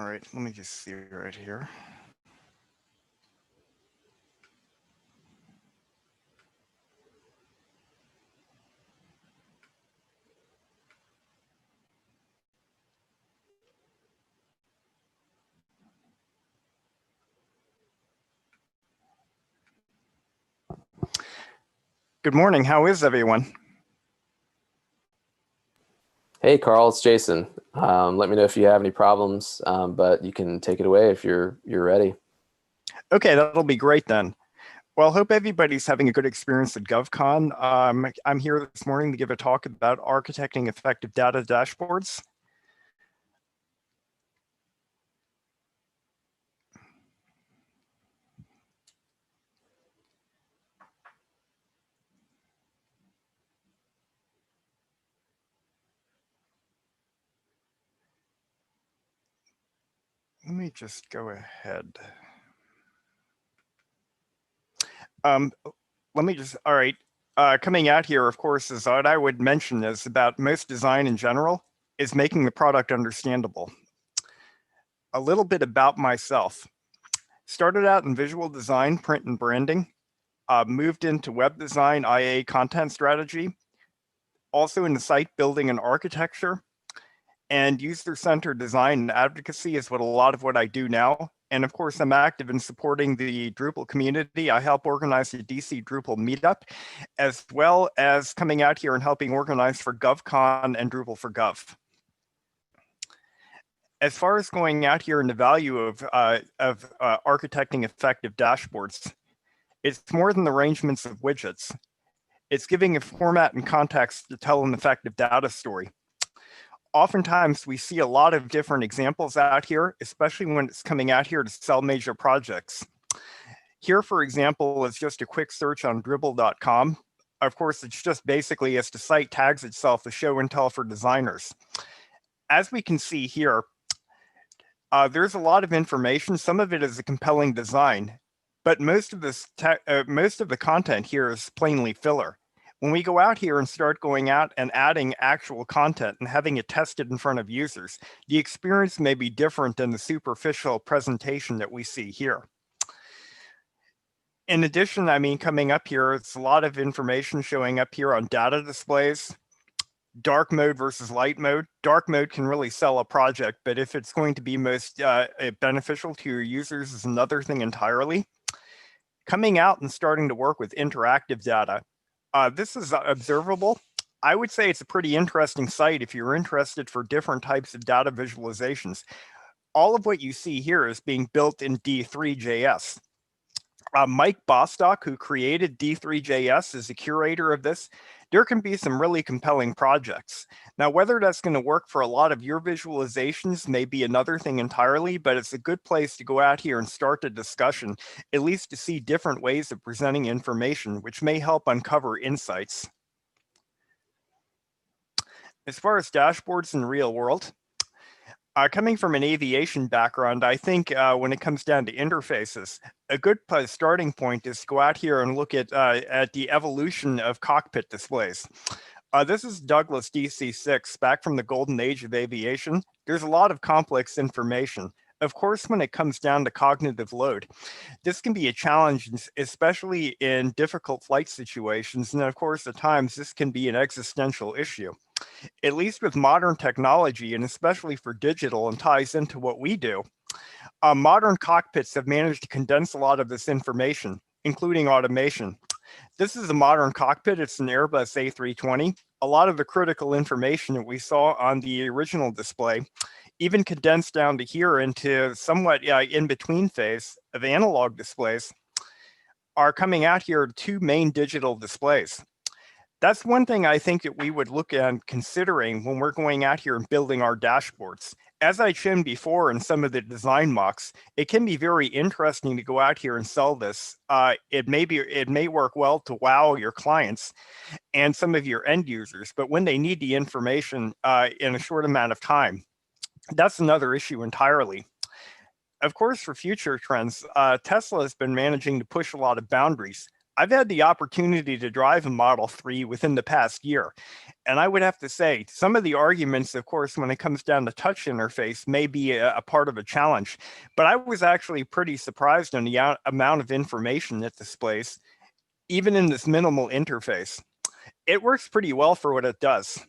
All right, let me just see right here. Good morning. How is everyone? Hey, Karl, it's Jason. Let me know if you have any problems, but you can take it away if you're ready. Okay, that'll be great then. Well, hope everybody's having a good experience at GovCon. I'm here this morning to give a talk about architecting effective data dashboards. Let me just go ahead. All right. Coming out here, of course, is what I would mention is about most design in general is making the product understandable. A little bit about myself. Started out in visual design, print and branding, moved into web design, IA content strategy, also into site building and architecture, and user-centered design and advocacy is a lot of what I do now. And of course, I'm active in supporting the Drupal community. I help organize the DC Drupal meetup, as well as coming out here and helping organize for GovCon and Drupal for Gov. As far as going out here and the value of architecting effective dashboards, it's more than the arrangements of widgets. It's giving a format and context to tell an effective data story. Oftentimes, we see a lot of different examples out here, especially when it's coming out here to sell major projects. Here, for example, is just a quick search on dribble.com. Of course, it's just basically as the site tags itself as show and tell for designers. As we can see here, there's a lot of information. Some of it is a compelling design, but most of the content here is plainly filler. When we go out here and start going out and adding actual content and having it tested in front of users, the experience may be different than the superficial presentation that we see here. In addition, I mean, coming up here, it's a lot of information showing up here on data displays, dark mode versus light mode. Dark mode can really sell a project, but if it's going to be most beneficial to your users is another thing entirely. Coming out and starting to work with interactive data. This is observable. I would say it's a pretty interesting site if you're interested for different types of data visualizations. All of what you see here is being built in D3.js. Mike Bostock, who created D3.js, is a curator of this. There can be some really compelling projects. Now, whether that's going to work for a lot of your visualizations may be another thing entirely, but it's a good place to go out here and start a discussion, at least to see different ways of presenting information, which may help uncover insights. As far as dashboards in the real world, coming from an aviation background, I think when it comes down to interfaces, a good starting point is to go out here and look at the evolution of cockpit displays. This is Douglas DC-6, back from the golden age of aviation. There's a lot of complex information. Of course, when it comes down to cognitive load, this can be a challenge, especially in difficult flight situations. And of course, at times, this can be an existential issue. At least with modern technology, and especially for digital and ties into what we do, modern cockpits have managed to condense a lot of this information, including automation. This is a modern cockpit. It's an Airbus A320. A lot of the critical information that we saw on the original display, even condensed down to here into somewhat in-between phase of analog displays, are coming out here to two main digital displays. That's one thing I think that we would look at considering when we're going out here and building our dashboards. As I shown before in some of the design mocks, it can be very interesting to go out here and sell this. It may work well to wow your clients and some of your end users, but when they need the information in a short amount of time, that's another issue entirely. Of course, for future trends, Tesla has been managing to push a lot of boundaries. I've had the opportunity to drive a Model 3 within the past year, and I would have to say some of the arguments, of course, when it comes down to touch interface may be a part of a challenge, but I was actually pretty surprised on the amount of information it displays, even in this minimal interface. It works pretty well for what it does.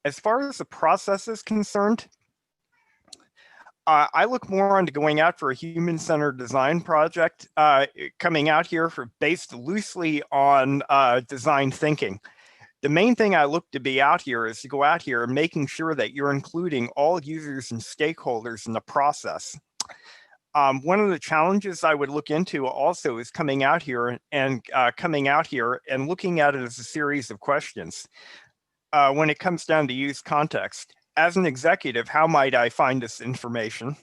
As far as the process is concerned, I look more onto going out for a human-centered design project, coming out here based loosely on design thinking. The main thing I look to be out here is to go out here and making sure that you're including all users and stakeholders in the process. One of the challenges I would look into also is coming out here and looking at it as a series of questions. When it comes down to use context, as an executive, how might I find this information?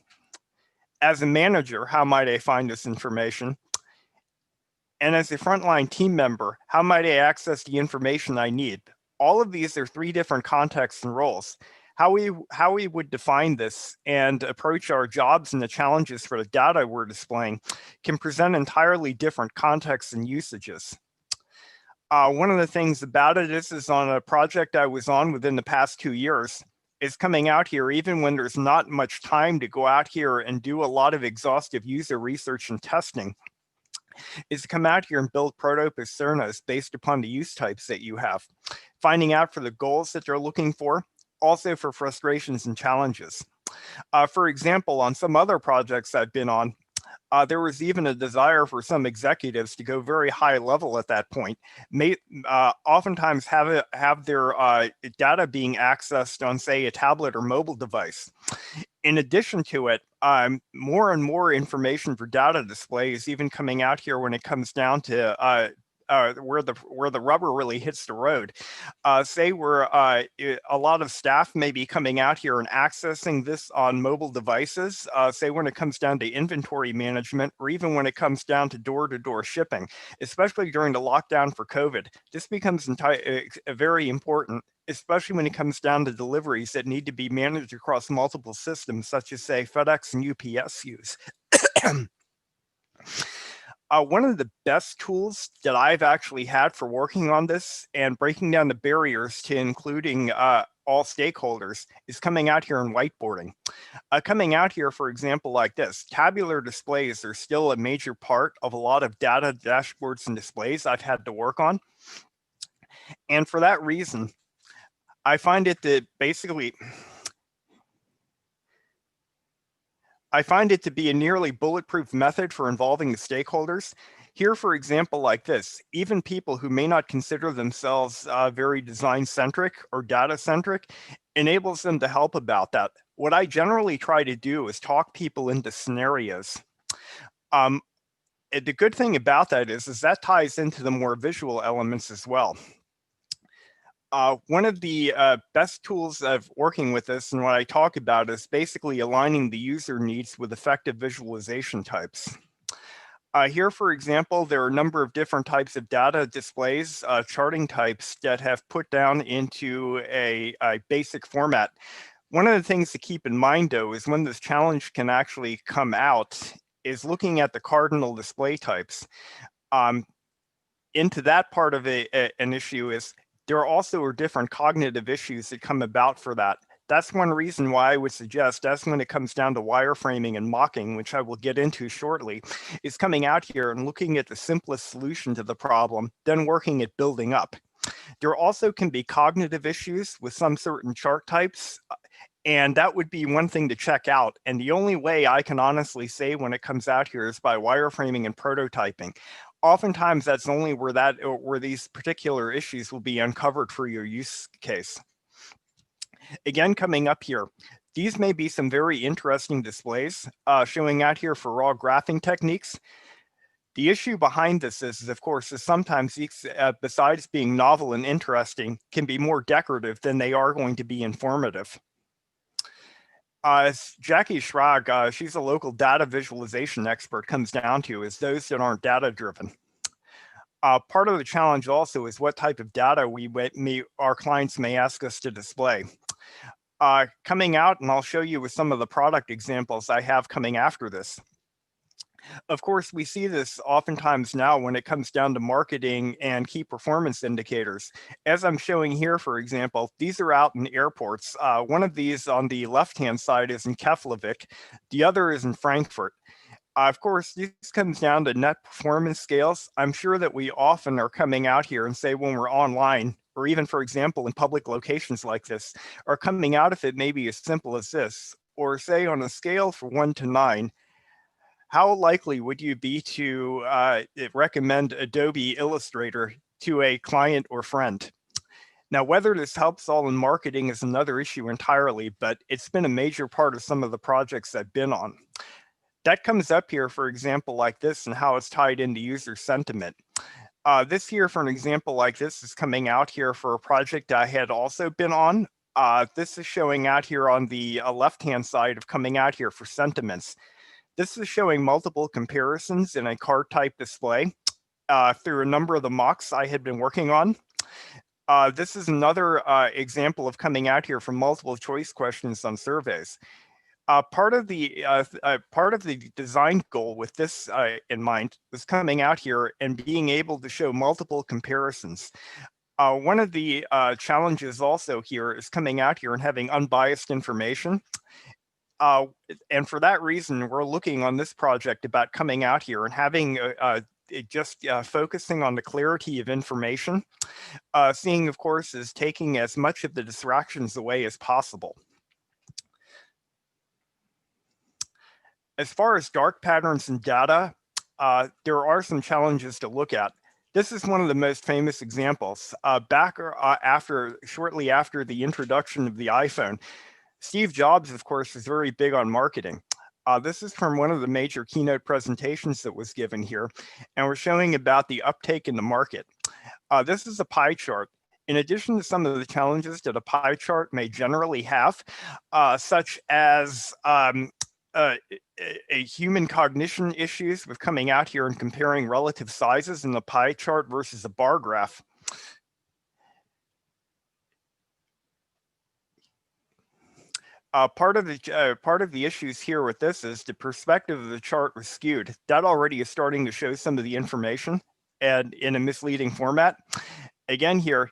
As a manager, how might I find this information? And as a frontline team member, how might I access the information I need? All of these are three different contexts and roles. How we would define this and approach our jobs and the challenges for the data we're displaying can present entirely different contexts and usages. One of the things about it is on a project I was on within the past 2 years, is coming out here even when there's not much time to go out here and do a lot of exhaustive user research and testing, is to come out here and build proto-personas based upon the use types that you have, finding out for the goals that they're looking for, also for frustrations and challenges. For example, on some other projects I've been on, there was even a desire for some executives to go very high level at that point, oftentimes have their data being accessed on, say, a tablet or mobile device. In addition to it, more and more information for data display is even coming out here when it comes down to where the rubber really hits the road. Say a lot of staff may be coming out here and accessing this on mobile devices, say when it comes down to inventory management, or even when it comes down to door-to-door shipping, especially during the lockdown for COVID. This becomes very important, especially when it comes down to deliveries that need to be managed across multiple systems, such as, say, FedEx and UPS use. One of the best tools that I've actually had for working on this and breaking down the barriers to including all stakeholders is coming out here and whiteboarding. Coming out here, for example, like this, tabular displays are still a major part of a lot of data dashboards and displays I've had to work on. And for that reason, I find it to be a nearly bulletproof method for involving the stakeholders. Here, for example, like this, even people who may not consider themselves very design-centric or data-centric, enables them to help about that. What I generally try to do is talk people into scenarios. The good thing about that is that ties into the more visual elements as well. One of the best tools of working with this and what I talk about is basically aligning the user needs with effective visualization types. Here, for example, there are a number of different types of data displays, charting types that have put down into a basic format. One of the things to keep in mind, though, is when this challenge can actually come out is looking at the cardinal display types. Into that part of an issue is there also are different cognitive issues that come about for that. That's one reason why I would suggest, as when it comes down to wireframing and mocking, which I will get into shortly, is coming out here and looking at the simplest solution to the problem, then working at building up. There also can be cognitive issues with some certain chart types, and that would be one thing to check out. And the only way I can honestly say when it comes out here is by wireframing and prototyping. Oftentimes, that's only where these particular issues will be uncovered for your use case. Again, coming up here, these may be some very interesting displays showing out here for raw graphing techniques. The issue behind this is of course, is sometimes these, besides being novel and interesting, can be more decorative than they are going to be informative. Jackie Schrag, she's a local data visualization expert, comes down to is those that aren't data driven. Part of the challenge also is what type of data our clients may ask us to display. Coming out, and I'll show you with some of the product examples I have coming after this. Of course, we see this oftentimes now when it comes down to marketing and key performance indicators. As I'm showing here, for example, these are out in airports. One of these on the left-hand side is in Keflavik. The other is in Frankfurt. Of course, this comes down to net performance scales. I'm sure that we often are coming out here and say when we're online, or even, for example, in public locations like this, are coming out of it maybe as simple as this, or say on a scale from 1 to 9, how likely would you be to recommend Adobe Illustrator to a client or friend? Now, whether this helps all in marketing is another issue entirely, but it's been a major part of some of the projects I've been on. That comes up here, for example, like this, and how it's tied into user sentiment. This here, for an example like this, is coming out here for a project I had also been on. This is showing out here on the left-hand side of coming out here for sentiments. This is showing multiple comparisons in a card type display through a number of the mocks I had been working on. This is another example of coming out here from multiple choice questions on surveys. Part of the design goal with this in mind was coming out here and being able to show multiple comparisons. One of the challenges also here is coming out here and having unbiased information. And for that reason, we're looking on this project about coming out here and having just focusing on the clarity of information. Seeing, of course, is taking as much of the distractions away as possible. As far as dark patterns in data, there are some challenges to look at. This is one of the most famous examples. Shortly after the introduction of the iPhone, Steve Jobs, of course, was very big on marketing. This is from one of the major keynote presentations that was given here, and we're showing about the uptake in the market. This is a pie chart. In addition to some of the challenges that a pie chart may generally have, such as a human cognition issues with coming out here and comparing relative sizes in the pie chart versus a bar graph. Part of the issues here with this is the perspective of the chart was skewed. That already is starting to show some of the information and in a misleading format. Again here,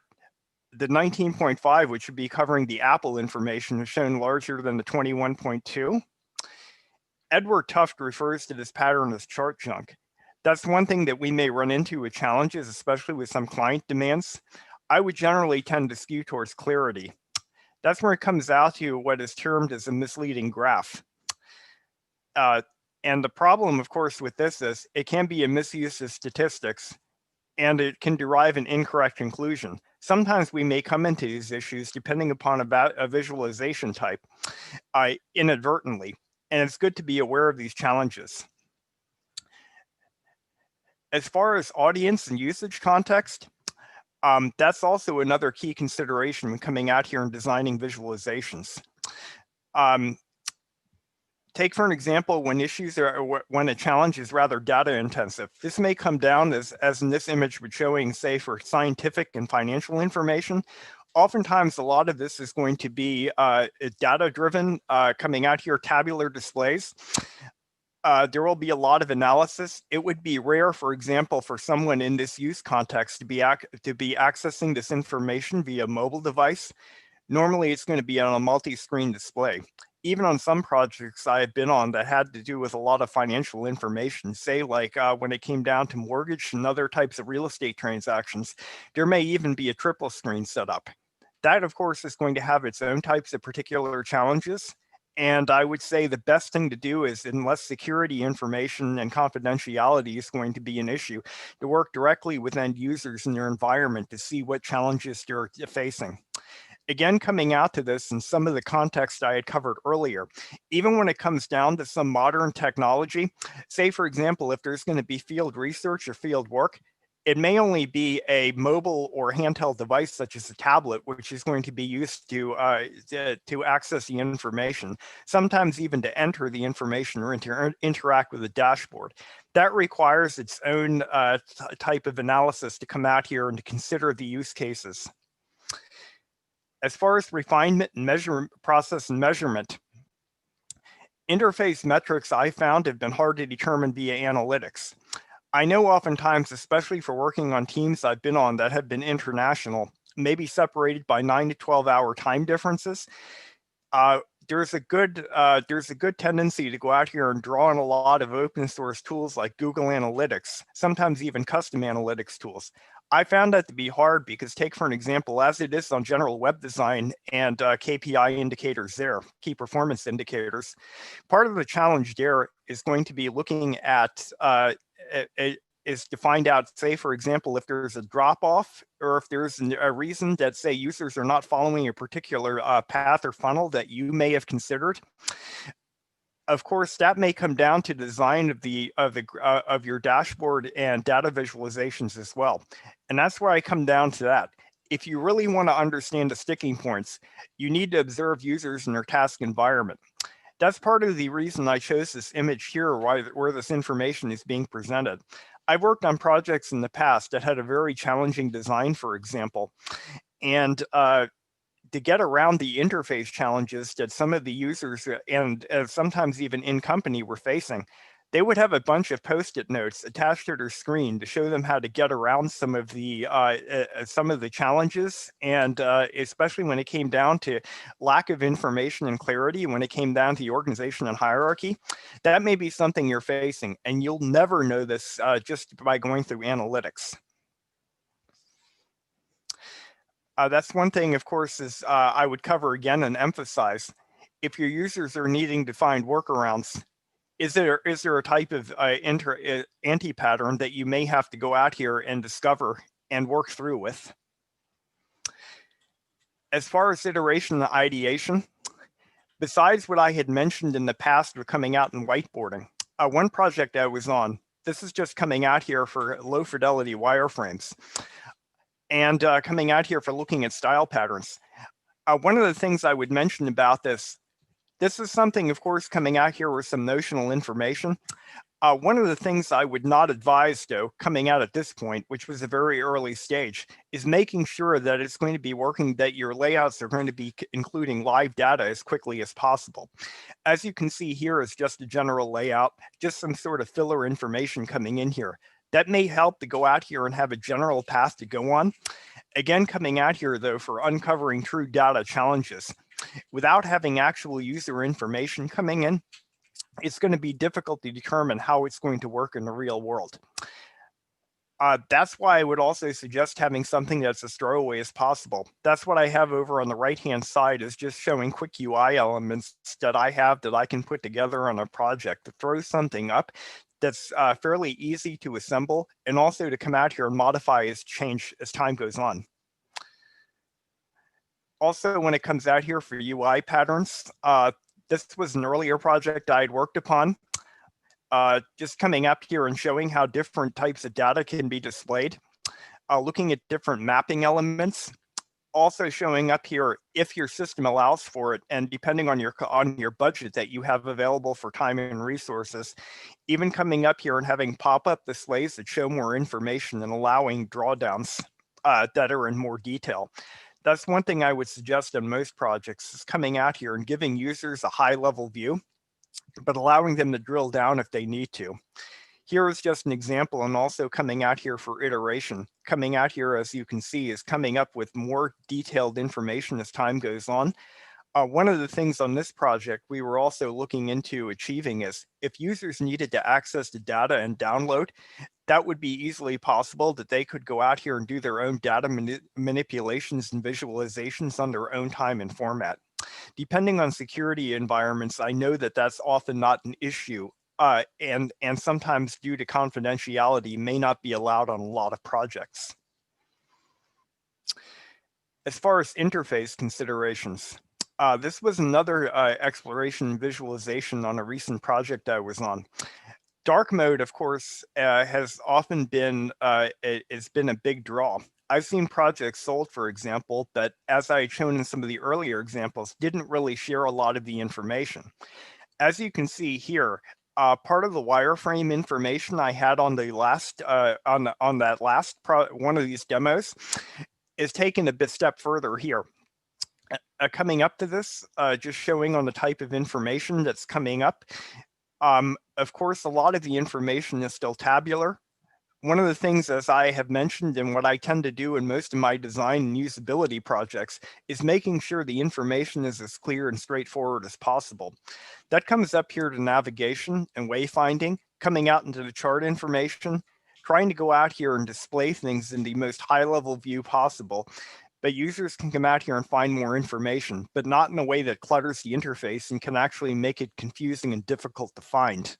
the 19.5, which would be covering the Apple information, is shown larger than the 21.2. Edward Tuft refers to this pattern as chart junk. That's one thing that we may run into with challenges, especially with some client demands. I would generally tend to skew towards clarity. That's where it comes out to what is termed as a misleading graph. And the problem, of course, with this is it can be a misuse of statistics, and it can derive an incorrect conclusion. Sometimes we may come into these issues depending upon a visualization type inadvertently, and it's good to be aware of these challenges. As far as audience and usage context, that's also another key consideration when coming out here and designing visualizations. Take for an example when a challenge is rather data intensive. This may come down as in this image we're showing, say, for scientific and financial information. Oftentimes, a lot of this is going to be data driven, coming out here, tabular displays. There will be a lot of analysis. It would be rare, for example, for someone in this use context to be accessing this information via a mobile device. Normally, it's going to be on a multi-screen display. Even on some projects I've been on that had to do with a lot of financial information, say like when it came down to mortgage and other types of real estate transactions, there may even be a triple screen set up. That, of course, is going to have its own types of particular challenges. And I would say the best thing to do is, unless security information and confidentiality is going to be an issue, to work directly with end users in their environment to see what challenges they're facing. Again, coming out to this in some of the context I had covered earlier, even when it comes down to some modern technology, say, for example, if there's going to be field research or field work, it may only be a mobile or handheld device such as a tablet, which is going to be used to access the information, sometimes even to enter the information or interact with the dashboard. That requires its own type of analysis to come out here and to consider the use cases. As far as refinement and process and measurement, Interface metrics I found have been hard to determine via analytics. I know oftentimes, especially for working on teams I've been on that have been international, maybe separated by 9 to 12-hour time differences, there's a good tendency to go out here and draw on a lot of open source tools like Google Analytics, sometimes even custom analytics tools. I found that to be hard because, take for an example, as it is on general web design and KPI indicators there, key performance indicators, part of the challenge there is going to be looking at is to find out, say, for example, if there's a drop-off or if there's a reason that, say, users are not following a particular path or funnel that you may have considered. Of course, that may come down to design of your dashboard and data visualizations as well. And that's where I come down to that. If you really want to understand the sticking points, you need to observe users in their task environment. That's part of the reason I chose this image here, where this information is being presented. I've worked on projects in the past that had a very challenging design, for example, and to get around the interface challenges that some of the users and sometimes even in company were facing, they would have a bunch of Post-it notes attached to their screen to show them how to get around some of the challenges, and especially when it came down to lack of information and clarity, when it came down to the organization and hierarchy, that may be something you're facing, and you'll never know this just by going through analytics. That's one thing, of course, is I would cover again and emphasize. If your users are needing to find workarounds, is there a type of anti-pattern that you may have to go out here and discover and work through with? As far as iteration and ideation, besides what I had mentioned in the past with coming out and whiteboarding, one project I was on, this is just coming out here for low fidelity wireframes, and coming out here for looking at style patterns. One of the things I would mention about this is something, of course, coming out here with some notional information. One of the things I would not advise, though, coming out at this point, which was a very early stage, is making sure that it's going to be working, that your layouts are going to be including live data as quickly as possible. As you can see here is just a general layout, just some sort of filler information coming in here. That may help to go out here and have a general path to go on. Again, coming out here, though, for uncovering true data challenges. Without having actual user information coming in, it's going to be difficult to determine how it's going to work in the real world. That's why I would also suggest having something that's as throwaway as possible. That's what I have over on the right-hand side, is just showing quick UI elements that I have that I can put together on a project to throw something up that's fairly easy to assemble, and also to come out here and modify as time goes on. Also, when it comes out here for UI patterns, this was an earlier project I had worked upon. Just coming up here and showing how different types of data can be displayed, looking at different mapping elements, also showing up here if your system allows for it, and depending on your budget that you have available for time and resources, even coming up here and having pop-up displays that show more information and allowing drawdowns that are in more detail. That's one thing I would suggest in most projects, is coming out here and giving users a high-level view, but allowing them to drill down if they need to. Here is just an example, and also coming out here for iteration. Coming out here, as you can see, is coming up with more detailed information as time goes on. One of the things on this project we were also looking into achieving is, if users needed to access the data and download, that would be easily possible, that they could go out here and do their own data manipulations and visualizations on their own time and format. Depending on security environments, I know that that's often not an issue, and sometimes due to confidentiality may not be allowed on a lot of projects. As far as interface considerations, this was another exploration and visualization on a recent project I was on. Dark mode, of course, has often been it's been a big draw. I've seen projects sold, for example, that, as I had shown in some of the earlier examples, didn't really share a lot of the information. As you can see here, part of the wireframe information I had on the last on that last one of these demos is taken a step further here. coming up to this, just showing on the type of information that's coming up. Of course, a lot of the information is still tabular. One of the things, as I have mentioned, and what I tend to do in most of my design and usability projects, is making sure the information is as clear and straightforward as possible. That comes up here to navigation and wayfinding, coming out into the chart information, trying to go out here and display things in the most high-level view possible. But users can come out here and find more information, but not in a way that clutters the interface and can actually make it confusing and difficult to find.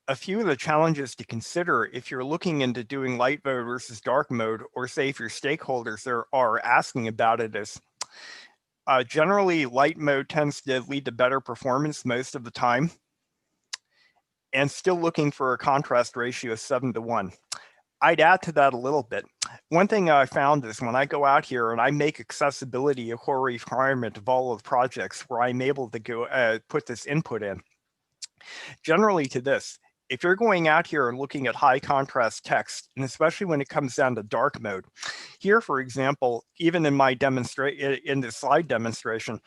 A few of the challenges to consider if you're looking into doing light mode versus dark mode, or say if your stakeholders are asking about it, is generally light mode tends to lead to better performance most of the time, and still looking for a contrast ratio of 7:1. I'd add to that a little bit. One thing I found is when I go out here and I make accessibility a core requirement of all of the projects where I'm able to go put this input in. Generally to this, if you're going out here and looking at high contrast text, and especially when it comes down to dark mode, here, for example, even in my this slide demonstration,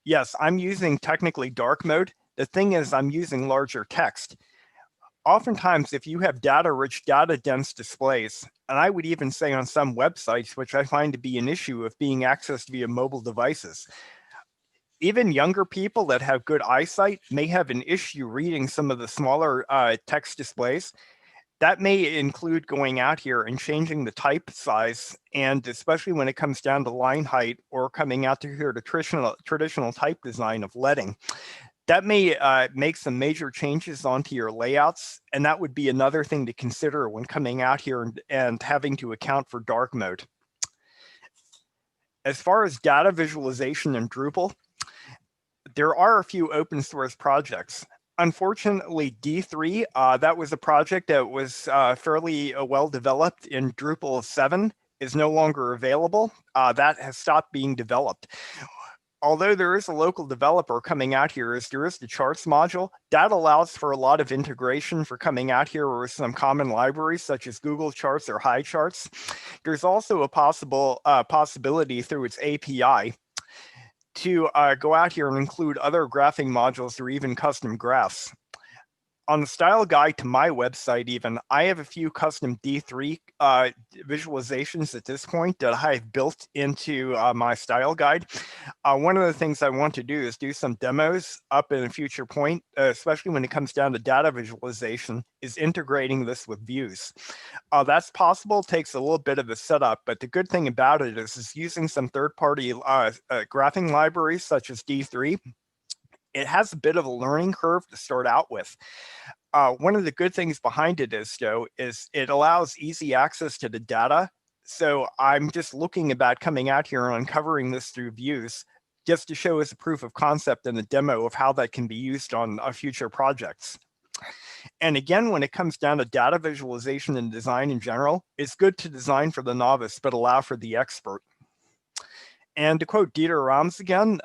yes, I'm using technically dark mode. The thing is, I'm using larger text. Oftentimes, if you have data-rich, data-dense displays, and I would even say on some websites, which I find to be an issue of being accessed via mobile devices, even younger people that have good eyesight may have an issue reading some of the smaller text displays. That may include going out here and changing the type size, and especially when it comes down to line height or coming out to here to traditional type design of leading. That may make some major changes onto your layouts, and that would be another thing to consider when coming out here and having to account for dark mode. As far as data visualization in Drupal, there are a few open source projects. Unfortunately, D3, that was a project that was fairly well developed in Drupal 7, is no longer available. That has stopped being developed. Although there is a local developer coming out here, there is the charts module. That allows for a lot of integration for coming out here with some common libraries such as Google Charts or High Charts. There's also a possibility through its API to go out here and include other graphing modules or even custom graphs. On the style guide to my website even, I have a few custom D3 visualizations at this point that I've built into my style guide. One of the things I want to do is do some demos up in a future point, especially when it comes down to data visualization, is integrating this with views. That's possible, takes a little bit of a setup, but the good thing about it is using some third-party graphing libraries such as D3. It has a bit of a learning curve to start out with. One of the good things behind it is it allows easy access to the data. So I'm just looking about coming out here and uncovering this through views, just to show as a proof of concept and a demo of how that can be used on future projects. And again, when it comes down to data visualization and design in general, it's good to design for the novice, but allow for the expert. And to quote Dieter Rams again,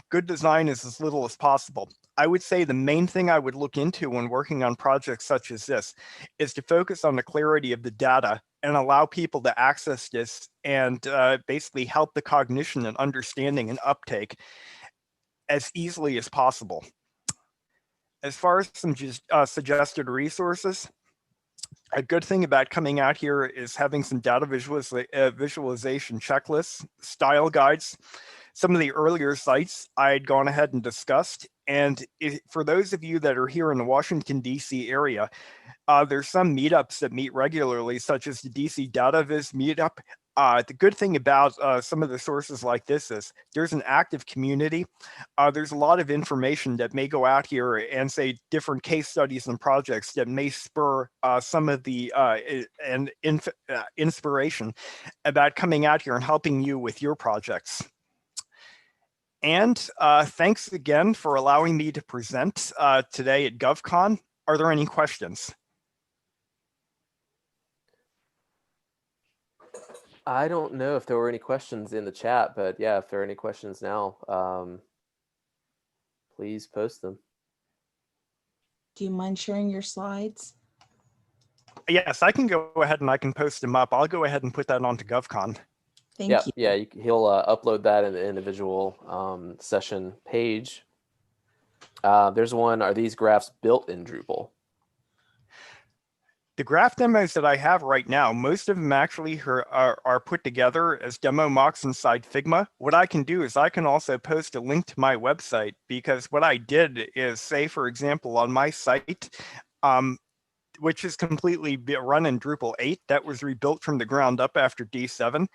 good design is as little as possible. I would say the main thing I would look into when working on projects such as this is to focus on the clarity of the data and allow people to access this and basically help the cognition and understanding and uptake as easily as possible. As far as some suggested resources, a good thing about coming out here is having some data visualization checklists, style guides. Some of the earlier sites I'd gone ahead and discussed. And for those of you that are here in the Washington, D.C. area, there's some meetups that meet regularly, such as the DC Data Viz meetup. The good thing about some of the sources like this is there's an active community. There's a lot of information that may go out here and say different case studies and projects that may spur some of the inspiration about coming out here and helping you with your projects. And thanks again for allowing me to present today at GovCon. Are there any questions? I don't know if there were any questions in the chat, but yeah, if there are any questions now, please post them. Do you mind sharing your slides? Yes, I can go ahead and I can post them up. I'll go ahead and put that onto GovCon. Thank you. Yeah, he'll upload that in the individual session page. There's one, are these graphs built in Drupal? The graph demos that I have right now, most of them actually are put together as demo mocks inside Figma. What I can do is I can also post a link to my website, because what I did is, say, for example, on my site, which is completely run in Drupal 8, that was rebuilt from the ground up after D7.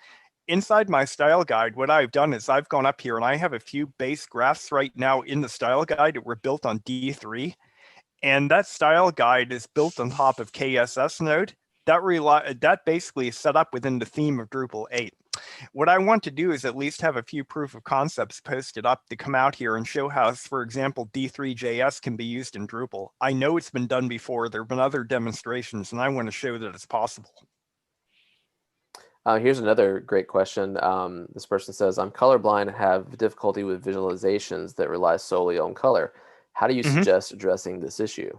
Inside my style guide, what I've done is I've gone up here and I have a few base graphs right now in the style guide that were built on D3. And that style guide is built on top of KSS node. That basically is set up within the theme of Drupal 8. What I want to do is at least have a few proof of concepts posted up to come out here and show how, for example, D3.js can be used in Drupal. I know it's been done before. There have been other demonstrations, and I want to show that it's possible. Here's another great question. This person says, I'm colorblind and have difficulty with visualizations that rely solely on color. How do you suggest addressing this issue?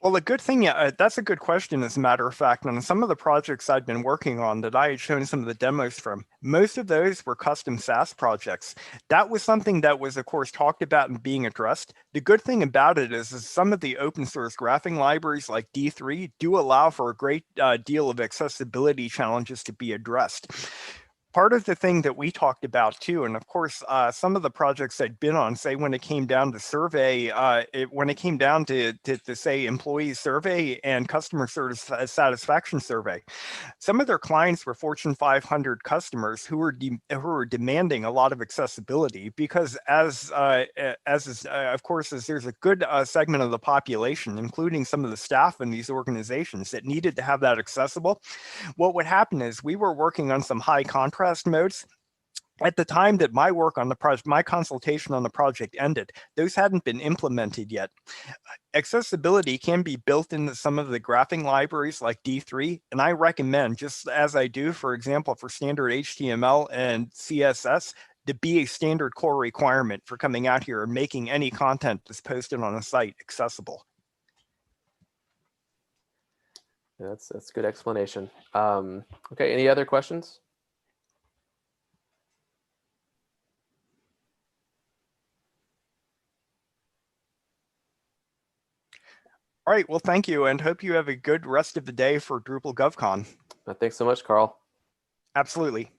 Well, the good thing, that's a good question, as a matter of fact. On some of the projects I've been working on that I had shown some of the demos from, most of those were custom SaaS projects. That was something that was, of course, talked about and being addressed. The good thing about it is some of the open source graphing libraries like D3 do allow for a great deal of accessibility challenges to be addressed. Part of the thing that we talked about too, and of course, some of the projects I'd been on, say when it came down to survey, when it came down to say employee survey and customer satisfaction survey, some of their clients were Fortune 500 customers who were demanding a lot of accessibility, because of course, as there's a good segment of the population, including some of the staff in these organizations, that needed to have that accessible. What would happen is we were working on some high contrast modes. At the time that my work on the project, my consultation on the project ended, those hadn't been implemented yet. Accessibility can be built into some of the graphing libraries like D3, and I recommend, just as I do, for example, for standard HTML and CSS, to be a standard core requirement for coming out here and making any content that's posted on a site accessible. That's a good explanation. Okay, any other questions? All right, well, thank you, and hope you have a good rest of the day for Drupal GovCon. Thanks so much, Karl. Absolutely.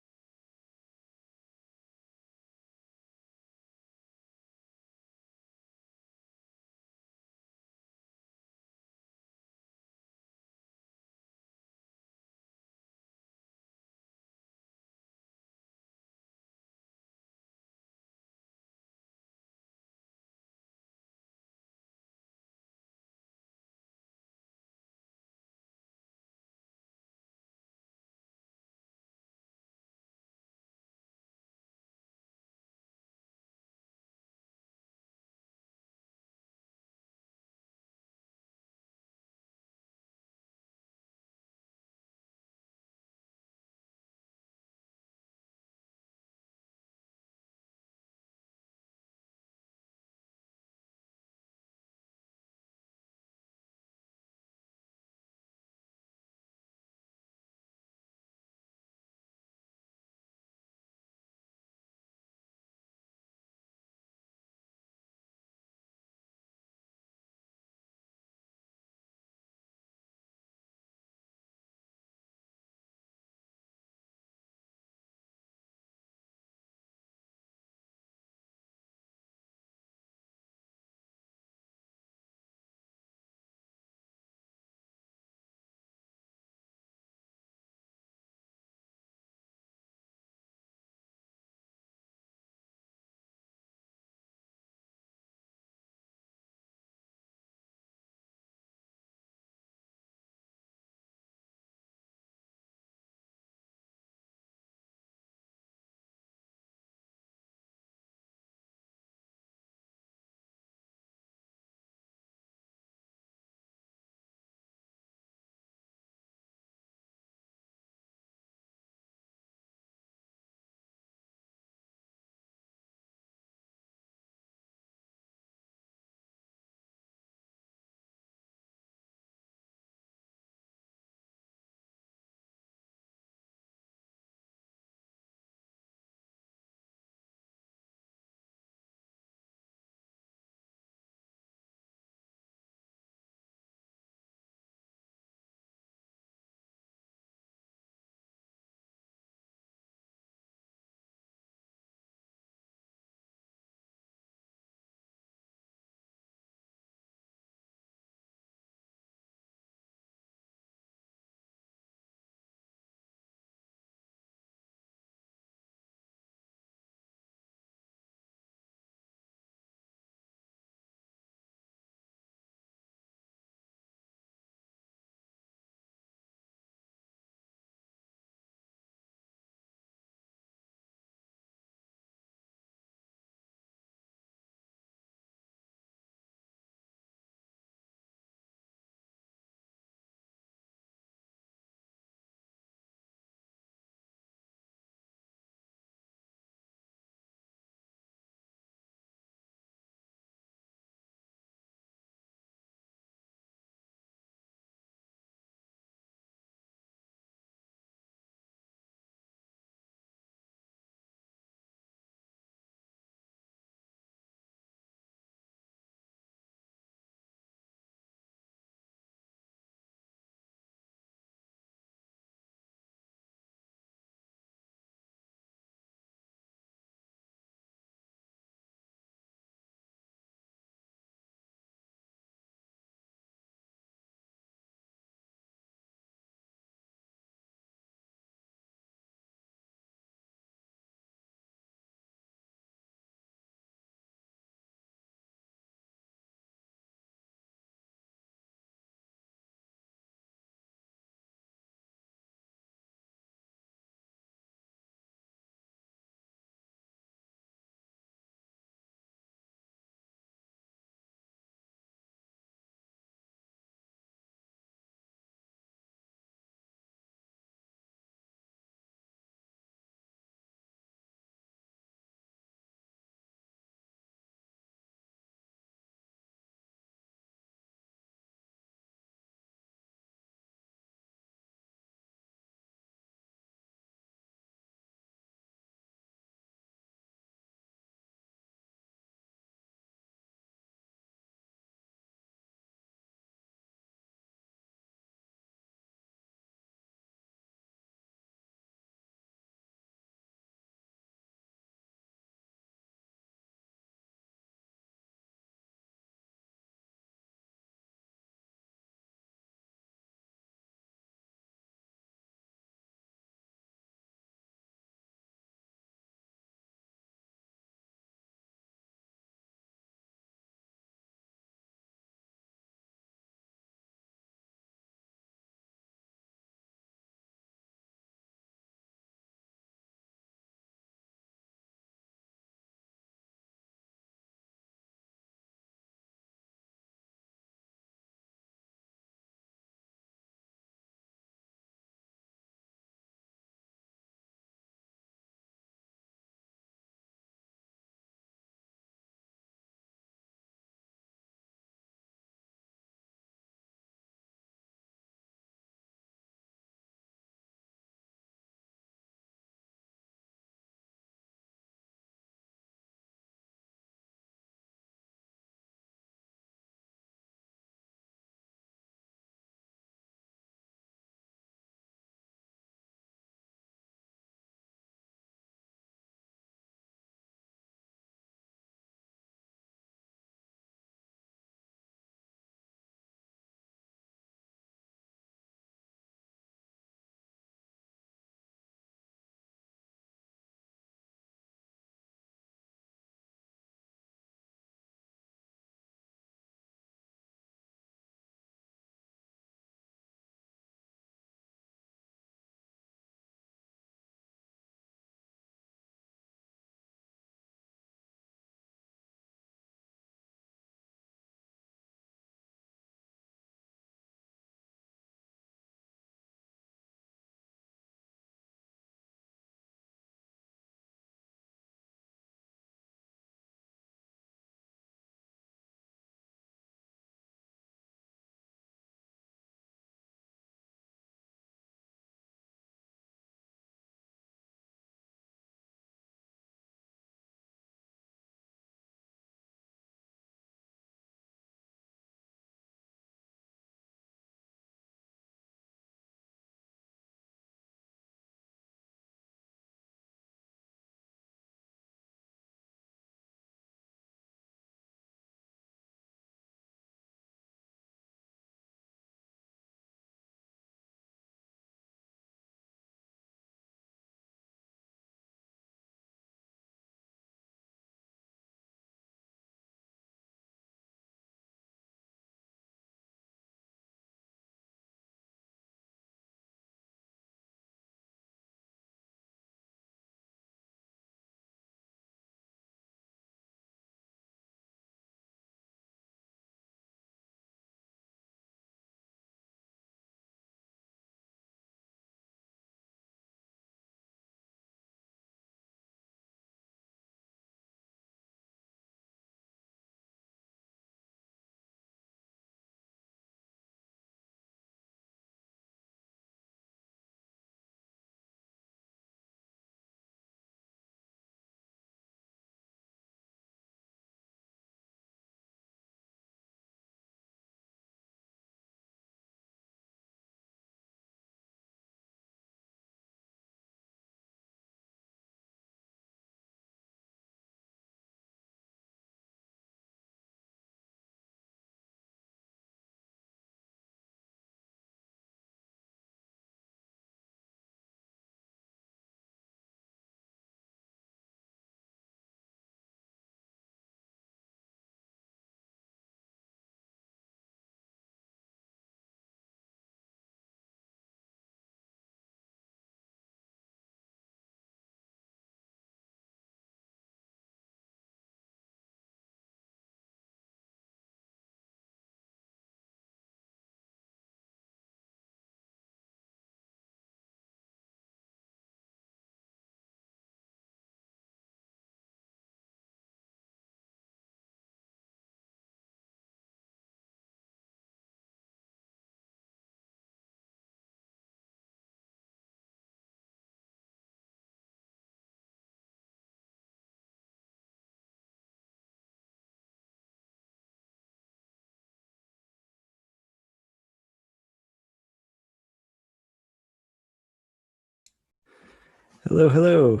Hello, hello.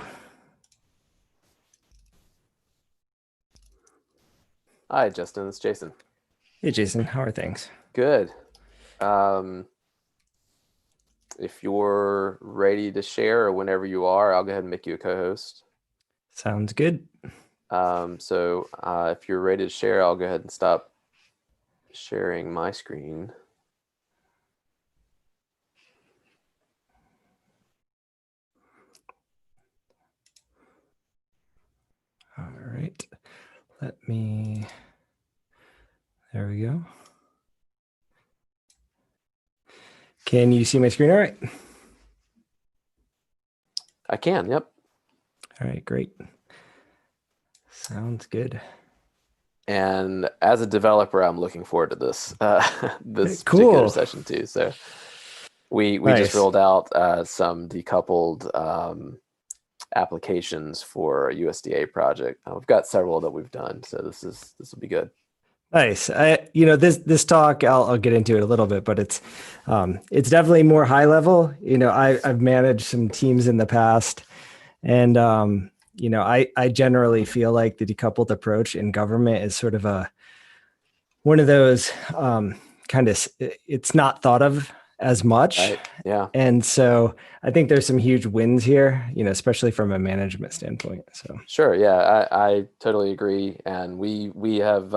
Hi, Justin. It's Jason. Hey, Jason. How are things? Good. If you're ready to share, or whenever you are, I'll go ahead and make you a co-host. Sounds good. If you're ready to share, I'll go ahead and stop sharing my screen. All right. Let me, there we go. Can you see my screen all right? I can, yep. All right, great. Sounds good. And as a developer, I'm looking forward to this this Cool. particular session too. So we Nice. just rolled out some decoupled applications for a USDA project. We've got several that we've done, so this will be good. Nice. This talk, I'll get into it a little bit, but it's definitely more high level. I've managed some teams in the past, and I generally feel like the decoupled approach in government is sort of one of those it's not thought of as much. Right. Yeah. And so I think there's some huge wins here, especially from a management standpoint. So sure. Yeah, I totally agree. And we have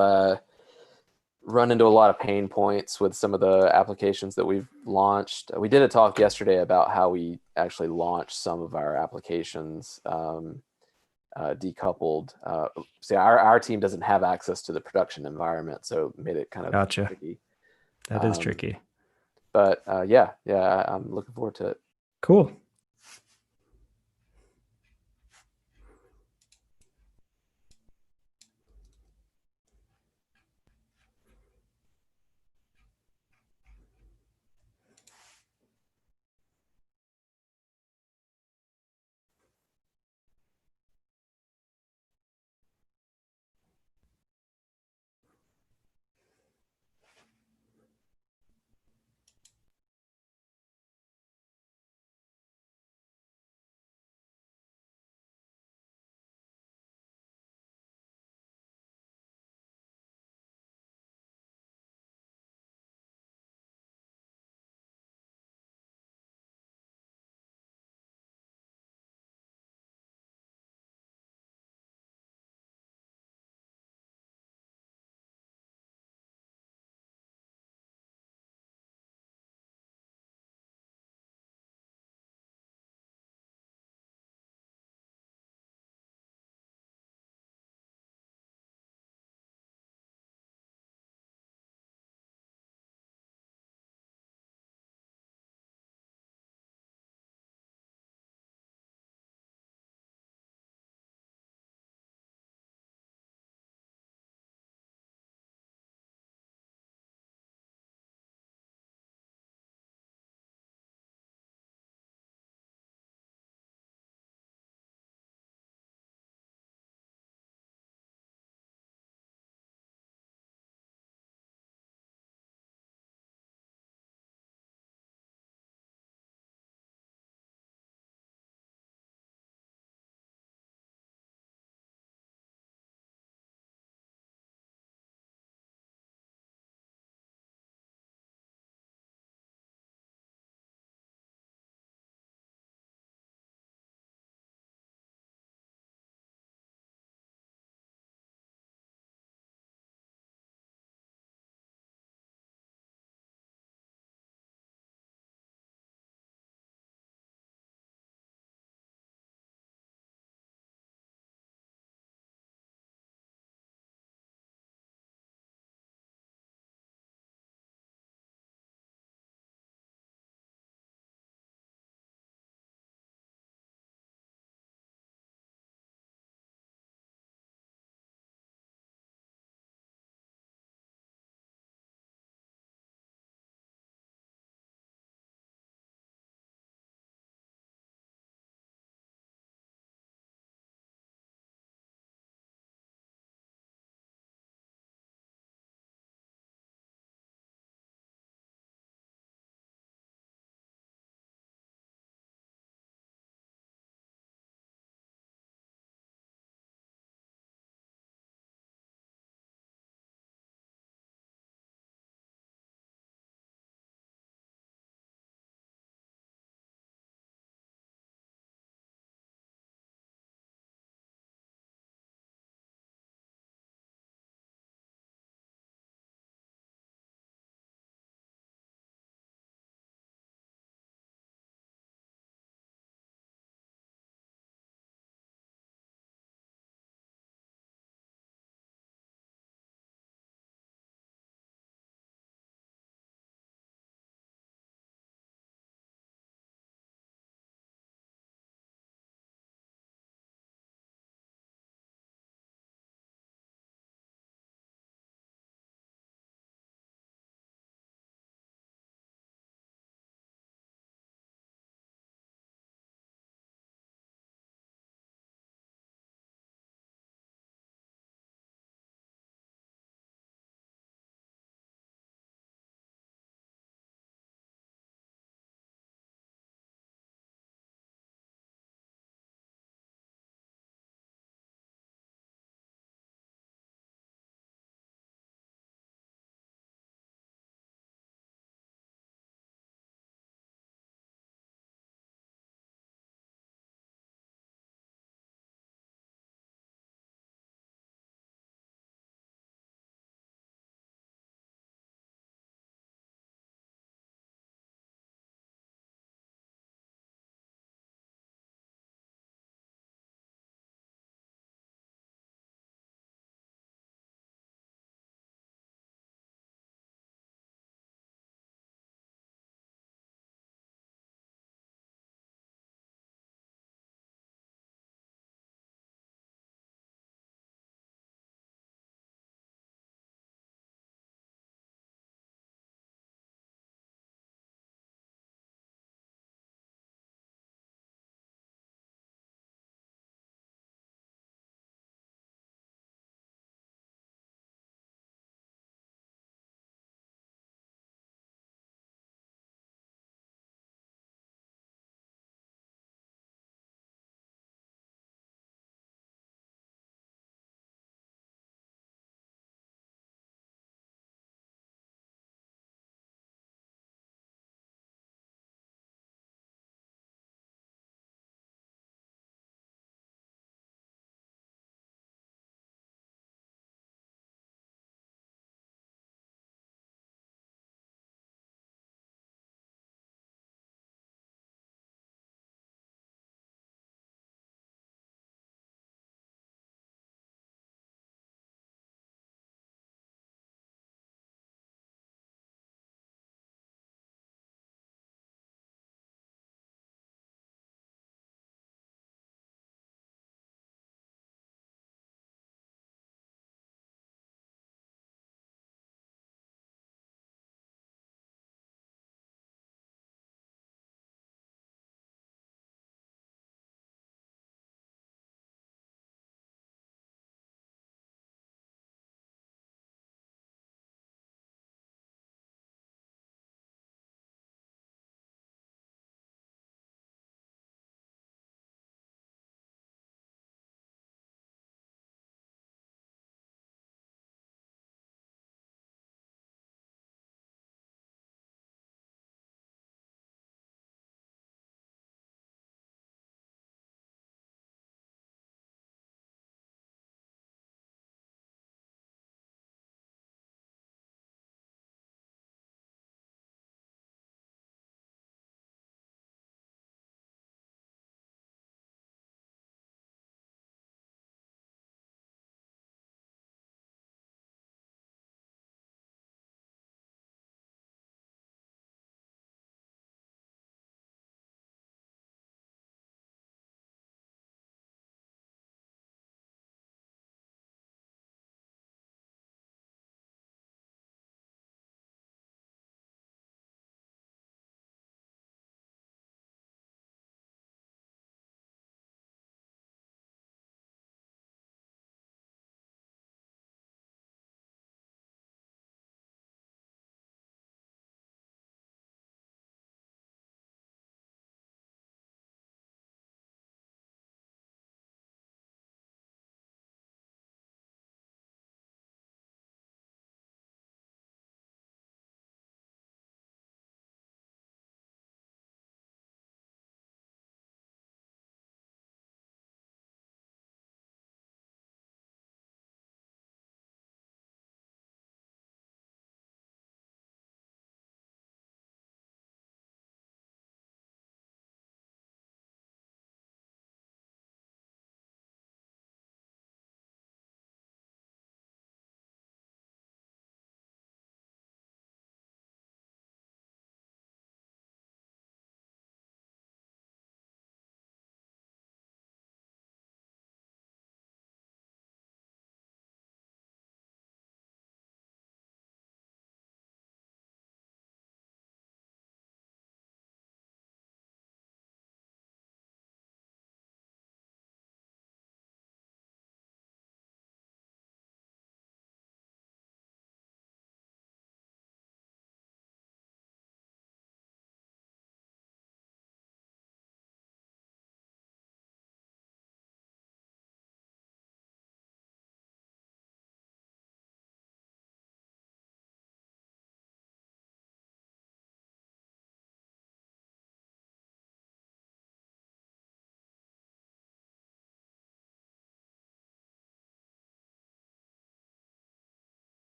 run into a lot of pain points with some of the applications that we've launched. We did a talk yesterday about how we actually launched some of our applications decoupled. So our team doesn't have access to the production environment, so it made it kind of Gotcha. tricky. That is tricky. But yeah, I'm looking forward to it. Cool.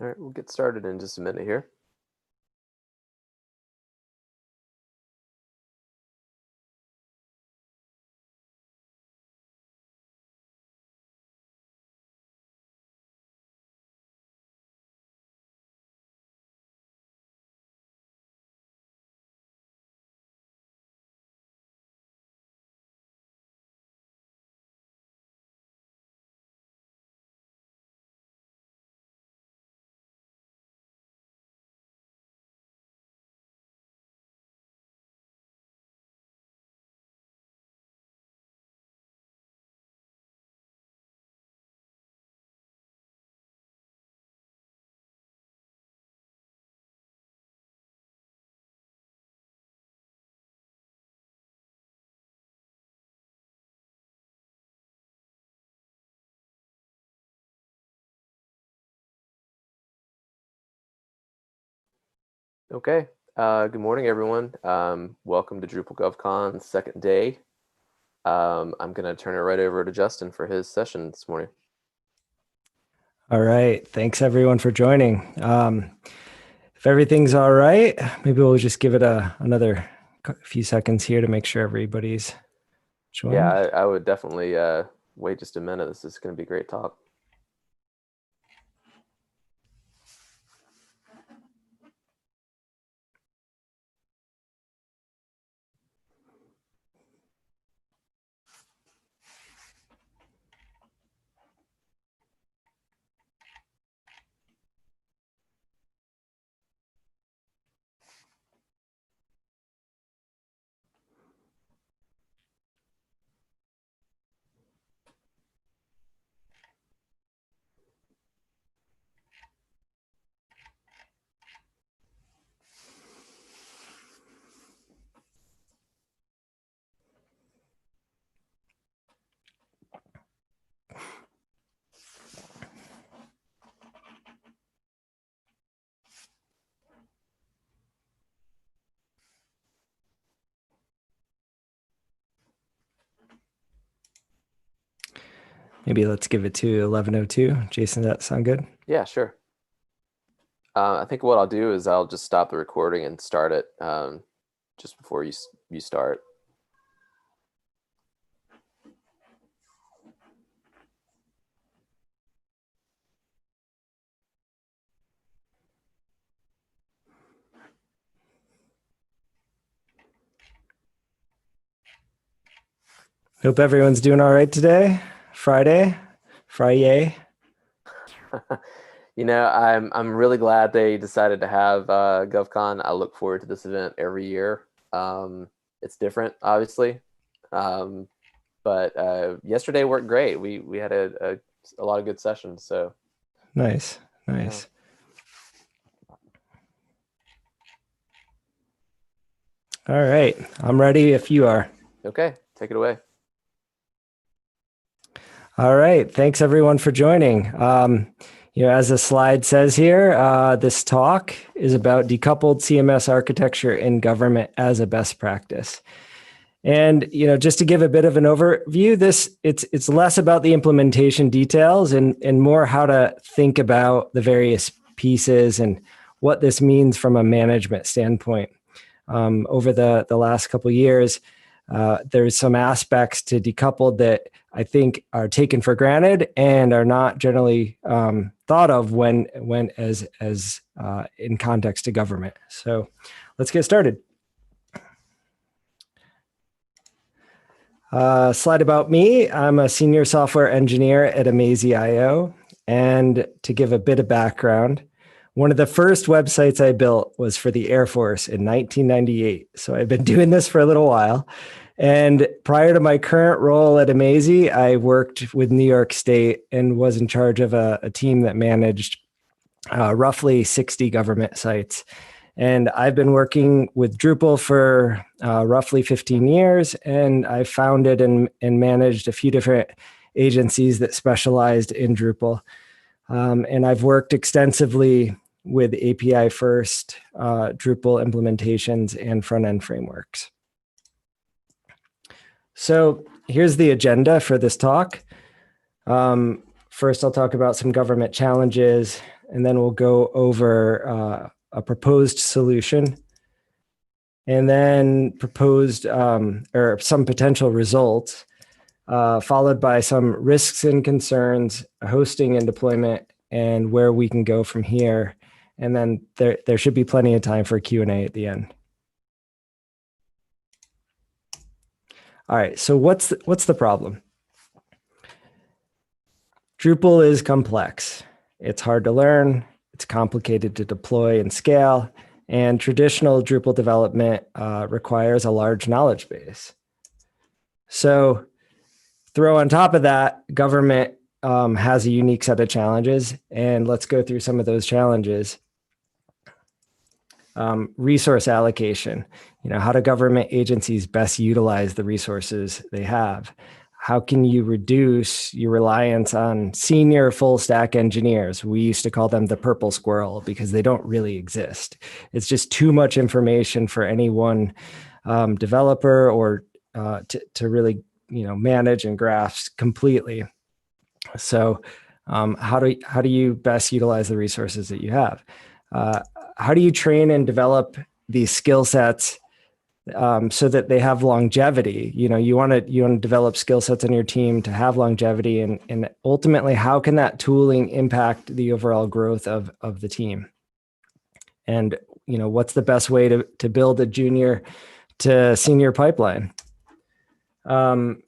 All right, we'll get started in just a minute here. Okay, good morning, everyone. Welcome to Drupal GovCon second day. I'm going to turn it right over to Justin for his session this morning. All right. Thanks everyone for joining. If everything's all right, maybe we'll just give it another few seconds here to make sure everybody's joined. Yeah, I would definitely wait just a minute. This is going to be a great talk. Maybe let's give it to 11:02. Jason, does that sound good? Yeah, sure. I think what I'll do is I'll just stop the recording and start it just before you start. Hope everyone's doing all right today. Friday. You know, I'm really glad they decided to have GovCon. I look forward to this event every year. It's different, obviously, but yesterday worked great. We had a lot of good sessions. So Nice. Yeah. All right. I'm ready if you are. Okay, take it away. All right. Thanks everyone for joining. As the slide says here, this talk is about decoupled CMS architecture in government as a best practice. And just to give a bit of an overview, it's less about the implementation details and more how to think about the various pieces and what this means from a management standpoint. Over the last couple of years, there's some aspects to decoupled that I think are taken for granted and are not generally thought of when as in context to government. So let's get started. Slide about me. I'm a senior software engineer at Amazy.io. And to give a bit of background, one of the first websites I built was for the Air Force in 1998. So I've been doing this for a little while. And prior to my current role at Amazy, I worked with New York State and was in charge of a team that managed roughly 60 government sites. And I've been working with Drupal for roughly 15 years, and I founded and managed a few different agencies that specialized in Drupal. And I've worked extensively with API-first Drupal implementations and front-end frameworks. So here's the agenda for this talk. First, I'll talk about some government challenges, and then we'll go over a proposed solution, and then proposed or some potential results, followed by some risks and concerns, hosting and deployment, and where we can go from here. And then there should be plenty of time for Q&A at the end. All right, so what's the problem? Drupal is complex. It's hard to learn, it's complicated to deploy and scale, and traditional Drupal development requires a large knowledge base. So throw on top of that, government has a unique set of challenges, and let's go through some of those challenges. Resource allocation. How do government agencies best utilize the resources they have? How can you reduce your reliance on senior full stack engineers? We used to call them the purple squirrel because they don't really exist. It's just too much information for any one developer or to really manage and grasp completely. So how do you best utilize the resources that you have? How do you train and develop these skill sets so that they have longevity? You want to develop skill sets in your team to have longevity, and ultimately, how can that tooling impact the overall growth of the team? And what's the best way to build a junior to senior pipeline? Open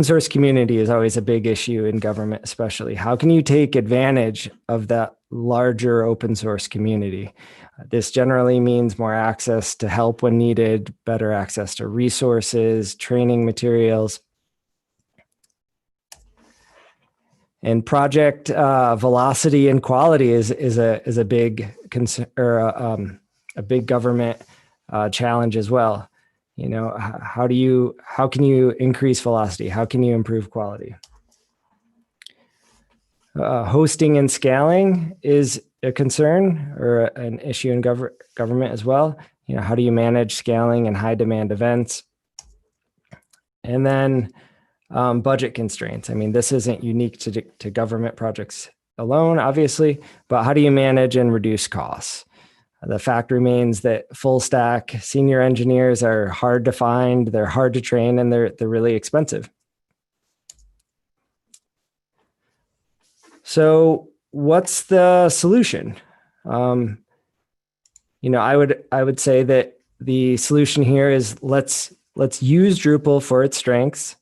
source community is always a big issue in government, especially. How can you take advantage of that larger open source community? This generally means more access to help when needed, better access to resources, training materials. And project velocity and quality is a big concern, or a big government challenge as well. How can you increase velocity? How can you improve quality? Hosting and scaling is a concern or an issue in government as well. How do you manage scaling and high demand events? And then budget constraints. This isn't unique to government projects alone, obviously, but how do you manage and reduce costs? The fact remains that full stack senior engineers are hard to find, they're hard to train, and they're really expensive. So what's the solution? I would say that the solution here is let's use Drupal for its strengths.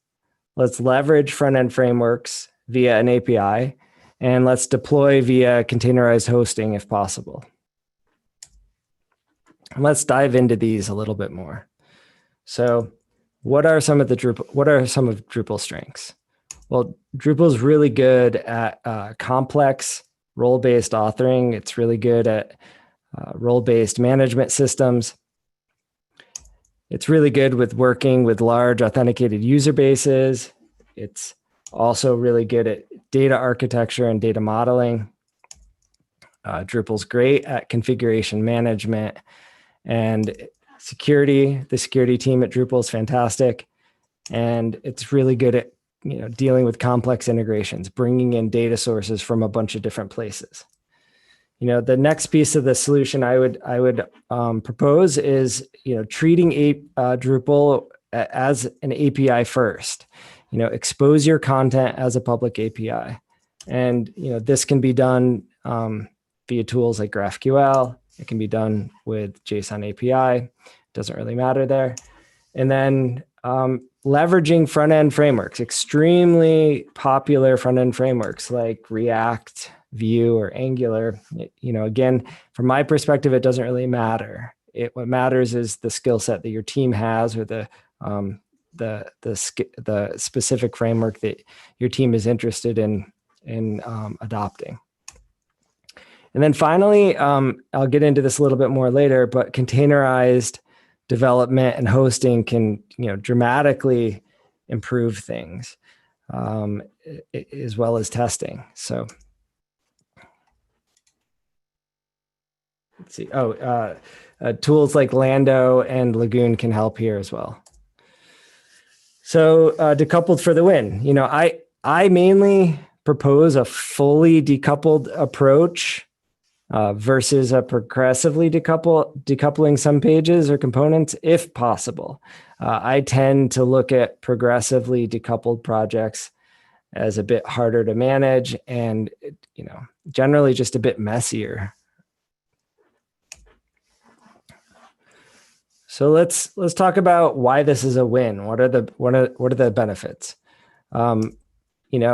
Let's leverage front-end frameworks via an API, and let's deploy via containerized hosting if possible. Let's dive into these a little bit more. So what are some of Drupal's strengths? Well, Drupal is really good at complex role-based authoring. It's really good at role-based management systems. It's really good with working with large authenticated user bases. It's also really good at data architecture and data modeling. Drupal's great at configuration management and security. The security team at Drupal is fantastic. And it's really good at dealing with complex integrations, bringing in data sources from a bunch of different places. The next piece of the solution I would propose is treating Drupal as an API first. Expose your content as a public API, and this can be done via tools like GraphQL. It can be done with JSON API. Doesn't really matter there. And then leveraging front-end frameworks, extremely popular front-end frameworks like React, Vue, or Angular. Again, from my perspective, it doesn't really matter. What matters is the skill set that your team has, or the specific framework that your team is interested in adopting. And then finally, I'll get into this a little bit more later, but containerized development and hosting can dramatically improve things, as well as testing. So let's see. Tools like Lando and Lagoon can help here as well. So decoupled for the win. I mainly propose a fully decoupled approach versus a progressively decoupling some pages or components if possible. I tend to look at progressively decoupled projects as a bit harder to manage and, generally just a bit messier. So let's talk about why this is a win. What are the benefits?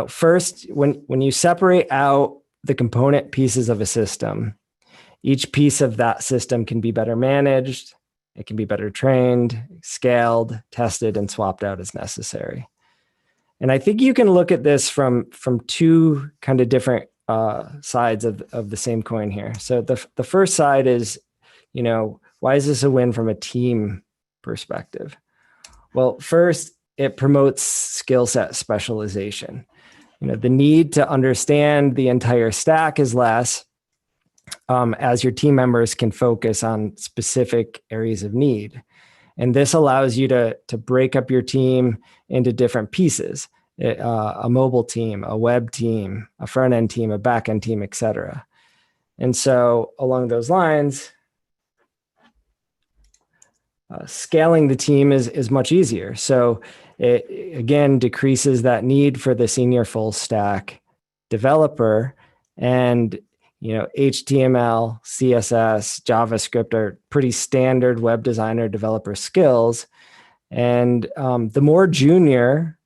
First, when you separate out the component pieces of a system, each piece of that system can be better managed. It can be better trained, scaled, tested, and swapped out as necessary. And I think you can look at this from two kind of different sides of the same coin here. So the first side is, why is this a win from a team perspective? Well, first, it promotes skill set specialization. The need to understand the entire stack is less, as your team members can focus on specific areas of need. And this allows you to break up your team into different pieces, a mobile team, a web team, a front-end team, a back-end team, et cetera. And so along those lines, scaling the team is much easier. So it, again, decreases that need for the senior full stack developer. And HTML, CSS, JavaScript are pretty standard web designer developer skills. And the more junior,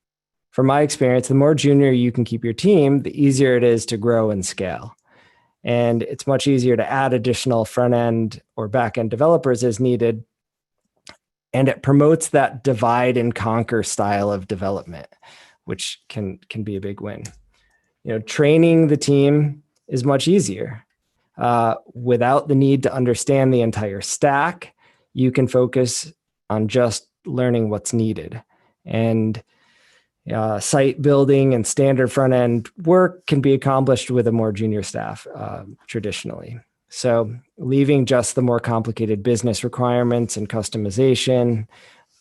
from my experience, the more junior you can keep your team, the easier it is to grow and scale. And it's much easier to add additional front-end or back-end developers as needed. And it promotes that divide and conquer style of development, which can be a big win. Training the team is much easier. Without the need to understand the entire stack, you can focus on just learning what's needed. And site building and standard front-end work can be accomplished with a more junior staff traditionally. So leaving just the more complicated business requirements and customization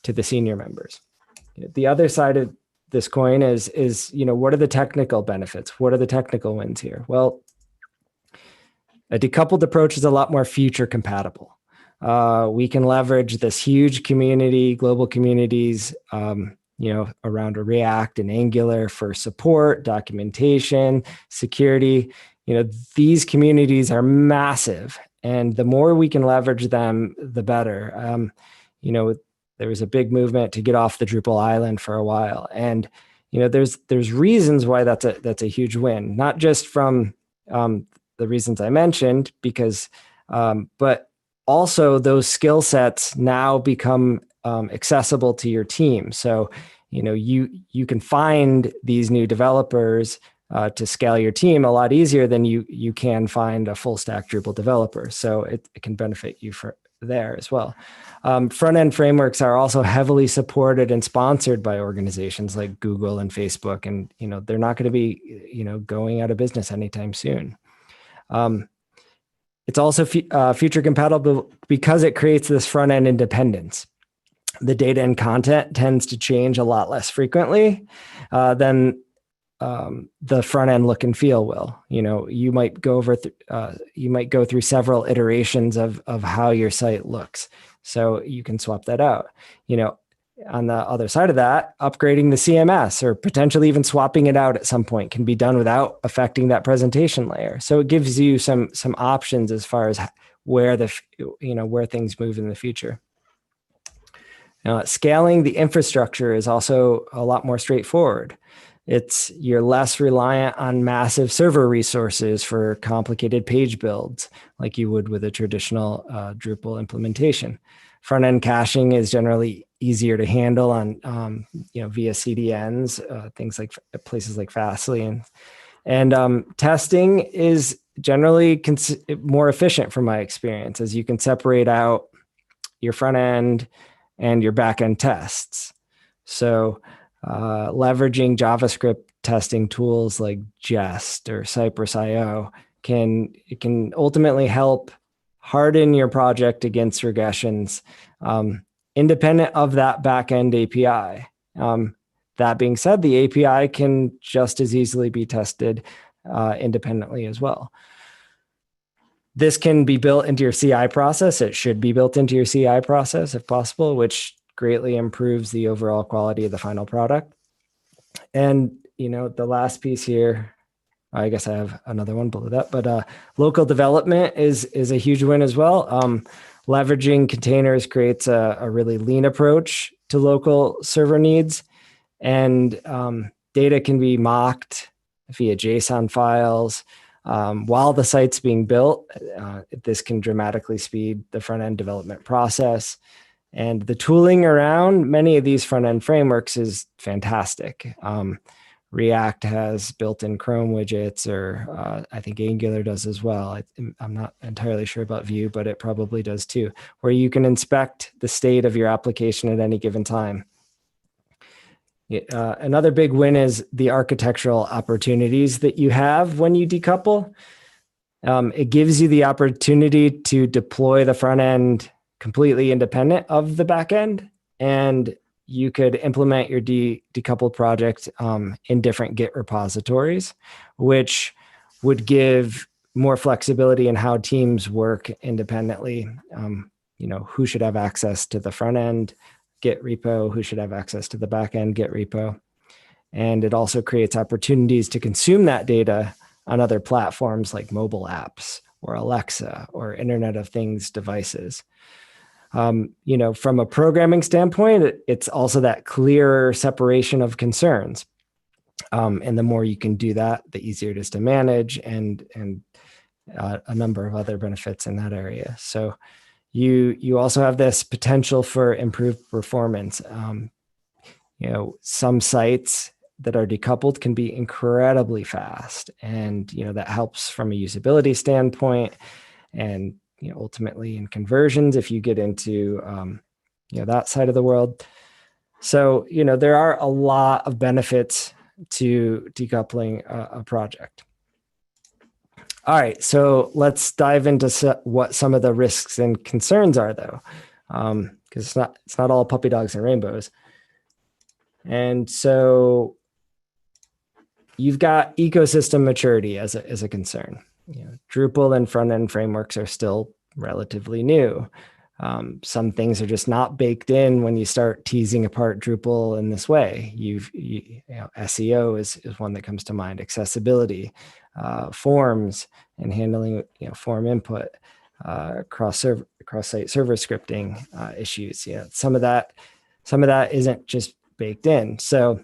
to the senior members. The other side of this coin is what are the technical benefits? What are the technical wins here? Well, a decoupled approach is a lot more future compatible. We can leverage this huge community, global communities, around a React and Angular for support, documentation, security. These communities are massive, and the more we can leverage them, the better. There was a big movement to get off the Drupal island for a while, and there's reasons why that's a huge win, not just from the reasons I mentioned, but also those skill sets now become accessible to your team. So you can find these new developers to scale your team a lot easier than you can find a full stack Drupal developer. So it can benefit you for there as well. Front-end frameworks are also heavily supported and sponsored by organizations like Google and Facebook, and they're not going to be going out of business anytime soon. It's also future compatible because it creates this front-end independence. The data and content tends to change a lot less frequently than the front end look and feel will. You might go through several iterations of how your site looks, so you can swap that out. On the other side of that, upgrading the CMS or potentially even swapping it out at some point can be done without affecting that presentation layer. So it gives you some options as far as where where things move in the future. Scaling the infrastructure is also a lot more straightforward. You're less reliant on massive server resources for complicated page builds like you would with a traditional Drupal implementation. Front-end caching is generally easier to handle on via CDNs, things like places like Fastly, and testing is generally more efficient from my experience, as you can separate out your front end and your back end tests. So leveraging JavaScript testing tools like Jest or Cypress.io can ultimately help harden your project against regressions independent of that backend API. That being said, the API can just as easily be tested independently as well. This can be built into your CI process. It should be built into your CI process if possible, which greatly improves the overall quality of the final product. And, the last piece here, I guess I have another one below that, but local development is a huge win as well. Leveraging containers creates a really lean approach to local server needs, and data can be mocked via JSON files while the site's being built. This can dramatically speed the front-end development process. And the tooling around many of these front-end frameworks is fantastic. React has built-in Chrome widgets, or I think Angular does as well. I'm not entirely sure about Vue, but it probably does too, where you can inspect the state of your application at any given time. Another big win is the architectural opportunities that you have when you decouple. It gives you the opportunity to deploy the front end completely independent of the back end, and you could implement your decoupled project in different Git repositories, which would give more flexibility in how teams work independently. Who should have access to the front end Git repo, who should have access to the back end Git repo. And it also creates opportunities to consume that data on other platforms like mobile apps or Alexa or Internet of Things devices. From a programming standpoint, it's also that clearer separation of concerns. And the more you can do that, the easier it is to manage, and a number of other benefits in that area. So you also have this potential for improved performance. Some sites that are decoupled can be incredibly fast, and that helps from a usability standpoint, and ultimately in conversions if you get into that side of the world. So there are a lot of benefits to decoupling a project. All right, so let's dive into what some of the risks and concerns are, though, because it's not all puppy dogs and rainbows. And so you've got ecosystem maturity as a concern. Drupal and front-end frameworks are still relatively new. Some things are just not baked in when you start teasing apart Drupal in this way. SEO is one that comes to mind, accessibility, forms, and handling form input, cross-site server scripting issues. Some of that isn't just baked in. So,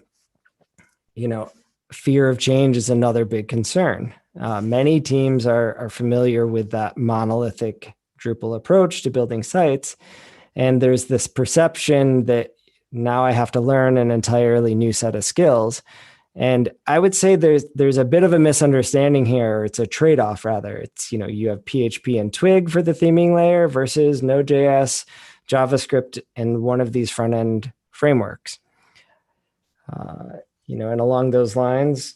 fear of change is another big concern. Many teams are familiar with that monolithic Drupal approach to building sites. And there's this perception that now I have to learn an entirely new set of skills. And I would say there's a bit of a misunderstanding here. It's a trade-off rather. It's, you have PHP and Twig for the theming layer versus Node.js, JavaScript, and one of these front-end frameworks. And along those lines,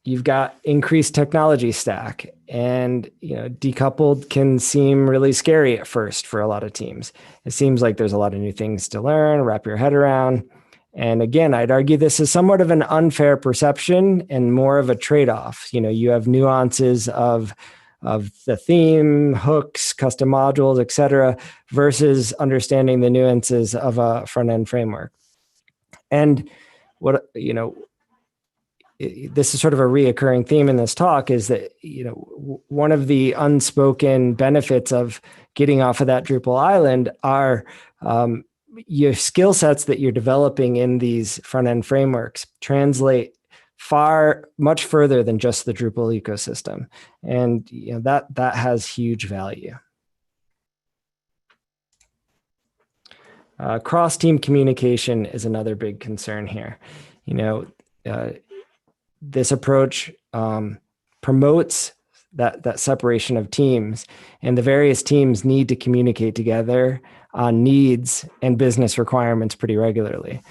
you've got increased technology stack, and decoupled can seem really scary at first for a lot of teams. It seems like there's a lot of new things to learn, wrap your head around. And again, I'd argue this is somewhat of an unfair perception and more of a trade-off. You have nuances of the theme, hooks, custom modules, et cetera, versus understanding the nuances of a front-end framework. And this is sort of a reoccurring theme in this talk, is that, one of the unspoken benefits of getting off of that Drupal island are your skill sets that you're developing in these front-end frameworks translate much further than just the Drupal ecosystem. And that has huge value. Cross-team communication is another big concern here. This approach promotes that separation of teams, and the various teams need to communicate together on needs and business requirements pretty regularly.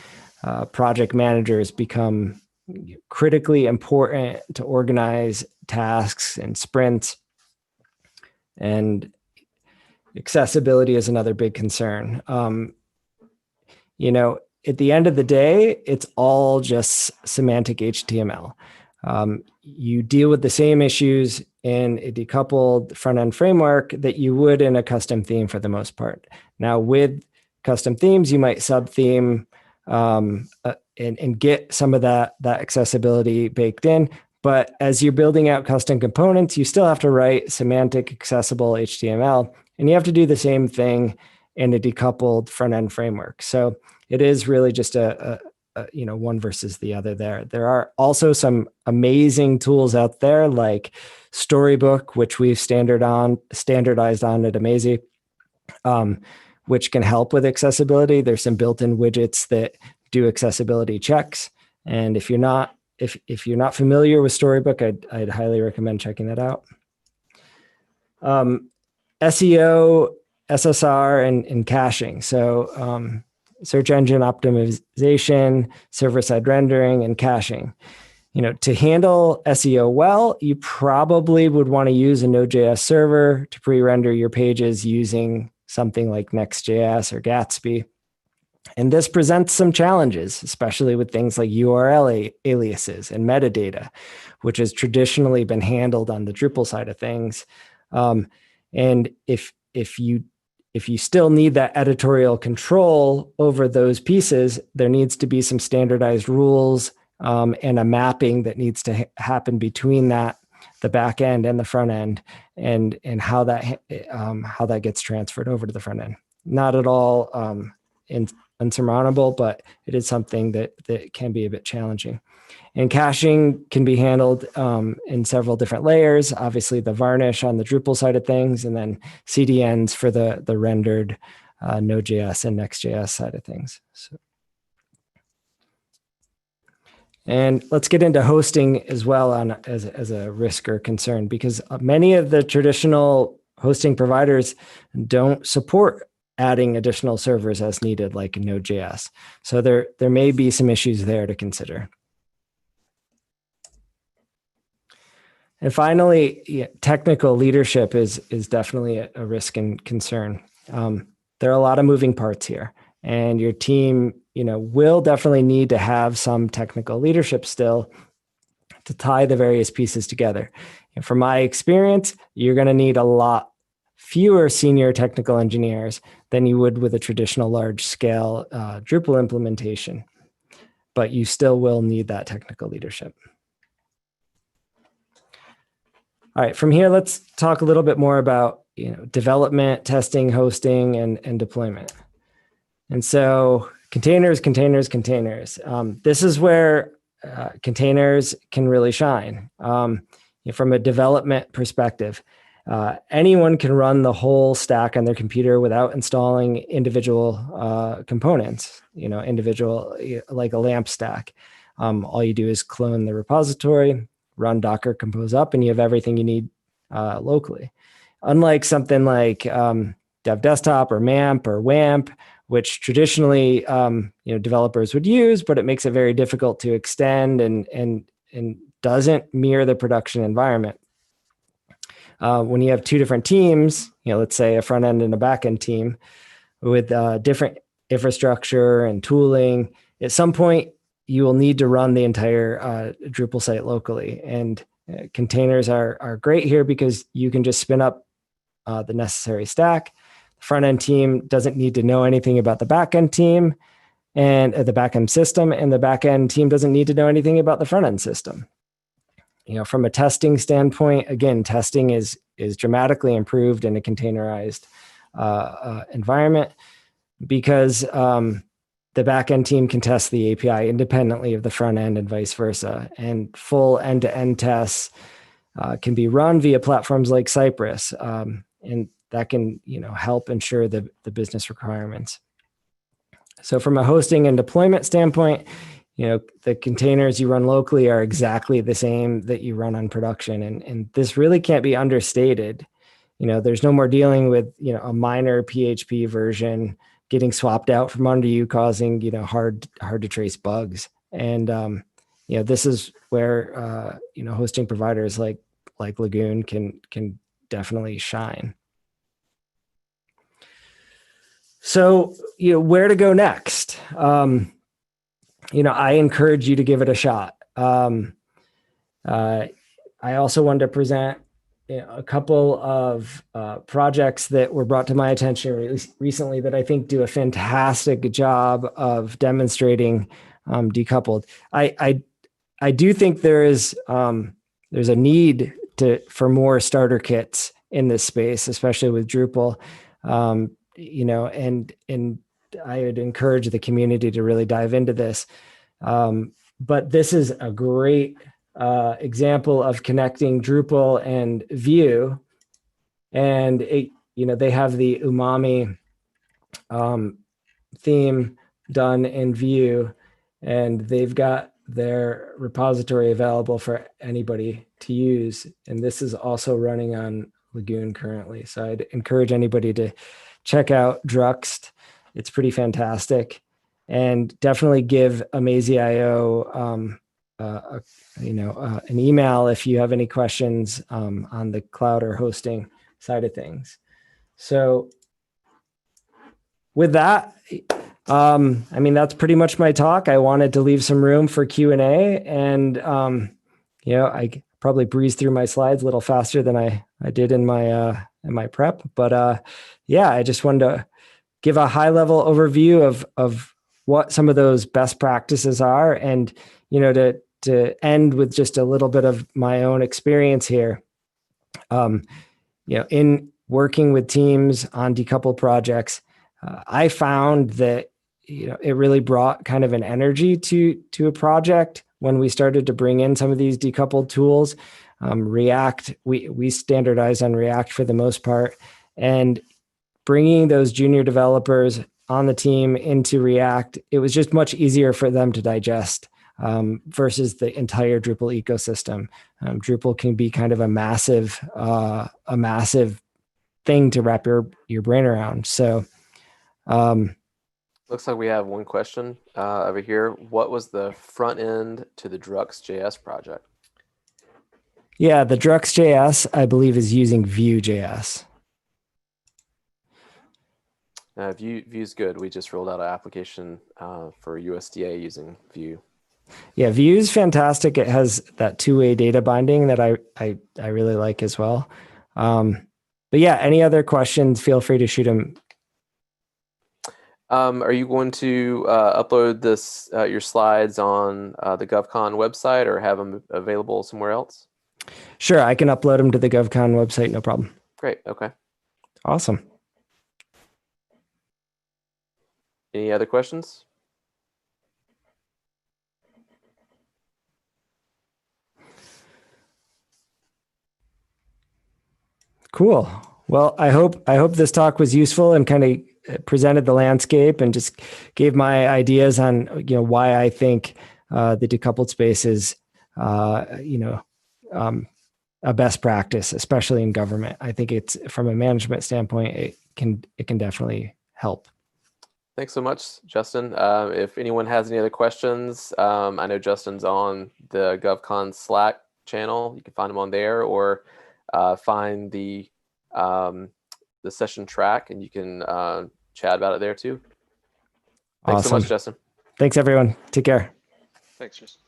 Project managers become critically important to organize tasks and sprints, and accessibility is another big concern. at the end of the day, it's all just semantic HTML. You deal with the same issues in a decoupled front-end framework that you would in a custom theme for the most part. Now, with custom themes, you might sub-theme and get some of that accessibility baked in. But as you're building out custom components, you still have to write semantic accessible HTML, and you have to do the same thing in a decoupled front-end framework. So it is really just a one versus the other there. There are also some amazing tools out there like Storybook, which we've standardized on at Amazy, which can help with accessibility. There's some built-in widgets that do accessibility checks. And if you're not familiar with Storybook, I'd highly recommend checking that out. SEO, SSR, and caching. So search engine optimization, server-side rendering, and caching. To handle SEO well, you probably would want to use a Node.js server to pre-render your pages using something like Next.js or Gatsby. And this presents some challenges, especially with things like URL aliases and metadata, which has traditionally been handled on the Drupal side of things. And if you still need that editorial control over those pieces, there needs to be some standardized rules and a mapping that needs to happen between the back end and the front end, and how that gets transferred over to the front end. Not at all insurmountable, but it is something that can be a bit challenging. And caching can be handled in several different layers. Obviously, the varnish on the Drupal side of things, and then CDNs for the rendered Node.js and Next.js side of things. So. And let's get into hosting as well as a risk or concern, because many of the traditional hosting providers don't support adding additional servers as needed, like Node.js. So there may be some issues there to consider. And finally, technical leadership is definitely a risk and concern. There are a lot of moving parts here, and your team, will definitely need to have some technical leadership still to tie the various pieces together. And from my experience, you're going to need a lot fewer senior technical engineers than you would with a traditional large-scale Drupal implementation, but you still will need that technical leadership. All right, from here, let's talk a little bit more about development, testing, hosting, and deployment. And so containers. This is where containers can really shine. From a development perspective, anyone can run the whole stack on their computer without installing individual components, individual, like a LAMP stack. All you do is clone the repository, run Docker Compose up, and you have everything you need locally. Unlike something like Dev Desktop or MAMP or WAMP, which traditionally developers would use, but it makes it very difficult to extend and doesn't mirror the production environment. When you have two different teams, let's say a front end and a back end team with different infrastructure and tooling, at some point you will need to run the entire Drupal site locally. And containers are great here because you can just spin up the necessary stack. The front end team doesn't need to know anything about the back end team and the back end system, and the back end team doesn't need to know anything about the front end system. From a testing standpoint, again, testing is dramatically improved in a containerized environment because the backend team can test the API independently of the front end and vice versa. And full end-to-end tests can be run via platforms like Cypress, and that can help ensure the business requirements. So from a hosting and deployment standpoint, the containers you run locally are exactly the same that you run on production. And this really can't be understated. There's no more dealing with, a minor PHP version getting swapped out from under you, causing, hard to trace bugs. And, this is where, hosting providers like Lagoon can definitely shine. So, where to go next? I encourage you to give it a shot. I also wanted to present a couple of projects that were brought to my attention recently that I think do a fantastic job of demonstrating decoupled. I do think there's a need for more starter kits in this space, especially with Drupal. And I would encourage the community to really dive into this. But this is a great example of connecting Drupal and Vue, and they have the umami theme done in Vue, and they've got their repository available for anybody to use. And this is also running on Lagoon currently. So I'd encourage anybody to check out Druxt. It's pretty fantastic. And definitely give Amazy.io an email if you have any questions on the cloud or hosting side of things. So with that, that's pretty much my talk. I wanted to leave some room for Q&A, and I probably breezed through my slides a little faster than I did in my prep. But I just wanted to give a high level overview of what some of those best practices are, and to end with just a little bit of my own experience here. In working with teams on decoupled projects, I found that it really brought kind of an energy to a project when we started to bring in some of these decoupled tools. React, we standardized on React for the most part, and bringing those junior developers on the team into React, it was just much easier for them to digest versus the entire Drupal ecosystem. Drupal can be kind of a massive thing to wrap your brain around. So. Looks like we have one question over here. What was the front end to the Druxt.js project? Yeah, the Druxt.js, I believe, is using Vue.js. Vue's good. We just rolled out an application for USDA using Vue. Yeah, Vue is fantastic. It has that two-way data binding that I really like as well. But yeah, any other questions, feel free to shoot them. Are you going to upload your slides on the GovCon website, or have them available somewhere else? Sure, I can upload them to the GovCon website, no problem. Great, okay. Awesome. Any other questions? Cool. Well, I hope this talk was useful and kind of presented the landscape and just gave my ideas on why I think the decoupled space is a best practice, especially in government. I think it's, from a management standpoint, it can definitely help. Thanks so much, Justin. If anyone has any other questions, I know Justin's on the GovCon Slack channel. You can find him on there, or find the session track, and you can chat about it there too. Thanks so much, Justin. Thanks, everyone. Take care. Thanks, Justin.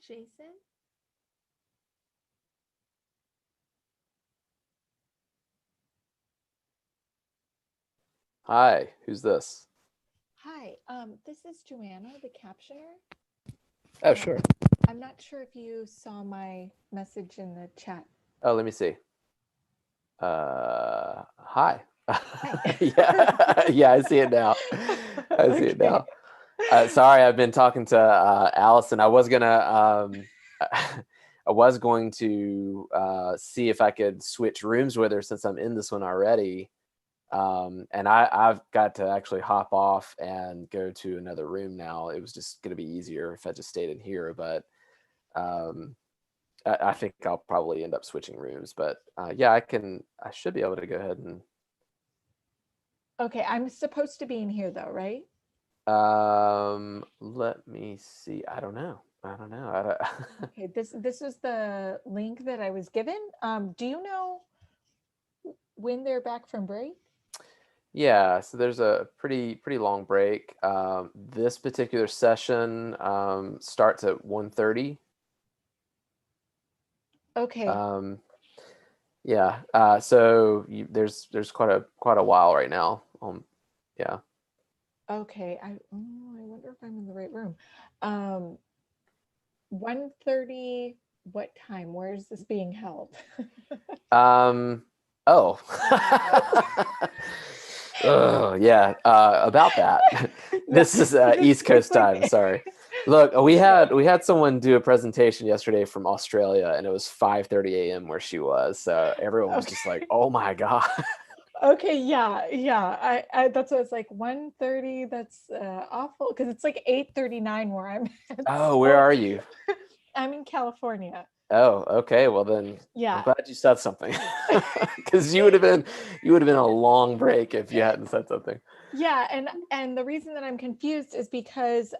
Jason? Hi, who's this? Hi, this is Joanna, the captioner. Oh, sure. I'm not sure if you saw my message in the chat. Oh, let me see. Hi. Hi. Yeah, yeah, I see it now. I see it now. Sorry, I've been talking to Allison. I was going to see if I could switch rooms with her since I'm in this one already. And I've got to actually hop off and go to another room now. It was just going to be easier if I just stayed in here, but I think I'll probably end up switching rooms. But yeah, I should be able to go ahead and. Okay, I'm supposed to be in here though, right? Let me see. I don't know. Okay, this is the link that I was given. Do you know when they're back from break? Yeah, so there's a pretty long break. This particular session starts at 1:30. Okay. Yeah. So there's quite a while right now. Yeah. Okay. I wonder if I'm in the right room. 1:30. What time? Where is this being held? Oh. Oh yeah. About that. This is East Coast time. Sorry. Look, we had someone do a presentation yesterday from Australia, and it was 5:30 a.m. where she was. So everyone was just like, "Oh my god." Okay, yeah. I that's what it's like 1:30. That's awful because it's like 8:39 where I'm at. Oh, where are you? I'm in California. Oh, okay. Well then, Yeah. I'm glad you said something, because you would have been a long break if you hadn't said something. Yeah, and the reason that I'm confused is because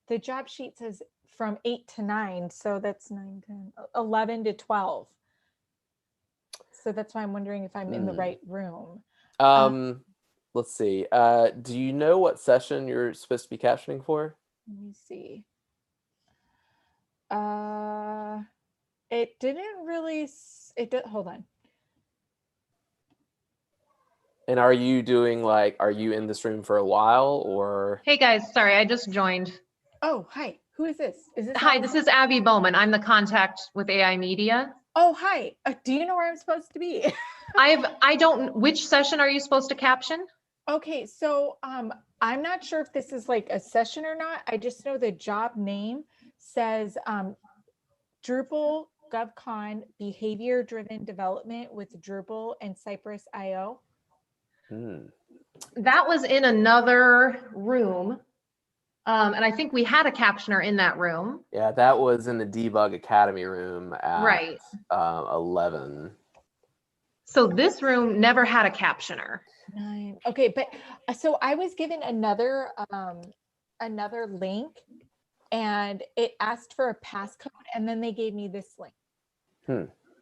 the job sheet says from 8 to 9, so that's 9, 10, 11 to 12. So that's why I'm wondering if I'm in the right room. Let's see. Do you know what session you're supposed to be captioning for? Let me see. It didn't really. Hold on. And are you in this room for a while, or? Hey guys, sorry, I just joined. Oh, hi. Who is this? Is this? Hi, this is Abby Bowman. I'm the contact with AI Media. Oh, hi. Do you know where I'm supposed to be? Which session are you supposed to caption? Okay, so I'm not sure if this is like a session or not. I just know the job name says Drupal GovCon Behavior Driven Development with Drupal and Cypress IO. That was in another room. And I think we had a captioner in that room. Yeah, that was in the Debug Academy room at Right. 11. So this room never had a captioner. 9. Okay, but so I was given another link, and it asked for a passcode, and then they gave me this link.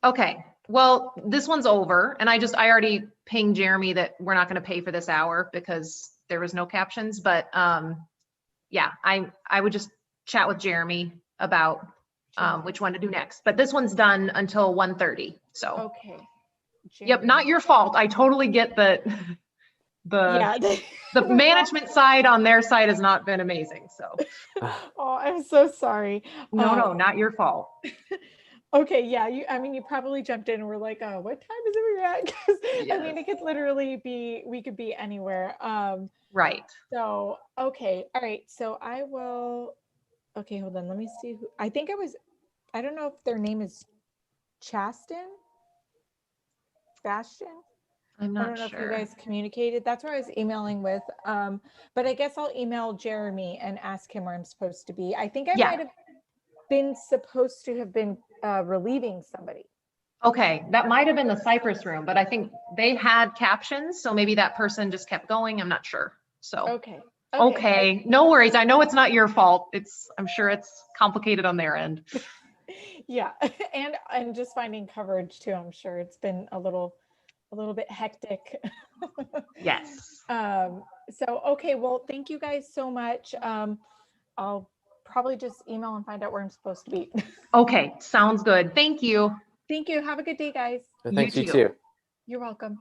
Okay, well, this one's over, and I already pinged Jeremy that we're not going to pay for this hour because there was no captions. But yeah, I would just chat with Jeremy about which one to do next. But this one's done until 1:30. So okay. Yep, Jeremy. not your fault. I totally get that. The management side on their side has not been amazing. So Oh, I'm so sorry. no, not your fault. Okay, yeah, you probably jumped in and were like, oh, what time is it we're at? Because Yes. I mean, it could literally be, we could be anywhere. Right. So, okay, all right. So okay, hold on. Let me see who, I don't know if their name is Bastion. I'm I not don't know sure. if you guys communicated. That's where I was emailing with. But I guess I'll email Jeremy and ask him where I'm supposed to be. I think I might have been supposed to have been relieving somebody. Okay, that might have been the Cypress room, but I think they had captions, so maybe that person just kept going. I'm not sure. So Okay. No worries. I know it's not your fault. I'm sure it's complicated on their end. Yeah, and just finding coverage too. I'm sure it's been a little bit hectic. Yes. So okay, well, thank you guys so much. I'll probably just email and find out where I'm supposed to be. Okay, sounds good. Thank you. Thank you. Have a good day, guys. Thanks, you too. too. You're welcome.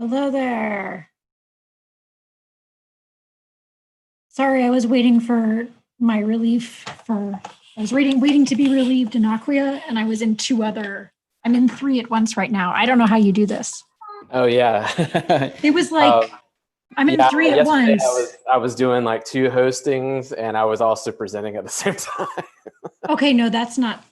Hello there. Sorry, I was waiting for my relief I was waiting to be relieved in Acquia, and I was in I'm in 3 at once right now. I don't know how you do this. Oh yeah. It was like, I'm in 3 at yesterday once. I was doing like 2 hostings, and I was also presenting at the same time. Okay, no, that's not.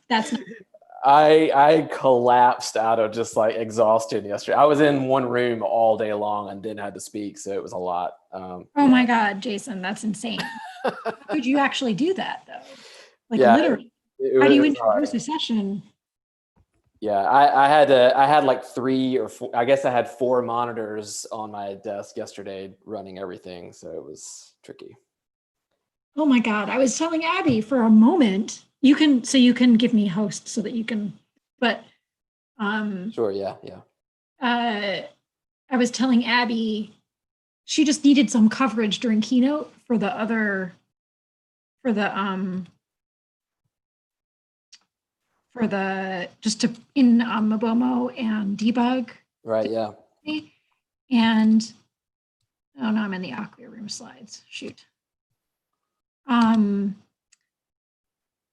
I collapsed out of just like exhaustion yesterday. I was in one room all day long and didn't have to speak, so it was a lot. Oh my God, Jason, that's insane. How could you actually do that though? Like literally, how do you introduce a session? Yeah, I had like 3 or 4, I guess I had 4 monitors on my desk yesterday running everything, so it was tricky. Oh my God, I was telling Abby for a moment, you can give me host so that you can, but Sure, yeah. I was telling Abby she just needed some coverage during keynote for the just to in Mabomo and debug. Right, yeah. And oh no, I'm in the Acquia room slides. Shoot.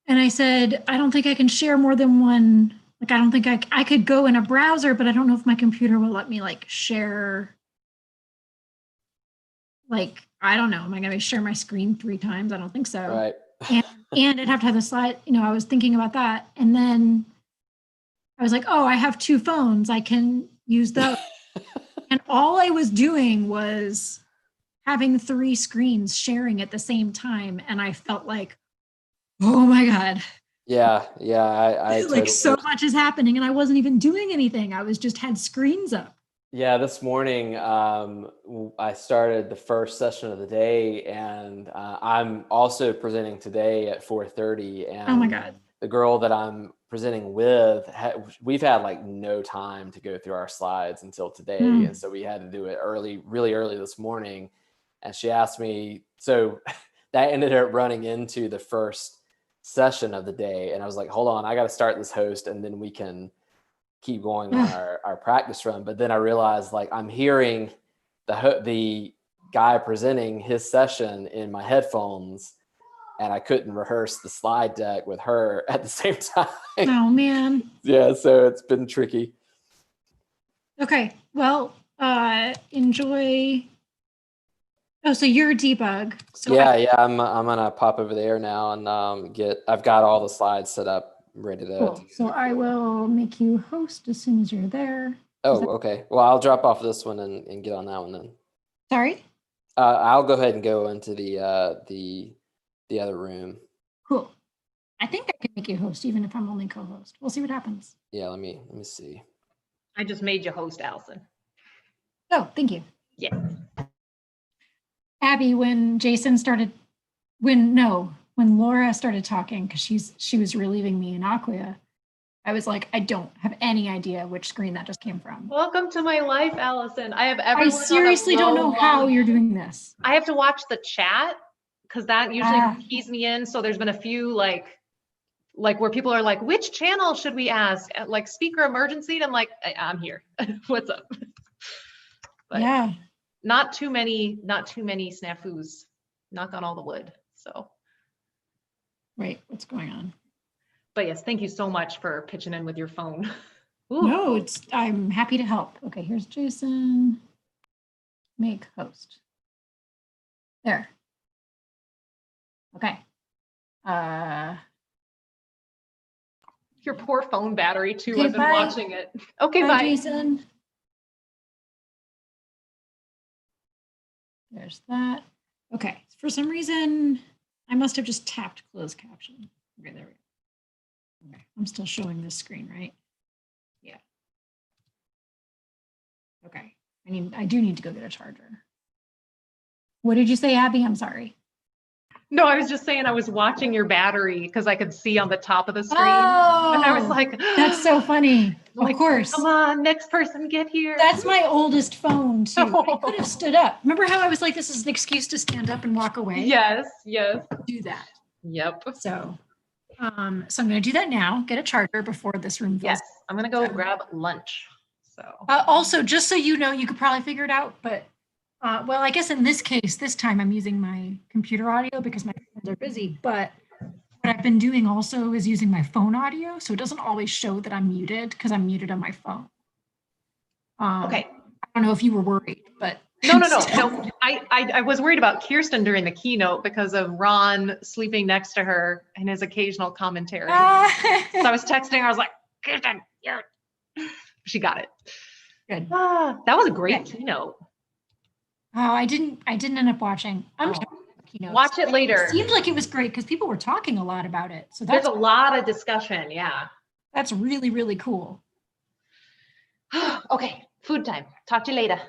And I said, I don't think I can share more than one. Like, I don't think I could go in a browser, but I don't know if my computer will let me like share. Like, I don't know. Am I going to share my screen 3 times? I don't think so. Right. And I'd have to have the slide. I was thinking about that. And then I was like, oh, I have 2 phones. I can use those. And all I was doing was having 3 screens sharing at the same time. And I felt like, oh my God. Yeah. I like totally so much is happening and I wasn't even doing anything. I was just had screens up. Yeah, this morning I started the first session of the day, and I'm also presenting today at 4:30. And oh my God. The girl that I'm presenting with, we've had like no time to go through our slides until today. And so we had to do it really early this morning. And she asked me, so that ended up running into the first session of the day. And I was like, hold on, I got to start this host and then we can keep going on our practice run. But then I realized like I'm hearing the guy presenting his session in my headphones, and I couldn't rehearse the slide deck with her at the same time. Oh man. Yeah, so it's been tricky. Okay, well, enjoy. Oh, so you're debug. So yeah, I'm gonna pop over there now and I've got all the slides set up, ready to. Cool. So I will make you host as soon as you're there. Oh, okay. Well, I'll drop off this one and get on that one then. Sorry? I'll go ahead and go into the other room. Cool. I think I can make you host even if I'm only co-host. We'll see what happens. Yeah, let me see. I just made you host, Allison. Oh, thank you. Yeah. Abby, when Laura started talking, because she was relieving me in Acquia, I was like, I don't have any idea which screen that just came from. Welcome to my life, Allison. I have everyone. I seriously don't know how you're doing this. I have to watch the chat because that usually keys me in. So there's been a few like where people are like, which channel should we ask? Like speaker emergency. And I'm like, I'm here. What's up? But yeah. Not too many snafus. Knock on all the wood. So. Wait, what's going on? But yes, thank you so much for pitching in with your phone. No, I'm happy to help. Okay, here's Jason. Make host. There. Okay. Your poor phone battery too. Okay, I've been watching it. Okay, bye, bye. Jason. There's that. Okay, for some reason, I must have just tapped closed caption. Okay, there we go. Okay, I'm still showing this screen, right? Yeah. Okay, I do need to go get a charger. What did you say, Abby? I'm sorry. No, I was just saying I was watching your battery because I could see on the top of the screen. Oh, and I was like, that's so funny. Like, of course. Come on, next person get here. That's my oldest phone too. I could have stood up. Remember how I was like, this is an excuse to stand up and walk away? Yes. Do that. Yep. So I'm going to do that now. Get a charger before this room fills. Yes, I'm going to go grab lunch. So Also, just so you know, you could probably figure it out, but well, I guess in this case, this time I'm using my computer audio because my phones are busy. But what I've been doing also is using my phone audio, so it doesn't always show that I'm muted because I'm muted on my phone. okay. I don't know if you were worried, but No. I was worried about Kirsten during the keynote because of Ron sleeping next to her and his occasional commentary. So I was texting her. I was like, Kirsten, she got it. Good. That was a great keynote. Oh, I didn't end up watching. I'm sorry, keynotes. Watch it later. It seemed like it was great because people were talking a lot about it. So There's that's a lot of discussion. Yeah. that's really, really cool. Okay. Food time. Talk to you later.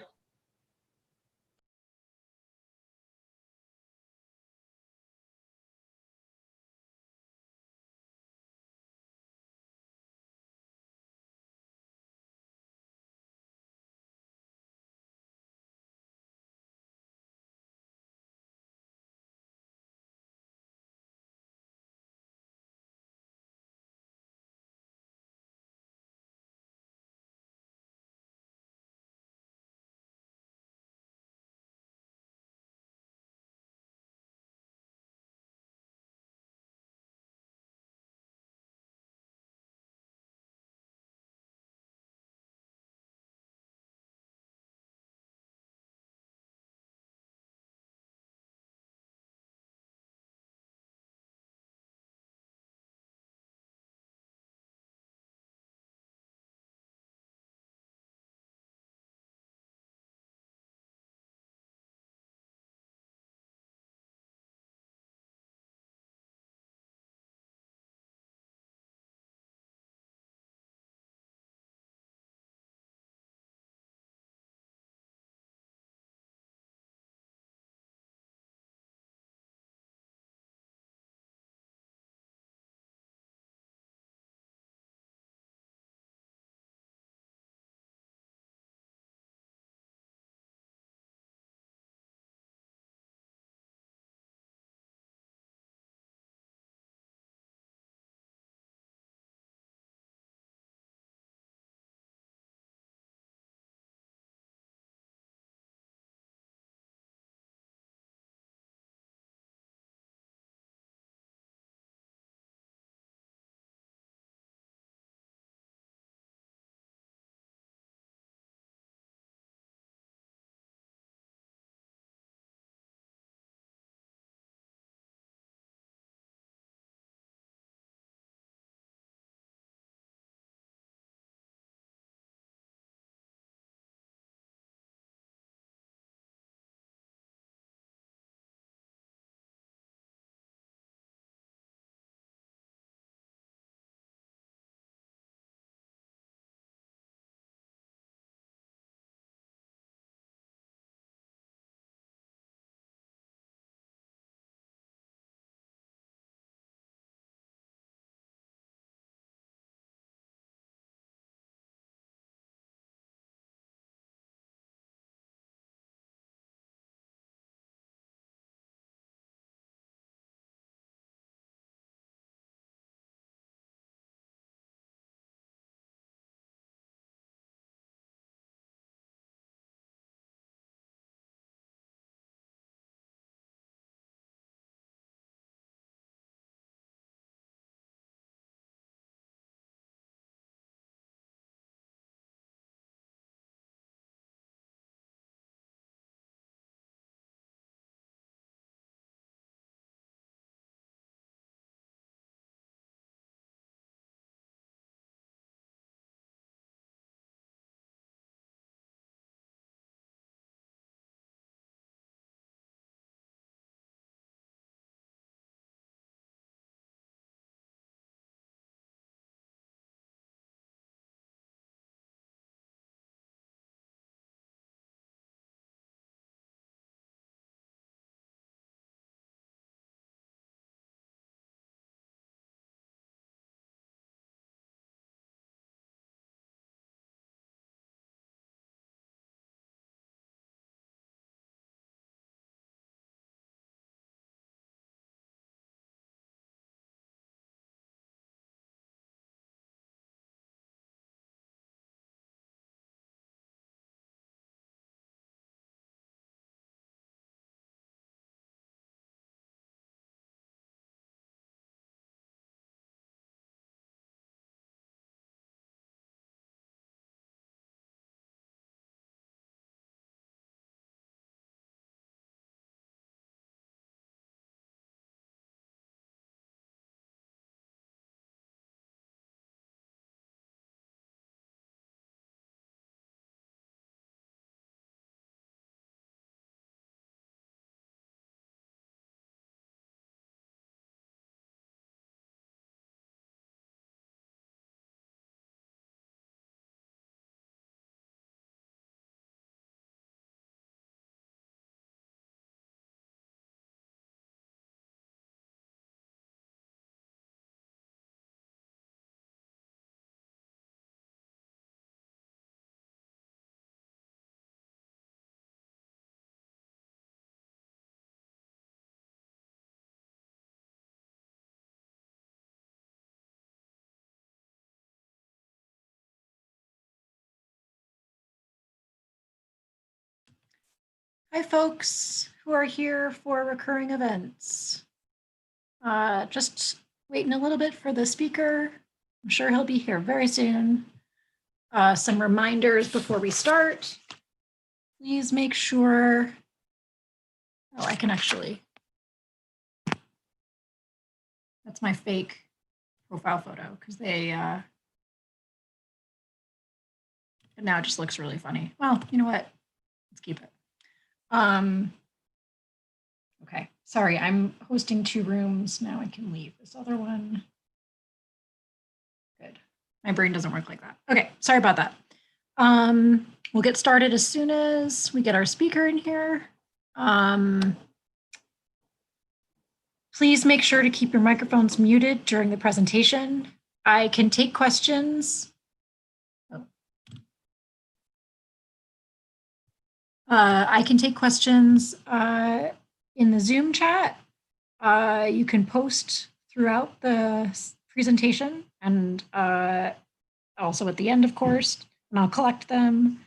Hi, folks who are here for recurring events. Just waiting a little bit for the speaker. I'm sure he'll be here very soon. Some reminders before we start. Please make sure. Oh, I can actually. That's my fake profile photo because they. But now it just looks really funny. Well, you know what? Let's keep it. Okay, sorry, I'm hosting 2 rooms. Now I can leave this other one. Good. My brain doesn't work like that. Okay, sorry about that. We'll get started as soon as we get our speaker in here. Please make sure to keep your microphones muted during the presentation. I can take questions. I can take questions in the Zoom chat. You can post throughout the presentation and also at the end, of course, and I'll collect them.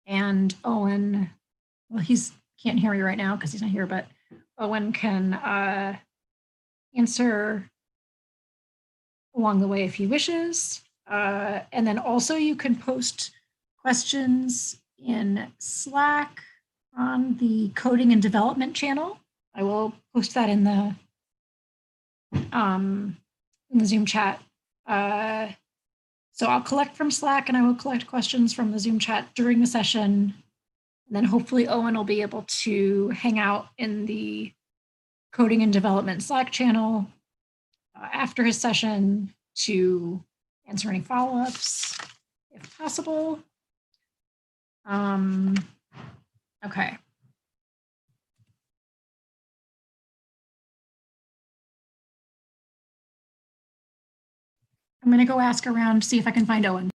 And Owen, well, can't hear me right now because he's not here, but Owen can answer along the way if he wishes. And then also you can post questions in Slack on the coding and development channel. I will post that in the Zoom chat. So I'll collect from Slack and I will collect questions from the Zoom chat during the session. And then hopefully Owen will be able to hang out in the coding and development Slack channel after his session to answer any follow-ups if possible. Okay. I'm going to go ask around, see if I can find Owen.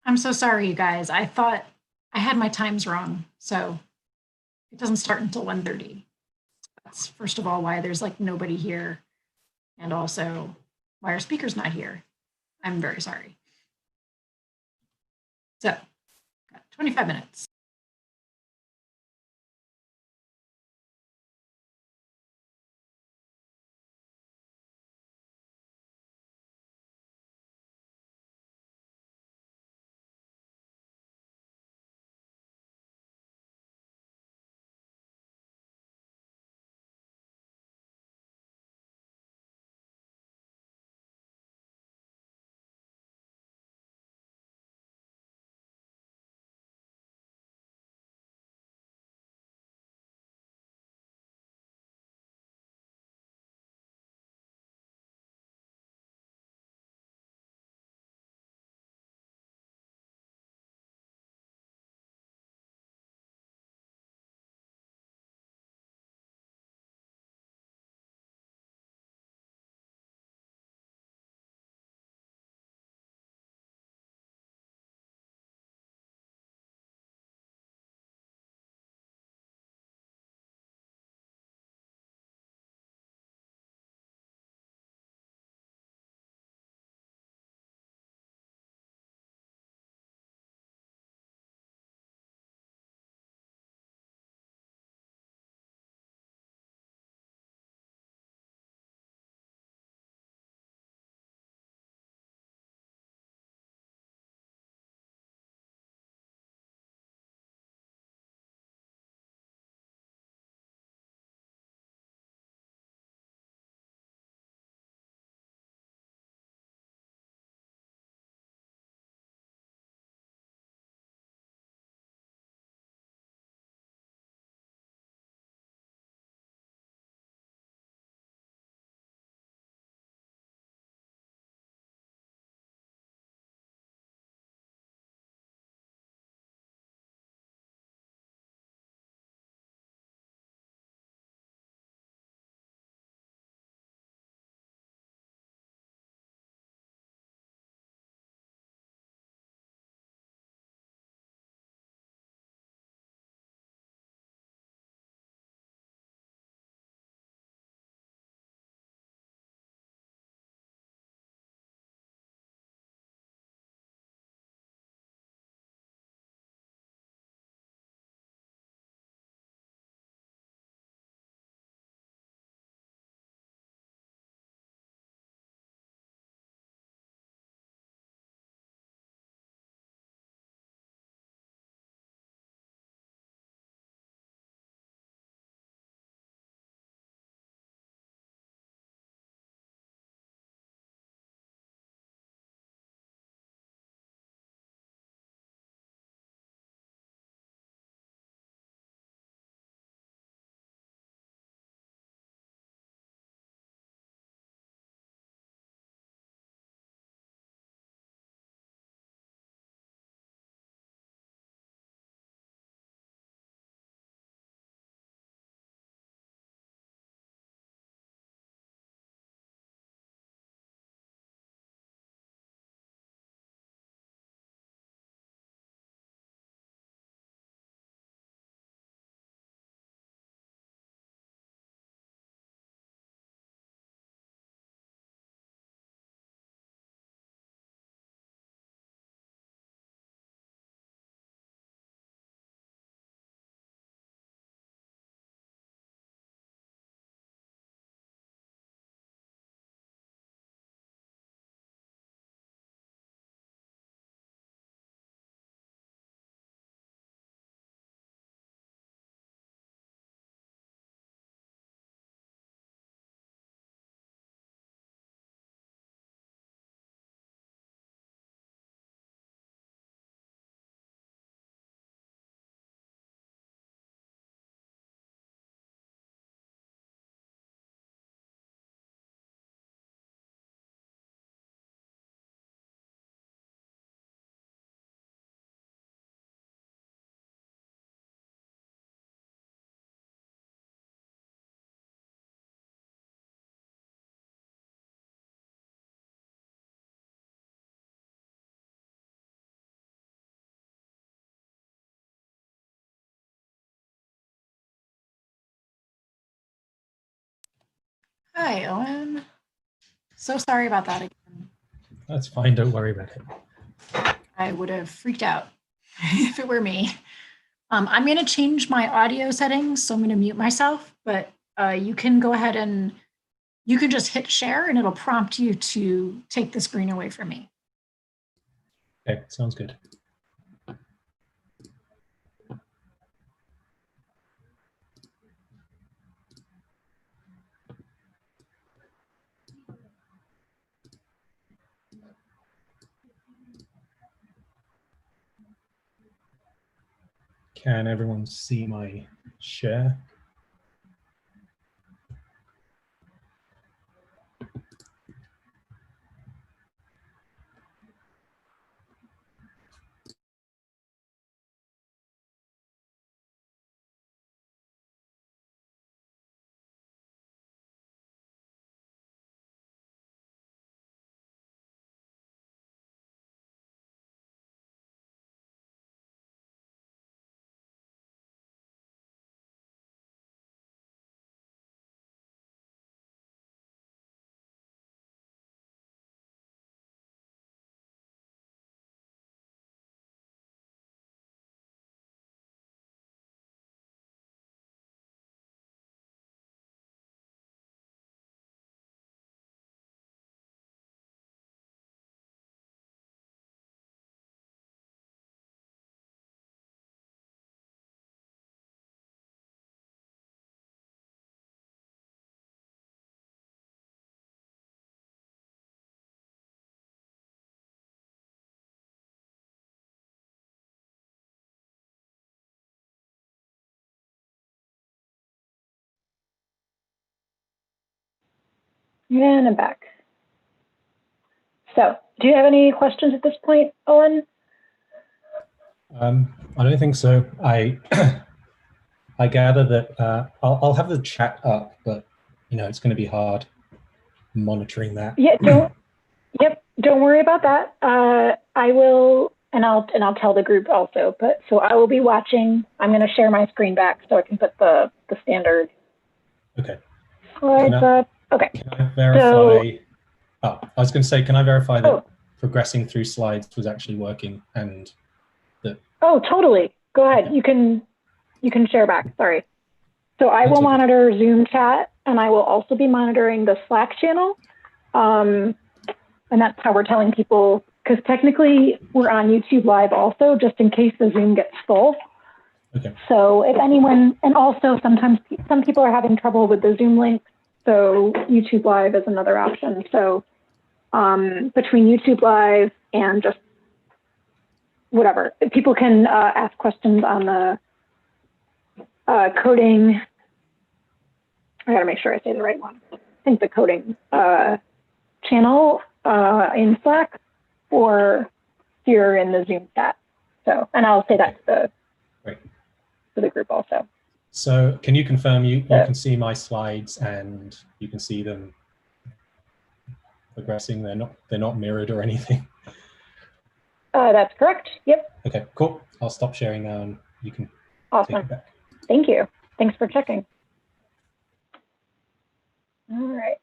I'm so sorry, you guys. I thought I had my times wrong. So it doesn't start until 1:30. That's first of all why there's like nobody here. And also why our speaker's not here. I'm very sorry. So, got 25 minutes. Hi, Owen. So sorry about that again. That's fine. Don't worry about it. I would have freaked out if it were me. I'm going to change my audio settings, so I'm going to mute myself, but you can go ahead and you can just hit share and it'll prompt you to take the screen away from me. Okay, sounds good. Can everyone see my share? And I'm back. So, do you have any questions at this point, Owen? I don't think so. I I gather that I'll have the chat up, but it's going to be hard monitoring that. Yeah, don't worry about that. I will, and I'll tell the group also. But so I will be watching. I'm going to share my screen back so I can put the standard Okay. slides up. Okay. Can I verify? I was going to say, can I verify that progressing through slides was actually working and that? Oh, totally. Go ahead. Okay. You can share back. Sorry. So I will monitor Zoom chat, and I will also be monitoring the Slack channel. And that's how we're telling people, because technically we're on YouTube Live also, just in case the Zoom gets full. Okay. So if anyone, and also sometimes some people are having trouble with the Zoom link, so YouTube Live is another option. So between YouTube Live and just whatever, people can ask questions on the coding. I gotta make sure I say the right one. I think the coding channel in Slack, or here in the Zoom chat. So, and I'll say that to the group also. So can you confirm you can see my slides and you can see them progressing? They're not mirrored or anything. That's correct. Yep. Okay, cool. I'll stop sharing now and you can take it back. Thank you. Thanks for checking. All right.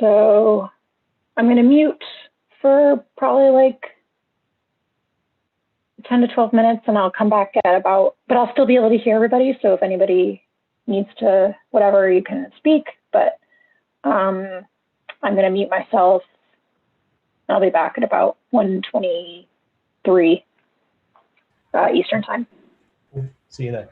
So I'm going to mute for probably like 10 to 12 minutes, and I'll come back at about, but I'll still be able to hear everybody. So if anybody needs to, whatever, you can speak, but I'm going to mute myself. I'll be back at about 1:23 Eastern time. See you there.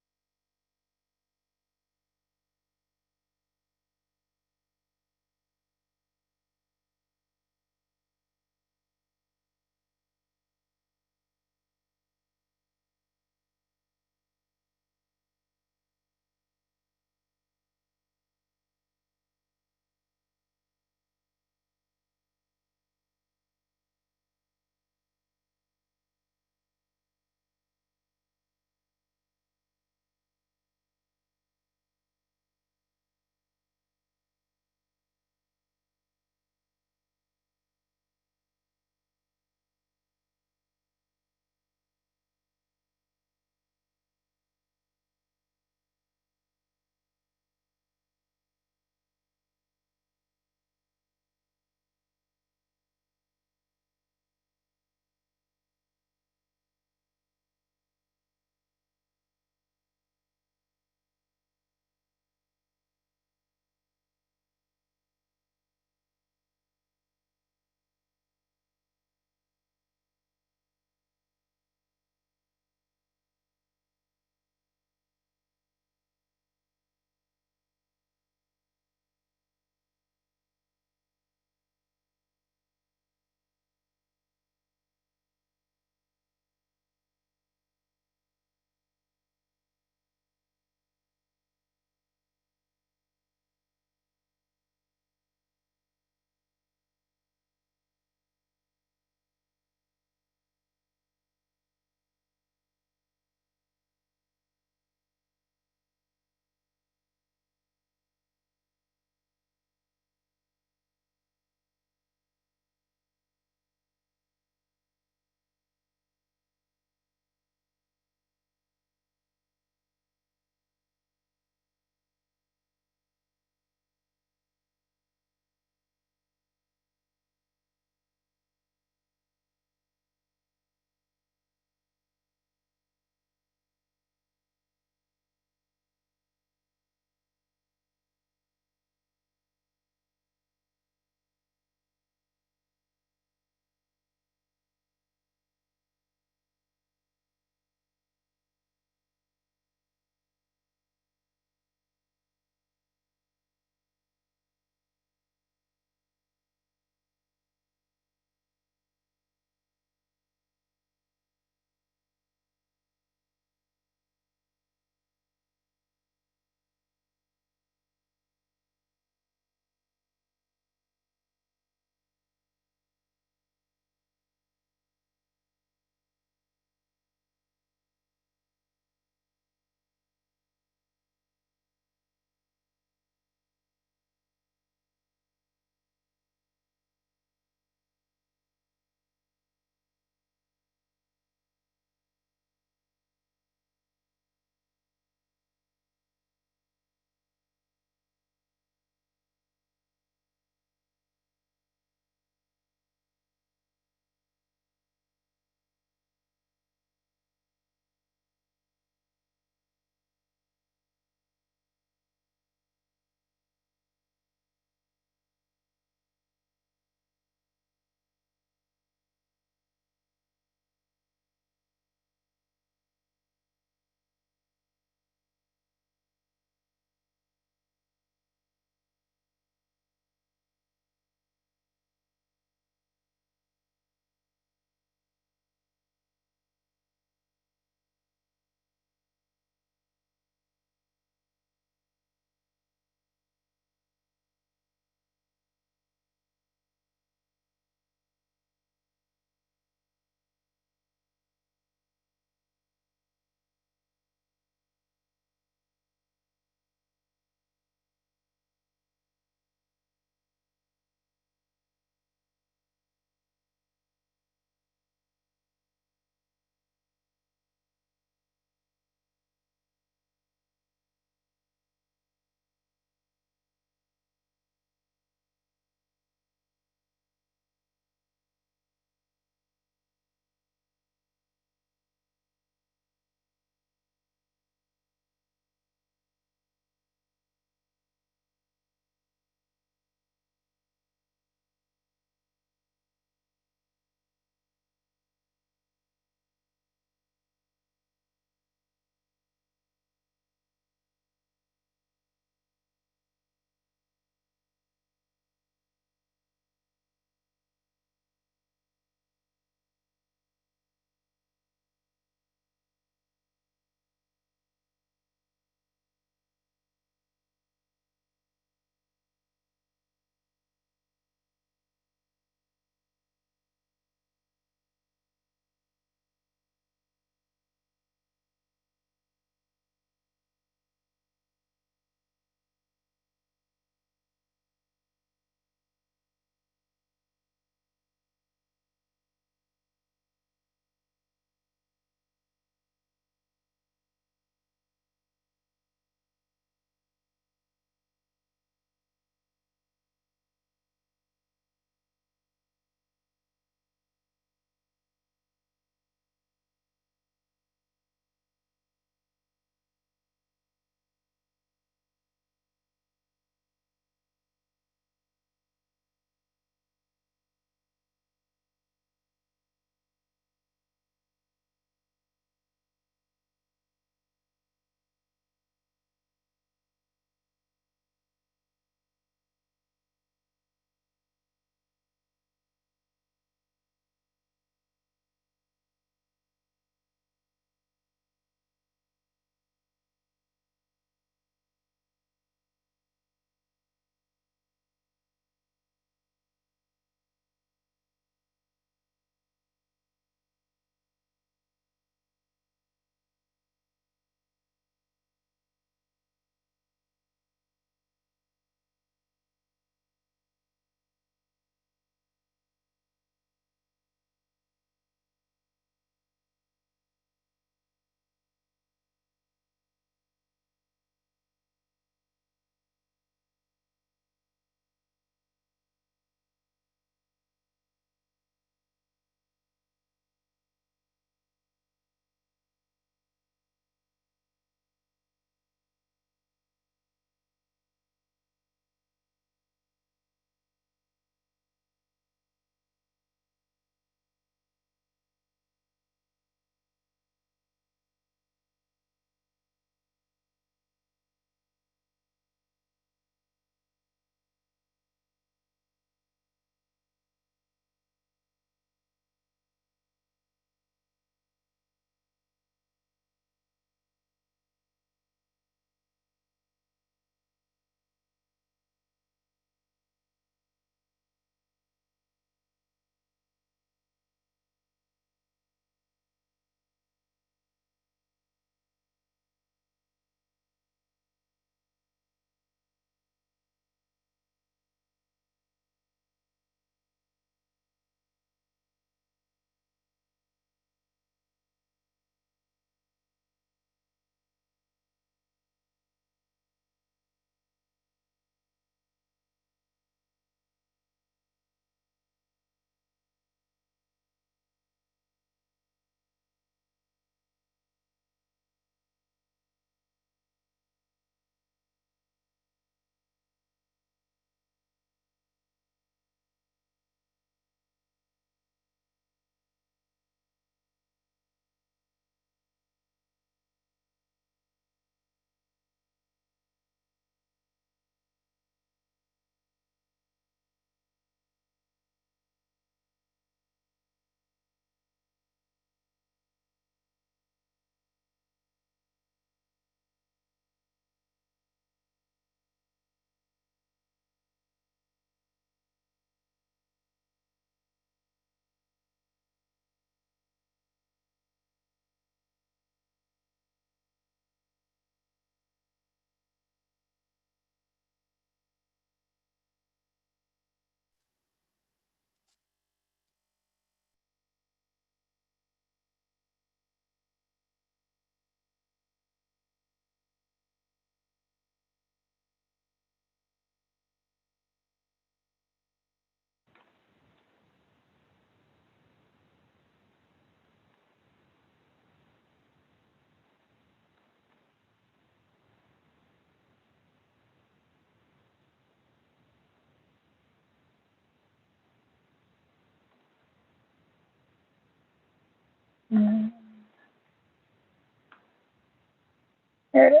There it is.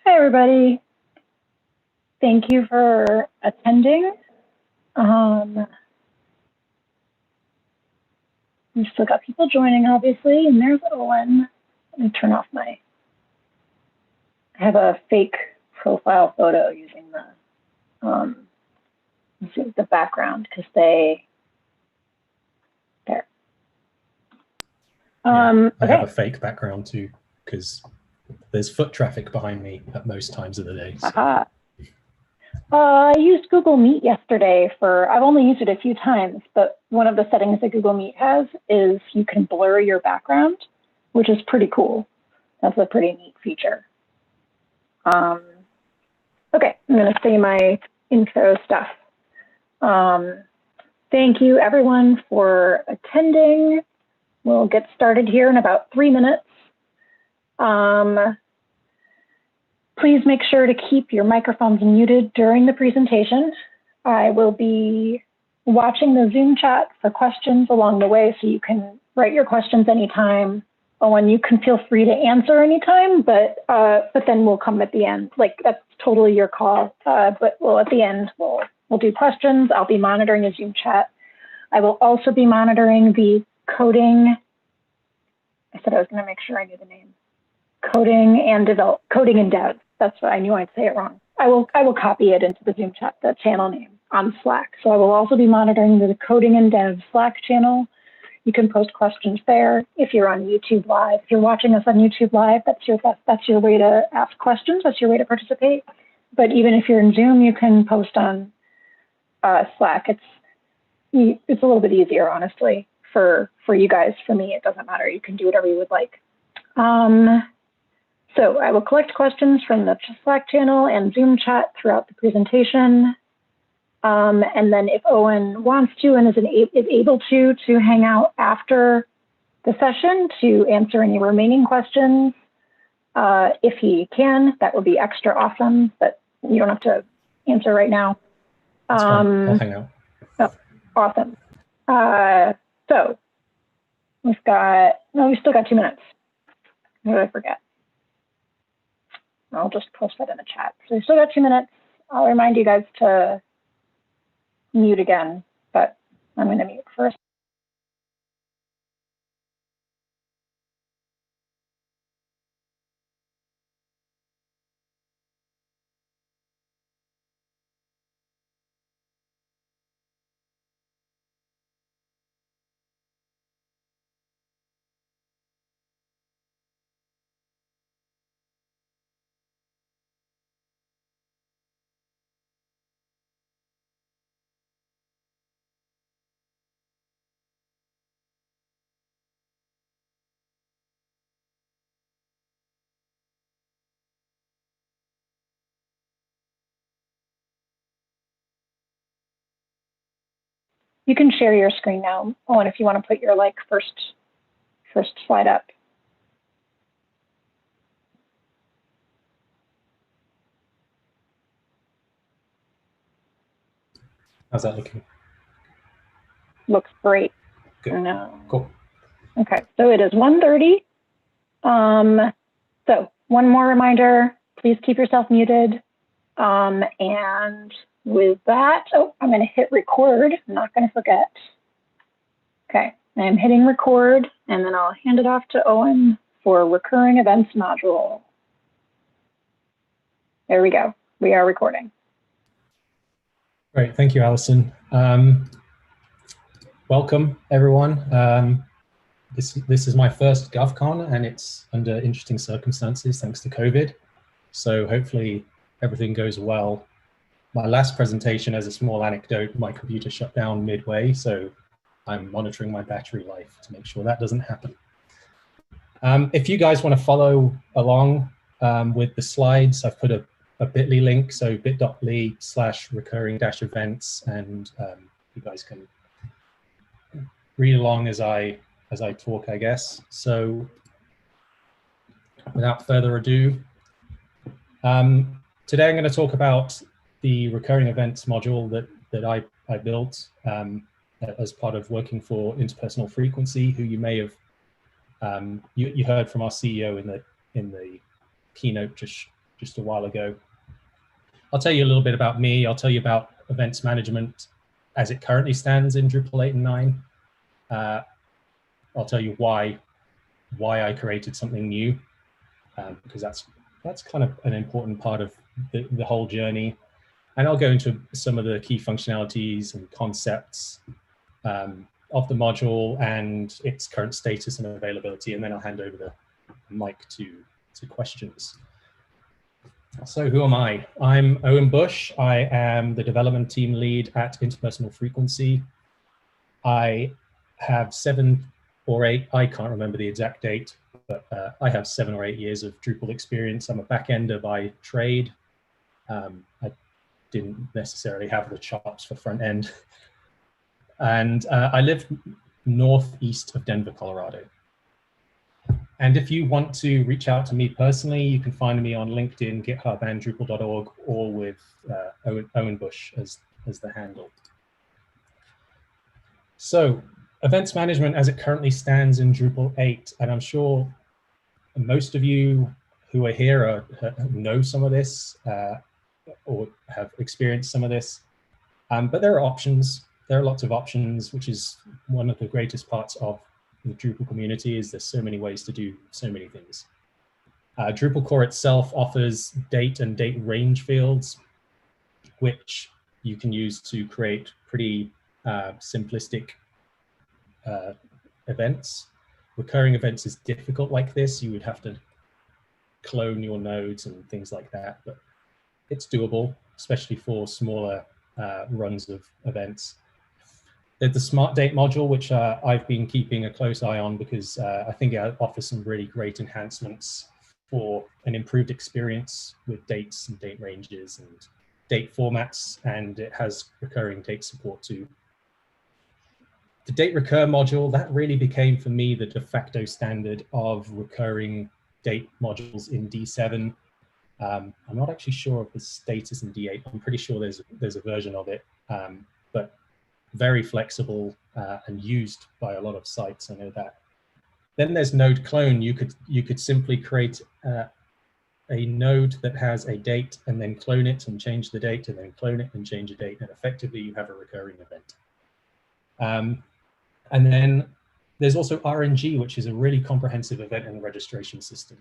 Hi, everybody. Thank you for attending. We've still got people joining, obviously, and there's Owen. Let me turn off I have a fake profile photo using the background because there. I Okay. have a fake background too, because there's foot traffic behind me at most times of the day. So. Aha. I used Google Meet yesterday I've only used it a few times, but one of the settings that Google Meet has is you can blur your background, which is pretty cool. That's a pretty neat feature. Okay, I'm going to say my intro stuff. Thank you, everyone, for attending. We'll get started here in about 3 minutes. Please make sure to keep your microphones muted during the presentation. I will be watching the Zoom chat for questions along the way, so you can write your questions anytime. Owen, you can feel free to answer anytime, but then we'll come at the end. Like, that's totally your call. But at the end, we'll do questions. I'll be monitoring the Zoom chat. I will also be monitoring the coding. I said I was going to make sure I knew the name. Coding and dev. That's what I knew. I'd say it wrong. I will copy it into the Zoom chat, the channel name on Slack. So I will also be monitoring the coding and dev Slack channel. You can post questions there. If you're on YouTube Live, if you're watching us on YouTube Live, that's your way to ask questions. That's your way to participate. But even if you're in Zoom, you can post on Slack. It's a little bit easier, honestly, for you guys. For me, it doesn't matter. You can do whatever you would like. So I will collect questions from the Slack channel and Zoom chat throughout the presentation. And then if Owen wants to and is able to hang out after the session to answer any remaining questions, if he can, that would be extra awesome, but you don't have to answer right now. That's fine. I'll hang out. Oh, awesome. So we've still got 2 minutes. What did I forget? I'll just post that in the chat. So we still got 2 minutes. I'll remind you guys to mute again, but I'm going to mute first. You can share your screen now, Owen, if you want to put your first slide up. How's that looking? Looks great. Good. No. Cool. Okay, so it is 1:30. So one more reminder, please keep yourself muted. And with that, I'm going to hit record. I'm not going to forget. Okay, I'm hitting record, and then I'll hand it off to Owen for recurring events module. There we go. We are recording. Great, thank you, Allison. Welcome, everyone. This is my first GovCon, and it's under interesting circumstances thanks to COVID. So hopefully everything goes well. My last presentation, as a small anecdote, my computer shut down midway, so I'm monitoring my battery life to make sure that doesn't happen. If you guys want to follow along with the slides, I've put a bit.ly link, so bit.ly/recurring-events, and you guys can read along as I talk, I guess. So without further ado, today I'm going to talk about the recurring events module that I built as part of working for Interpersonal Frequency, who you may have You heard from our CEO in the keynote just a while ago. I'll tell you a little bit about me. I'll tell you about events management as it currently stands in Drupal 8 and 9. I'll tell you why I created something new, because that's kind of an important part of the whole journey. And I'll go into some of the key functionalities and concepts of the module and its current status and availability, and then I'll hand over the mic to questions. So who am I? I'm Owen Bush. I am the development team lead at Interpersonal Frequency. I have 7 or 8, I can't remember the exact date, but I have 7 or 8 years of Drupal experience. I'm a back-ender by trade. I didn't necessarily have the chops for front end. And I live northeast of Denver, Colorado. And if you want to reach out to me personally, you can find me on LinkedIn, GitHub, and Drupal.org, all with Owen Bush as the handle. So events management as it currently stands in Drupal 8, and I'm sure most of you who are here know some of this or have experienced some of this, but there are options. There are lots of options, which is one of the greatest parts of the Drupal community, is there's so many ways to do so many things. Drupal core itself offers date and date range fields, which you can use to create pretty simplistic events. Recurring events is difficult like this. You would have to clone your nodes and things like that, but it's doable, especially for smaller runs of events. There's the Smart Date module, which I've been keeping a close eye on because I think it offers some really great enhancements for an improved experience with dates and date ranges and date formats, and it has recurring date support too. The date recur module, that really became for me the de facto standard of recurring date modules in D7. I'm not actually sure of the status in D8. I'm pretty sure there's a version of it, but very flexible and used by a lot of sites. I know that. Then there's node clone. You could simply create a node that has a date and then clone it and change the date and then clone it and change a date, and effectively you have a recurring event. And then there's also RNG, which is a really comprehensive event and registration system.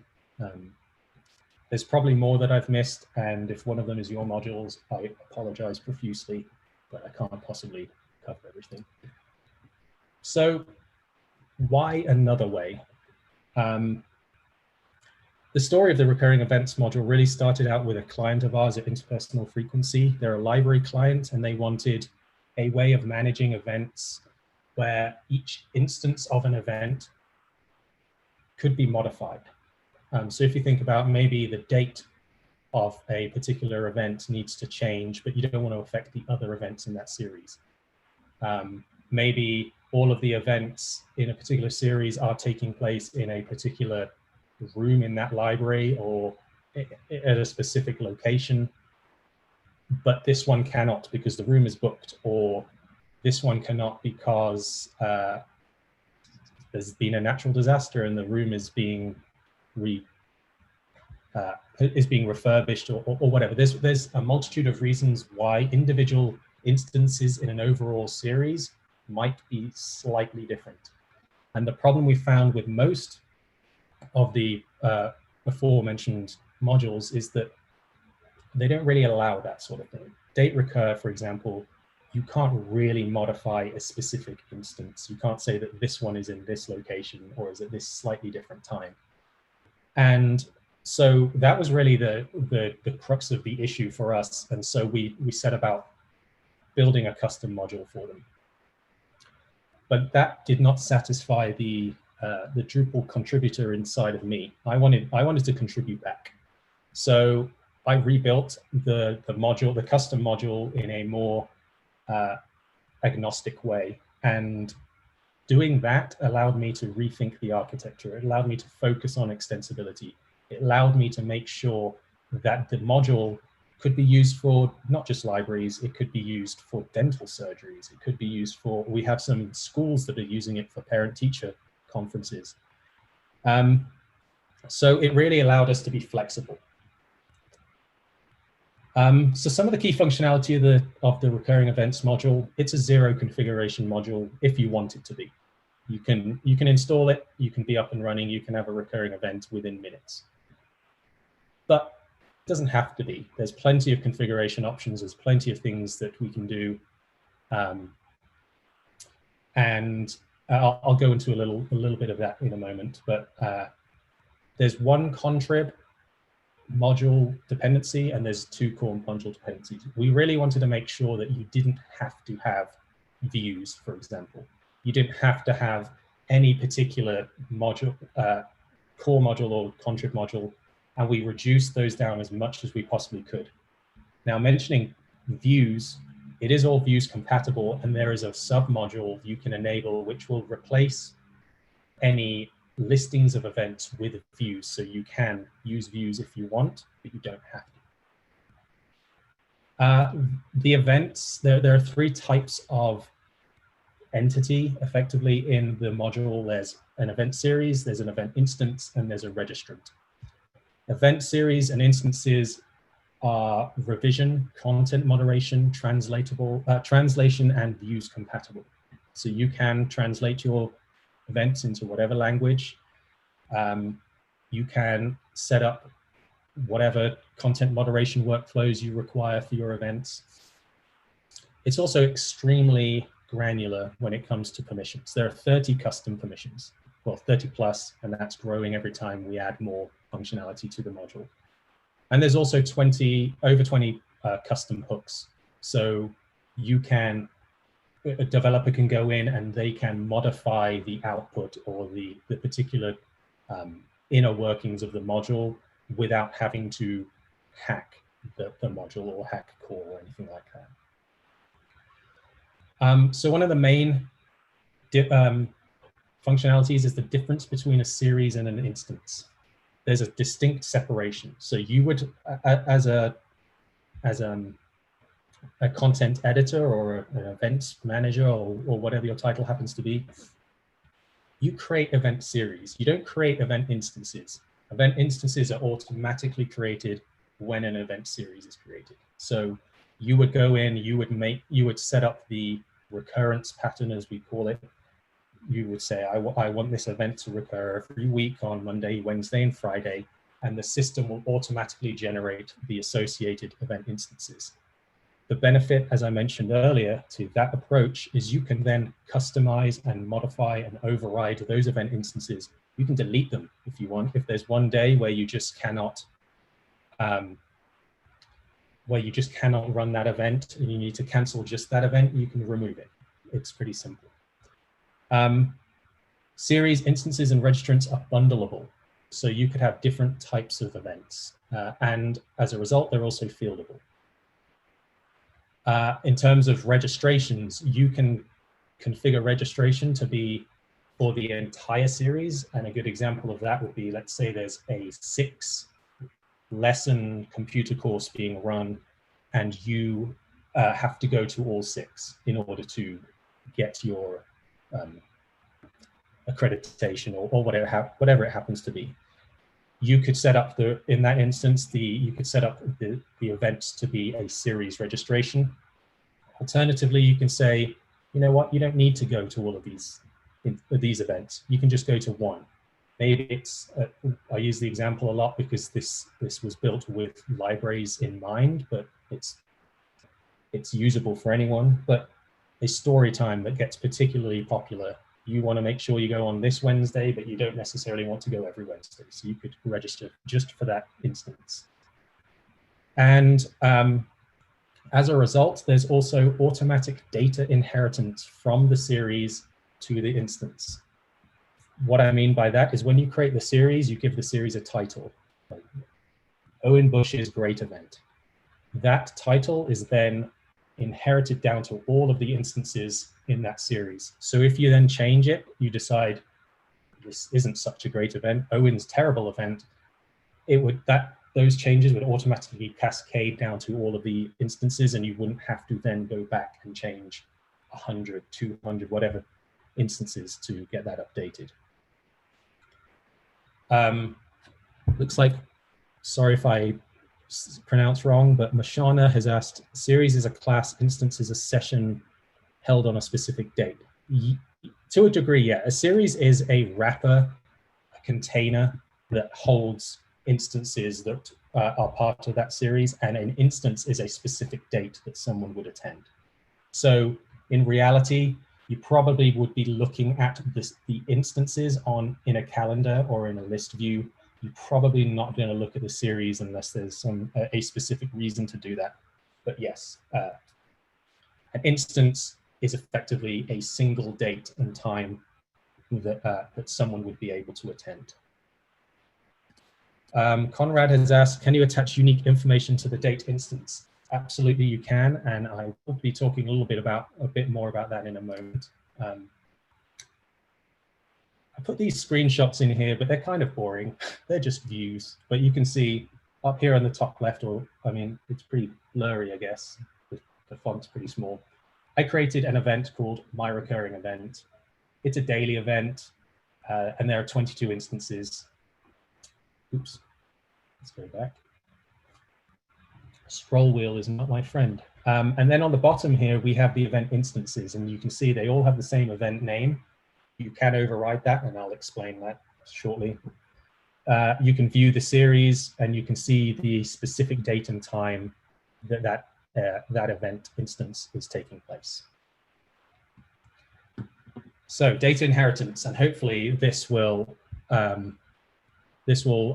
There's probably more that I've missed, and if one of them is your modules, I apologize profusely, but I can't possibly cover everything. So why another way? The story of the recurring events module really started out with a client of ours at Interpersonal Frequency. They're a library client, and they wanted a way of managing events where each instance of an event could be modified. So if you think about maybe the date of a particular event needs to change, but you don't want to affect the other events in that series. Maybe all of the events in a particular series are taking place in a particular room in that library or at a specific location, but this one cannot because the room is booked, or this one cannot because there's been a natural disaster and the room is being refurbished or whatever. There's a multitude of reasons why individual instances in an overall series might be slightly different. And the problem we found with most of the before mentioned modules is that they don't really allow that sort of thing. Date recur, for example, you can't really modify a specific instance. You can't say that this one is in this location or is at this slightly different time. And so that was really the crux of the issue for us. And so we set about building a custom module for them. But that did not satisfy the Drupal contributor inside of me. I wanted to contribute back. So I rebuilt the module, the custom module, in a more agnostic way. And doing that allowed me to rethink the architecture. It allowed me to focus on extensibility. It allowed me to make sure that the module could be used for not just libraries, it could be used for dental surgeries. It could be used for, we have some schools that are using it for parent-teacher conferences. So it really allowed us to be flexible. So some of the key functionality of the recurring events module, it's a zero configuration module if you want it to be. You can install it, you can be up and running, you can have a recurring event within minutes. But it doesn't have to be. There's plenty of configuration options, there's plenty of things that we can do. I'll go into a little bit of that in a moment, but there's one contrib module dependency and there's two core module dependencies. We really wanted to make sure that you didn't have to have views, for example. You didn't have to have any particular module, core module or contrib module, and we reduced those down as much as we possibly could. Now, mentioning views, it is all views compatible, and there is a sub-module you can enable which will replace any listings of events with views. So you can use views if you want, but you don't have to. The events, there are three types of entity effectively in the module. There's an event series, there's an event instance, and there's a registrant. Event series and instances are revision, content moderation, translation, and views compatible. So you can translate your events into whatever language. You can set up whatever content moderation workflows you require for your events. It's also extremely granular when it comes to permissions. There are 30 custom permissions, well, 30 plus, and that's growing every time we add more functionality to the module. And there's also over 20 custom hooks. So you can, a developer can go in and they can modify the output or the particular inner workings of the module without having to hack the module or hack core or anything like that. So one of the main functionalities is the difference between a series and an instance. There's a distinct separation. So you would, as a content editor or an event manager or whatever your title happens to be, you create event series. You don't create event instances. Event instances are automatically created when an event series is created. So you would go in, you would set up the recurrence pattern, as we call it. You would say, I want this event to recur every week on Monday, Wednesday, and Friday, and the system will automatically generate the associated event instances. The benefit, as I mentioned earlier, to that approach is you can then customize and modify and override those event instances. You can delete them if you want. If there's one day where you just cannot run that event and you need to cancel just that event, you can remove it. It's pretty simple. Series, instances, and registrants are bundleable. So you could have different types of events. And as a result, they're also fieldable. In terms of registrations, you can configure registration to be for the entire series. And a good example of that would be, let's say there's a 6-lesson computer course being run, and you have to go to all 6 in order to get your accreditation or whatever it happens to be. You could set up in that instance, you could set up the events to be a series registration. Alternatively, you can say, you know what, you don't need to go to all of these events. You can just go to one. Maybe it's, I use the example a lot because this was built with libraries in mind, but it's usable for anyone. But a story time that gets particularly popular, you want to make sure you go on this Wednesday, but you don't necessarily want to go every Wednesday. So you could register just for that instance. And as a result, there's also automatic data inheritance from the series to the instance. What I mean by that is when you create the series, you give the series a title. Like Owen Bush's Great Event. That title is then inherited down to all of the instances in that series. So if you then change it, you decide this isn't such a great event, Owen's terrible event, those changes would automatically cascade down to all of the instances, and you wouldn't have to then go back and change 100, 200, whatever instances to get that updated. Looks like, sorry if I pronounce wrong, but Mashana has asked, series is a class, instance is a session held on a specific date. To a degree, yeah. A series is a wrapper, a container that holds instances that are part of that series, and an instance is a specific date that someone would attend. So in reality, you probably would be looking at the instances in a calendar or in a list view. You're probably not going to look at the series unless there's a specific reason to do that. But yes, an instance is effectively a single date and time that someone would be able to attend. Conrad has asked, can you attach unique information to the date instance? Absolutely, you can, and I will be talking a bit more about that in a moment. I put these screenshots in here, but they're kind of boring. They're just views, but you can see up here on the top left, it's pretty blurry, I guess. The font's pretty small. I created an event called My Recurring Event. It's a daily event, and there are 22 instances. Oops, let's go back. Scroll wheel is not my friend. And then on the bottom here, we have the event instances, and you can see they all have the same event name. You can override that, and I'll explain that shortly. You can view the series, and you can see the specific date and time that event instance is taking place. So data inheritance, and hopefully this will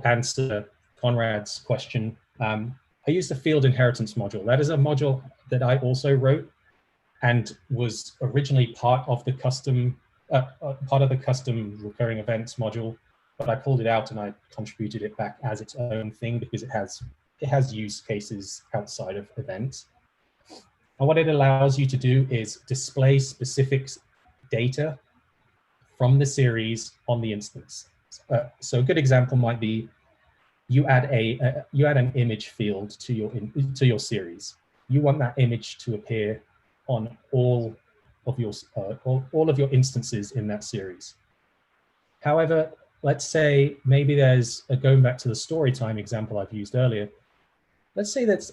answer Conrad's question. I used the field inheritance module. That is a module that I also wrote and was originally part of the custom recurring events module, but I pulled it out and I contributed it back as its own thing because it has use cases outside of events. And what it allows you to do is display specific data from the series on the instance. So a good example might be you add an image field to your series. You want that image to appear on all of your instances in that series. However, let's say maybe there's going back to the story time example I've used earlier. Let's say that's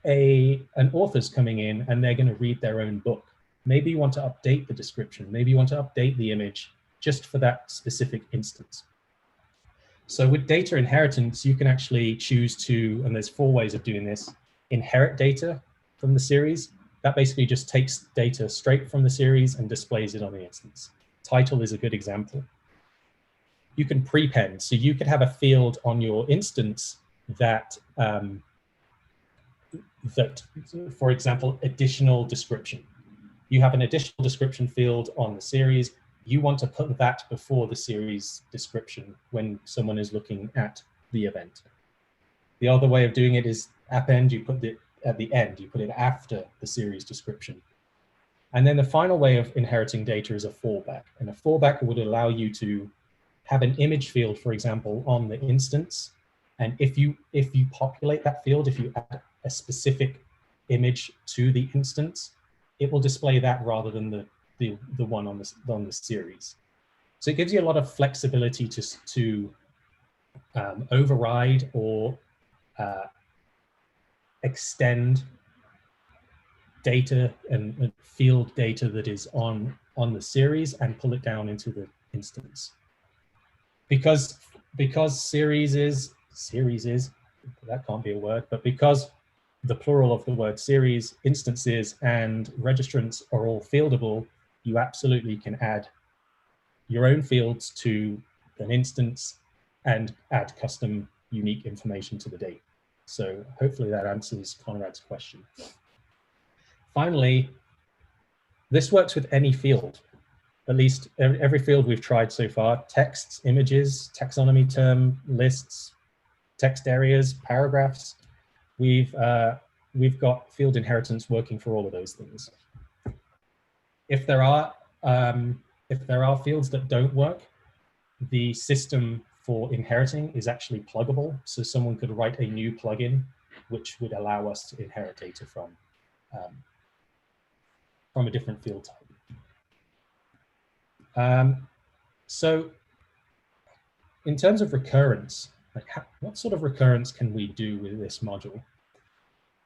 an author's coming in and they're going to read their own book. Maybe you want to update the description. Maybe you want to update the image just for that specific instance. So with data inheritance, you can actually choose to, and there's 4 ways of doing this, inherit data from the series. That basically just takes data straight from the series and displays it on the instance. Title is a good example. You can prepend, so you could have a field on your instance that, for example, additional description. You have an additional description field on the series. You want to put that before the series description when someone is looking at the event. The other way of doing it is append. You put it at the end. You put it after the series description. And then the final way of inheriting data is a fallback. And a fallback would allow you to have an image field, for example, on the instance. And if you populate that field, if you add a specific image to the instance, it will display that rather than the one on the series. So it gives you a lot of flexibility to override or extend data and field data that is on the series and pull it down into the instance. Because series is, that can't be a word, but because the plural of the word series, instances, and registrants are all fieldable, you absolutely can add your own fields to an instance and add custom unique information to the date. So hopefully that answers Conrad's question. Finally, this works with any field, at least every field we've tried so far: texts, images, taxonomy term, lists, text areas, paragraphs. We've got field inheritance working for all of those things. If there are fields that don't work, the system for inheriting is actually pluggable. So someone could write a new plugin which would allow us to inherit data from a different field type. So in terms of recurrence, like what sort of recurrence can we do with this module?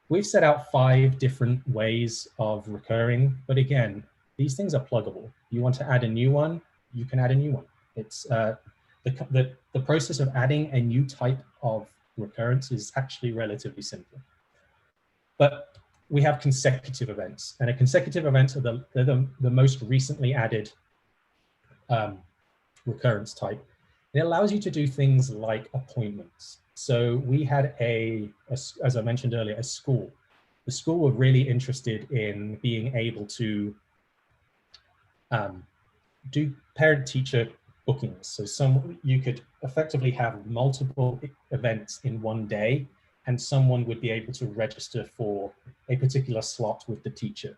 We've set out 5 different ways of recurring, but again, these things are pluggable. You want to add a new one, you can add a new one. It's the process of adding a new type of recurrence is actually relatively simple. But we have consecutive events, and a consecutive events are the most recently added recurrence type. It allows you to do things like appointments. So we had as I mentioned earlier, a school. The school were really interested in being able to do parent-teacher bookings. So you could effectively have multiple events in one day, and someone would be able to register for a particular slot with the teacher.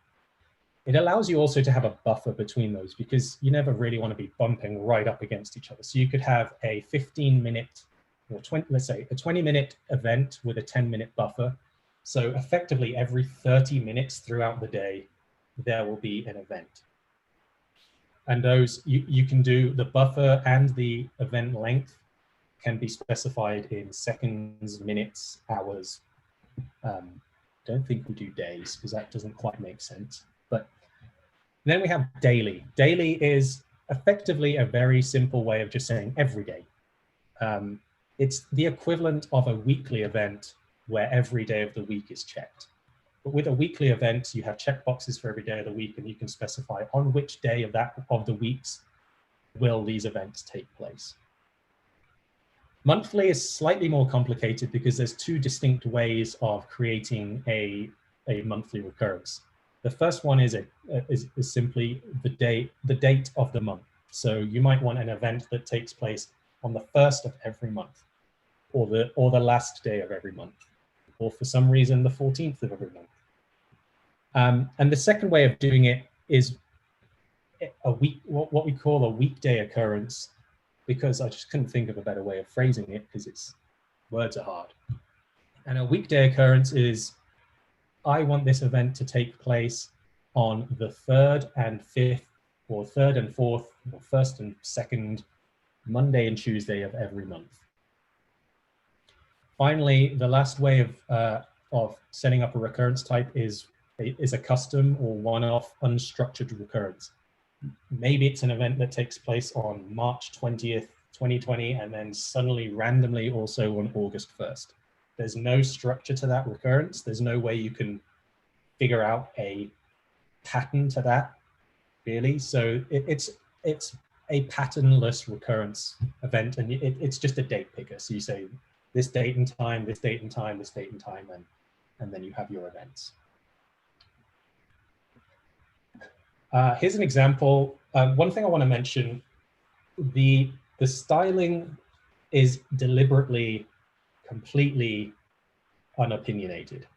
It allows you also to have a buffer between those, because you never really want to be bumping right up against each other. So you could have a 15-minute or 20, let's say a 20-minute event with a 10-minute buffer. So effectively every 30 minutes throughout the day, there will be an event. And those, you can do the buffer, and the event length can be specified in seconds, minutes, hours. Don't think we do days because that doesn't quite make sense. But then we have daily. Daily is effectively a very simple way of just saying every day. It's the equivalent of a weekly event where every day of the week is checked. But with a weekly event, you have checkboxes for every day of the week, and you can specify on which day of the weeks will these events take place. Monthly is slightly more complicated because there's 2 distinct ways of creating a monthly recurrence. The first one is simply the date of the month. So you might want an event that takes place on the 1st of every month, or the last day of every month, or for some reason the 14th of every month. And the second way of doing it is what we call a weekday occurrence, because I just couldn't think of a better way of phrasing it because words are hard. And a weekday occurrence is, I want this event to take place on the 3rd and 5th, or 3rd and 4th, or 1st and 2nd Monday and Tuesday of every month. Finally, the last way of setting up a recurrence type is a custom or one-off unstructured recurrence. Maybe it's an event that takes place on March 20th, 2020, and then suddenly randomly also on August 1st. There's no structure to that recurrence. There's no way you can figure out a pattern to that, really. So it's a patternless recurrence event, and it's just a date picker. So you say this date and time, this date and time, this date and time, and then you have your events. Here's an example. One thing I want to mention, the styling is deliberately completely unopinionated.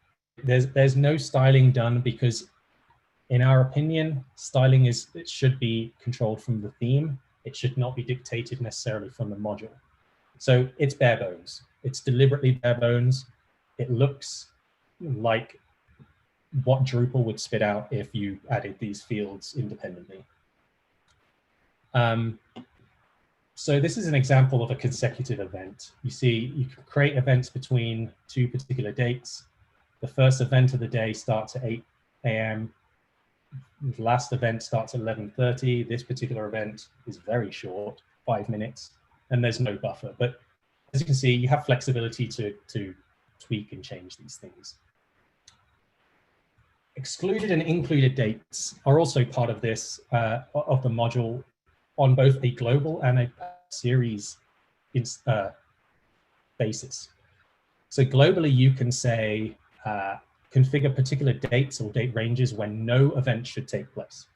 There's no styling done because, in our opinion, styling it should be controlled from the theme. It should not be dictated necessarily from the module. So it's bare bones. It's deliberately bare bones. It looks like what Drupal would spit out if you added these fields independently. So this is an example of a consecutive event. You see, you can create events between 2 particular dates. The first event of the day starts at 8 a.m. The last event starts at 11:30. This particular event is very short, 5 minutes, and there's no buffer. But as you can see, you have flexibility to tweak and change these things. Excluded and included dates are also part of this, of the module, on both a global and a series basis. So globally, you can say, configure particular dates or date ranges when no event should take place.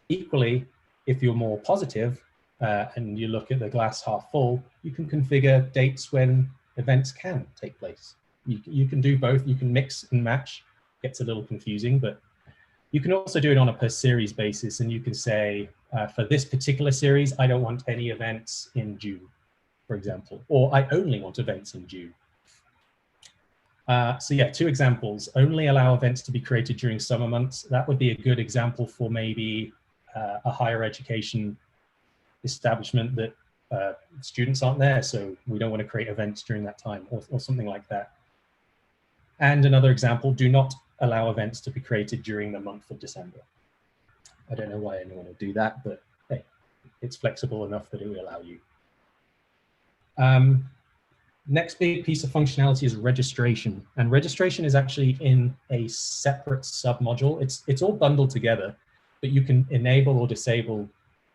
Equally, if you're more positive and you look at the glass half full, you can configure dates when events can take place. You can do both. You can mix and match. Gets a little confusing, but you can also do it on a per series basis, and you can say, for this particular series, I don't want any events in June, for example, or I only want events in June. So yeah, 2 examples. Only allow events to be created during summer months. That would be a good example for maybe a higher education establishment that students aren't there, so we don't want to create events during that time, or something like that. And another example, do not allow events to be created during the month of December. I don't know why anyone would do that, but hey, it's flexible enough that it will allow you. Next big piece of functionality is registration. And registration is actually in a separate submodule. It's all bundled together, but you can enable or disable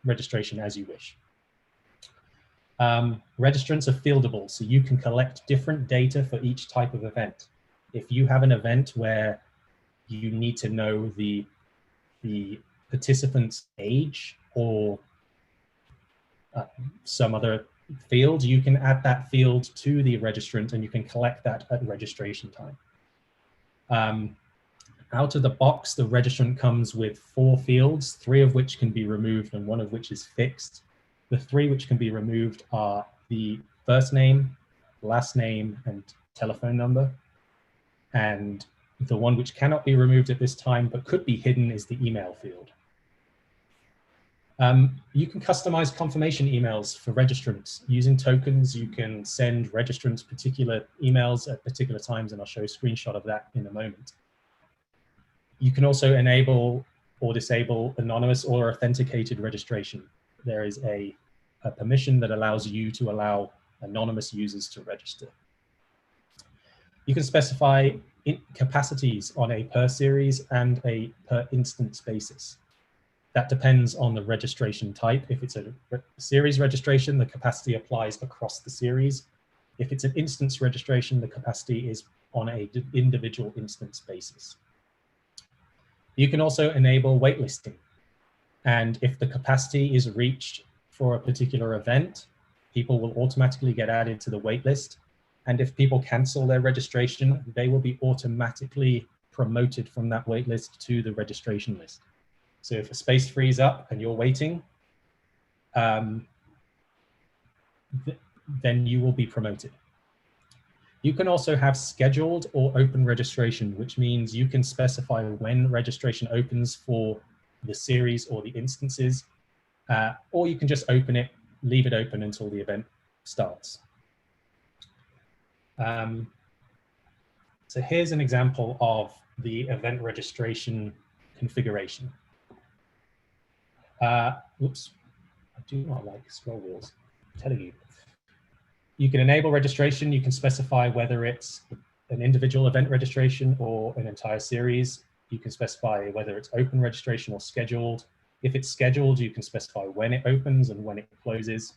registration as you wish. Registrants are fieldable, so you can collect different data for each type of event. If you have an event where you need to know the participant's age or some other field, you can add that field to the registrant and you can collect that at registration time. Out of the box, the registrant comes with 4 fields, 3 of which can be removed and 1 of which is fixed. The 3 which can be removed are the first name, last name, and telephone number. And the one which cannot be removed at this time but could be hidden is the email field. You can customize confirmation emails for registrants. Using tokens, you can send registrants particular emails at particular times, and I'll show a screenshot of that in a moment. You can also enable or disable anonymous or authenticated registration. There is a permission that allows you to allow anonymous users to register. You can specify capacities on a per series and a per instance basis. That depends on the registration type. If it's a series registration, the capacity applies across the series. If it's an instance registration, the capacity is on an individual instance basis. You can also enable waitlisting. And if the capacity is reached for a particular event, people will automatically get added to the waitlist. And if people cancel their registration, they will be automatically promoted from that waitlist to the registration list. So if a space frees up and you're waiting, then you will be promoted. You can also have scheduled or open registration, which means you can specify when registration opens for the series or the instances, or you can just open it, leave it open until the event starts. So here's an example of the event registration configuration. Oops, I do not like scroll wheels, I'm telling you. You can enable registration. You can specify whether it's an individual event registration or an entire series. You can specify whether it's open registration or scheduled. If it's scheduled, you can specify when it opens and when it closes,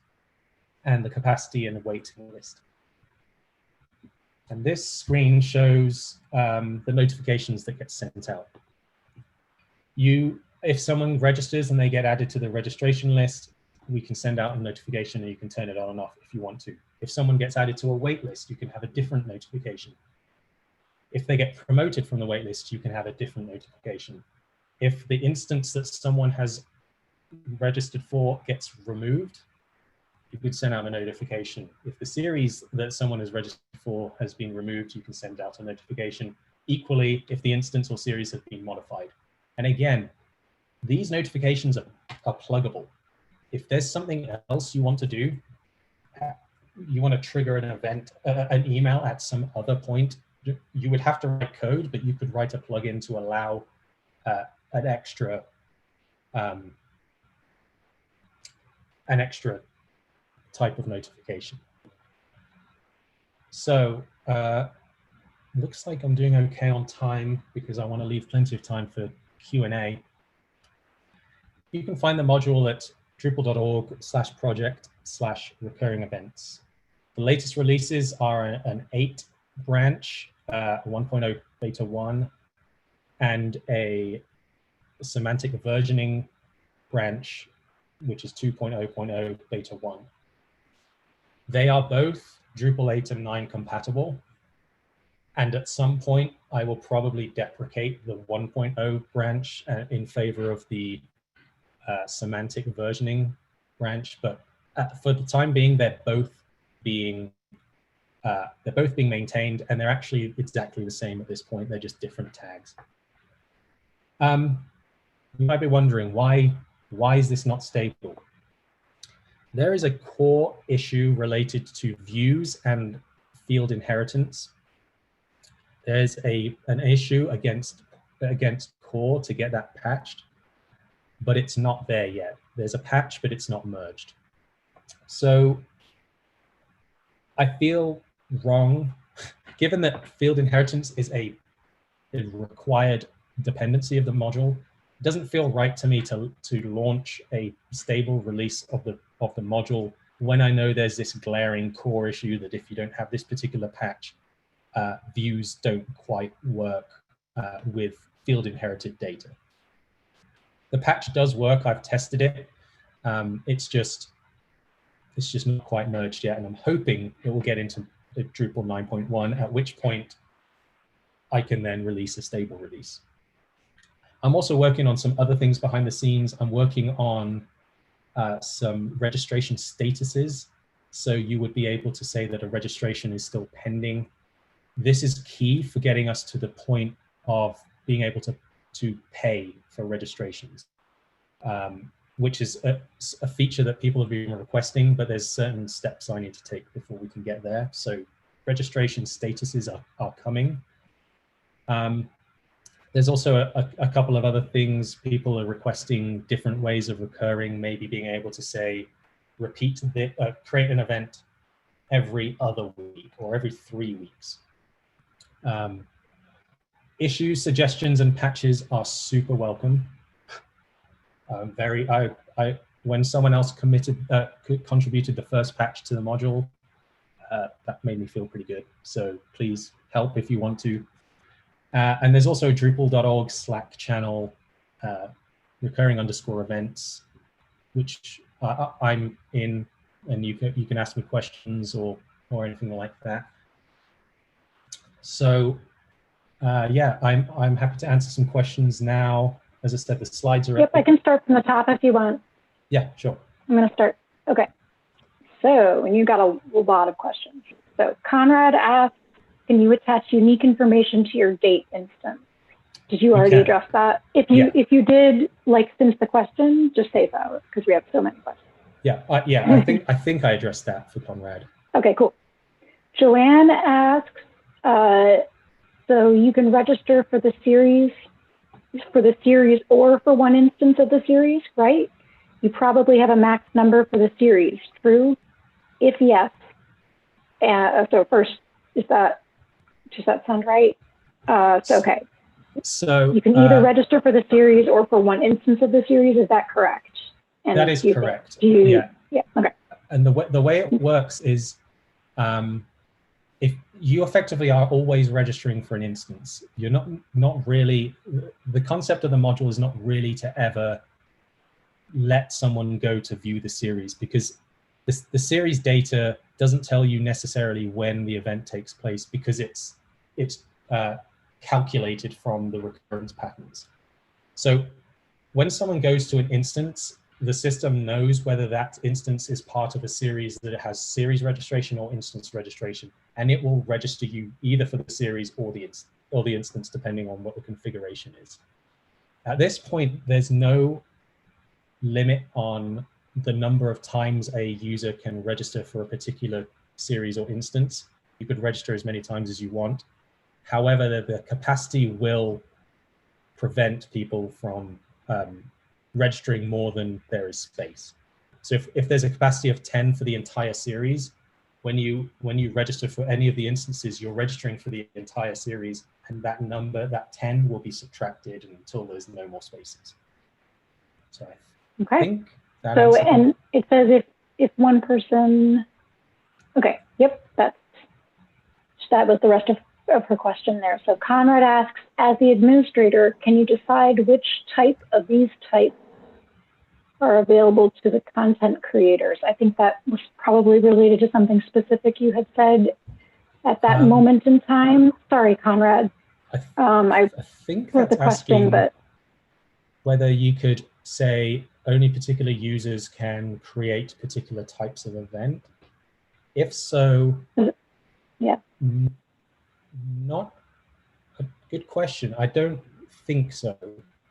and the capacity and the waiting list. And this screen shows the notifications that get sent out. If someone registers and they get added to the registration list, we can send out a notification and you can turn it on and off if you want to. If someone gets added to a wait list, you can have a different notification. If they get promoted from the wait list, you can have a different notification. If the instance that someone has registered for gets removed, you could send out a notification. If the series that someone has registered for has been removed, you can send out a notification. Equally, if the instance or series have been modified. And again, these notifications are pluggable. If there's something else you want to do, you want to trigger an event, an email at some other point, you would have to write code, but you could write a plugin to allow an extra type of notification. So looks like I'm doing okay on time because I want to leave plenty of time for Q&A. You can find the module at drupal.org/project/recurring events. The latest releases are an 8 branch, 1.0 beta 1, and a semantic versioning branch, which is 2.0.0 beta 1. They are both Drupal 8 and 9 compatible. And at some point, I will probably deprecate the 1.0 branch in favor of the semantic versioning branch. But for the time being, they're both being maintained, and they're actually exactly the same at this point. They're just different tags. You might be wondering why is this not stable? There is a core issue related to views and field inheritance. There's an issue against core to get that patched, but it's not there yet. There's a patch, but it's not merged. So I feel wrong, given that field inheritance is a required dependency of the module. It doesn't feel right to me to launch a stable release of the module when I know there's this glaring core issue that if you don't have this particular patch, views don't quite work with field inherited data. The patch does work. I've tested it. It's just not quite merged yet, and I'm hoping it will get into the Drupal 9.1, at which point I can then release a stable release. I'm also working on some other things behind the scenes. I'm working on some registration statuses. So you would be able to say that a registration is still pending. This is key for getting us to the point of being able to pay for registrations, which is a feature that people have been requesting, but there's certain steps I need to take before we can get there. So registration statuses are coming. There's also a couple of other things. People are requesting different ways of recurring, maybe being able to say, create an event every other week or every 3 weeks. Issues, suggestions, and patches are super welcome. When someone else contributed the first patch to the module, that made me feel pretty good. So please help if you want to. And there's also a Drupal.org Slack channel, recurring_events, which I'm in, and you can ask me questions or anything like that. So yeah, I'm happy to answer some questions now. As I said, the slides are up. Yep, I can start from the top if you want. Yeah, sure. I'm going to start. Okay. So, and you got a lot of questions. So Conrad asked, can you attach unique information to your date instance? Did you already address that? If you did, like, since the question, just say so, because we have so many questions. Yeah, I think I addressed that for Conrad. Okay, cool. Joanne asks, so you can register for the series or for one instance of the series, right? You probably have a max number for the series, true? If yes, so first, does that sound right? Okay. So you can either register for the series or for one instance of the series. Is that correct? And that is correct. Yeah. Okay. And the way it works is, if you effectively are always registering for an instance, you're not really, the concept of the module is not really to ever let someone go to view the series, because the series data doesn't tell you necessarily when the event takes place, because it's calculated from the recurrence patterns. So when someone goes to an instance, the system knows whether that instance is part of a series that has series registration or instance registration, and it will register you either for the series or the instance, depending on what the configuration is. At this point, there's no limit on the number of times a user can register for a particular series or instance. You could register as many times as you want. However, the capacity will prevent people from registering more than there is space. So if there's a capacity of 10 for the entire series, when you register for any of the instances, you're registering for the entire series, and that number, that 10, will be subtracted until there's no more spaces. So I think that so, and it says if one person, okay, yep, that was the rest of her question there. So Conrad asks, as the administrator, can you decide which type of these types are available to the content creators? I think that was probably related to something specific you had said at that moment in time. Sorry, Conrad. I think wrote the question, but whether you could say only particular users can create particular types of event. If so, yeah, not a good question. I don't think so.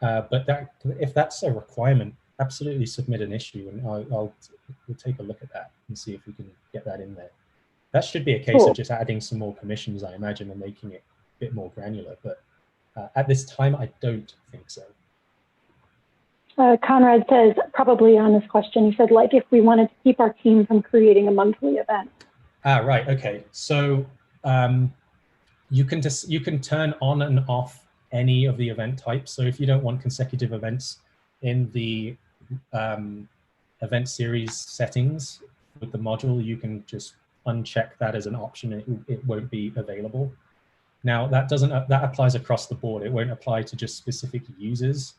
But if that's a requirement, absolutely submit an issue, and we'll take a look at that and see if we can get that in there. That should be a case of just adding some more permissions, I imagine, and making it a bit more granular. But at this time, I don't think so. Conrad says, probably on this question, he said, like, if we wanted to keep our team from creating a monthly event. Right. Okay. So you can turn on and off any of the event types. So if you don't want consecutive events in the event series settings with the module, you can just uncheck that as an option. It won't be available. Now that applies across the board. It won't apply to just specific users.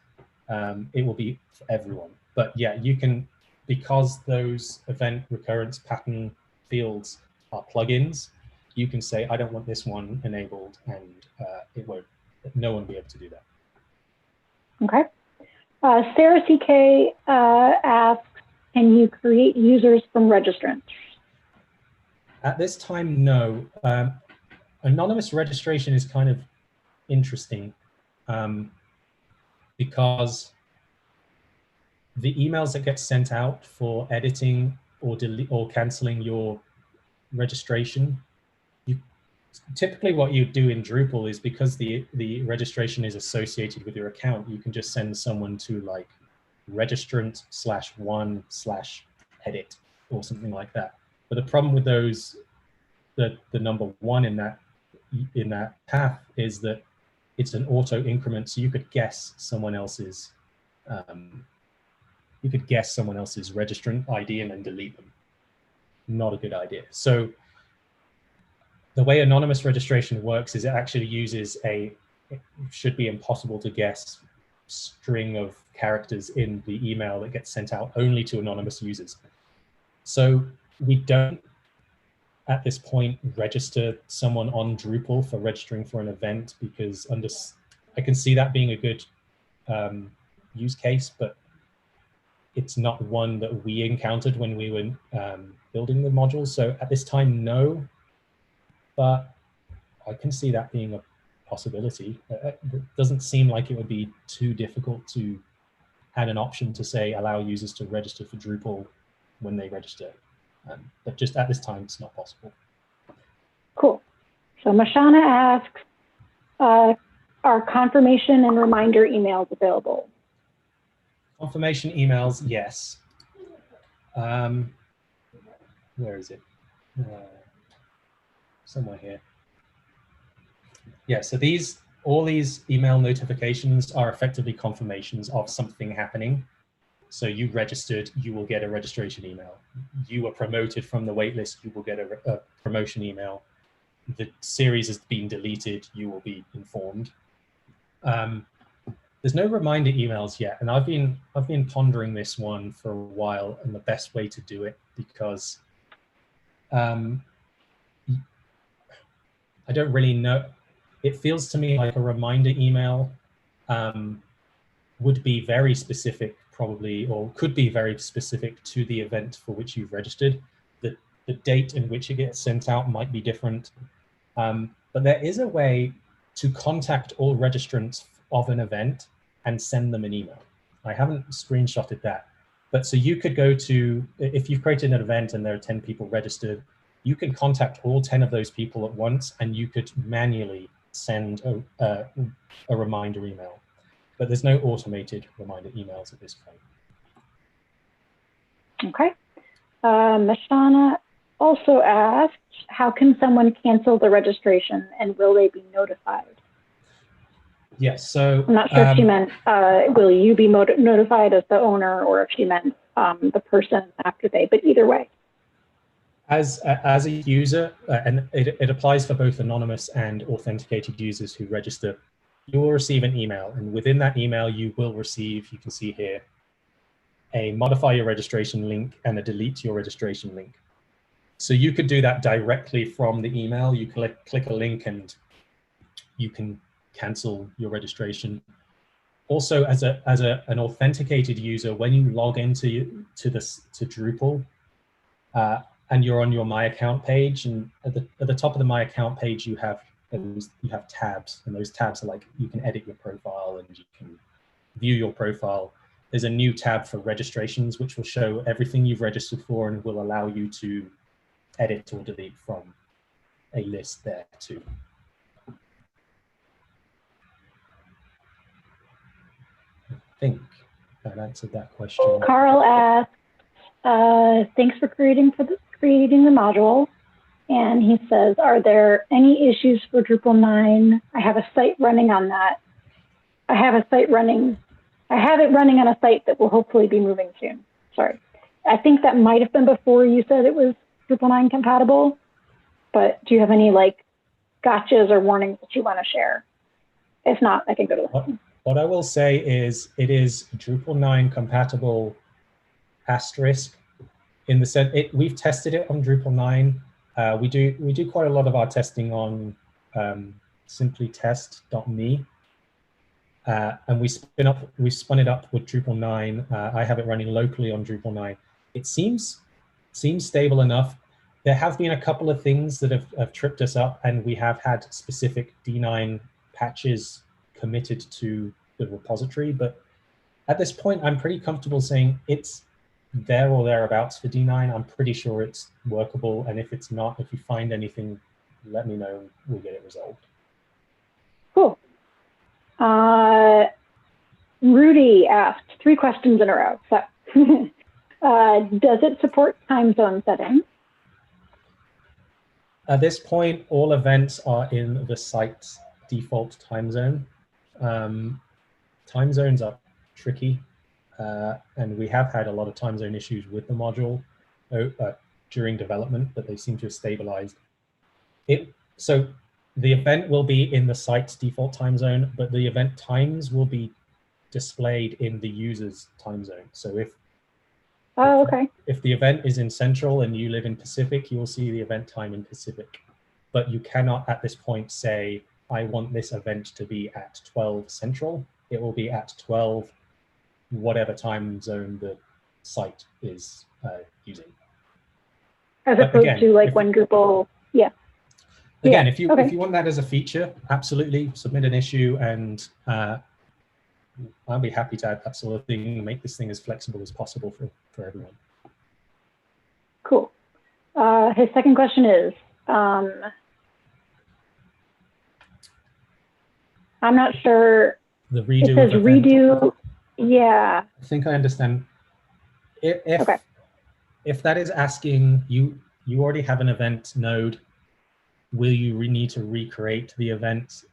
It will be for everyone. But yeah, you can, because those event recurrence pattern fields are plugins, you can say, I don't want this one enabled, and no one will be able to do that. Okay. Sarah CK asks, can you create users from registrants? At this time, no. Anonymous registration is kind of interesting because the emails that get sent out for editing or canceling your registration, typically what you do in Drupal is, because the registration is associated with your account, you can just send someone to like registrant/1/edit or something like that. But the problem with those, the number one in that path, is that it's an auto increment, so you could guess someone else's registrant ID and then delete them. Not a good idea. So the way anonymous registration works is it actually uses it should be impossible to guess string of characters in the email that gets sent out only to anonymous users. So we don't, at this point, register someone on Drupal for registering for an event, because I can see that being a good use case, but it's not one that we encountered when we were building the modules. So at this time, no, but I can see that being a possibility. It doesn't seem like it would be too difficult to add an option to say, allow users to register for Drupal when they register. But just at this time, it's not possible. Cool. So Mashana asks, are confirmation and reminder emails available? Confirmation emails, yes. Where is it? Somewhere here. Yeah, so all these email notifications are effectively confirmations of something happening. So you registered, you will get a registration email. You were promoted from the waitlist, you will get a promotion email. The series has been deleted, you will be informed. There's no reminder emails yet, and I've been pondering this one for a while and the best way to do it, because I don't really know. It feels to me like a reminder email would be very specific, probably, or could be very specific to the event for which you've registered. The date in which it gets sent out might be different. But there is a way to contact all registrants of an event and send them an email. I haven't screenshotted that, but so you could go to, if you've created an event and there are 10 people registered, you can contact all 10 of those people at once, and you could manually send a reminder email. But there's no automated reminder emails at this point. Okay. Mashana also asked, how can someone cancel the registration, and will they be notified? Yes, so I'm not sure if she meant, will you be notified as the owner, or if she meant the person after they, but either way. As a user, and it applies for both anonymous and authenticated users who register, you will receive an email, and within that email you will receive, you can see here, a modify your registration link and a delete your registration link. So you could do that directly from the email. You click a link and you can cancel your registration. Also, as an authenticated user, when you log into Drupal, and you're on your My Account page, and at the top of the My Account page, you have tabs, and those tabs are like, you can edit your profile and you can view your profile. there's a new tab for registrations, which will show everything you've registered for and will allow you to edit or delete from a list there too. I think that answered that question. Karl asks, thanks for creating the module. And he says, are there any issues for Drupal 9? I have a site running on that. I have it running on a site that will hopefully be moving soon. Sorry. I think that might have been before you said it was Drupal 9 compatible, but do you have any like gotchas or warnings that you want to share? If not, I can go to the What I will say is it is Drupal 9 compatible asterisk in the sense we've tested it on Drupal 9. We do quite a lot of our testing on simplytest.me, and we spun it up with Drupal 9. I have it running locally on Drupal 9. It seems stable enough. There have been a couple of things that have tripped us up, and we have had specific D9 patches committed to the repository. But at this point, I'm pretty comfortable saying it's there or thereabouts for D9. I'm pretty sure it's workable. And if it's not, if you find anything, let me know. We'll get it resolved. Cool. Rudy asked 3 questions in a row. So, does it support time zone settings? At this point, all events are in the site's default time zone. Time zones are tricky, and we have had a lot of time zone issues with the module during development, but they seem to have stabilized. So the event will be in the site's default time zone, but the event times will be displayed in the user's time zone. So if the event is in Central and you live in Pacific, you will see the event time in Pacific. But you cannot at this point say, I want this event to be at 12 Central. It will be at 12, whatever time zone the site is using. As opposed to like when Drupal, yeah. Again, if you want that as a feature, absolutely submit an issue, and I'll be happy to add that sort of thing and make this thing as flexible as possible for everyone. Cool. His second question is, I'm not sure. The redo. It says redo. Yeah. I think I understand. If that is asking you already have an event node, will you need to recreate the event?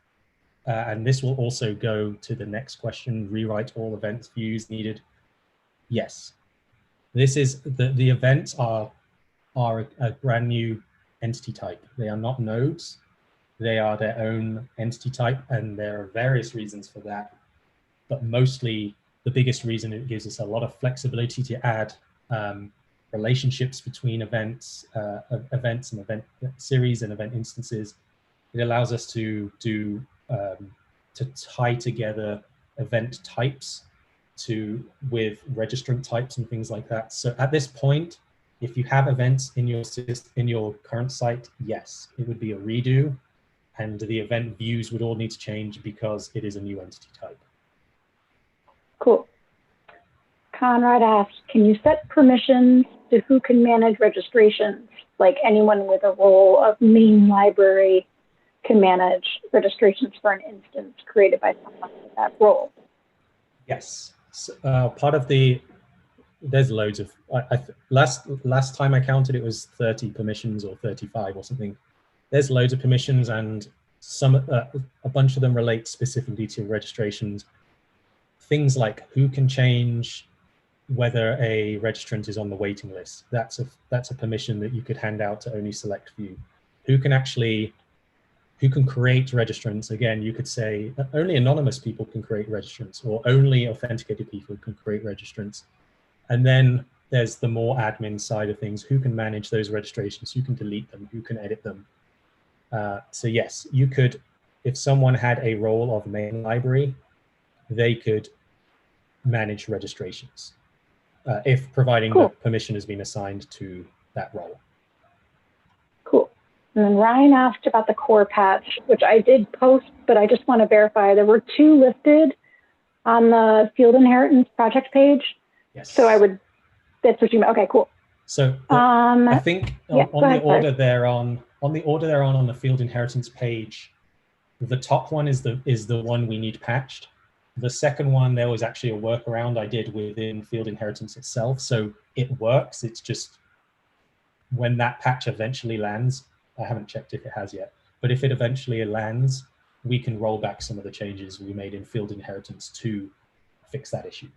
And this will also go to the next question, rewrite all event views needed. Yes. This is the events are a brand new entity type. They are not nodes. They are their own entity type, and there are various reasons for that. But mostly, the biggest reason, it gives us a lot of flexibility to add relationships between events and event series and event instances. It allows us to tie together event types with registrant types and things like that. So at this point, if you have events in your current site, yes, it would be a redo, and the event views would all need to change because it is a new entity type. Cool. Conrad asks, can you set permissions to who can manage registrations? Like anyone with a role of main library can manage registrations for an instance created by someone with that role. Yes. So, part of there's loads of, last time I counted, it was 30 permissions or 35 or something. There's loads of permissions, and a bunch of them relate specifically to registrations. Things like who can change whether a registrant is on the waiting list. That's a permission that you could hand out to only select few. Who can create registrants? Again, you could say only anonymous people can create registrants, or only authenticated people can create registrants. And then there's the more admin side of things. Who can manage those registrations? Who can delete them? Who can edit them? So yes, you could, if someone had a role of main library, they could manage registrations, if providing the permission has been assigned to that role. Cool. And then Ryan asked about the core patch, which I did post, but I just want to verify there were 2 listed. on the field inheritance project page. Yes. So that's what you meant. Okay, cool. So I think yeah, on the order they're on the field inheritance page, the top one is the one we need patched. The second one, there was actually a workaround I did within field inheritance itself. So it works. It's just when that patch eventually lands, I haven't checked if it has yet, but if it eventually lands, we can roll back some of the changes we made in field inheritance to fix that issue.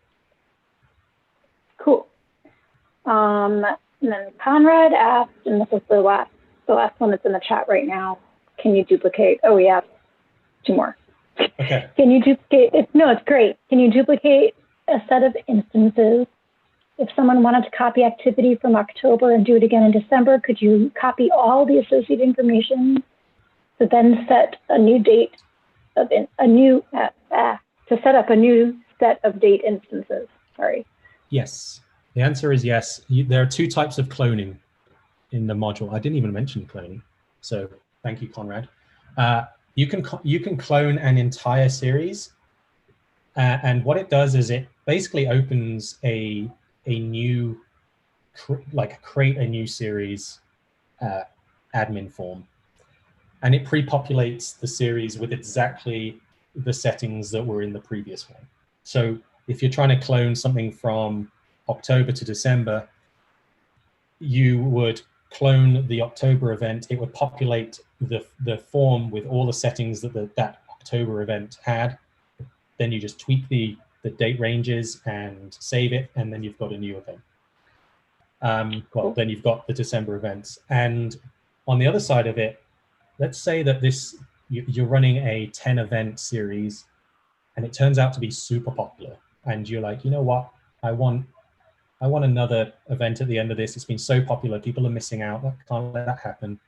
Cool. And then Conrad asked, and this is the last one that's in the chat right now. Can you duplicate? Oh, we have 2 more. Okay. Can you duplicate? No, it's great. Can you duplicate a set of instances? If someone wanted to copy activity from October and do it again in December, could you copy all the associated information to then set a new date of to set up a new set of date instances? Sorry. Yes. The answer is yes. There are 2 types of cloning in the module. I didn't even mention cloning, so thank you, Conrad. You can clone an entire series, and what it does is it basically opens a new, create a new series admin form, and it pre-populates the series with exactly the settings that were in the previous one. So if you're trying to clone something from October to December, you would clone the October event. It would populate the form with all the settings that October event had. Then you just tweak the date ranges and save it, and then you've got a new event. Then you've got the December events. And on the other side of it, let's say that you're running a 10 event series and it turns out to be super popular, and you're like, you know what, I want another event at the end of this. It's been so popular, people are missing out. I can't let that happen.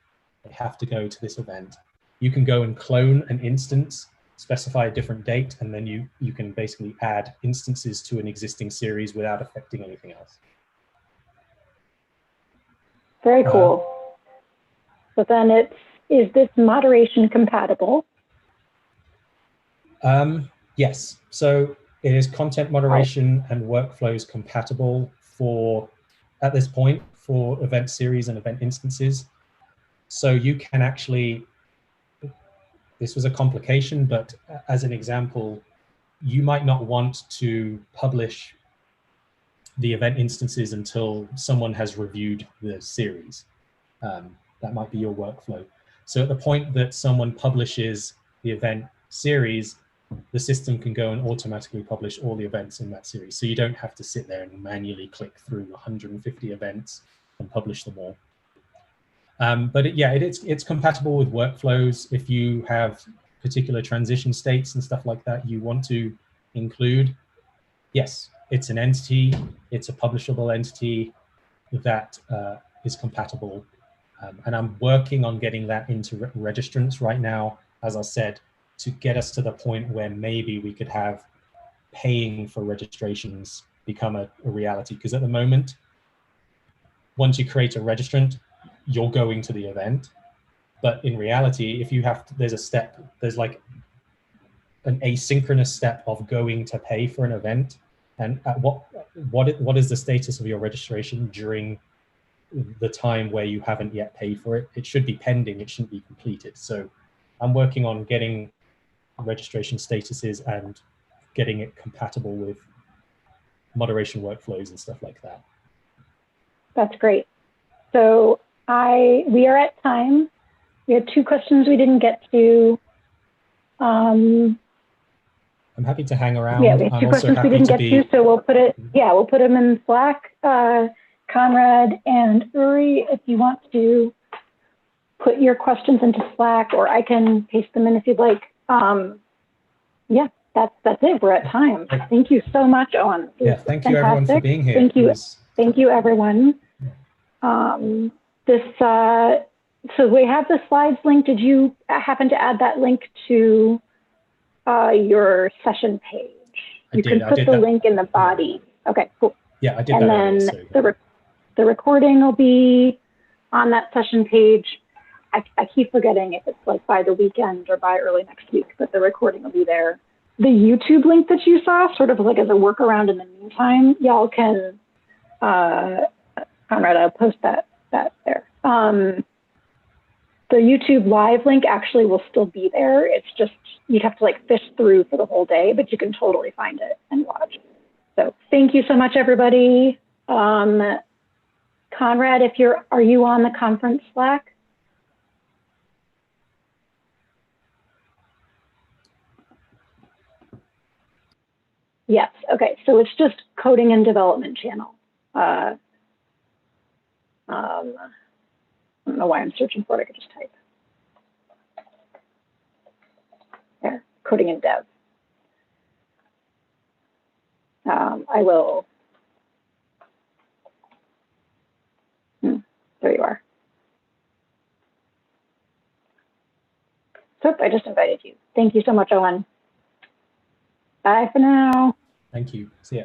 They have to go to this event. You can go and clone an instance, specify a different date, and then you can basically add instances to an existing series without affecting anything else. Very cool. So then is this moderation compatible? Yes. So it is content moderation and workflows compatible at this point, for event series and event instances. So you can actually, this was a complication, but as an example, you might not want to publish the event instances until someone has reviewed the series. That might be your workflow. So at the point that someone publishes the event series, the system can go and automatically publish all the events in that series. So you don't have to sit there and manually click through 150 events and publish them all. But it's compatible with workflows. If you have particular transition states and stuff like that you want to include, yes, it's an entity, it's a publishable entity that is compatible. And I'm working on getting that into registrants right now, as I said, to get us to the point where maybe we could have paying for registrations become a reality. Because at the moment, once you create a registrant, you're going to the event. But in reality, if you have to, there's like an asynchronous step of going to pay for an event. And at what is the status of your registration during the time where you haven't yet paid for it? It should be pending, it shouldn't be completed. So I'm working on getting registration statuses and getting it compatible with moderation workflows and stuff like that. That's great. So we are at time. We had 2 questions we didn't get to. I'm happy to hang around. Yeah, we have 2 questions we didn't get to, so we'll put it. Yeah, we'll put them in Slack. Conrad and Uri, if you want to put your questions into Slack, or I can paste them in if you'd like. Yeah, that's it. We're at time. Thank you so much, Owen. Yeah, thank you everyone for being here. Thank you everyone. So we have the slides link. Did you happen to add that link to your session page? You can put the link in the body. Okay, cool. Yeah, I did that. And then the recording will be on that session page. I keep forgetting if it's like by the weekend or by early next week, but the recording will be there. the YouTube link that you saw, sort of like as a workaround in the meantime, y'all can, Conrad, I'll post that there. The YouTube live link actually will still be there. It's just, you'd have to like fish through for the whole day, but you can totally find it and watch. So thank you so much, everybody. Conrad, are you on the conference Slack? Yes, okay, so it's just coding and development channel. I don't know why I'm searching for it, I could just type. There, coding and dev. I will, there you are. So I just invited you. Thank you so much, Owen. Bye for now. Thank you. See ya.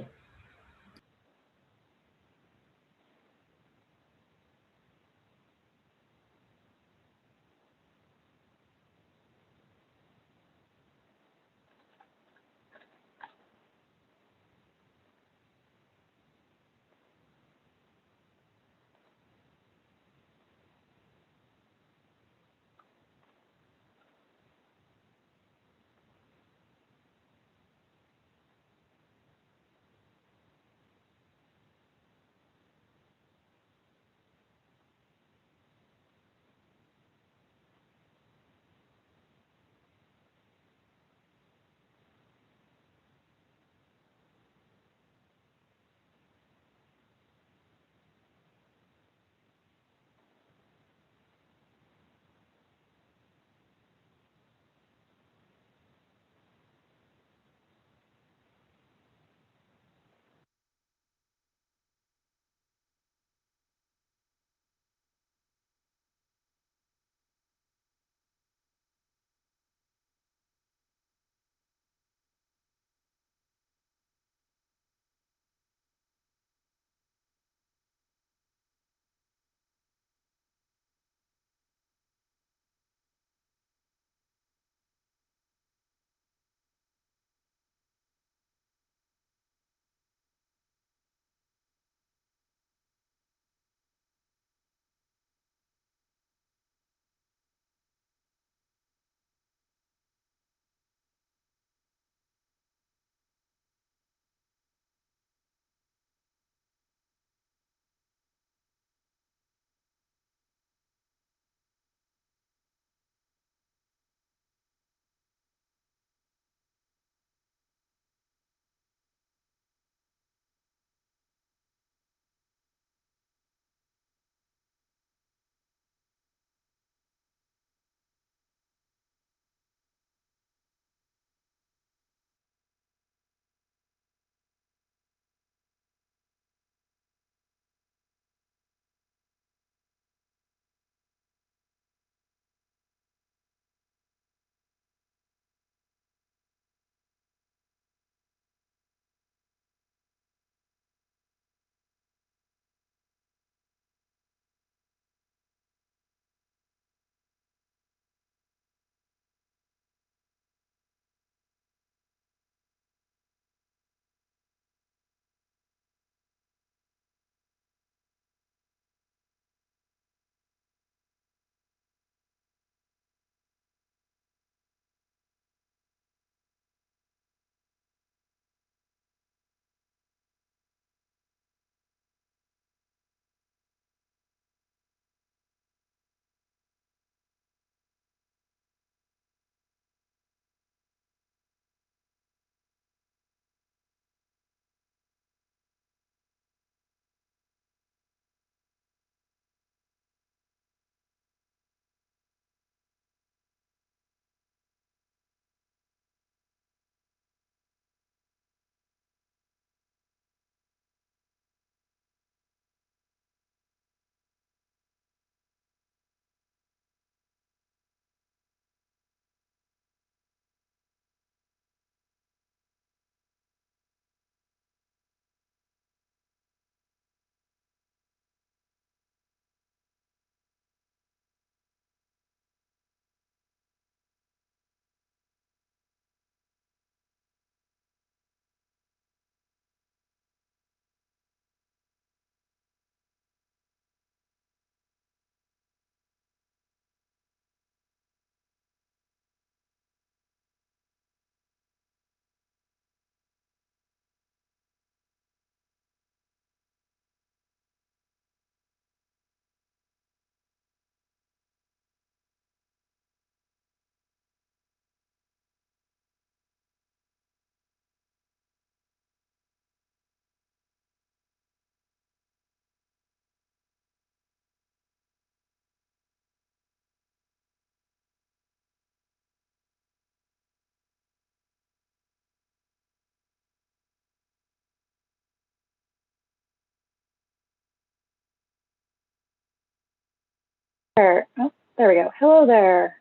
there. Oh, there we go. Hello there.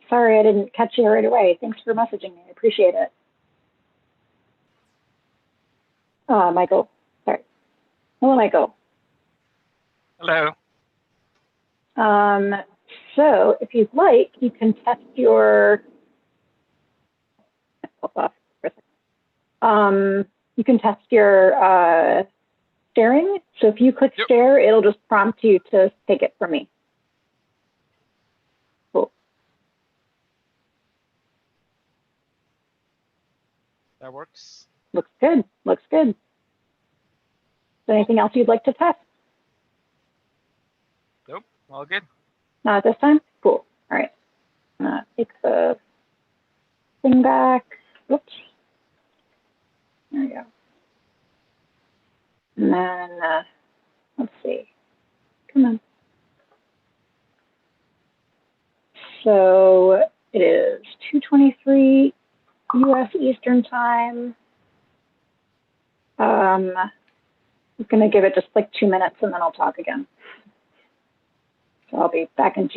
Sorry I didn't catch you right away. Thanks for messaging me. I appreciate it. Michael. Sorry. Hello, Michael. Hello. So if you'd like, you can test your. You can test your sharing. So if you click share, it'll just prompt you to take it from me. Cool. That works. Looks good. Looks good. Is there anything else you'd like to test? Nope. All good. Not at this time? Cool. All right. I'm gonna take the thing back. Oops. There we go. And then, let's see. Come on. So it is 2:23 US Eastern Time. I'm going to give it just like 2 minutes and then I'll talk again. So I'll be back in 2.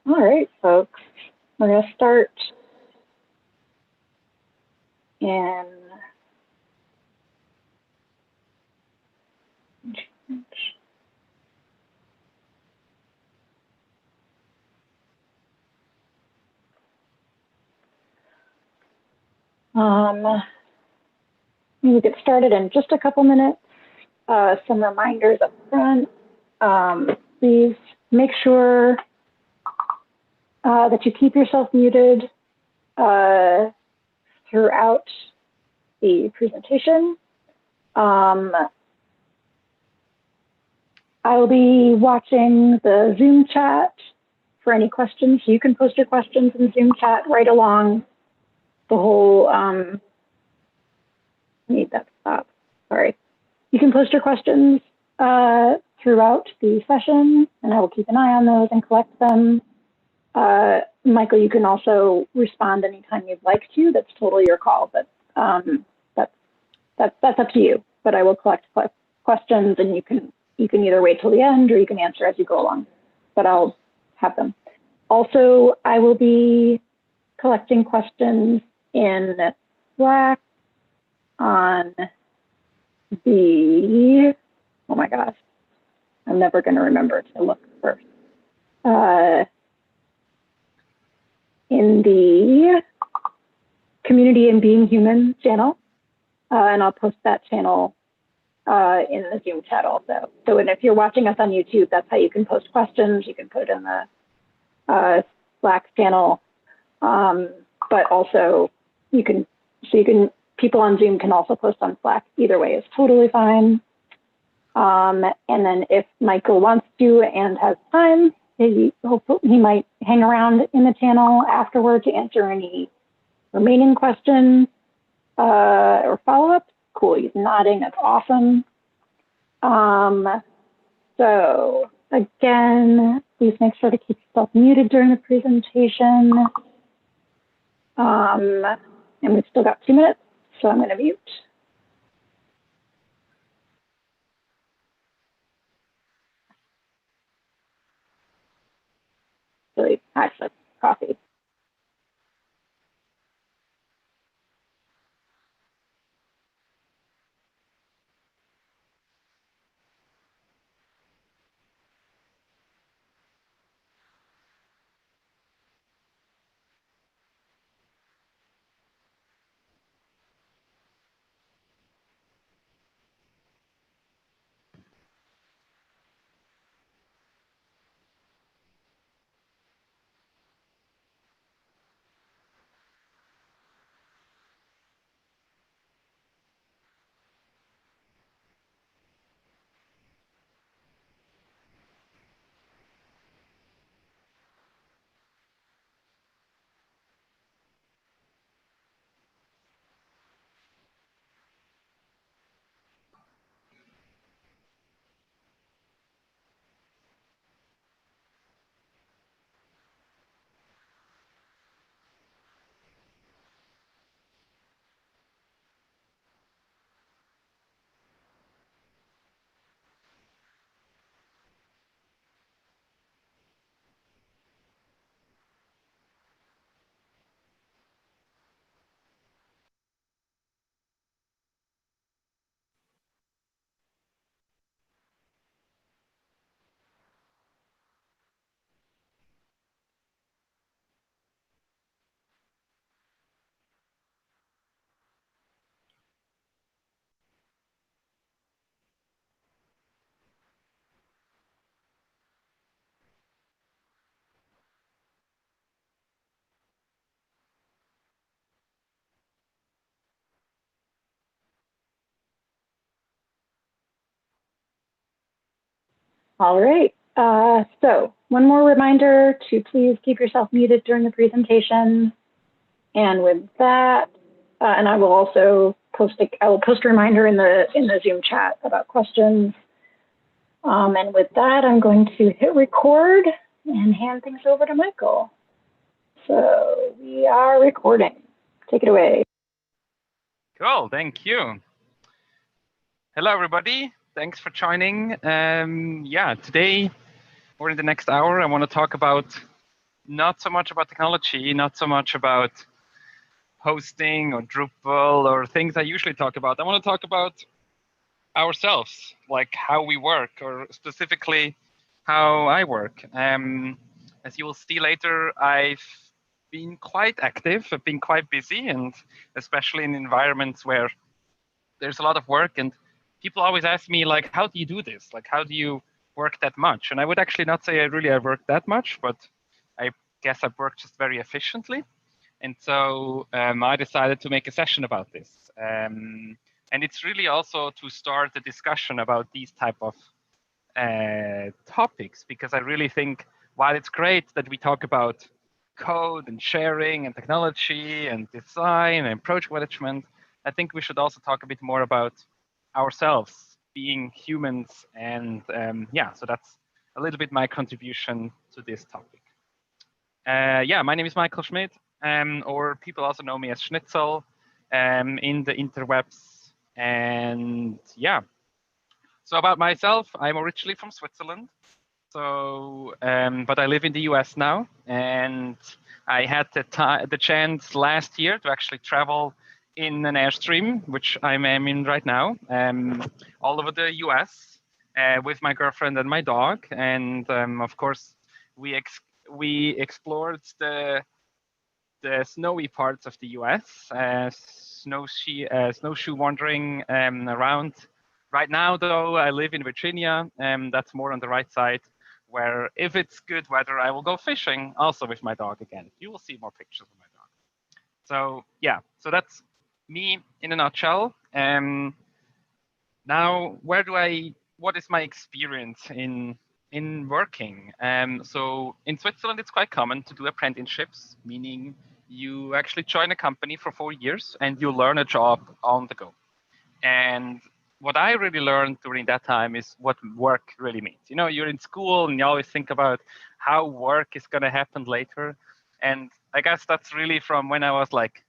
All right, folks, we're going to start in we'll get started in just a couple minutes. Some reminders up front. Please make sure that you keep yourself muted throughout the presentation. I will be watching the Zoom chat for any questions. You can post your questions in Zoom chat right along the whole, need that stop, sorry. You can post your questions throughout the session and I will keep an eye on those and collect them. Michael, you can also respond anytime you'd like to. That's totally your call, but that's up to you. But I will collect questions and you can either wait till the end or you can answer as you go along, but I'll have them. Also, I will be collecting questions in Slack on the, oh my gosh, I'm never going to remember to look first. in the Community and Being Human channel. And I'll post that channel in the Zoom chat also. So, and if you're watching us on YouTube, that's how you can post questions. You can put it in the Slack channel. But also people on Zoom can also post on Slack. Either way is totally fine. And then if Michael wants to and has time, he might hang around in the channel afterward to answer any remaining questions or follow-ups. Cool, he's nodding, that's awesome. So again, please make sure to keep yourself muted during the presentation. And we've still got 2 minutes, so I'm gonna mute. Really, actually, coffee. All right, so one more reminder to please keep yourself muted during the presentation. And with that, and I will also post a reminder in the Zoom chat about questions. And with that, I'm going to hit record and hand things over to Michael. So we are recording. Take it away. Cool, thank you. Hello, everybody. Thanks for joining. Yeah, today or in the next hour, I want to talk about not so much about technology, not so much about hosting or Drupal or things I usually talk about. I want to talk about ourselves, like how we work, or specifically how I work. As you will see later, I've been quite active, I've been quite busy, and especially in environments where there's a lot of work, and people always ask me, like, how do you do this? Like, how do you work that much? And I would actually not say I work that much, but I guess I work just very efficiently. And so I decided to make a session about this. And it's really also to start a discussion about these type of topics, because I really think while it's great that we talk about code and sharing and technology and design and project management, I think we should also talk a bit more about ourselves being humans. And yeah, so that's a little bit my contribution to this topic. Yeah, my name is Michael Schmid, or people also know me as Schnitzel in the interwebs. And yeah, so about myself, I'm originally from Switzerland. So, but I live in the US now, and I had the chance last year to actually travel in an Airstream, which I'm in right now, all over the US with my girlfriend and my dog. And of course, we explored the the snowy parts of the US, snowshoe wandering around. Right now, though, I live in Virginia, that's more on the right side, where if it's good weather, I will go fishing, also with my dog again. You will see more pictures of my dog. So yeah, so that's me in a nutshell. Now, what is my experience in working? So in Switzerland, it's quite common to do apprenticeships, meaning you actually join a company for 4 years and you learn a job on the go. And what I really learned during that time is what work really means. You know, you're in school and you always think about how work is going to happen later. And I guess that's really from when I was like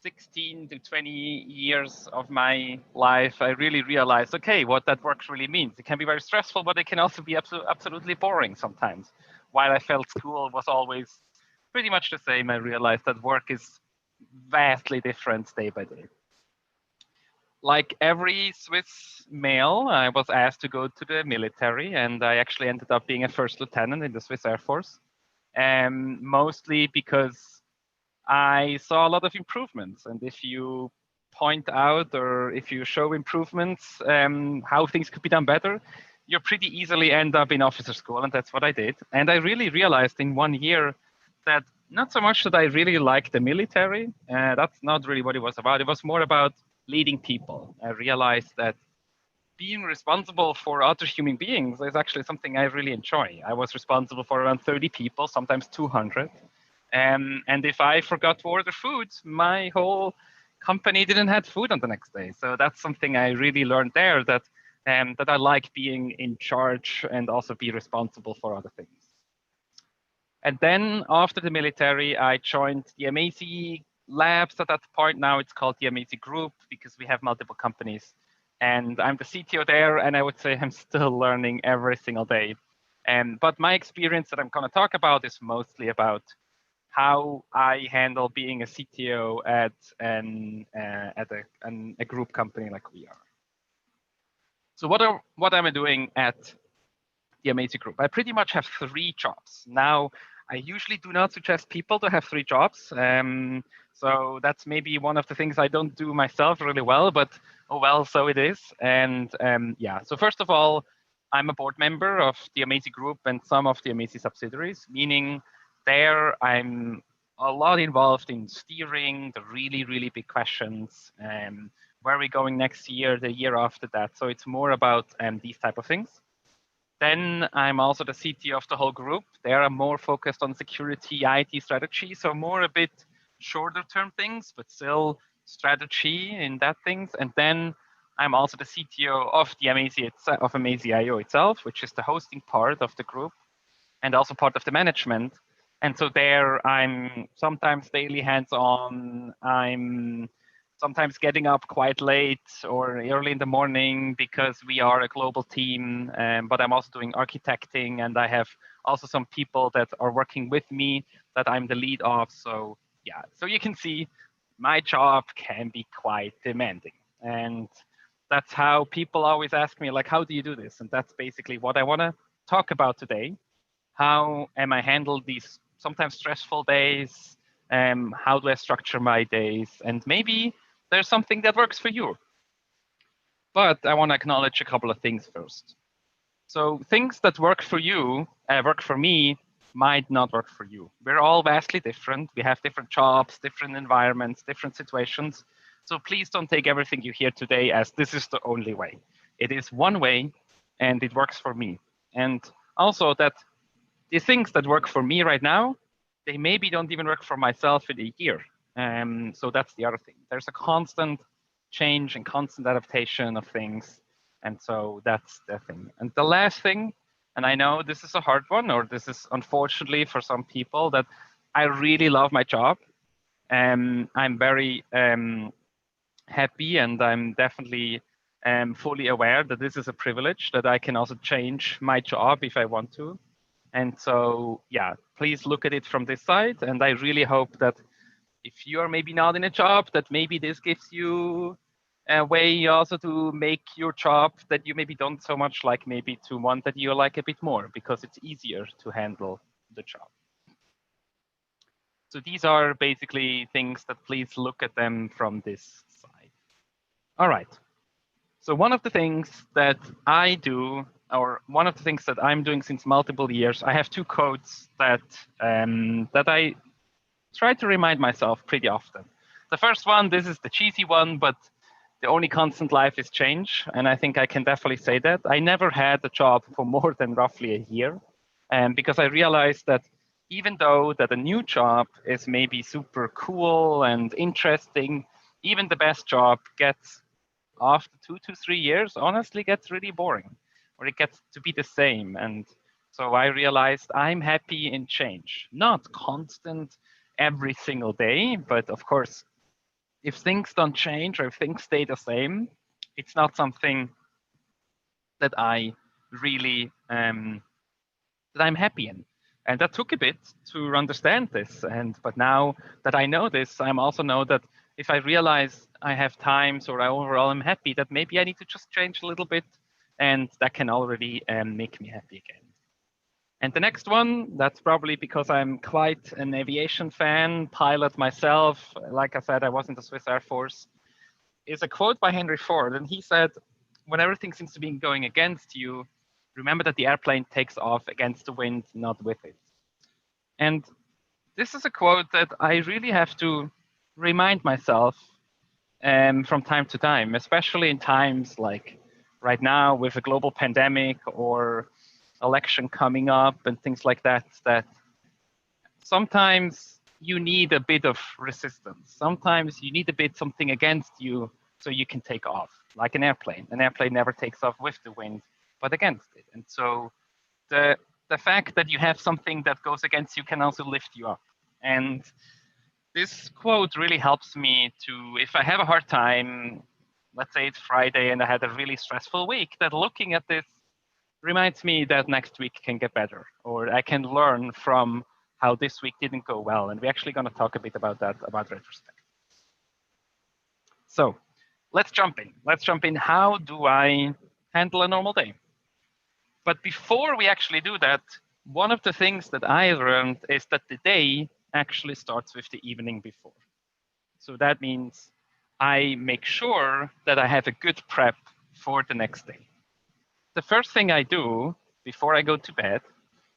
16 to 20 years of my life, I really realized, okay, what that work really means. It can be very stressful, but it can also be absolutely boring sometimes. While I felt school was always pretty much the same, I realized that work is vastly different day by day. Like every Swiss male, I was asked to go to the military, and I actually ended up being a first lieutenant in the Swiss Air Force, mostly because I saw a lot of improvements. And if you point out or if you show improvements, how things could be done better, you pretty easily end up in officer school, and that's what I did. And I really realized in 1 year that not so much that I really liked the military, that's not really what it was about. It was more about leading people. I realized that being responsible for other human beings is actually something I really enjoy. I was responsible for around 30 people, sometimes 200. And if I forgot to order food, my whole company didn't have food on the next day. So that's something I really learned there, that I like being in charge and also be responsible for other things. And then after the military, I joined the Amazy Labs at that point. Now it's called the Amazy Group because we have multiple companies. And I'm the CTO there, and I would say I'm still learning every single day. But my experience that I'm going to talk about is mostly about how I handle being a CTO at a group company like we are. So what am I doing at the Amazy Group? I pretty much have 3 jobs. Now, I usually do not suggest people to have 3 jobs. So that's maybe one of the things I don't do myself really well, but oh well, so it is. And yeah, so first of all, I'm a board member of the Amazy Group and some of the Amazy subsidiaries, meaning there I'm a lot involved in steering the really, really big questions. Where are we going next year, the year after that? So it's more about these type of things. Then I'm also the CTO of the whole group. There I'm more focused on security, IT strategy, so more a bit shorter term things, but still strategy in that things. And then I'm also the CTO of the Amazy.io itself, which is the hosting part of the group and also part of the management. And so there I'm sometimes daily hands-on. I'm sometimes getting up quite late or early in the morning because we are a global team, but I'm also doing architecting, and I have also some people that are working with me that I'm the lead of. So yeah, so you can see my job can be quite demanding. And that's how people always ask me, like, how do you do this? And that's basically what I want to talk about today. How am I handle these sometimes stressful days? How do I structure my days? And maybe there's something that works for you. But I want to acknowledge a couple of things first. So things that work for you, work for me, might not work for you. We're all vastly different. We have different jobs, different environments, different situations. So please don't take everything you hear today as this is the only way. It is one way, and it works for me. And also that the things that work for me right now, they maybe don't even work for myself in a year. So that's the other thing. There's a constant change and constant adaptation of things. And so that's the thing. And the last thing, and I know this is a hard one, or this is unfortunately for some people, that I really love my job. I'm very happy, and I'm definitely fully aware that this is a privilege, that I can also change my job if I want to. And so, yeah, please look at it from this side. And I really hope that if you are maybe not in a job, that maybe this gives you a way also to make your job that you maybe don't so much like, maybe to one that you like a bit more, because it's easier to handle the job. So these are basically things that please look at them from this side. All right. So one of the things that I do, or one of the things that I'm doing since multiple years, I have two quotes that that I try to remind myself pretty often. The first one, this is the cheesy one, but the only constant life is change. And I think I can definitely say that. I never had a job for more than roughly a year. Because I realized that even though that a new job is maybe super cool and interesting, even the best job gets, after 2 to 3 years, honestly gets really boring, or it gets to be the same. And so I realized I'm happy in change, not constant every single day, but of course, if things don't change or if things stay the same, it's not something that I really that I'm happy in. And that took a bit to understand this. But now that I know this, I also know that if I realize I have times or overall I'm happy, that maybe I need to just change a little bit, and that can already make me happy again. And the next one, that's probably because I'm quite an aviation fan, pilot myself. Like I said, I was in the Swiss Air Force, is a quote by Henry Ford. And he said, when everything seems to be going against you, remember that the airplane takes off against the wind, not with it. And this is a quote that I really have to remind myself from time to time, especially in times like right now with a global pandemic or election coming up and things like that, that sometimes you need a bit of resistance. Sometimes you need a bit something against you so you can take off, like an airplane. An airplane never takes off with the wind, but against it. And so the fact that you have something that goes against you can also lift you up. And this quote really helps me to, if I have a hard time, let's say it's Friday and I had a really stressful week, that looking at this reminds me that next week can get better, or I can learn from how this week didn't go well. And we're actually going to talk a bit about that, about retrospect. So let's jump in. Let's jump in. How do I handle a normal day? But before we actually do that, one of the things that I learned is that the day actually starts with the evening before. So that means I make sure that I have a good prep for the next day. The first thing I do before I go to bed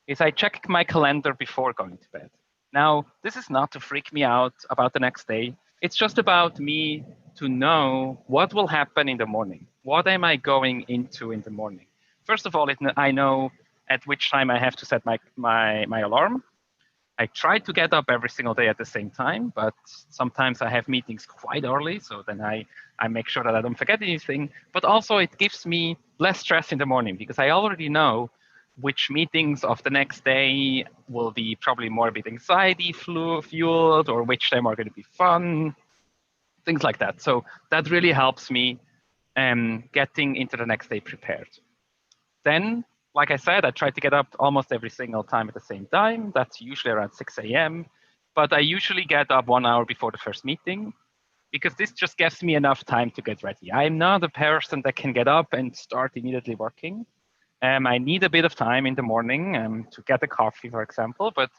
is I check my calendar before going to bed. Now, this is not to freak me out about the next day. It's just about me to know what will happen in the morning. What am I going into in the morning? First of all, I know at which time I have to set my alarm. I try to get up every single day at the same time, but sometimes I have meetings quite early, so then I make sure that I don't forget anything. But also it gives me less stress in the morning because I already know which meetings of the next day will be probably more a bit anxiety fueled, or which time are going to be fun, things like that. So that really helps me getting into the next day prepared. Then, like I said, I try to get up almost every single time at the same time. That's usually around 6 a.m. But I usually get up 1 hour before the first meeting because this just gives me enough time to get ready. I'm not a person that can get up and start immediately working. I need a bit of time in the morning to get a coffee, for example. But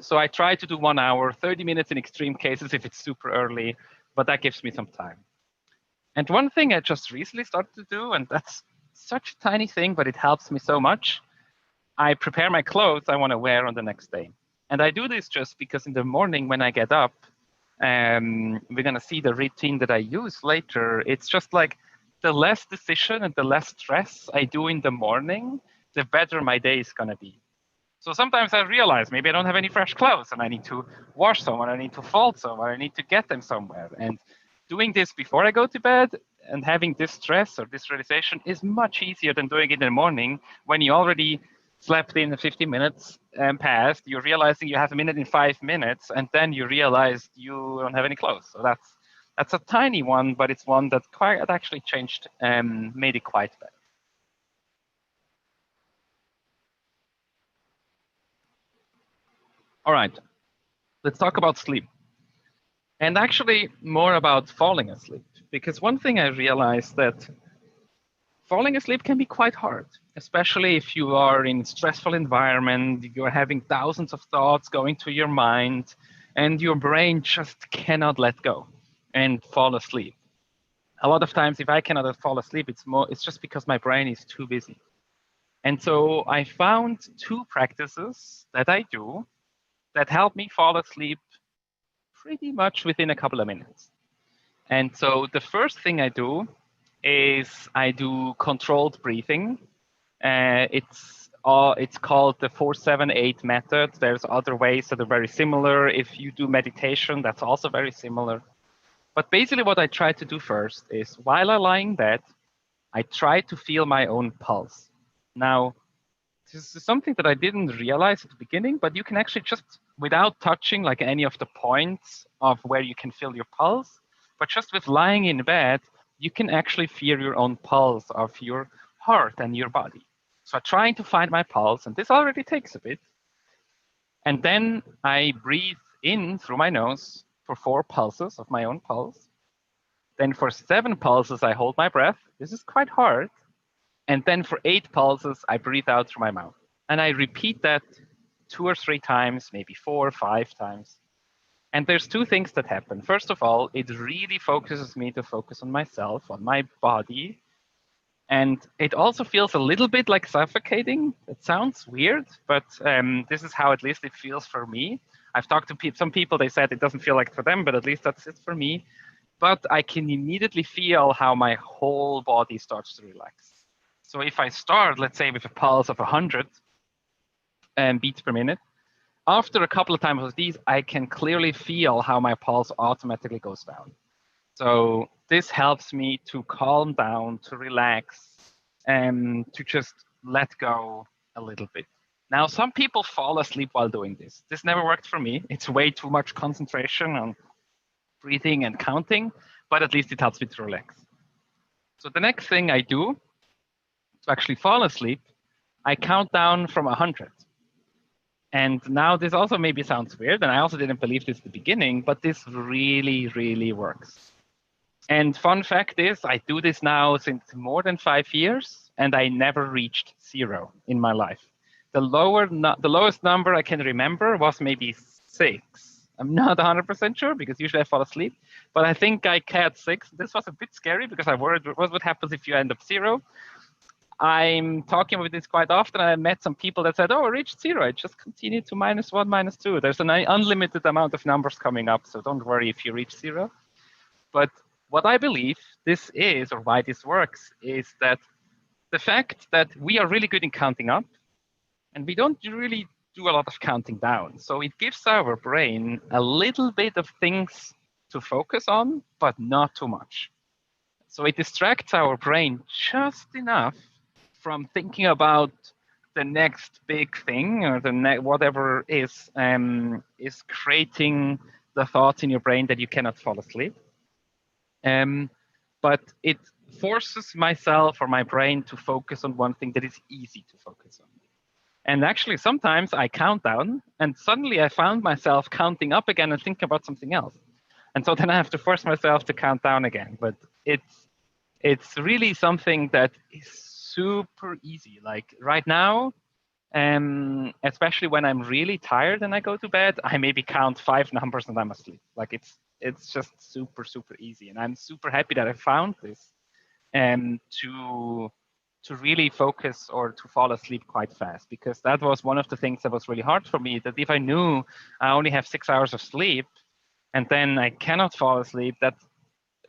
so I try to do 1 hour, 30 minutes in extreme cases if it's super early, but that gives me some time. And one thing I just recently started to do, and that's such a tiny thing, but it helps me so much. I prepare my clothes I want to wear on the next day. And I do this just because in the morning when I get up, we're going to see the routine that I use later. It's just like the less decision and the less stress I do in the morning, the better my day is going to be. So sometimes I realize maybe I don't have any fresh clothes and I need to wash some, or I need to fold some, or I need to get them somewhere. And doing this before I go to bed and having this stress or this realization is much easier than doing it in the morning when you already slept in 15 minutes and past, you're realizing you have a minute in 5 minutes, and then you realize you don't have any clothes. So that's a tiny one, but it's one that actually changed and made it quite better. All right, let's talk about sleep. And actually more about falling asleep, because one thing I realized that falling asleep can be quite hard, especially if you are in a stressful environment, you're having thousands of thoughts going through your mind, and your brain just cannot let go and fall asleep. A lot of times, if I cannot fall asleep, it's just because my brain is too busy. And so I found 2 practices that I do that help me fall asleep pretty much within a couple of minutes. And so the first thing I do is I do controlled breathing. It's called the 4-7-8 method. There's other ways that are very similar. If you do meditation, that's also very similar. But basically what I try to do first is while I lie in bed, I try to feel my own pulse. Now, this is something that I didn't realize at the beginning, but you can actually just, without touching like any of the points of where you can feel your pulse, but just with lying in bed, you can actually feel your own pulse of your heart and your body. So I'm trying to find my pulse, and this already takes a bit. And then I breathe in through my nose for 4 pulses of my own pulse. Then for 7 pulses, I hold my breath. This is quite hard. And then for 8 pulses, I breathe out through my mouth. And I repeat that 2 or 3 times, maybe 4 or 5 times. And there's 2 things that happen. First of all, it really focuses me to focus on myself, on my body. And it also feels a little bit like suffocating. It sounds weird, but this is how at least it feels for me. I've talked to some people, they said it doesn't feel like it for them, but at least that's it for me. But I can immediately feel how my whole body starts to relax. So if I start, let's say, with a pulse of 100 beats per minute, after a couple of times of these, I can clearly feel how my pulse automatically goes down. So this helps me to calm down, to relax, and to just let go a little bit. Now, some people fall asleep while doing this. This never worked for me. It's way too much concentration on breathing and counting, but at least it helps me to relax. So the next thing I do to actually fall asleep, I count down from 100. And now this also maybe sounds weird, and I also didn't believe this at the beginning, but this really, really works. And fun fact is, I do this now since more than 5 years, and I never reached 0 in my life. The lowest number I can remember was maybe 6. I'm not 100% sure, because usually I fall asleep, but I think I had 6. This was a bit scary, because I worried what happens if you end up 0. I'm talking about this quite often. I met some people that said, oh, I reached 0. I just continued to -1, -2. There's an unlimited amount of numbers coming up, so don't worry if you reach 0. But what I believe this is, or why this works, is that the fact that we are really good in counting up, and we don't really do a lot of counting down. So it gives our brain a little bit of things to focus on, but not too much. So it distracts our brain just enough from thinking about the next big thing, or whatever is creating the thoughts in your brain that you cannot fall asleep. But it forces myself or my brain to focus on one thing that is easy to focus on. And actually, sometimes I count down, and suddenly I found myself counting up again and thinking about something else. And so then I have to force myself to count down again. But it's really something that is super easy. Like right now, especially when I'm really tired and I go to bed, I maybe count 5 numbers and I'm asleep. Like it's just super, super easy. And I'm super happy that I found this to really focus or to fall asleep quite fast, because that was one of the things that was really hard for me, that if I knew I only have 6 hours of sleep and then I cannot fall asleep, that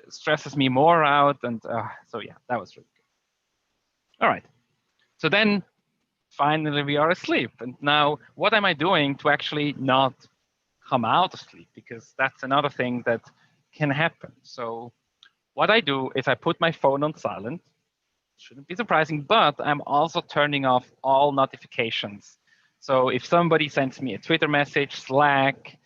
stresses me more out. And so yeah, that was really good. All right. So then finally we are asleep. And now what am I doing to actually not come out of sleep? Because that's another thing that can happen. So what I do is I put my phone on silent. Shouldn't be surprising, but I'm also turning off all notifications. So if somebody sends me a Twitter message, Slack,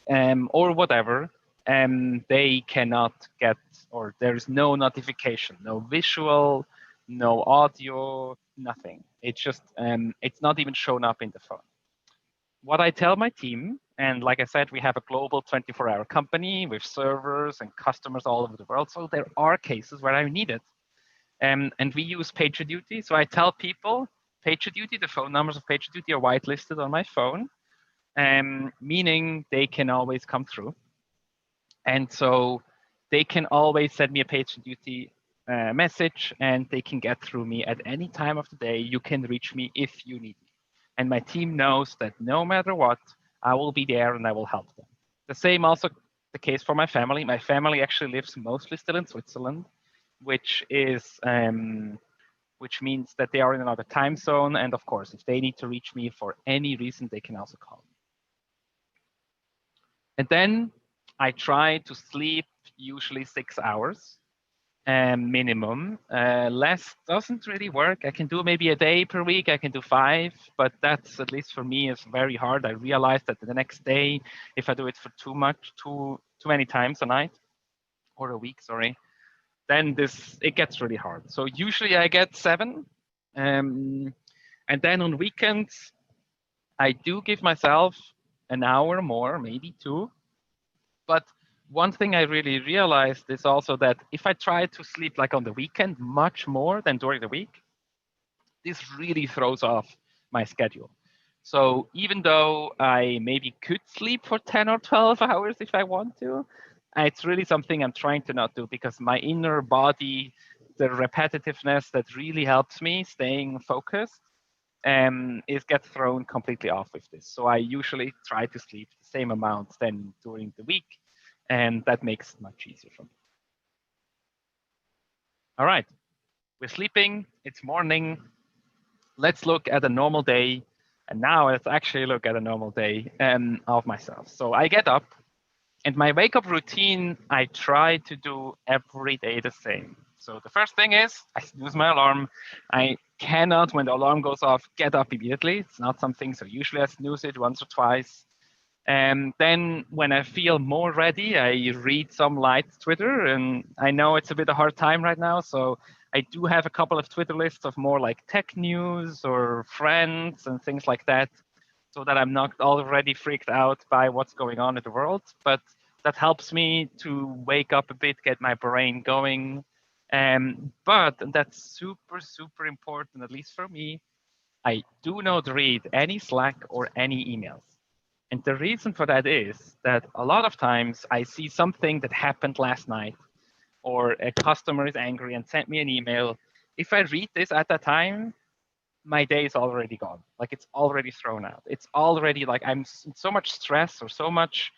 or whatever, they cannot get, or there's no notification, no visual, no audio, nothing. It's just, it's not even shown up in the phone. What I tell my team, and like I said, we have a global 24-hour company with servers and customers all over the world. So there are cases where I need it. And we use PagerDuty. So I tell people PagerDuty, the phone numbers of PagerDuty are whitelisted on my phone, meaning they can always come through. And so they can always send me a PagerDuty message, and they can get through me at any time of the day. You can reach me if you need me. And my team knows that no matter what, I will be there and I will help them. The same also the case for my family. My family actually lives mostly still in Switzerland, which means that they are in another time zone. And of course, if they need to reach me for any reason, they can also call me. And then I try to sleep usually 6 hours minimum. Less doesn't really work. I can do maybe a day per week. I can do 5, but that's, at least for me, is very hard. I realized that the next day, if I do it for too many times a night or a week, sorry, then it gets really hard. So usually I get 7. And then on weekends, I do give myself an hour more, maybe 2. But one thing I really realized is also that if I try to sleep like on the weekend much more than during the week, this really throws off my schedule. So even though I maybe could sleep for 10 or 12 hours if I want to, it's really something I'm trying to not do, because my inner body, the repetitiveness that really helps me staying focused, gets thrown completely off with this. So I usually try to sleep the same amount than during the week, and that makes it much easier for me. All right, we're sleeping, it's morning. Let's look at a normal day. And now let's actually look at a normal day of myself. So I get up, and my wake-up routine, I try to do every day the same. So the first thing is I snooze my alarm. I cannot, when the alarm goes off, get up immediately. It's not something, so usually I snooze it once or twice. And then when I feel more ready, I read some light Twitter, and I know it's a bit of a hard time right now, so I do have a couple of Twitter lists of more like tech news or friends and things like that, so that I'm not already freaked out by what's going on in the world. But that helps me to wake up a bit, get my brain going. But that's super, super important, at least for me. I do not read any Slack or any emails. And the reason for that is that a lot of times I see something that happened last night, or a customer is angry and sent me an email. If I read this at that time, my day is already gone. Like, it's already thrown out. It's already like I'm in so much stress or so much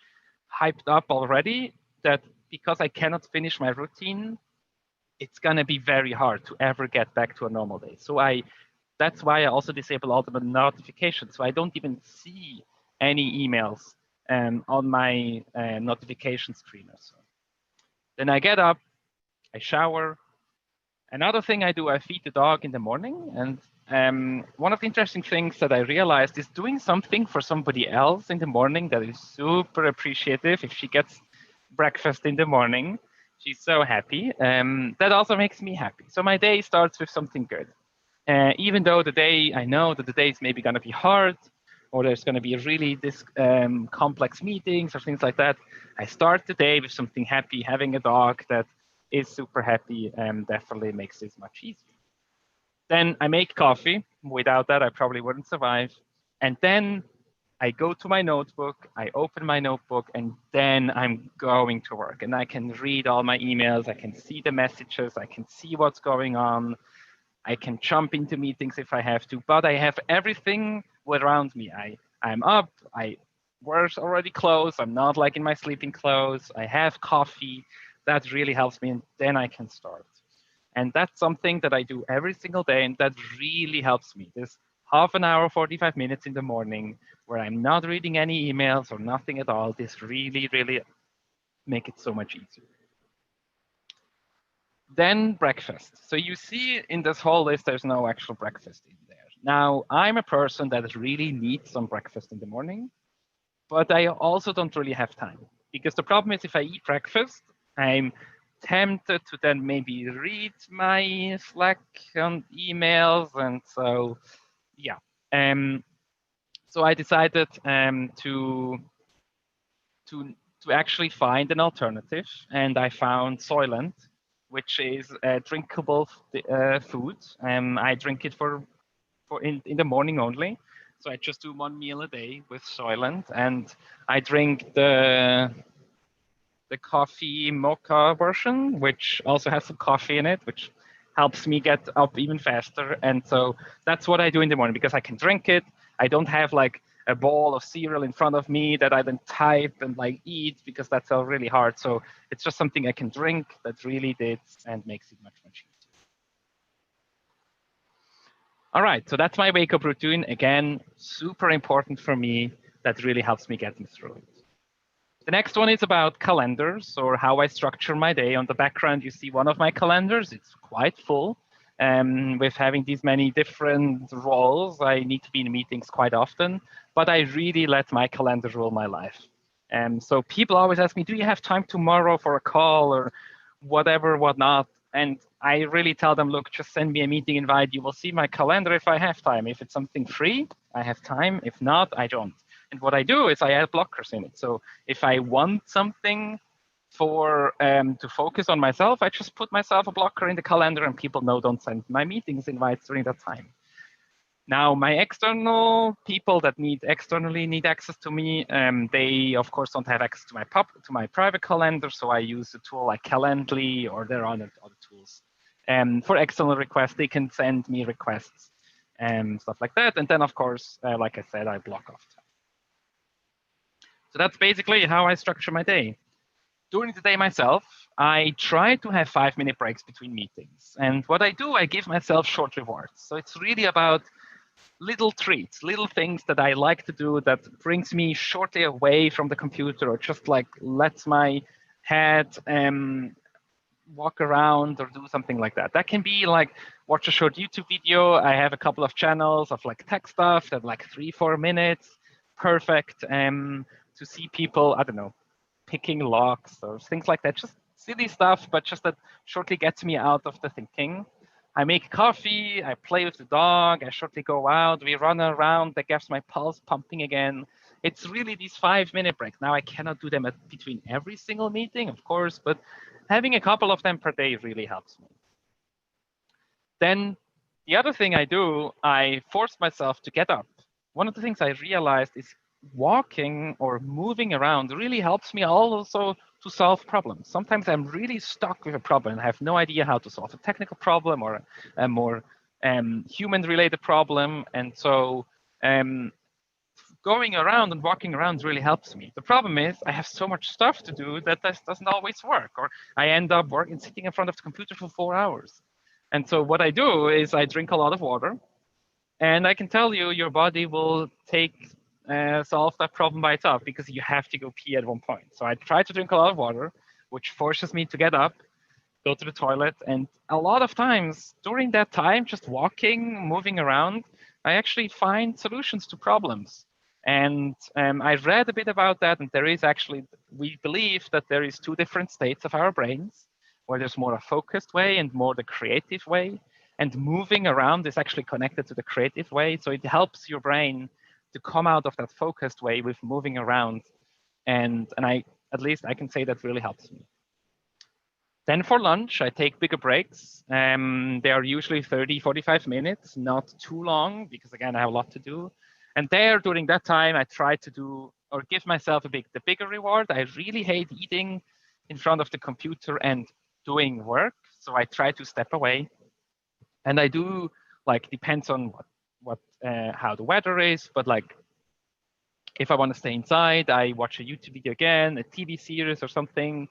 hyped up already that because I cannot finish my routine, it's going to be very hard to ever get back to a normal day. So that's why I also disable all the notifications. So I don't even see any emails on my notification screen or so. Then I get up, I shower. Another thing I do, I feed the dog in the morning. And one of the interesting things that I realized is doing something for somebody else in the morning that is super appreciative. If she gets breakfast in the morning, she's so happy. That also makes me happy. So my day starts with something good. Even though I know that the day is maybe going to be hard, or there's going to be really complex meetings or things like that, I start the day with something happy. Having a dog that is super happy definitely makes this much easier. Then I make coffee. Without that, I probably wouldn't survive. And then I go to my notebook, I open my notebook, and then I'm going to work. And I can read all my emails, I can see the messages, I can see what's going on. I can jump into meetings if I have to, but I have everything around me. I'm up, work's already closed, I'm not like in my sleeping clothes, I have coffee. That really helps me, and then I can start. And that's something that I do every single day, and that really helps me. This half an hour, 45 minutes in the morning where I'm not reading any emails or nothing at all, this really, really make it so much easier. Then breakfast. So you see in this whole list, there's no actual breakfast in there. Now, I'm a person that really needs some breakfast in the morning, but I also don't really have time. Because the problem is if I eat breakfast, I'm tempted to then maybe read my Slack and emails. And so, yeah. So I decided to actually find an alternative, and I found Soylent. which is drinkable food. I drink it for in the morning only. So I just do 1 meal a day with Soylent, and I drink the coffee mocha version, which also has some coffee in it, which helps me get up even faster. And so that's what I do in the morning, because I can drink it. I don't have like a bowl of cereal in front of me that I then type and like eat, because that's all really hard. So it's just something I can drink that really did and makes it much easier. All right, so that's my wake up routine. Again, super important for me. That really helps me getting through it. The next one is about calendars, or how I structure my day. On the background, you see one of my calendars. It's quite full. With having these many different roles, I need to be in meetings quite often, but I really let my calendar rule my life. So people always ask me, do you have time tomorrow for a call or whatever, whatnot? And I really tell them, look, just send me a meeting invite. You will see my calendar if I have time. If it's something free, I have time. If not, I don't. And what I do is I add blockers in it. So if I want something for to focus on myself, I just put myself a blocker in the calendar, and people know don't send my meetings invites during that time. Now, my external people that externally need access to me, they of course don't have access to my private calendar. So I use a tool like Calendly, or there are other tools. For external requests, they can send me requests and stuff like that. And then of course, like I said, I block off time. So that's basically how I structure my day. During the day myself, I try to have 5-minute breaks between meetings. And what I do, I give myself short rewards. So it's really about little treats, little things that I like to do that brings me shortly away from the computer, or just like lets my head walk around or do something like that. That can be like watch a short YouTube video. I have a couple of channels of like tech stuff that like 3-4 minutes, perfect. To see people, I don't know, picking locks or things like that, just silly stuff, but just that shortly gets me out of the thinking. I make coffee, I play with the dog, I shortly go out, we run around, that gets my pulse pumping again. It's really these 5-minute breaks. Now I cannot do them between every single meeting, of course, but having a couple of them per day really helps me. Then the other thing I do, I force myself to get up. One of the things I realized is walking or moving around really helps me also to solve problems. Sometimes I'm really stuck with a problem and have no idea how to solve a technical problem or a more human-related problem. And so going around and walking around really helps me. The problem is I have so much stuff to do that this doesn't always work, or I end up sitting in front of the computer for 4 hours. And so what I do is I drink a lot of water, and I can tell you your body will solve that problem by itself, because you have to go pee at one point. So I try to drink a lot of water, which forces me to get up, go to the toilet. And a lot of times during that time, just walking, moving around, I actually find solutions to problems. And I read a bit about that, and there is actually, we believe that there is 2 different states of our brains, where there's more a focused way and more the creative way. And moving around is actually connected to the creative way. So it helps your brain to come out of that focused way with moving around. And at least I can say that really helps me. Then for lunch, I take bigger breaks. They are usually 30-45 minutes, not too long, because again, I have a lot to do. And there, during that time, I try to do or give myself the bigger reward. I really hate eating in front of the computer and doing work. So I try to step away. And I do, like, depends on how the weather is, but like if I want to stay inside, I watch a YouTube video again, a TV series or something,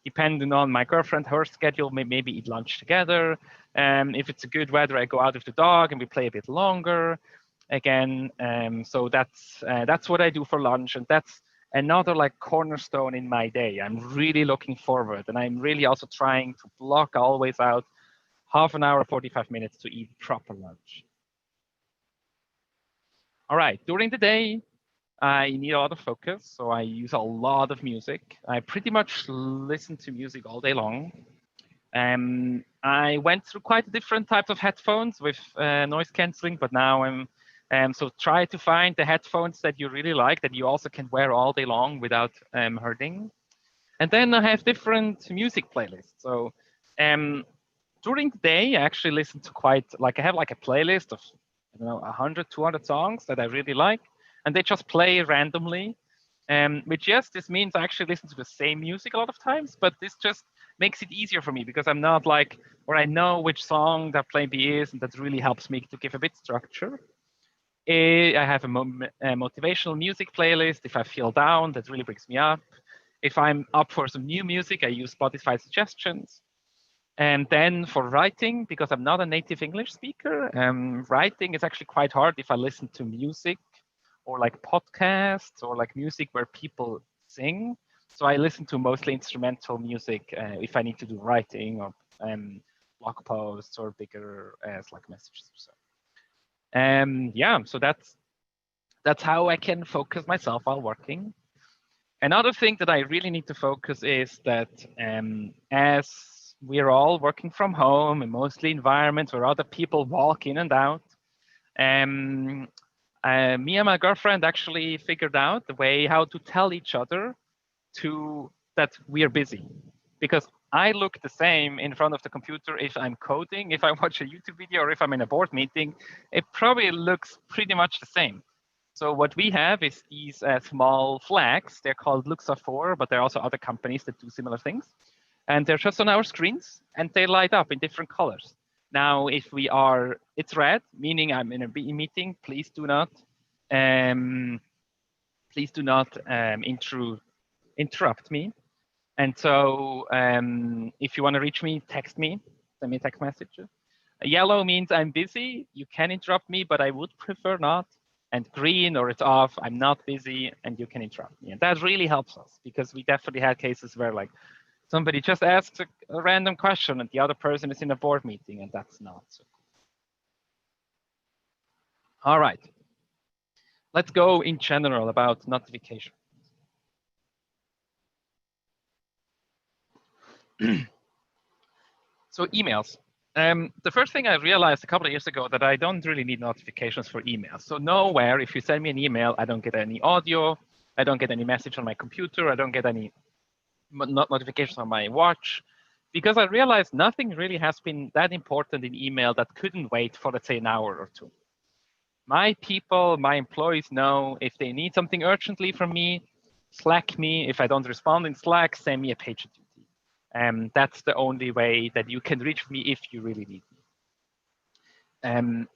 depending on my girlfriend, her schedule, maybe eat lunch together. If it's a good weather, I go out with the dog and we play a bit longer again. So that's what I do for lunch, and that's another like cornerstone in my day. I'm really looking forward, and I'm really also trying to block always out half an hour, 45 minutes to eat proper lunch. All right, during the day, I need a lot of focus, so I use a lot of music. I pretty much listen to music all day long. I went through quite different types of headphones with noise canceling, but now so try to find the headphones that you really like, that you also can wear all day long without hurting. And then I have different music playlists. So During the day, I actually listen to I have like a playlist of, I don't know, 100, 200 songs that I really like, and they just play randomly. Which, yes, this means I actually listen to the same music a lot of times, but this just makes it easier for me because I'm not like, or I know which song that maybe is, and that really helps me to give a bit structure. I have a motivational music playlist. If I feel down, that really brings me up. If I'm up for some new music, I use Spotify suggestions. And then for writing, because I'm not a native English speaker, writing is actually quite hard if I listen to music or like podcasts or like music where people sing. So I listen to mostly instrumental music if I need to do writing or blog posts or bigger Slack messages or so. Yeah, so that's how I can focus myself while working. Another thing that I really need to focus is that as we're all working from home and mostly environments where other people walk in and out, me and my girlfriend actually figured out the way how to tell each other that we are busy. Because I look the same in front of the computer if I'm coding, if I watch a YouTube video, or if I'm in a board meeting, it probably looks pretty much the same. So what we have is these small flags. They're called Luxafor, but there are also other companies that do similar things. And they're just on our screens, and they light up in different colors. Now, if it's red, meaning I'm in a meeting, please do not interrupt me. And so if you want to reach me, text me, send me a text message. Yellow means I'm busy. You can interrupt me, but I would prefer not. And green, or it's off, I'm not busy, and you can interrupt me. And that really helps us because we definitely had cases where like somebody just asks a random question and the other person is in a board meeting, and that's not so cool. All right. Let's go in general about notification. So emails. The first thing I realized a couple of years ago that I don't really need notifications for emails. So nowhere, if you send me an email, I don't get any audio, I don't get any message on my computer, I don't get any notifications on my watch, because I realized nothing really has been that important in email that couldn't wait for, let's say, an hour or two. My people, my employees know if they need something urgently from me, Slack me. If I don't respond in Slack, send me a page duty. That's the only way that you can reach me if you really need me.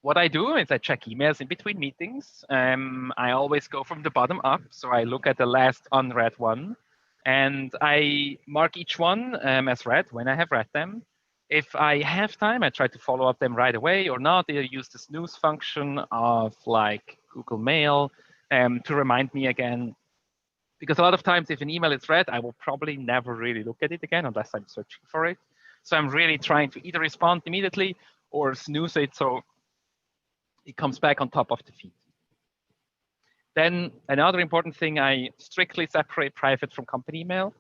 What I do is I check emails in between meetings. I always go from the bottom up. So I look at the last unread one, and I mark each one as read when I have read them. If I have time, I try to follow up them right away, or not. I use the snooze function of like Google Mail to remind me again. Because a lot of times if an email is read, I will probably never really look at it again unless I'm searching for it. So I'm really trying to either respond immediately or snooze it so it comes back on top of the feed. Then another important thing, I strictly separate private from company email.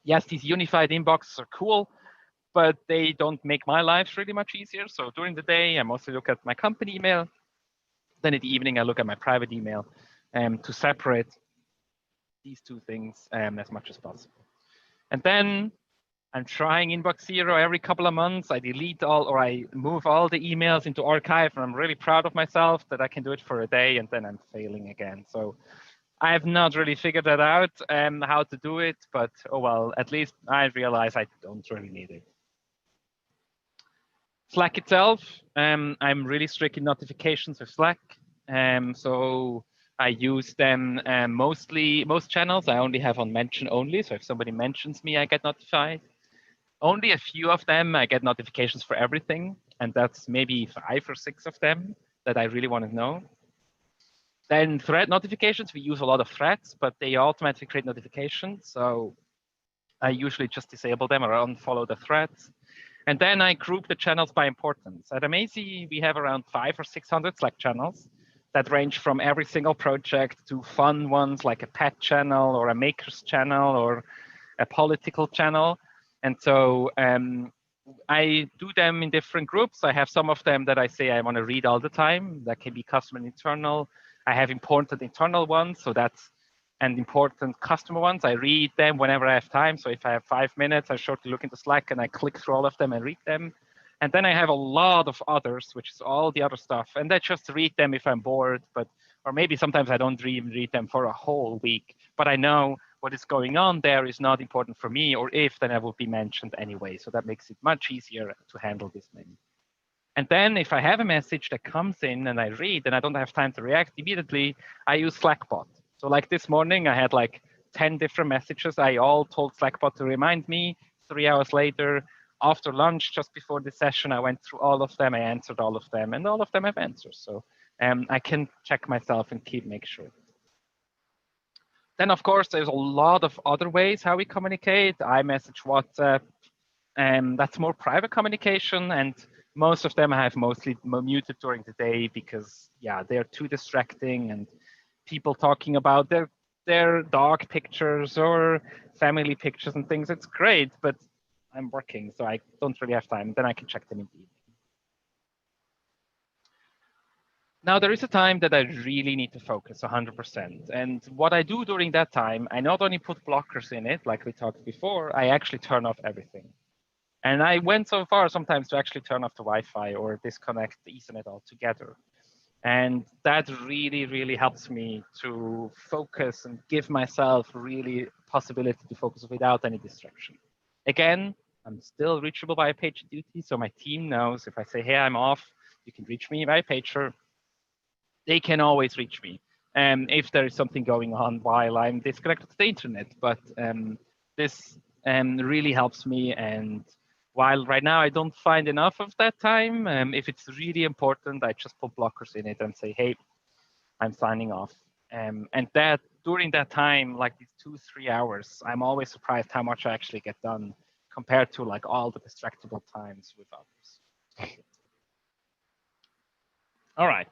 Yes, these unified inboxes are cool, but they don't make my life really much easier. So during the day, I mostly look at my company email. Then in the evening, I look at my private email to separate these two things as much as possible. And then I'm trying inbox zero every couple of months. I delete all, or I move all the emails into archive, and I'm really proud of myself that I can do it for a day, and then I'm failing again. So I have not really figured that out how to do it, but oh well, at least I realize I don't really need it. Slack itself, I'm really strict in notifications with Slack. So I use them most channels I only have on mention only. So if somebody mentions me, I get notified. Only a few of them, I get notifications for everything. And that's maybe 5 or 6 of them that I really want to know. Then thread notifications, we use a lot of threads, but they automatically create notifications. So I usually just disable them or unfollow the threads. And then I group the channels by importance. At Amazy, we have around 500 or 600 Slack channels that range from every single project to fun ones like a pet channel or a makers channel or a political channel. And so I do them in different groups. I have some of them that I say I want to read all the time. That can be custom and internal. I have important internal ones. So that's and important customer ones. I read them whenever I have time. So if I have 5 minutes, I shortly look into Slack and I click through all of them and read them. And then I have a lot of others, which is all the other stuff. And I just read them if I'm bored, or maybe sometimes I don't even read them for a whole week. But I know what is going on there is not important for me, or if, then I will be mentioned anyway. So that makes it much easier to handle this many. And then if I have a message that comes in and I read and I don't have time to react immediately, I use Slackbot. So like this morning, I had like 10 different messages. I all told Slackbot to remind me. 3 hours later, after lunch, just before the session, I went through all of them. I answered all of them, and all of them have answers. So I can check myself and make sure. Then, of course, there's a lot of other ways how we communicate. iMessage, WhatsApp, that's more private communication, and most of them I have mostly muted during the day because, yeah, they're too distracting, and people talking about their dog pictures or family pictures and things. It's great, but I'm working, so I don't really have time. Then I can check them in the evening. Now, there is a time that I really need to focus 100%. And what I do during that time, I not only put blockers in it, like we talked before, I actually turn off everything. And I went so far sometimes to actually turn off the Wi-Fi or disconnect the Ethernet altogether. And that really, really helps me to focus and give myself really possibility to focus without any distraction. Again, I'm still reachable by a pager duty, so my team knows if I say, hey, I'm off, you can reach me by pager. They can always reach me if there is something going on while I'm disconnected to the internet. But this really helps me. And while right now I don't find enough of that time, if it's really important, I just put blockers in it and say, hey, I'm signing off. And that during that time, like these 2-3 hours, I'm always surprised how much I actually get done compared to like all the distractible times with others. All right.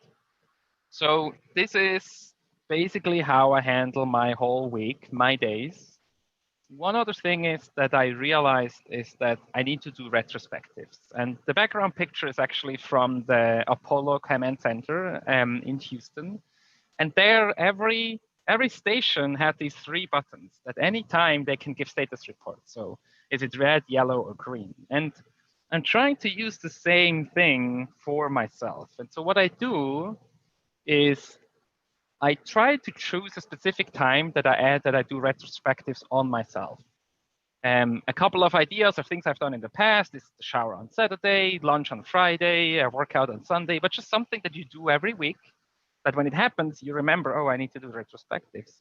So this is basically how I handle my whole week, my days. One other thing is that I realized is that I need to do retrospectives. And the background picture is actually from the Apollo Command Center in Houston. And there, every station had these 3 buttons that any time they can give status reports. So is it red, yellow, or green? And I'm trying to use the same thing for myself. And so what I do is I try to choose a specific time that I do retrospectives on myself. A couple of ideas of things I've done in the past is the shower on Saturday, lunch on Friday, a workout on Sunday, but just something that you do every week that when it happens, you remember, oh, I need to do retrospectives.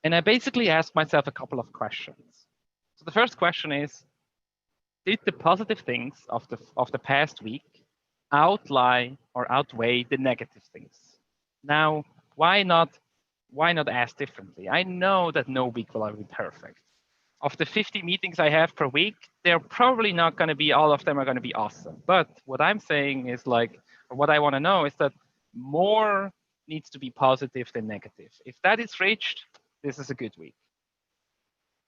And I basically ask myself a couple of questions. So the first question is, did the positive things of the past week outweigh the negative things? Now, why not ask differently? I know that no week will ever be perfect. Of the 50 meetings I have per week, they're probably not going to be, all of them are going to be awesome. But what I'm saying is like, or what I want to know is that more needs to be positive than negative. If that is reached, this is a good week.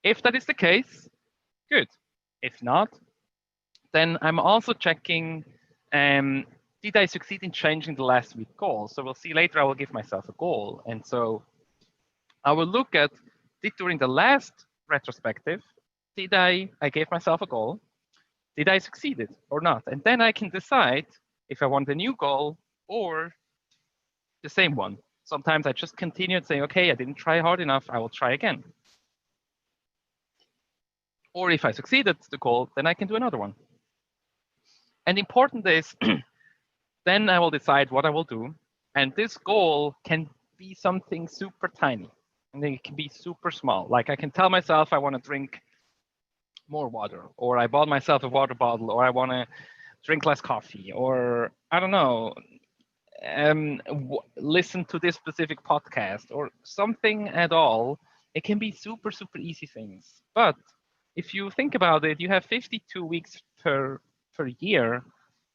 If that is the case, good. If not, then I'm also checking, did I succeed in changing the last week goal? So we'll see later, I will give myself a goal. And so I will look at, during the last retrospective, I gave myself a goal, did I succeed it or not? And then I can decide if I want a new goal or the same one. Sometimes I just continue and say, okay, I didn't try hard enough, I will try again. Or if I succeeded the goal, then I can do another one. And important is, then I will decide what I will do. And this goal can be something super tiny. And it can be super small. Like I can tell myself I want to drink more water, or I bought myself a water bottle, or I want to drink less coffee, or I don't know, listen to this specific podcast or something at all. It can be super, super easy things. But if you think about it, you have 52 weeks per year.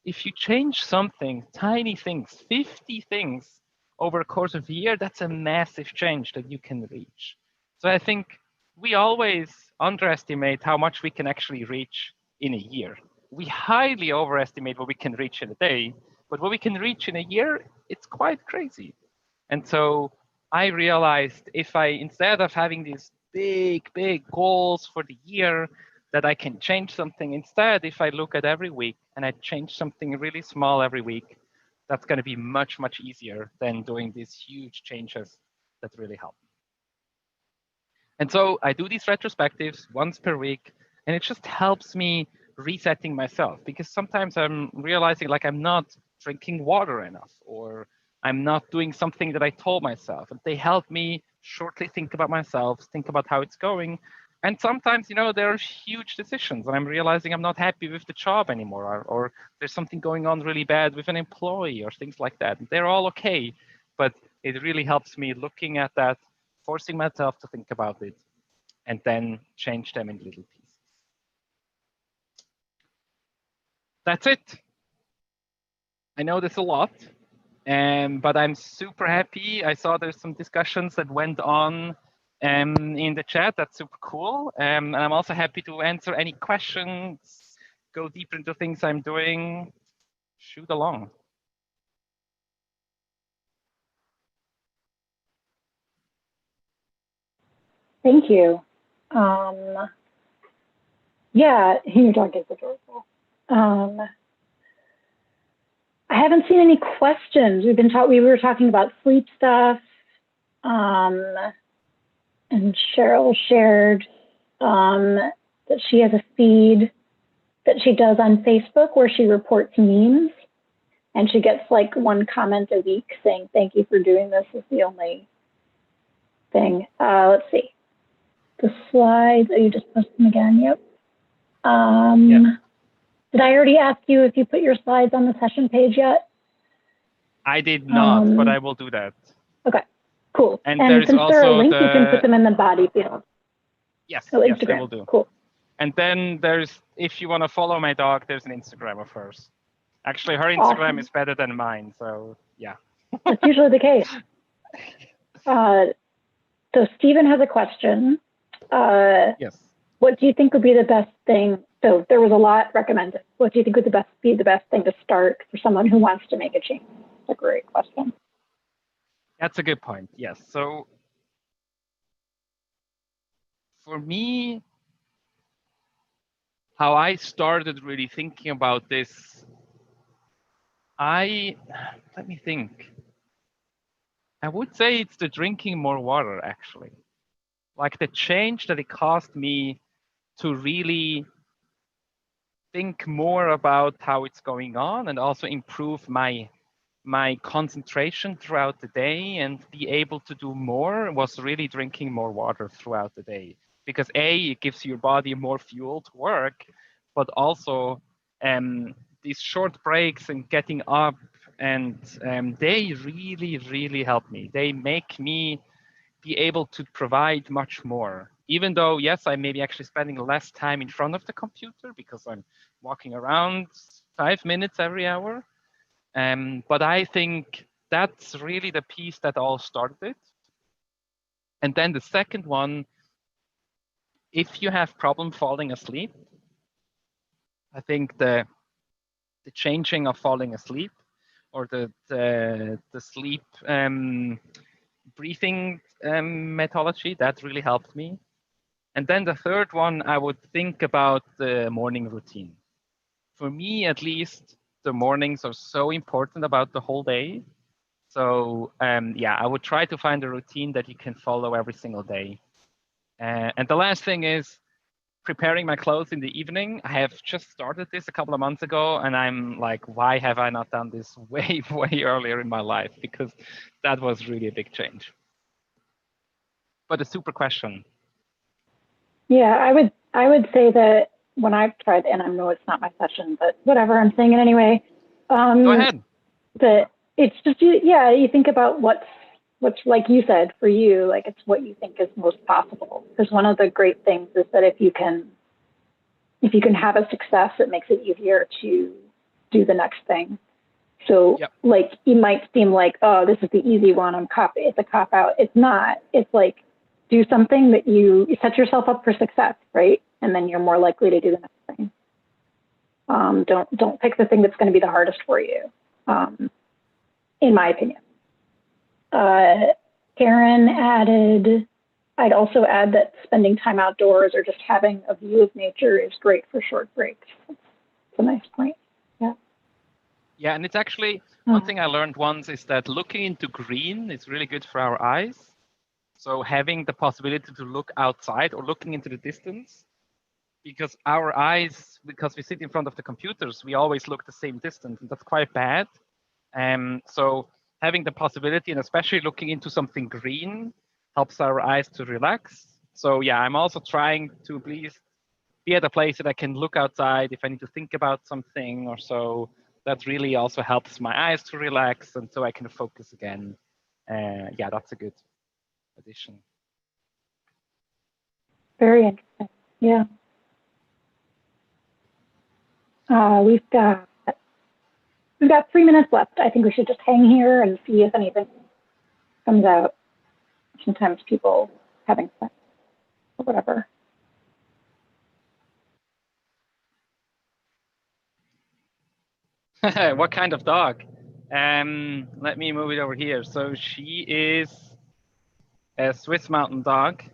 If you change something, tiny things, 50 things over a course of a year, that's a massive change that you can reach. So I think we always underestimate how much we can actually reach in a year. We highly overestimate what we can reach in a day, but what we can reach in a year, it's quite crazy. And so I realized if I, instead of having these big goals for the year, that I can change something instead. If I look at every week and I change something really small every week, that's going to be much easier than doing these huge changes that really help. And so I do these retrospectives once per week, and it just helps me resetting myself, because sometimes I'm realizing like I'm not drinking water enough, or I'm not doing something that I told myself. And they help me shortly think about myself, think about how it's going. And sometimes, you know, there are huge decisions and I'm realizing I'm not happy with the job anymore, or there's something going on really bad with an employee or things like that. And they're all okay, but it really helps me looking at that, forcing myself to think about it, and then change them in little pieces. That's it. I know there's a lot, but I'm super happy. I saw there's some discussions that went on in the chat. That's super cool. And I'm also happy to answer any questions, go deeper into things I'm doing. Shoot along. Thank you. Yeah, your dog is adorable. I haven't seen any questions. We were talking about sleep stuff, and Cheryl shared that she has a feed that she does on Facebook where she reports memes, and she gets like one comment a week saying, "Thank you for doing this," is the only thing. Let's see. The slides, oh, you just posted them again, yep. Yep. Did I already ask you if you put your slides on the session page yet? I did not, but I will do that. Okay, cool. And since there are a link, you can put them in the body field. Yes, oh, yes, Instagram. I will do. Cool. And then there's, if you want to follow my dog, there's an Instagram of hers. Actually, her Instagram is better than mine, so yeah. That's usually the case. So Stephen has a question. Yes. What do you think would be the best thing? So there was a lot recommended. What do you think would be the best thing to start for someone who wants to make a change? That's a great question. That's a good point. Yes. So for me, how I started really thinking about this, let me think. I would say it's the drinking more water, actually. Like the change that it cost me to really think more about how it's going on, and also improve my concentration throughout the day and be able to do more, was really drinking more water throughout the day. Because it gives your body more fuel to work, but also these short breaks and getting up, and they really help me. They make me be able to provide much more. Even though, yes, I may be actually spending less time in front of the computer because I'm walking around 5 minutes every hour. But I think that's really the piece that all started. And then the second one, if you have problem falling asleep, I think the changing of falling asleep, or the sleep breathing methodology, that really helped me. And then the third one, I would think about the morning routine. For me, at least, the mornings are so important about the whole day. So yeah, I would try to find a routine that you can follow every single day. And the last thing is preparing my clothes in the evening. I have just started this a couple of months ago, and I'm like, why have I not done this way earlier in my life? Because that was really a big change. But a super question. Yeah, I would say that when I've tried, and I know it's not my session, but whatever, I'm saying it anyway. Go ahead. That it's just, yeah, you think about what's like you said, for you, like it's what you think is most possible. Because one of the great things is that if you can have a success, it makes it easier to do the next thing. So like, it might seem like, oh, this is the easy one, it's a cop out. It's not. It's like, do something that you set yourself up for success, right? And then you're more likely to do the next thing. Don't pick the thing that's going to be the hardest for you, in my opinion. Karen added, I'd also add that spending time outdoors or just having a view of nature is great for short breaks. It's a nice point. Yeah. Yeah, and it's actually one thing I learned once is that looking into green is really good for our eyes. So having the possibility to look outside or looking into the distance, because our eyes, because we sit in front of the computers, we always look the same distance, and that's quite bad. So having the possibility, and especially looking into something green, helps our eyes to relax. So yeah, I'm also trying to please be at a place that I can look outside if I need to think about something or so. That really also helps my eyes to relax, and so I can focus again. Yeah, that's a good addition. Very interesting. Yeah. We've got 3 minutes left. I think we should just hang here and see if anything comes out. Sometimes people having fun or whatever. What kind of dog? Let me move it over here. So she is a Swiss mountain dog.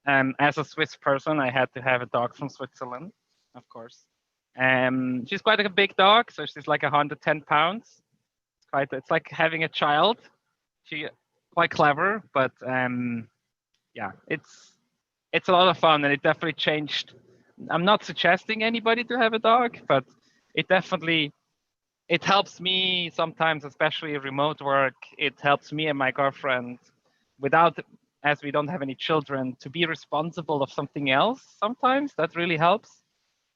As a Swiss person, I had to have a dog from Switzerland, of course. She's quite a big dog, so she's like 110 pounds. It's like having a child. She's quite clever, but yeah, it's a lot of fun, and it definitely changed. I'm not suggesting anybody to have a dog, but it helps me sometimes, especially remote work. It helps me and my girlfriend, as we don't have any children, to be responsible of something else. Sometimes that really helps.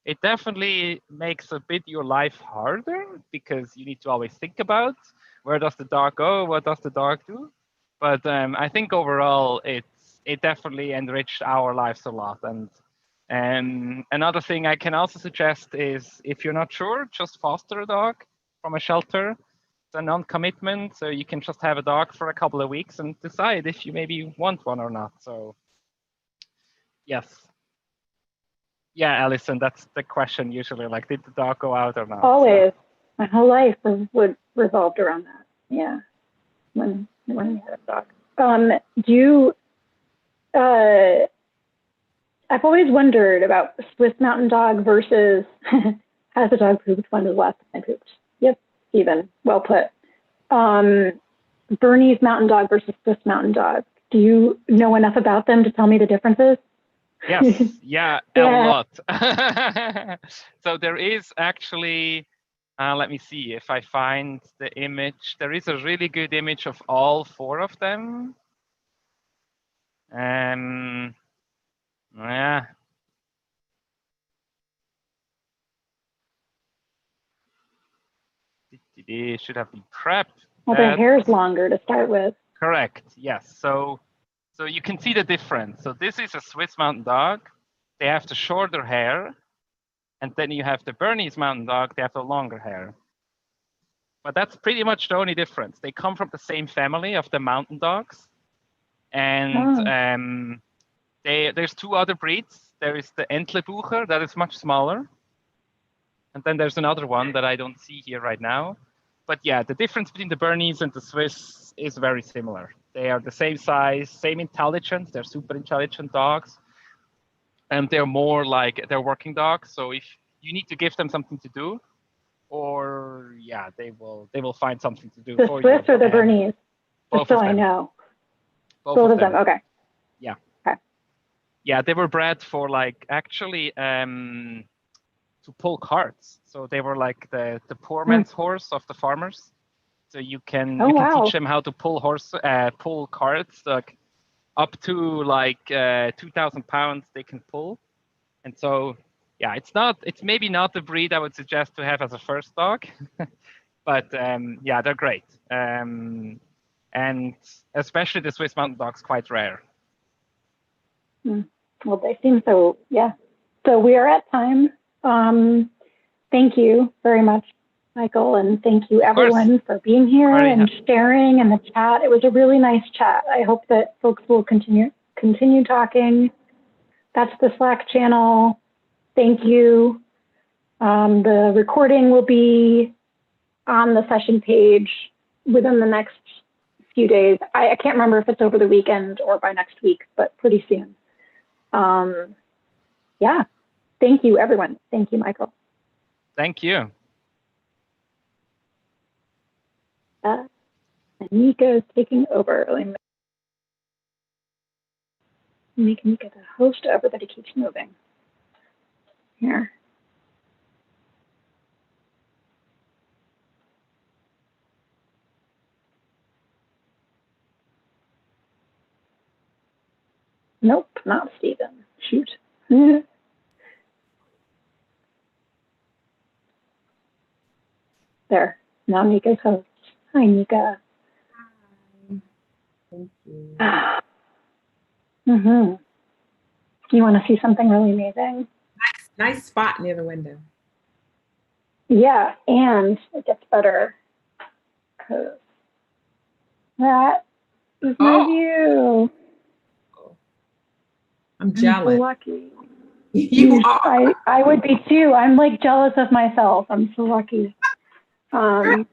It definitely makes a bit your life harder because you need to always think about where does the dog go, what does the dog do. But I think overall it definitely enriched our lives a lot. And another thing I can also suggest is if you're not sure, just foster a dog from a shelter. It's a non-commitment, so you can just have a dog for a couple of weeks and decide if you maybe want one or not. So yes. Yeah, Alison, that's the question usually, like, did the dog go out or not? Always. So. My whole life revolved around that. Yeah, when we had a dog. I've always wondered about Swiss mountain dog versus has the dog pooped? When was the last time I pooped? Yep, Stephen, well put. Bernese mountain dog versus Swiss mountain dog. Do you know enough about them to tell me the differences? Yes, yeah, a lot. So there is actually, let me see if I find the image. There is a really good image of all four of them. Yeah. It should have been prepped. Well, their hair's longer to start with. Correct, yes. So you can see the difference. So this is a Swiss mountain dog. They have the shorter hair. And then you have the Bernese mountain dog. They have the longer hair. But that's pretty much the only difference. They come from the same family of the mountain dogs. And there's two other breeds. There is the Entlebucher that is much smaller. And then there's another one that I don't see here right now. But yeah, the difference between the Bernese and the Swiss is very similar. They are the same size, same intelligence. They're super intelligent dogs. And they're more like, they're working dogs. So if you need to give them something to do, or yeah, they will find something to do for you. The Swiss or the Bernese? Both so of them. I know. Both of them. Okay. Yeah. Okay. Yeah, they were bred for like actually to pull carts. So they were like the poor man's horse of the farmers. So you can teach them how to pull carts, like up to like 2,000 pounds they can pull. And so yeah, it's maybe not the breed I would suggest to have as a first dog, but yeah, they're great. And especially the Swiss mountain dog's quite rare. Well, they seem so, yeah. So we are at time. Thank you very much, Michael, and thank you everyone for being here and sharing in the chat. It was a really nice chat. I hope that folks will continue talking. That's the Slack channel. Thank you. The recording will be on the session page within the next few days. I can't remember if it's over the weekend or by next week, but pretty soon. Yeah. Thank you, everyone. Thank you, Michael. Thank you. Nico's taking over. Let me make Nico the host. Everybody keeps moving. Here. Nope, not Steven. Shoot. There. Now Nico's host. Hi, Nika. Thank you. You want to see something really amazing? Nice spot near the window. Yeah, and it gets better because that is my view. I'm jealous. So lucky. You are. I would be too. I'm like jealous of myself. I'm so lucky. Where are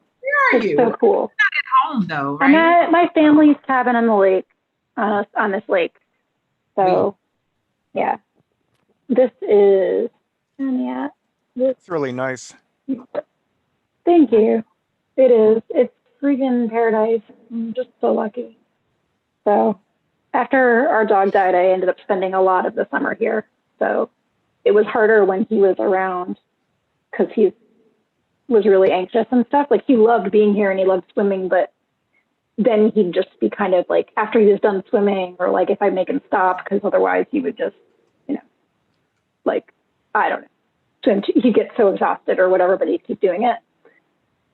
it's you? so cool. You're not at home though, right? I'm at my family's cabin on the lake, on this lake. So, yeah. This is, It's really nice. Thank you. It is. It's freaking paradise. I'm just so lucky. So, after our dog died, I ended up spending a lot of the summer here. So, it was harder when he was around because he was really anxious and stuff. Like, he loved being here and he loved swimming, but then he'd just be kind of like, after he was done swimming, or like if I make him stop, because otherwise he would just, like, I don't know, swim. He'd get so exhausted or whatever, but he'd keep doing it.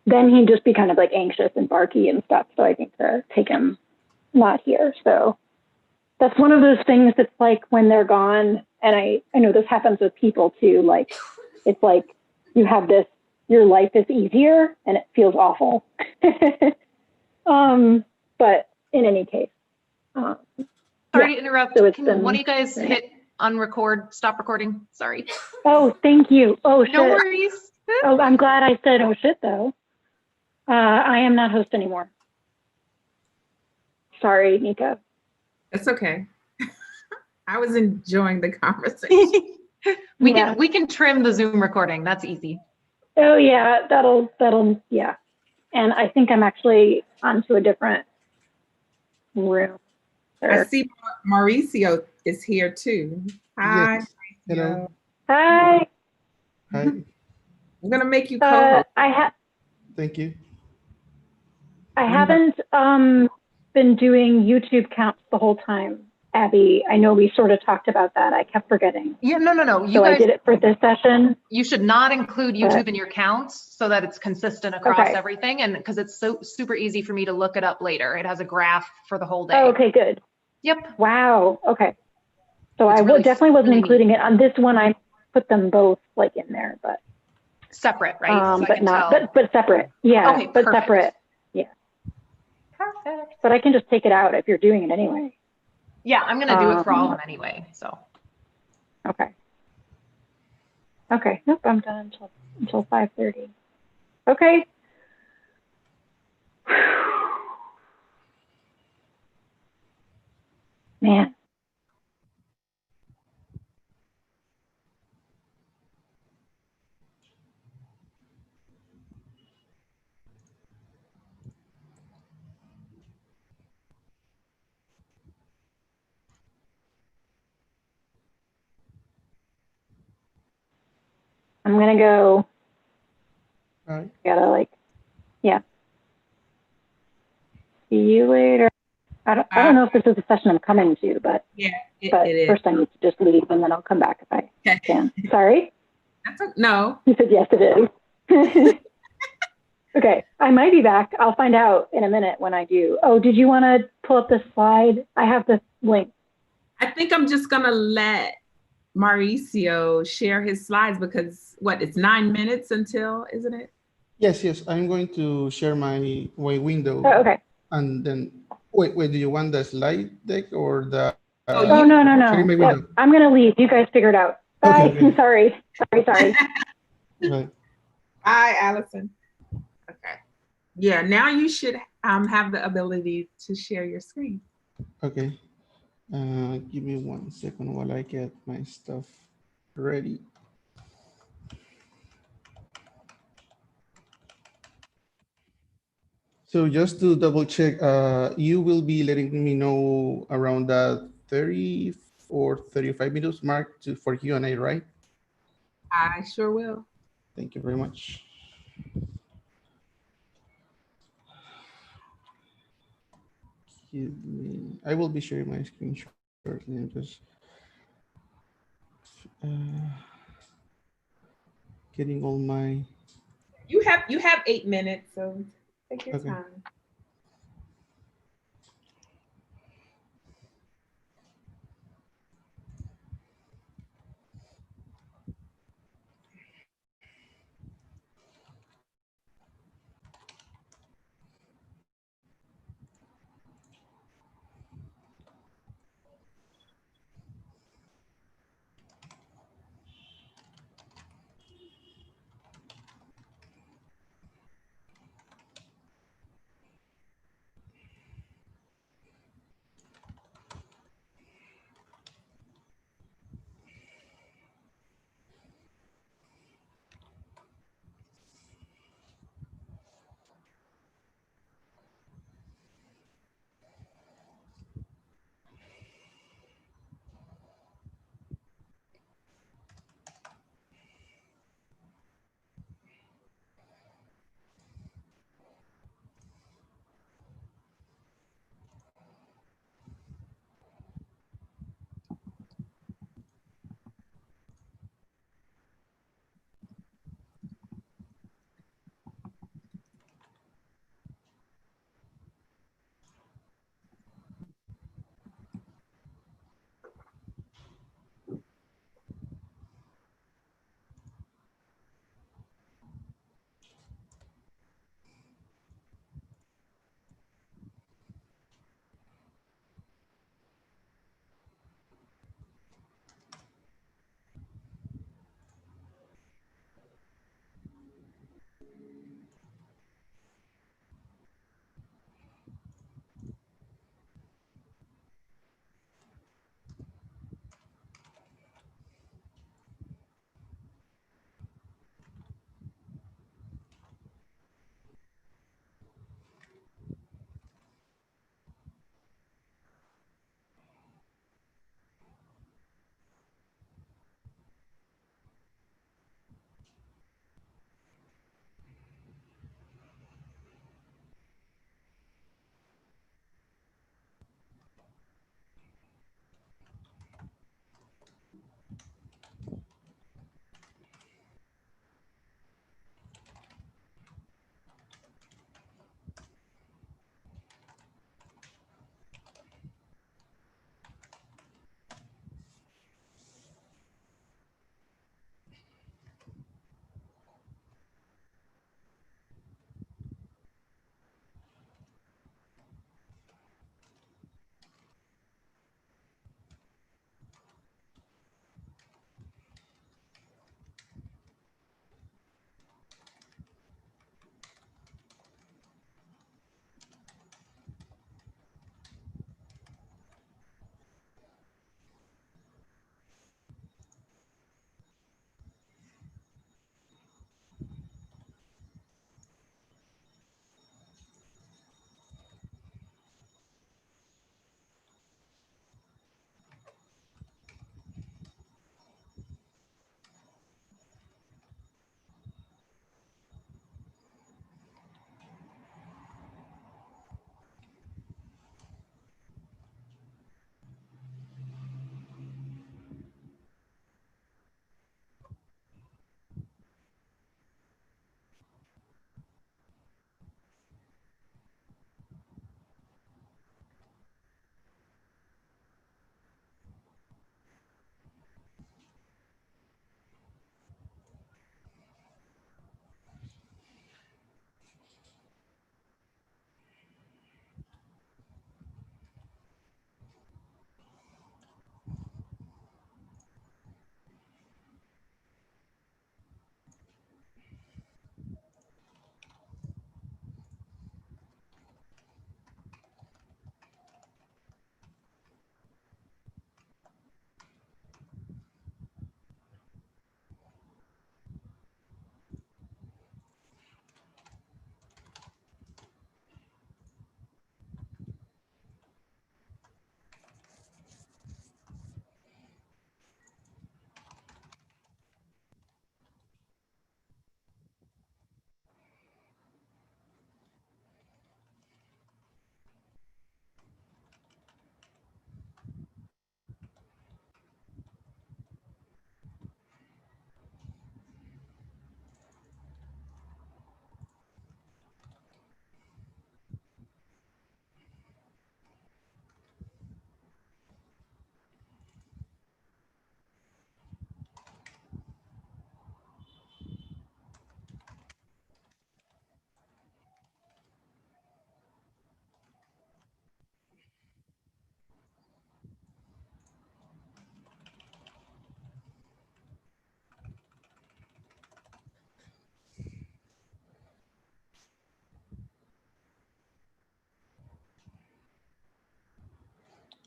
Then he'd just be kind of like anxious and barky and stuff. So I think to take him not here. So that's one of those things that's like when they're gone. And I know this happens with people too. Like, it's like you have this, your life is easier and it feels awful. But in any case, sorry to interrupt. So Can one of you guys hit unrecord, stop recording? Sorry. Oh, thank you. Oh, shit. No worries. Oh, I'm glad I said, oh shit, though. I am not host anymore. Sorry, Nika. It's okay. I was enjoying the conversation. We can trim the Zoom recording. That's easy. Oh yeah, that'll yeah. And I think I'm actually onto a different room. I see Mauricio is here too. Hi. Yes. Hello. Hi. Hi. I'm gonna make you co-host. Thank you. I haven't been doing YouTube counts the whole time, Abby. I know we sort of talked about that. I kept forgetting. Yeah, no. So I did it for this session. You should not include YouTube in your counts so that it's consistent across everything, and because it's so super easy for me to look it up later. It has a graph for the whole day. Oh, okay, good. Yep. Wow. Okay. So It's I really definitely wasn't including it on this one. I put them both like in there, but separate, right? So but not, but separate. Yeah. Okay, but perfect. separate. Yeah. Perfect. But I can just take it out if you're doing it anyway. Yeah, I'm gonna do it for all of them anyway. So. Okay. Okay. Nope. I'm done until 5:30. Okay. Man. I'm gonna go. All right. Gotta yeah. See you later. I don't know if this is a session I'm coming to, but yeah, it is. First I need to just leave and then I'll come back if I can. Sorry? No. You said yes, it is. Okay, I might be back. I'll find out in a minute when I do. Oh, did you want to pull up the slide? I have the link. I think I'm just gonna let Mauricio share his slides because it's 9 minutes until, isn't it? Yes. I'm going to share my window. Oh, okay. And then, wait, do you want the slide deck or the? Oh, no. Yep, I'm going to leave. You guys figure it out. Bye. Okay. Sorry. Right. Bye, Allison. Okay. Yeah, now you should, have the ability to share your screen. Okay. Give me 1 second while I get my stuff ready. So just to double check, you will be letting me know around the 30 or 35 minutes mark for Q&A, right? I sure will. Thank you very much. I will be sharing my screen shortly. I'm just getting all my. You have 8 minutes, so take your time.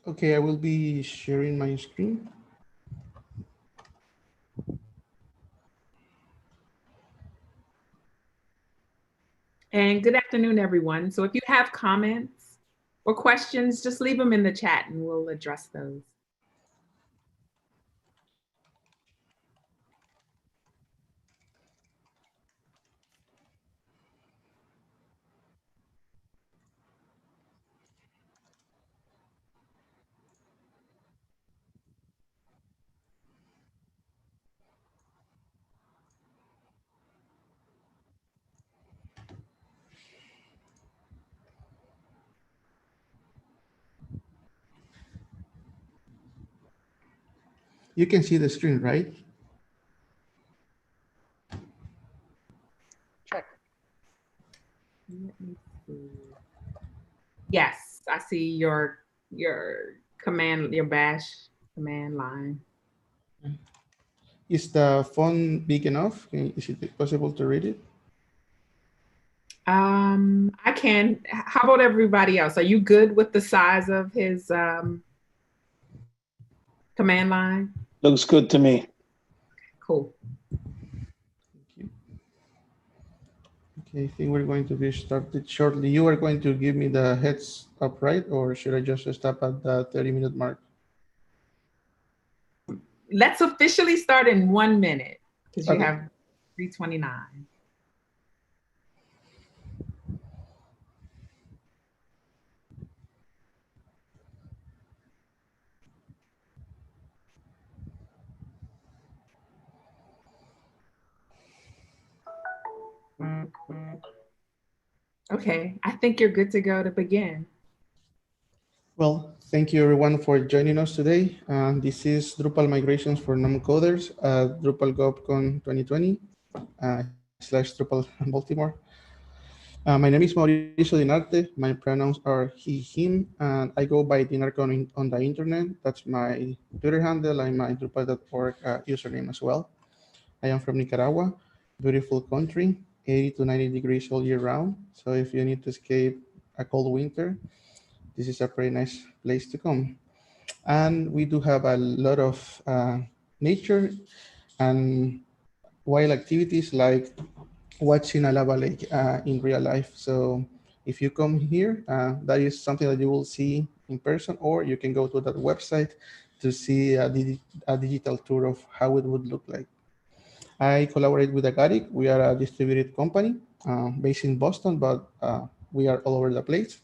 Okay, I will be sharing my screen. And good afternoon, everyone. So if you have comments or questions, just leave them in the chat and we'll address those. You can see the screen, right? Check. Let me see. Yes, I see your command, your bash command line. Is the font big enough? Is it possible to read it? I can. How about everybody else? Are you good with the size of his command line? Looks good to me. Cool. Thank you. Okay, I think we're going to be started shortly. You are going to give me the heads up, right? Or should I just stop at the 30-minute mark? Let's officially start in 1 minute because you Okay. have 3:29. Okay, I think you're good to go to begin. Well, thank you everyone for joining us today. This is Drupal Migrations for Non-Coders at Drupal GovCon 2020 / Drupal Baltimore. My name is Mauricio Dinarte. My pronouns are he, him, and I go by Dinarte on the internet. That's my Twitter handle and my Drupal.org username as well. I am from Nicaragua, beautiful country, 80 to 90 degrees all year round. So if you need to escape a cold winter, this is a pretty nice place to come. And we do have a lot of nature and wild activities like watching a lava lake in real life. So if you come here, that is something that you will see in person, or you can go to that website to see a digital tour of how it would look like. I collaborate with Agaric. We are a distributed company based in Boston, but we are all over the place.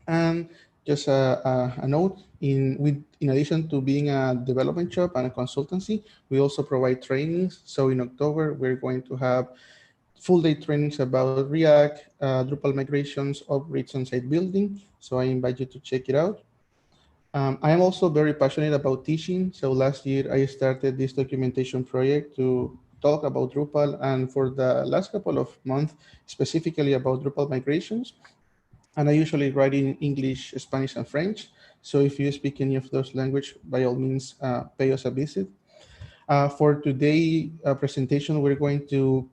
And just a note, in addition to being a development shop and a consultancy, we also provide trainings. So in October, we're going to have full-day trainings about React, Drupal migrations, upgrades, and site building. So I invite you to check it out. I am also very passionate about teaching. So last year, I started this documentation project to talk about Drupal. And for the last couple of months, specifically about Drupal migrations. And I usually write in English, Spanish, and French. So if you speak any of those languages, by all means, pay us a visit. For today's presentation, we're going to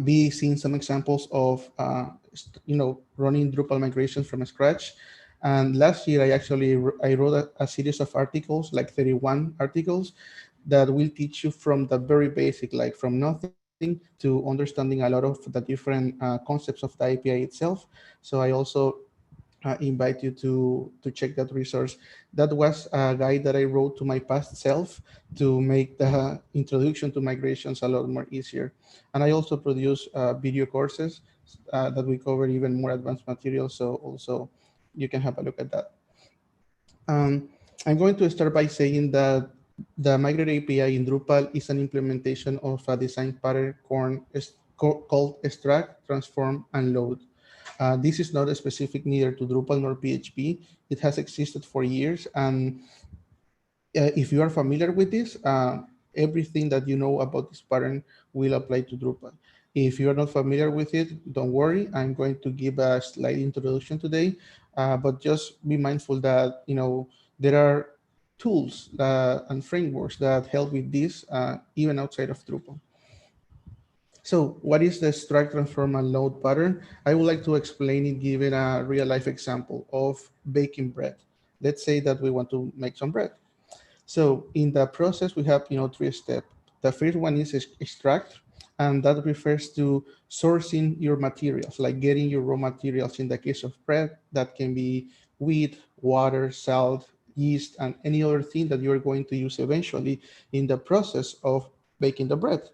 be seeing some examples of running Drupal migrations from scratch. And last year, I wrote a series of articles, like 31 articles, that will teach you from the very basic, like from nothing to understanding a lot of the different concepts of the API itself. So I also invite you to check that resource. That was a guide that I wrote to my past self to make the introduction to migrations a lot more easier. And I also produce video courses that we cover even more advanced materials. So also you can have a look at that. I'm going to start by saying that the Migrate API in Drupal is an implementation of a design pattern called extract, transform, and load. This is not a specific neither to Drupal nor PHP. It has existed for years. And if you are familiar with this, everything that you know about this pattern will apply to Drupal. If you are not familiar with it, don't worry. I'm going to give a slight introduction today, but just be mindful that there are tools and frameworks that help with this, even outside of Drupal. So what is the extract, transform, and load pattern? I would like to explain it given a real-life example of baking bread. Let's say that we want to make some bread. So in the process, we have 3 steps. The first one is extract, and that refers to sourcing your materials, like getting your raw materials. In the case of bread, that can be wheat, water, salt, yeast, and any other thing that you're going to use eventually in the process of baking the bread.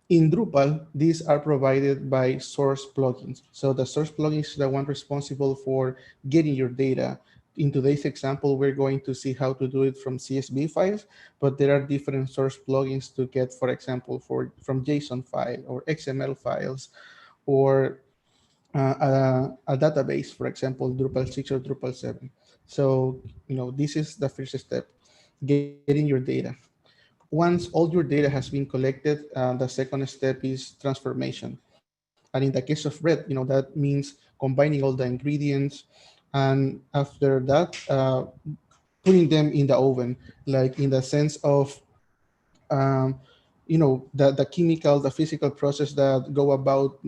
In Drupal, these are provided by source plugins. So the source plugin is the one responsible for getting your data. In today's example, we're going to see how to do it from CSV files, but there are different source plugins to get, for example, from JSON file or XML files, or a database, for example, Drupal 6 or Drupal 7. So, this is the first step, getting your data. Once all your data has been collected, the second step is transformation. And in the case of bread, that means combining all the ingredients, and after that, putting them in the oven, like in the sense of, the chemical, the physical process that go about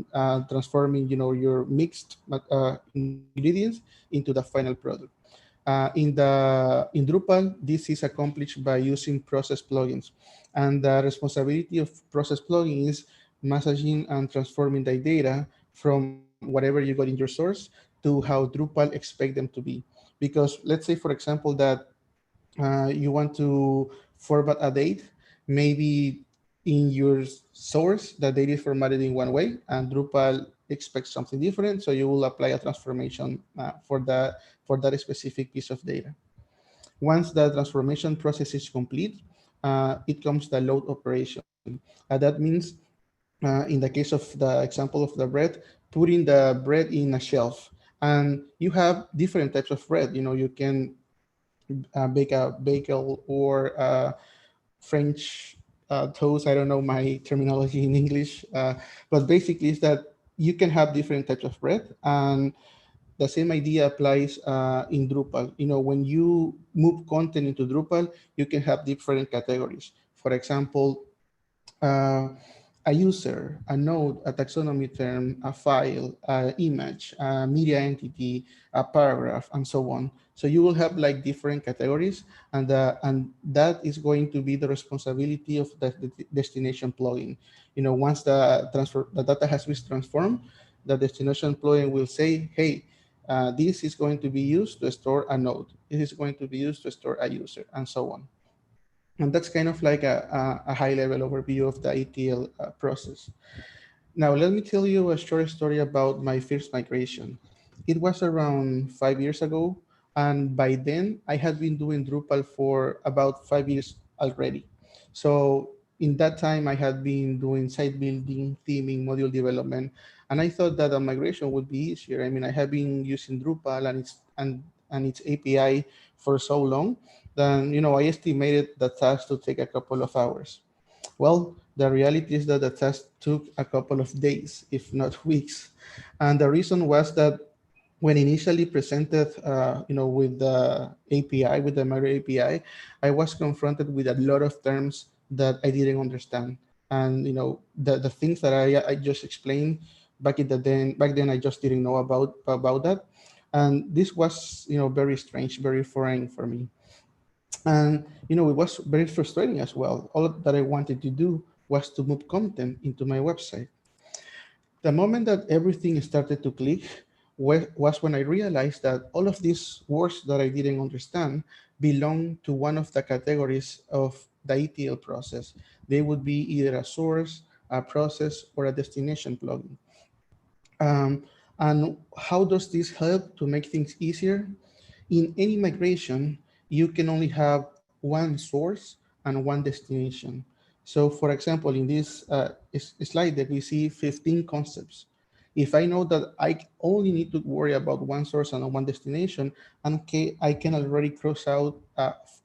transforming, your mixed ingredients into the final product. In Drupal, this is accomplished by using process plugins. And the responsibility of process plugin is messaging and transforming the data from whatever you got in your source to how Drupal expect them to be. Because let's say, for example, that you want to format a date, maybe in your source, the data is formatted in one way, and Drupal expects something different. So you will apply a transformation for that specific piece of data. Once the transformation process is complete, it comes the load operation. That means, in the case of the example of the bread, putting the bread in a shelf. And you have different types of bread. You can bake a bagel or French toast. I don't know my terminology in English, but basically is that you can have different types of bread, and the same idea applies in Drupal. When you move content into Drupal, you can have different categories. For example, a user, a node, a taxonomy term, a file, an image, a media entity, a paragraph, and so on. So you will have like different categories, and that is going to be the responsibility of the destination plugin. Once the data has been transformed, the destination plugin will say, hey, this is going to be used to store a node. This is going to be used to store a user, and so on. And that's kind of like a high-level overview of the ETL process. Now, let me tell you a short story about my first migration. It was around 5 years ago, and by then, I had been doing Drupal for about 5 years already. So in that time, I had been doing site building, theming, module development, and I thought that a migration would be easier. I mean, I have been using Drupal and its API for so long, then I estimated the task to take a couple of hours. Well, the reality is that the task took a couple of days, if not weeks. And the reason was that when initially presented, with the API, with the Matter API, I was confronted with a lot of terms that I didn't understand. And the things that I just explained back then I just didn't know about that. And this was very strange, very foreign for me. And it was very frustrating as well. All that I wanted to do was to move content into my website. The moment that everything started to click was when I realized that all of these words that I didn't understand belong to one of the categories of the ETL process. They would be either a source, a process, or a destination plugin. And how does this help to make things easier? In any migration, you can only have one source and one destination. So for example, in this slide that we see 15 concepts. If I know that I only need to worry about one source and one destination, I can already cross out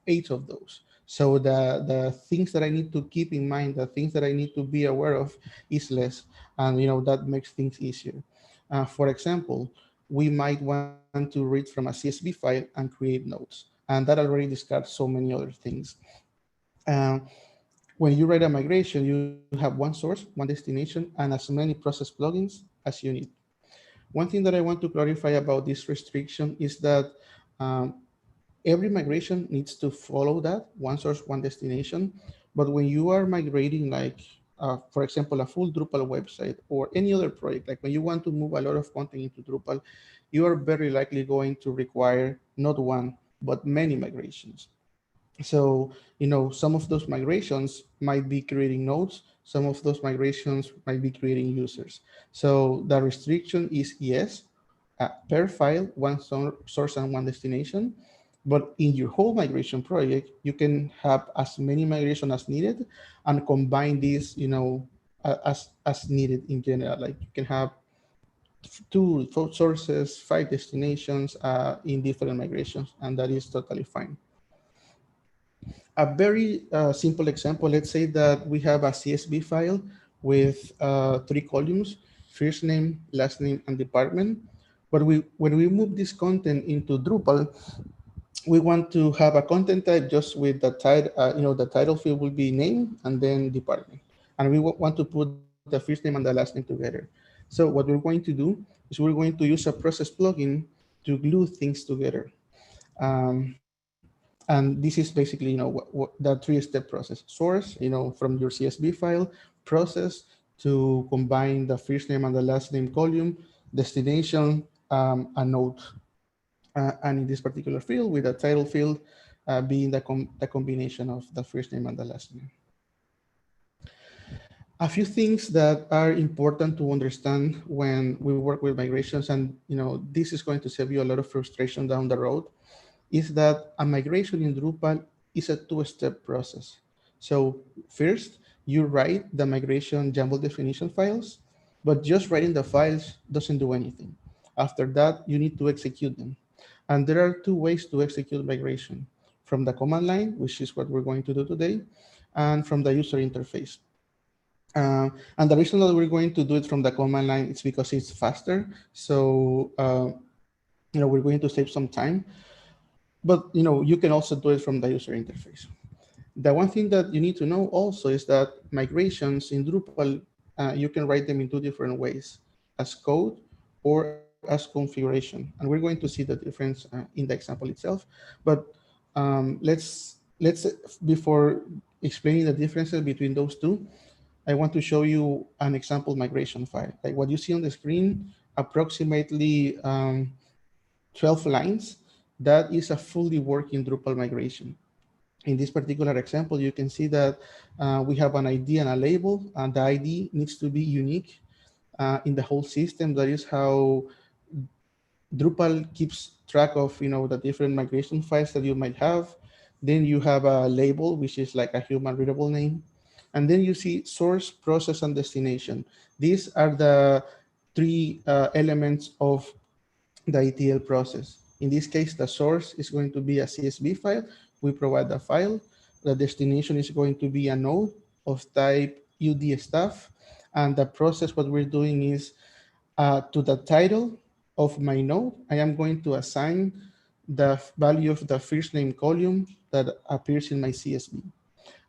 8 of those. So the things that I need to keep in mind, the things that I need to be aware of is less. And that makes things easier. For example, we might want to read from a CSV file and create notes. And that already discards so many other things. When you write a migration, you have one source, one destination, and as many process plugins as you need. One thing that I want to clarify about this restriction is that every migration needs to follow that one source, one destination. But when you are migrating, like, for example, a full Drupal website or any other project, like when you want to move a lot of content into Drupal, you are very likely going to require not one, but many migrations. So, some of those migrations might be creating nodes. Some of those migrations might be creating users. So the restriction is yes, per file, one source and one destination. But in your whole migration project, you can have as many migration as needed and combine these, as needed in general. Like you can have 2 sources, 5 destinations in different migrations, and that is totally fine. A very simple example, let's say that we have a CSV file with 3 columns, first name, last name, and department. But when we move this content into Drupal, we want to have a content type just with the title, the title field will be name and then department. And we want to put the first name and the last name together. So what we're going to do is we're going to use a process plugin to glue things together. And this is basically, what the 3-step process: source, from your CSV file, process to combine the first name and the last name column, destination, a node. And in this particular field, with the title field being the combination of the first name and the last name. A few things that are important to understand when we work with migrations, and this is going to save you a lot of frustration down the road, is that a migration in Drupal is a 2-step process. So first, you write the migration YAML definition files, but just writing the files doesn't do anything. After that, you need to execute them. And there are 2 ways to execute migration: from the command line, which is what we're going to do today, and from the user interface. And the reason that we're going to do it from the command line is because it's faster. So, we're going to save some time. But, you can also do it from the user interface. The one thing that you need to know also is that migrations in Drupal, you can write them in 2 different ways: as code or as configuration. And we're going to see the difference in the example itself. But let's before explaining the differences between those 2, I want to show you an example migration file. Like what you see on the screen, approximately 12 lines. That is a fully working Drupal migration. In this particular example, you can see that we have an ID and a label, and the ID needs to be unique in the whole system. That is how Drupal keeps track of, the different migration files that you might have. Then you have a label, which is like a human readable name. And then you see source, process, and destination. These are the 3 elements of the ETL process. In this case, the source is going to be a CSV file. We provide the file. The destination is going to be a node of type UD stuff. And the process, what we're doing is to the title of my node, I am going to assign the value of the first name column that appears in my CSV.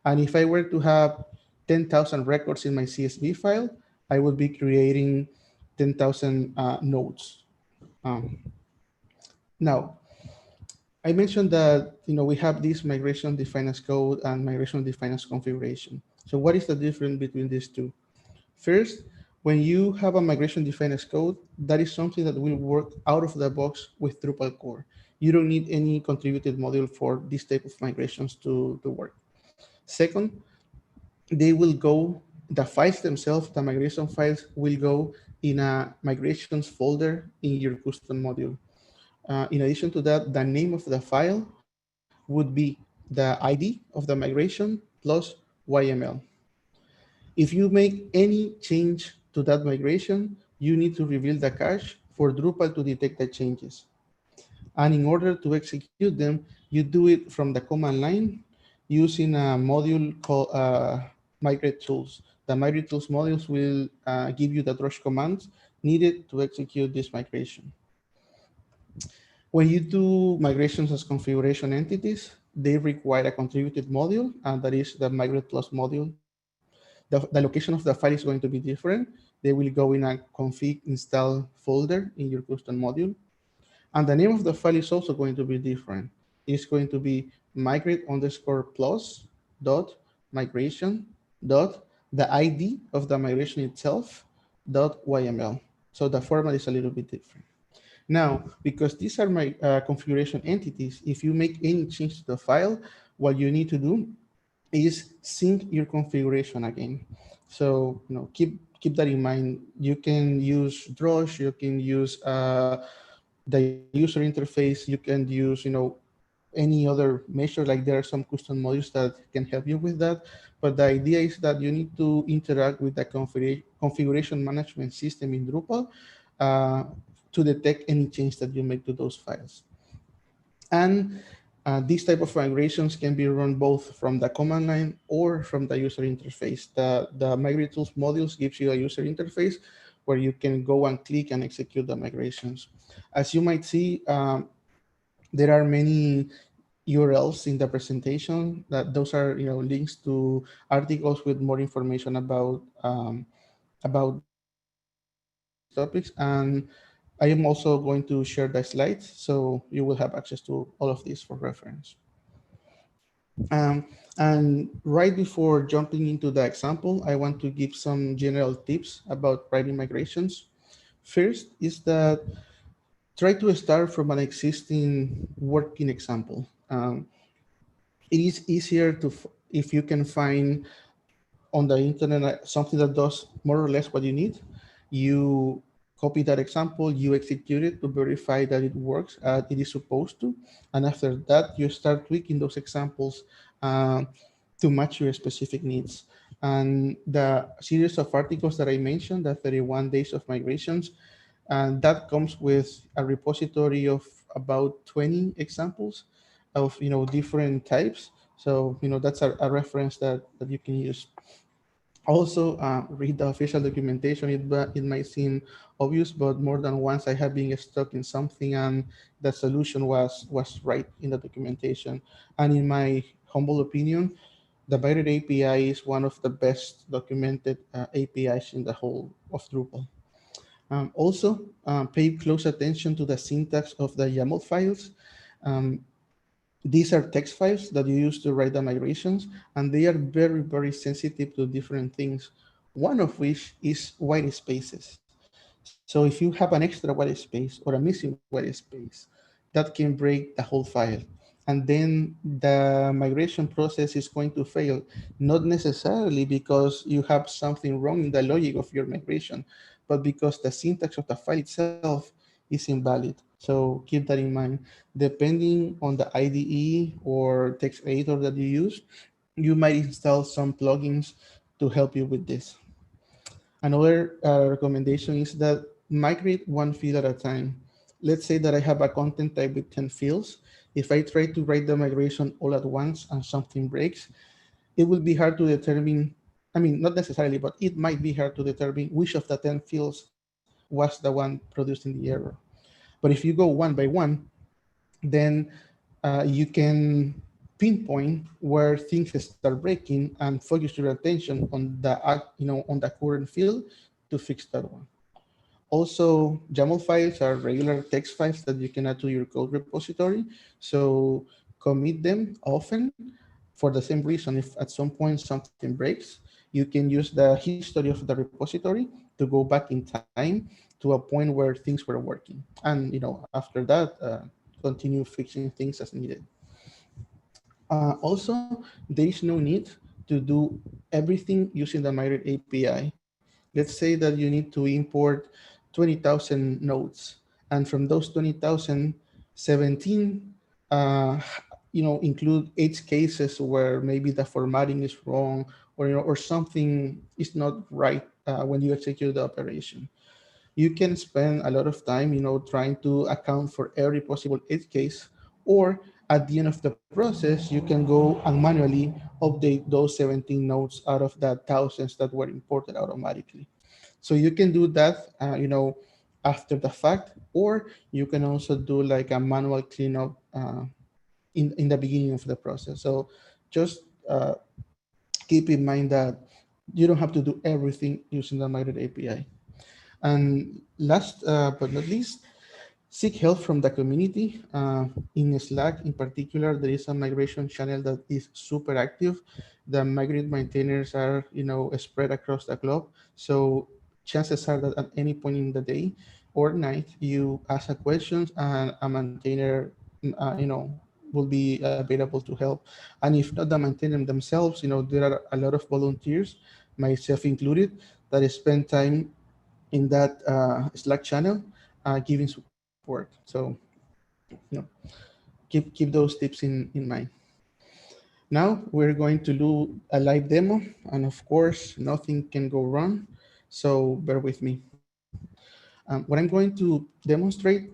And if I were to have 10,000 records in my CSV file, I would be creating 10,000 nodes. Now, I mentioned that we have this migration defined as code and migration defined as configuration. So what is the difference between these 2? First, when you have a migration defined as code, that is something that will work out of the box with Drupal core. You don't need any contributed module for this type of migrations to work. Second, they will go, the files themselves, the migration files will go in a migrations folder in your custom module. In addition to that, the name of the file would be the ID of the migration plus YML. If you make any change to that migration, you need to reveal the cache for Drupal to detect the changes. And in order to execute them, you do it from the command line using a module called migrate tools. The migrate tools modules will give you the drush commands needed to execute this migration. When you do migrations as configuration entities, they require a contributed module, and that is the migrate plus module. The the location of the file is going to be different. They will go in a config install folder in your custom module. And the name of the file is also going to be different. It's going to be migrate_plus dot migration dot the ID of the migration itself dot YML. So the format is a little bit different. Now, because these are my configuration entities, if you make any change to the file, what you need to do is sync your configuration again. So keep that in mind. You can use Drush, you can use the user interface, you can use any other measure, like there are some custom modules that can help you with that. But the idea is that you need to interact with the configuration management system in Drupal to detect any change that you make to those files. And these type of migrations can be run both from the command line or from the user interface. The Migrate Tools modules gives you a user interface where you can go and click and execute the migrations. As you might see, there are many URLs in the presentation. That those are links to articles with more information about these topics. And I am also going to share the slides, so you will have access to all of these for reference. And right before jumping into the example, I want to give some general tips about writing migrations. First is that try to start from an existing working example. It is easier if you can find on the internet something that does more or less what you need. You copy that example, you execute it to verify that it works as it is supposed to. And after that, you start tweaking those examples to match your specific needs. And the series of articles that I mentioned, the 31 days of migrations, and that comes with a repository of about 20 examples of different types. So that's a reference that you can use. Also, read the official documentation. It might seem obvious, but more than once I have been stuck in something and the solution was right in the documentation. And in my humble opinion, the Migrate API is one of the best documented APIs in the whole of Drupal. Also, pay close attention to the syntax of the YAML files. These are text files that you use to write the migrations, and they are very, very sensitive to different things, one of which is white spaces. So if you have an extra white space or a missing white space, that can break the whole file. And then the migration process is going to fail, not necessarily because you have something wrong in the logic of your migration, but because the syntax of the file itself is invalid. So keep that in mind. Depending on the IDE or text editor that you use, you might install some plugins to help you with this. Another recommendation is that migrate one field at a time. Let's say that I have a content type with 10 fields. If I try to write the migration all at once and something breaks, it will be hard to determine, I mean, not necessarily, but it might be hard to determine which of the 10 fields was the one producing the error. But if you go one by one, then you can pinpoint where things start breaking and focus your attention on the on the current field to fix that one. Also, YAML files are regular text files that you can add to your code repository. So commit them often for the same reason. If at some point something breaks, you can use the history of the repository to go back in time to a point where things were working. And after that, continue fixing things as needed. Also, there is no need to do everything using the Migrate API. Let's say that you need to import 20,000 nodes, and from those 20,000, 17 include edge cases where maybe the formatting is wrong, or something is not right when you execute the operation. You can spend a lot of time, trying to account for every possible edge case, or at the end of the process, you can go and manually update those 17 nodes out of the thousands that were imported automatically. So you can do that, after the fact, or you can also do like a manual cleanup in the beginning of the process. So just keep in mind that you don't have to do everything using the Migrate API. And last but not least, seek help from the community. In Slack in particular, there is a migration channel that is super active. The Migrate maintainers are, spread across the globe. So chances are that at any point in the day or night, you ask a question and a maintainer, will be available to help. And if not the maintainer themselves, there are a lot of volunteers, myself included, that spend time in that Slack channel giving support. So, keep those tips in mind. Now we're going to do a live demo, and of course, nothing can go wrong. So bear with me. What I'm going to demonstrate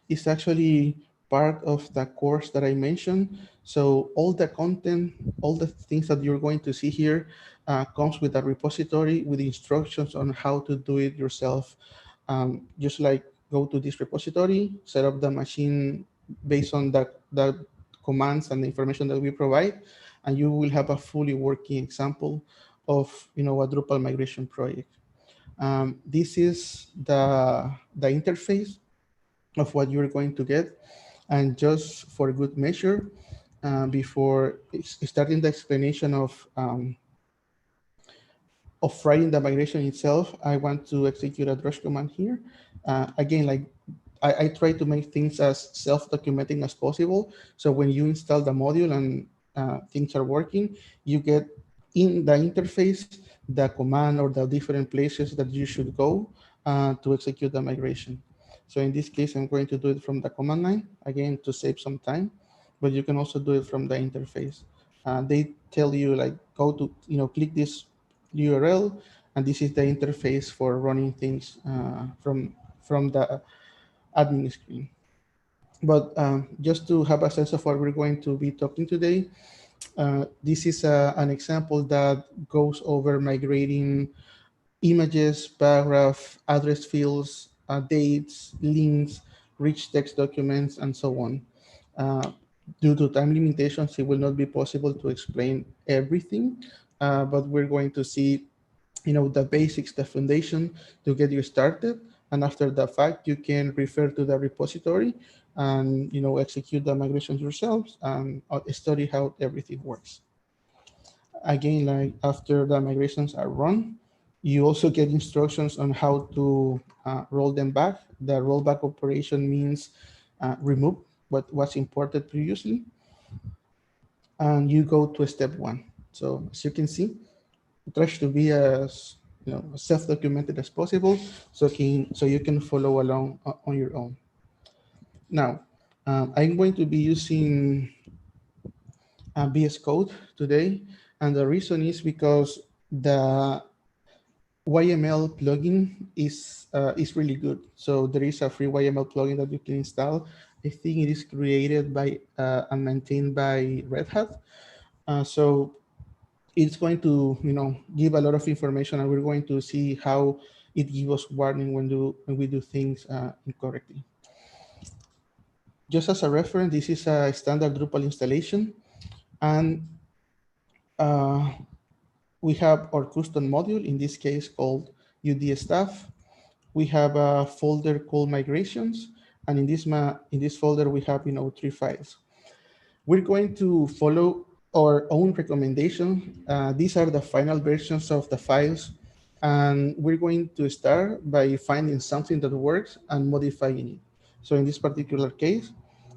is actually part of the course that I mentioned. So all the content, all the things that you're going to see here comes with a repository with instructions on how to do it yourself. Just like go to this repository, set up the machine based on the commands and the information that we provide, and you will have a fully working example of a Drupal migration project. This is the interface of what you're going to get. And just for good measure, before starting the explanation of writing the migration itself, I want to execute a drush command here. Again, like I try to make things as self-documenting as possible. So when you install the module and things are working, you get in the interface the command or the different places that you should go to execute the migration. So in this case, I'm going to do it from the command line, again, to save some time, but you can also do it from the interface. They tell you like, go to, click this URL, and this is the interface for running things from the admin screen. But just to have a sense of what we're going to be talking today, this is an example that goes over migrating images, paragraph, address fields, dates, links, rich text documents, and so on. Due to time limitations, it will not be possible to explain everything, but we're going to see, the basics, the foundation to get you started. And after the fact, you can refer to the repository and, execute the migrations yourselves and study how everything works. Again, like after the migrations are run, you also get instructions on how to roll them back. The rollback operation means remove what was imported previously. And you go to step 1. So as you can see, try to be as self-documented as possible, so you can follow along on your own. Now, I'm going to be using VS Code today, and the reason is because the YML plugin is really good. So there is a free YML plugin that you can install. I think it is created by and maintained by Red Hat. So it's going to give a lot of information, and we're going to see how it gives us warning when we do things incorrectly. Just as a reference, this is a standard Drupal installation, and we have our custom module, in this case called UD staff. We have a folder called migrations, and in this folder we have 3 files. We're going to follow our own recommendation. These are the final versions of the files, and we're going to start by finding something that works and modifying it. So in this particular case,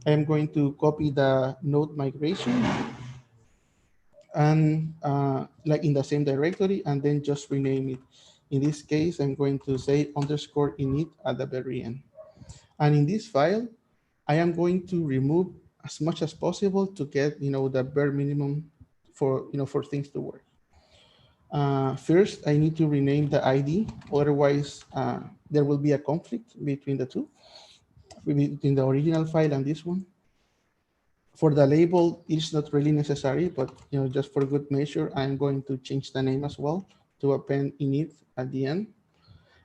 I'm going to copy the node migration and like in the same directory, and then just rename it. In this case, I'm going to say _init at the very end. And in this file, I am going to remove as much as possible to get the bare minimum for for things to work. First, I need to rename the ID, otherwise there will be a conflict between the two, between the original file and this one. For the label, it's not really necessary, but just for good measure, I'm going to change the name as well to append init at the end.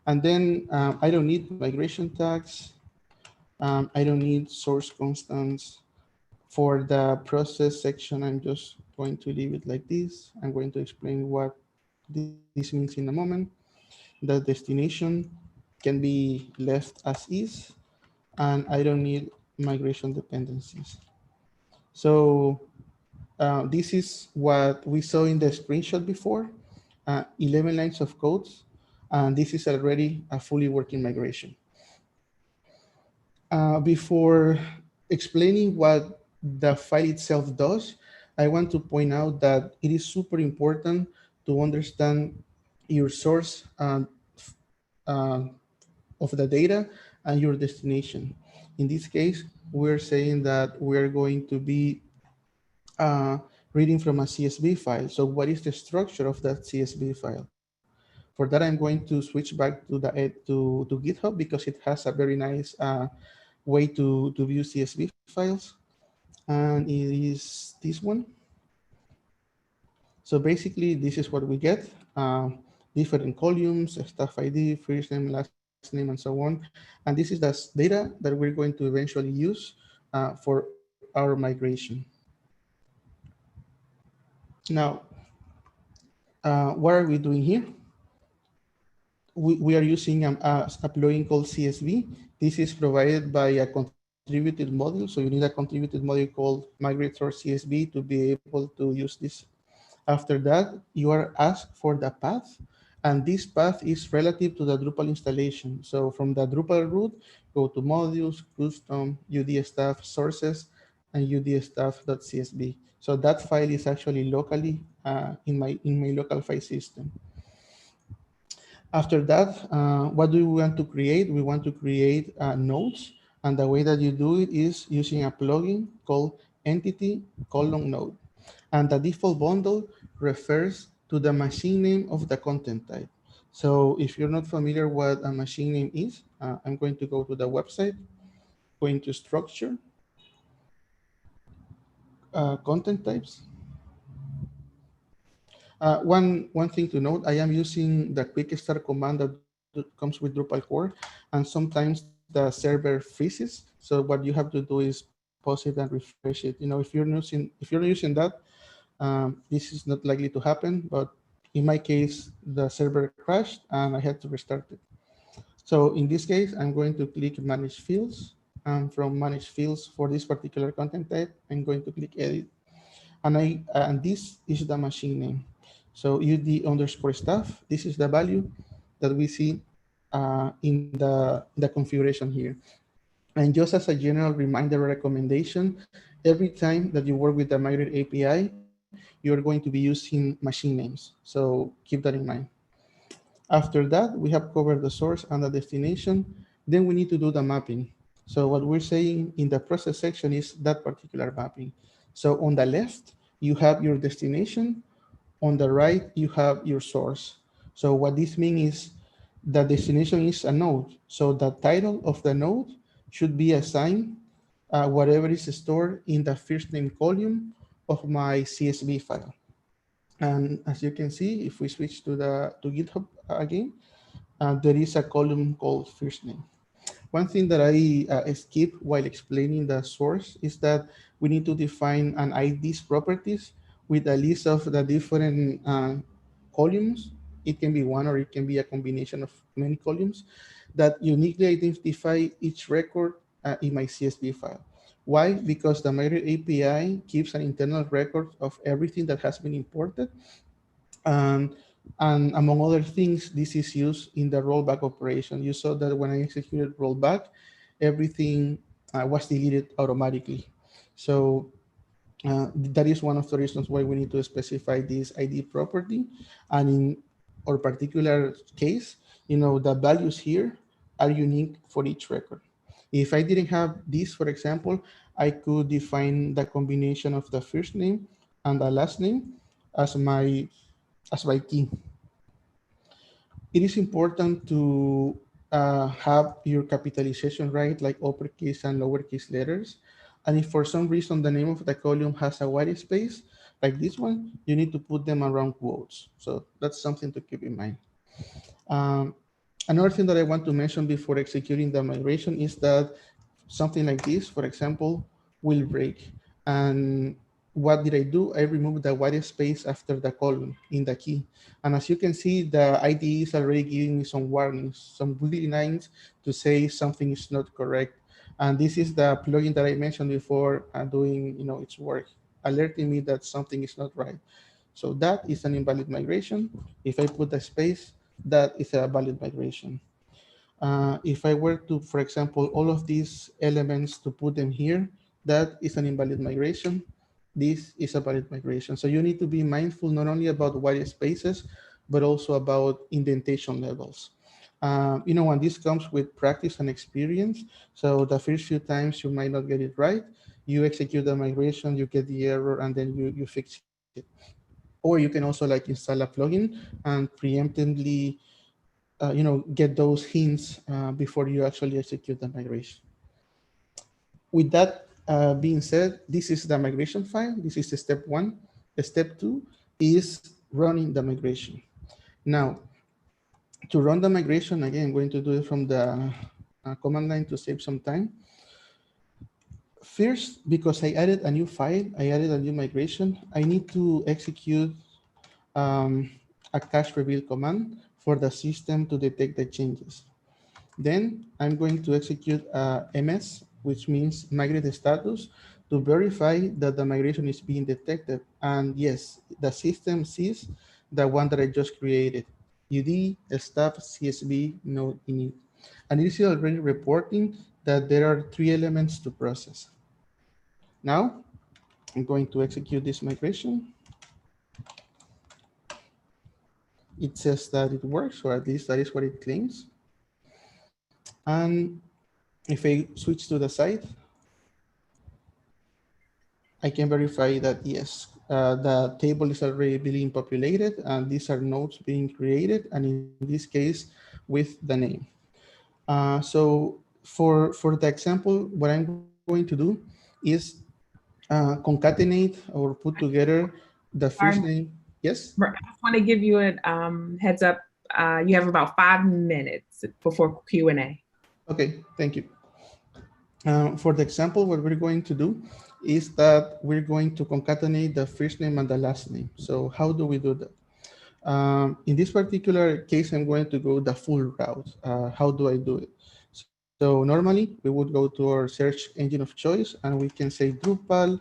And then I don't need migration tags. I don't need source constants. For the process section, I'm just going to leave it like this. I'm going to explain what this means in a moment. The destination can be left as is, and I don't need migration dependencies. So this is what we saw in the screenshot before, 11 lines of code, and this is already a fully working migration. Before explaining what the file itself does, I want to point out that it is super important to understand your source of the data and your destination. In this case, we're saying that we're going to be reading from a CSV file. So what is the structure of that CSV file? For that, I'm going to switch back to to GitHub because it has a very nice way to view CSV files. And it is this one. So basically, this is what we get. Different columns, staff ID, first name, last name, and so on. And this is the data that we're going to eventually use for our migration. Now, what are we doing here? We are using a plugin called CSV. This is provided by a contributed module. So you need a contributed module called migrate source CSV to be able to use this. After that, you are asked for the path. And this path is relative to the Drupal installation. So from the Drupal root, go to modules, custom, UD staff sources, and UD staff.csv. So that file is actually locally in my local file system. After that, what do we want to create? We want to create nodes. And the way that you do it is using a plugin called entity:node. And the default bundle refers to the machine name of the content type. So if you're not familiar what a machine name is, I'm going to go to the website, go into structure, content types. One thing to note, I am using the quick start command that comes with Drupal core, and sometimes the server freezes. So what you have to do is pause it and refresh it. You know, if you're using that, this is not likely to happen, but in my case, the server crashed and I had to restart it. So in this case, I'm going to click Manage Fields. And from Manage Fields for this particular content type, I'm going to click Edit. And this is the machine name. So UD_staff, this is the value that we see in the configuration here. And just as a general reminder or recommendation, every time that you work with the Migrate API, you're going to be using machine names. So keep that in mind. After that, we have covered the source and the destination. Then we need to do the mapping. So what we're saying in the process section is that particular mapping. So on the left, you have your destination. On the right, you have your source. So what this means is the destination is a node. So the title of the node should be assigned whatever is stored in the first name column of my CSV file. And as you can see, if we switch to GitHub again, there is a column called first name. One thing that I skip while explaining the source is that we need to define an ID's properties with a list of the different columns. It can be one or it can be a combination of many columns that uniquely identify each record in my CSV file. Why? Because the Migrate API keeps an internal record of everything that has been imported. And among other things, this is used in the rollback operation. You saw that when I executed rollback, everything was deleted automatically. So that is one of the reasons why we need to specify this ID property. And in our particular case, you know, the values here are unique for each record. If I didn't have this, for example, I could define the combination of the first name and the last name as my key. It is important to have your capitalization right, like uppercase and lowercase letters. And if for some reason the name of the column has a white space, like this one, you need to put them around quotes. So that's something to keep in mind. Another thing that I want to mention before executing the migration is that something like this, for example, will break. And what did I do? I removed the white space after the colon in the key. And as you can see, the IDE is already giving me some warnings, some wiggly lines to say something is not correct. And this is the plugin that I mentioned before doing its work, alerting me that something is not right. So that is an invalid migration. If I put a space, that is a valid migration. If I were to, for example, all of these elements to put them here, that is an invalid migration. This is a valid migration. So you need to be mindful not only about white spaces, but also about indentation levels. And this comes with practice and experience. So the first few times you might not get it right. You execute the migration, you get the error, and then you fix it. Or you can also install a plugin and preemptively get those hints before you actually execute the migration. With that being said, this is the migration file. This is the step 1. The step 2 is running the migration. Now, to run the migration, again, I'm going to do it from the command line to save some time. First, because I added a new file, I added a new migration, I need to execute a cache reveal command for the system to detect the changes. Then I'm going to execute MS, which means migrate status, to verify that the migration is being detected. And yes, the system sees the one that I just created, UD, staff, CSV, node init. And it is already reporting that there are 3 elements to process. Now, I'm going to execute this migration. It says that it works, or at least that is what it claims. And if I switch to the site, I can verify that yes, the table is already being populated and these are nodes being created, and in this case with the name. So for the example, what I'm going to do is concatenate or put together the first name. Yes? I just want to give you a heads up. You have about 5 minutes before Q&A. Okay, thank you. For the example, what we're going to do is that we're going to concatenate the first name and the last name. So how do we do that? In this particular case, I'm going to go the full route. How do I do it? So normally we would go to our search engine of choice and we can say Drupal,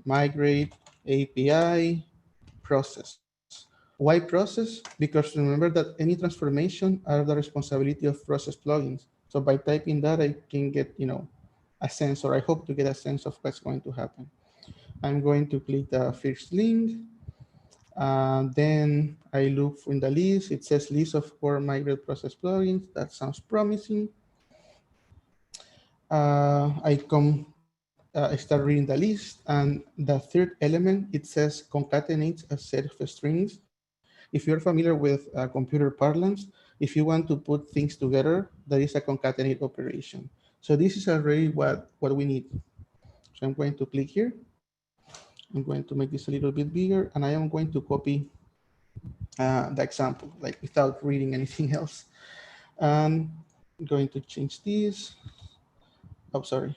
migrate, API, process. Why process? Because remember that any transformation are the responsibility of process plugins. So by typing that, I can get, a sense, or I hope to get a sense of what's going to happen. I'm going to click the first link. Then I look in the list. It says list of core migrate process plugins. That sounds promising. I start reading the list, and the third element, it says concatenates a set of strings. If you're familiar with computer parlance, if you want to put things together, that is a concatenate operation. So this is already what we need. So I'm going to click here. I'm going to make this a little bit bigger, and I am going to copy the example, without reading anything else. I'm going to change this. Oh, sorry.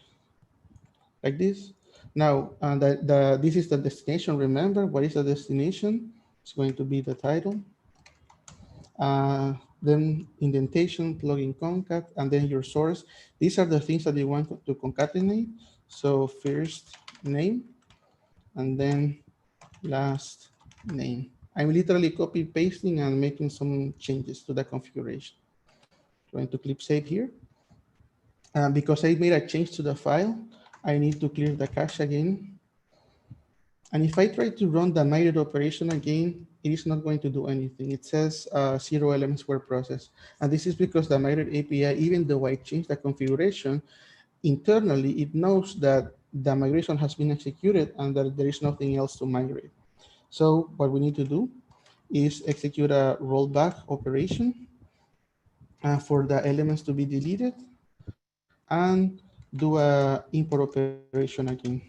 Like this. Now, this is the destination. Remember, what is the destination? It's going to be the title. Then indentation, plugin concat, and then your source. These are the things that you want to concatenate. So first name, and then last name. I'm literally copy pasting and making some changes to the configuration. Going to click save here. Because I made a change to the file, I need to clear the cache again. And if I try to run the migrate operation again, it is not going to do anything. It says 0 elements were processed. And this is because the migrate API, even though I changed the configuration, internally, it knows that the migration has been executed and that there is nothing else to migrate. So what we need to do is execute a rollback operation for the elements to be deleted and do a import operation again.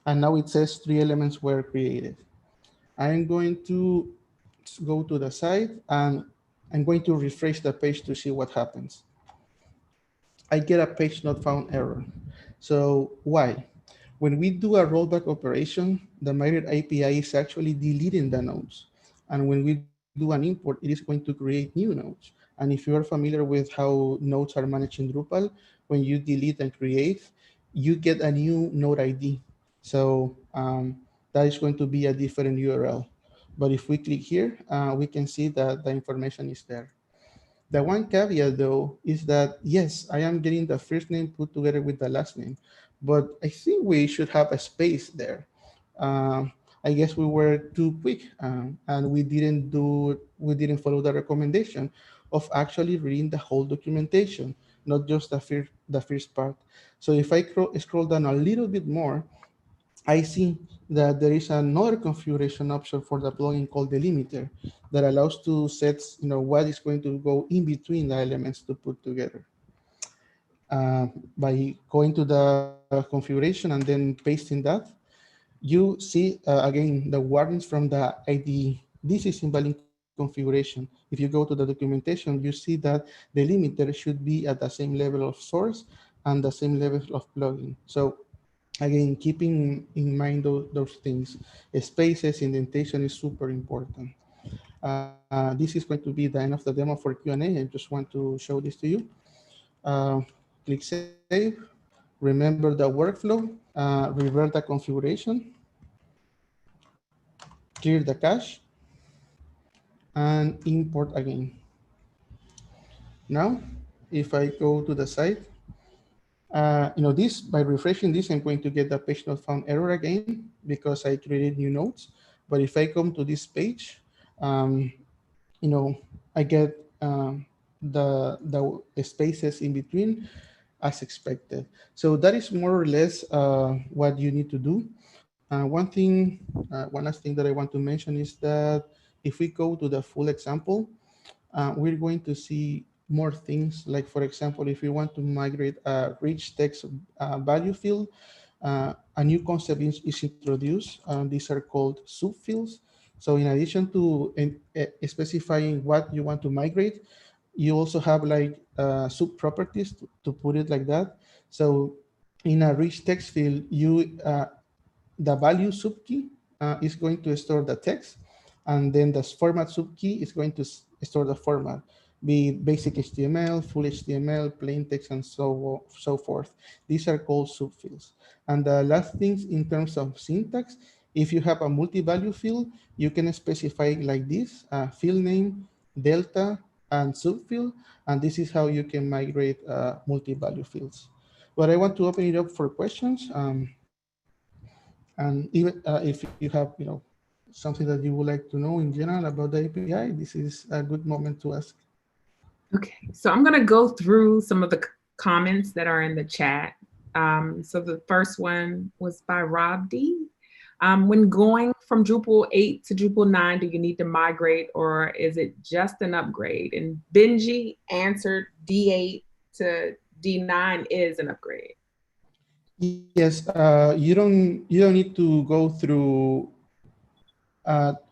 And now it says 3 elements were created. I'm going to go to the site and I'm going to refresh the page to see what happens. I get a page not found error. So why? When we do a rollback operation, the migrate API is actually deleting the nodes. And when we do an import, it is going to create new nodes. And if you are familiar with how nodes are managed in Drupal, when you delete and create, you get a new node ID. So that is going to be a different URL. But if we click here, we can see that the information is there. The one caveat though is that, yes, I am getting the first name put together with the last name, but I think we should have a space there. I guess we were too quick and we didn't follow the recommendation of actually reading the whole documentation, not just the first part. So if I scroll down a little bit more, I see that there is another configuration option for the plugin called delimiter that allows to set what is going to go in between the elements to put together. By going to the configuration and then pasting that, you see again the warnings from the IDE. This is invalid configuration. If you go to the documentation, you see that the limiter should be at the same level of source and the same level of plugin. So again, keeping in mind those things, spaces, indentation is super important. This is going to be the end of the demo for Q&A. I just want to show this to you. Click Save. Remember the workflow. Revert the configuration. Clear the cache. And import again. Now, if I go to the site, this, by refreshing this, I'm going to get the page not found error again because I created new nodes. But if I come to this page, I get the spaces in between as expected. So that is more or less what you need to do. One last thing that I want to mention is that if we go to the full example, we're going to see more things. Like, for example, if you want to migrate a rich text value field, a new concept is introduced. These are called subfields. So in addition to specifying what you want to migrate, you also have like sub properties to put it like that. So in a rich text field, the value subkey is going to store the text, and then the format subkey is going to store the format, be it basic HTML, full HTML, plain text, and so forth. These are called subfields. And the last things in terms of syntax, if you have a multi-value field, you can specify like this, field name, delta, and subfield, and this is how you can migrate multi-value fields. But I want to open it up for questions. And even if you have, something that you would like to know in general about the API, this is a good moment to ask. Okay, so I'm going to go through some of the comments that are in the chat. So the first one was by Rob D. When going from Drupal 8 to Drupal 9, do you need to migrate, or is it just an upgrade? And Benji answered D8 to D9 is an upgrade. Yes, you don't need to go through.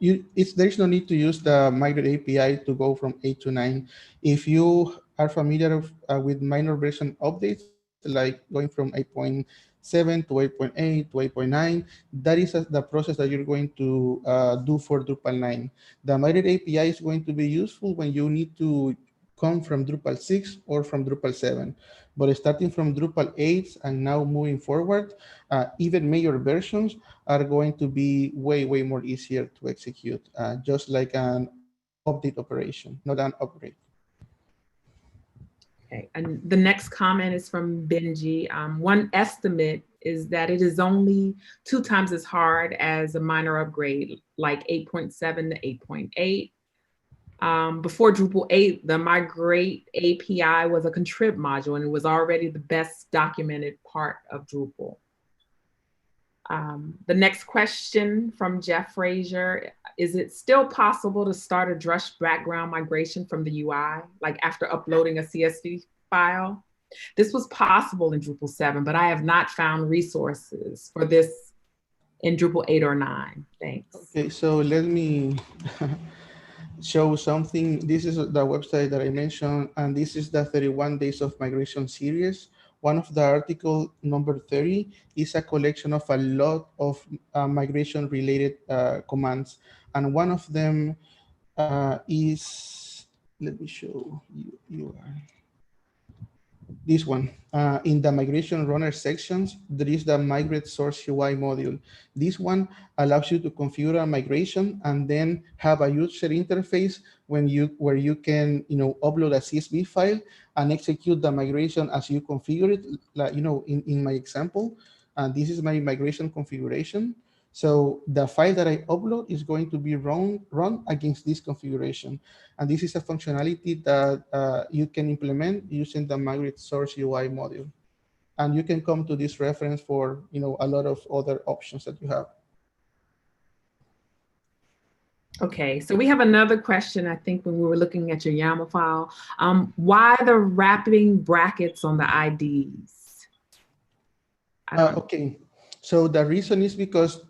There's no need to use the migrate API to go from 8 to 9. If you are familiar with minor version updates, like going from 8.7 to 8.8 to 8.9, that is the process that you're going to do for Drupal 9. The migrate API is going to be useful when you need to come from Drupal 6 or from Drupal 7. But starting from Drupal 8 and now moving forward, even major versions are going to be way, way more easier to execute, just like an update operation, not an upgrade. Okay, and the next comment is from Benji. One estimate is that it is only 2 times as hard as a minor upgrade, like 8.7 to 8.8. Before Drupal 8, the migrate API was a contrib module, and it was already the best documented part of Drupal. The next question from Jeff Frazier, is it still possible to start a Drush background migration from the UI, like after uploading a CSV file? This was possible in Drupal 7, but I have not found resources for this in Drupal 8 or 9. Thanks. Okay, so let me show something. This is the website that I mentioned, and this is the 31 Days of Migration series, one of the article number 30 is a collection of a lot of migration related commands. And one of them is, let me show you. This one, in the migration runner sections, there is the migrate source UI module. This one allows you to configure a migration and then have a user interface where you can, upload a CSV file and execute the migration as you configure it. Like, in my example, this is my migration configuration. So the file that I upload is going to be run against this configuration. And this is a functionality that you can implement using the migrate source UI module. And you can come to this reference for a lot of other options that you have. Okay, so we have another question, I think, when we were looking at your YAML file. Why the wrapping brackets on the IDs? Okay, so the reason is because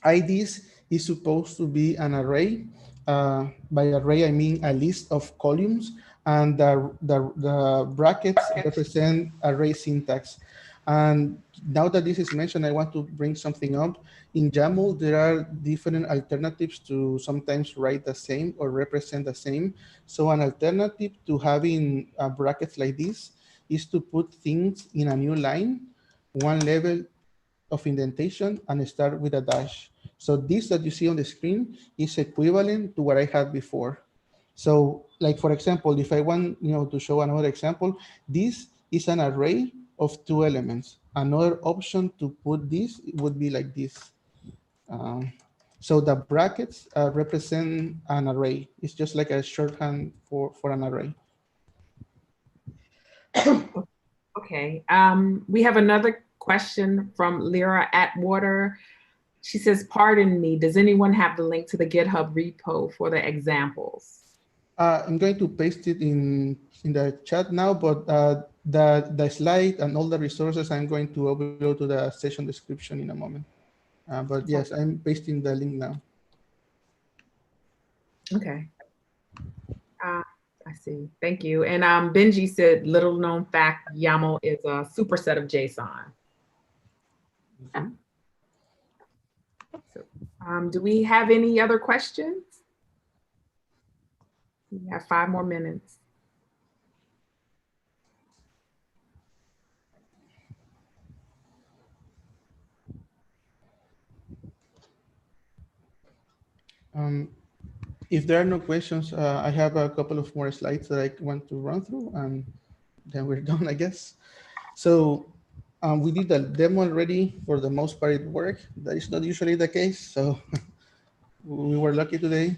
IDs is supposed to be an array. By array, I mean a list of columns, and the brackets represent array syntax. And now that this is mentioned, I want to bring something up. In YAML, there are different alternatives to sometimes write the same or represent the same. So an alternative to having brackets like this is to put things in a new line, one level of indentation, and start with a dash. So this that you see on the screen is equivalent to what I had before. So like, for example, if I want to show another example, this is an array of 2 elements. Another option to put this would be like this. So the brackets represent an array. It's just like a shorthand for an array. Okay, we have another question from Lyra Atwater. She says, pardon me, does anyone have the link to the GitHub repo for the examples? I'm going to paste it in the chat now, but the slide and all the resources I'm going to upload to the session description in a moment. But yes, I'm pasting the link now. Okay. I see. Thank you. And Benji said, little known fact, YAML is a superset of JSON. Mm-hmm. So, do we have any other questions? We have 5 more minutes. If there are no questions, I have a couple of more slides that I want to run through, and then we're done, I guess. So we did the demo already. For the most part, it worked. That is not usually the case, so we were lucky today.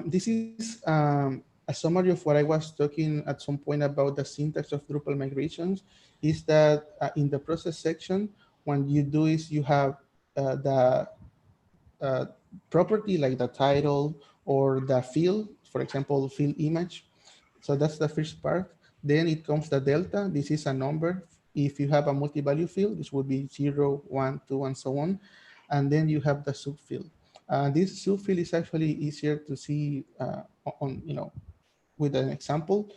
This is a summary of what I was talking at some point about the syntax of Drupal migrations. Is that in the process section, when you do is you have the property like the title or the field, for example, field image. So that's the first part. Then it comes the delta. This is a number. If you have a multi-value field, this would be 0, 1, 2, and so on. And then you have the subfield. This subfield is actually easier to see with an example.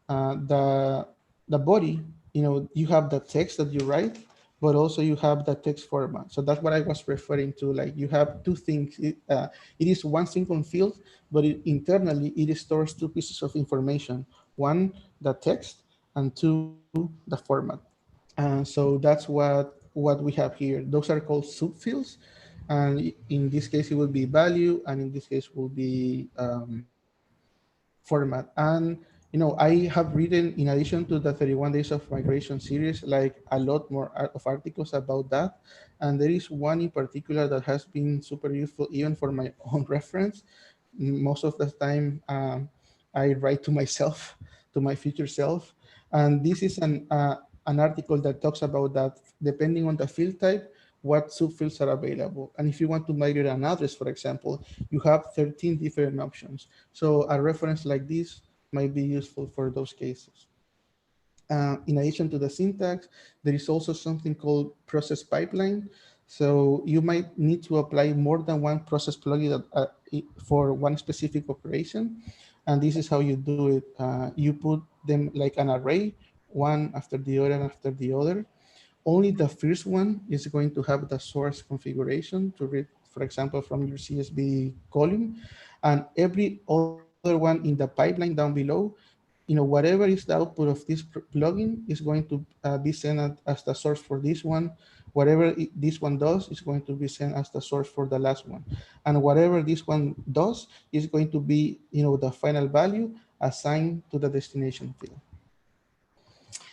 The body, you have the text that you write, but also you have the text format. So that's what I was referring to. Like, you have 2 things. It is one single field, but internally it stores 2 pieces of information. 1, the text, and 2, the format. So that's what we have here. Those are called subfields. And in this case, it will be value, and in this case will be format. And I have written, in addition to the 31 Days of Migration series, like a lot more of articles about that. And there is one in particular that has been super useful, even for my own reference. Most of the time, I write to myself, to my future self. And this is an article that talks about that, depending on the field type, what subfields are available. And if you want to migrate an address, for example, you have 13 different options. So a reference like this might be useful for those cases. In addition to the syntax, there is also something called process pipeline. So you might need to apply more than one process plugin for one specific operation. And this is how you do it. You put them like an array one after the other and after the other. Only the first one is going to have the source configuration to read, for example, from your CSV column, and every other one in the pipeline down below, whatever is the output of this plugin is going to be sent as the source for this one. Whatever this one does is going to be sent as the source for the last one. And whatever this one does is going to be, the final value assigned to the destination field.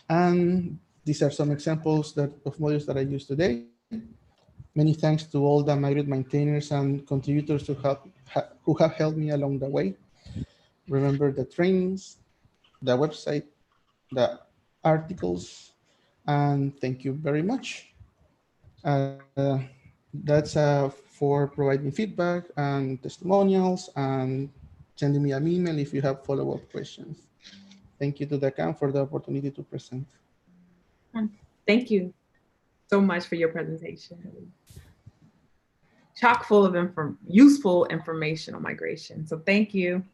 And these are some examples of modules that I use today. Many thanks to all the migrate maintainers and contributors who have helped me along the way. Remember the trainings, the website, the articles, and thank you very much. That's for providing feedback and testimonials and sending me an email if you have follow-up questions. Thank you to the CAM for the opportunity to present. Thank you so much for your presentation. Chock full of useful information on migration. So thank you.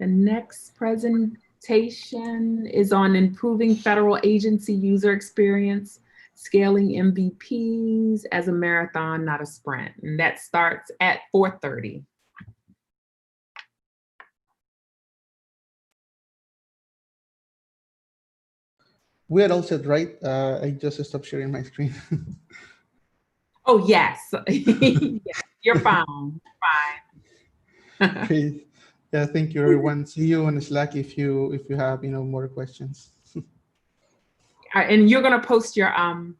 The next presentation is on improving federal agency user experience, scaling MVPs as a marathon, not a sprint. And that starts at 4:30. We are all set, right? I just stopped sharing my screen. Oh, yes. Yes, you're fine. Fine. Great. Yeah, thank you, everyone. See you on Slack if you have more questions. And you're going to post your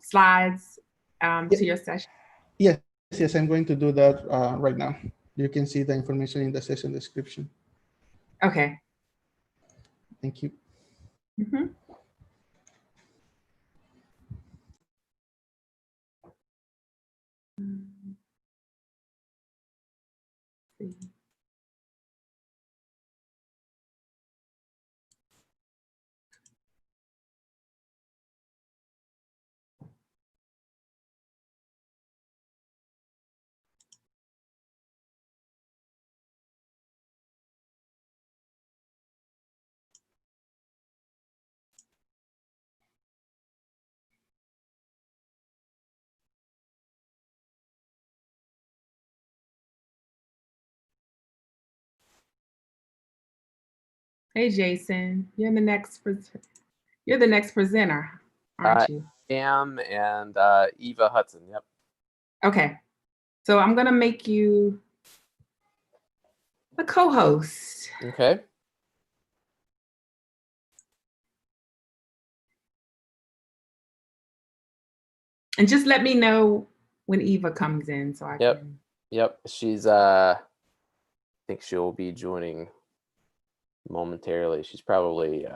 slides to your session? Yes, I'm going to do that right now. You can see the information in the session description. Okay. Thank you. Mm-hmm. Hey, Jason, you're the next presenter, aren't you? I am, and Eva Hutson. Yep. Okay, so I'm gonna make you the co-host. Okay. And just let me know when Eva comes in so I can. Yep. She's I think she'll be joining momentarily. She's probably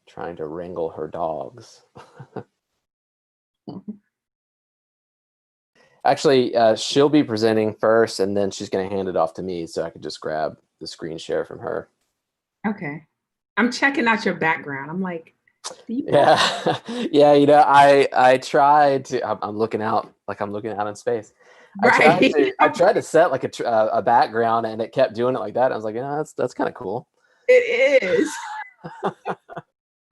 trying to wrangle her dogs. Actually, she'll be presenting first, and then she's going to hand it off to me so I can just grab the screen share from her. Okay. I'm checking out your background. I'm like, yeah, yeah. I tried to. I'm looking out like I'm looking out in space. Right. I tried to set like a background, and it kept doing it like that. I was like, yeah, that's kind of cool. It is. I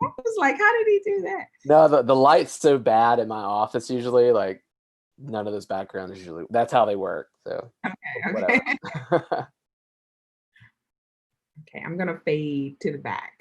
was like, how did he do that? No, the light's so bad in my office usually. Like, none of those backgrounds usually. That's how they work. So okay. Whatever. Okay, I'm gonna fade to the back.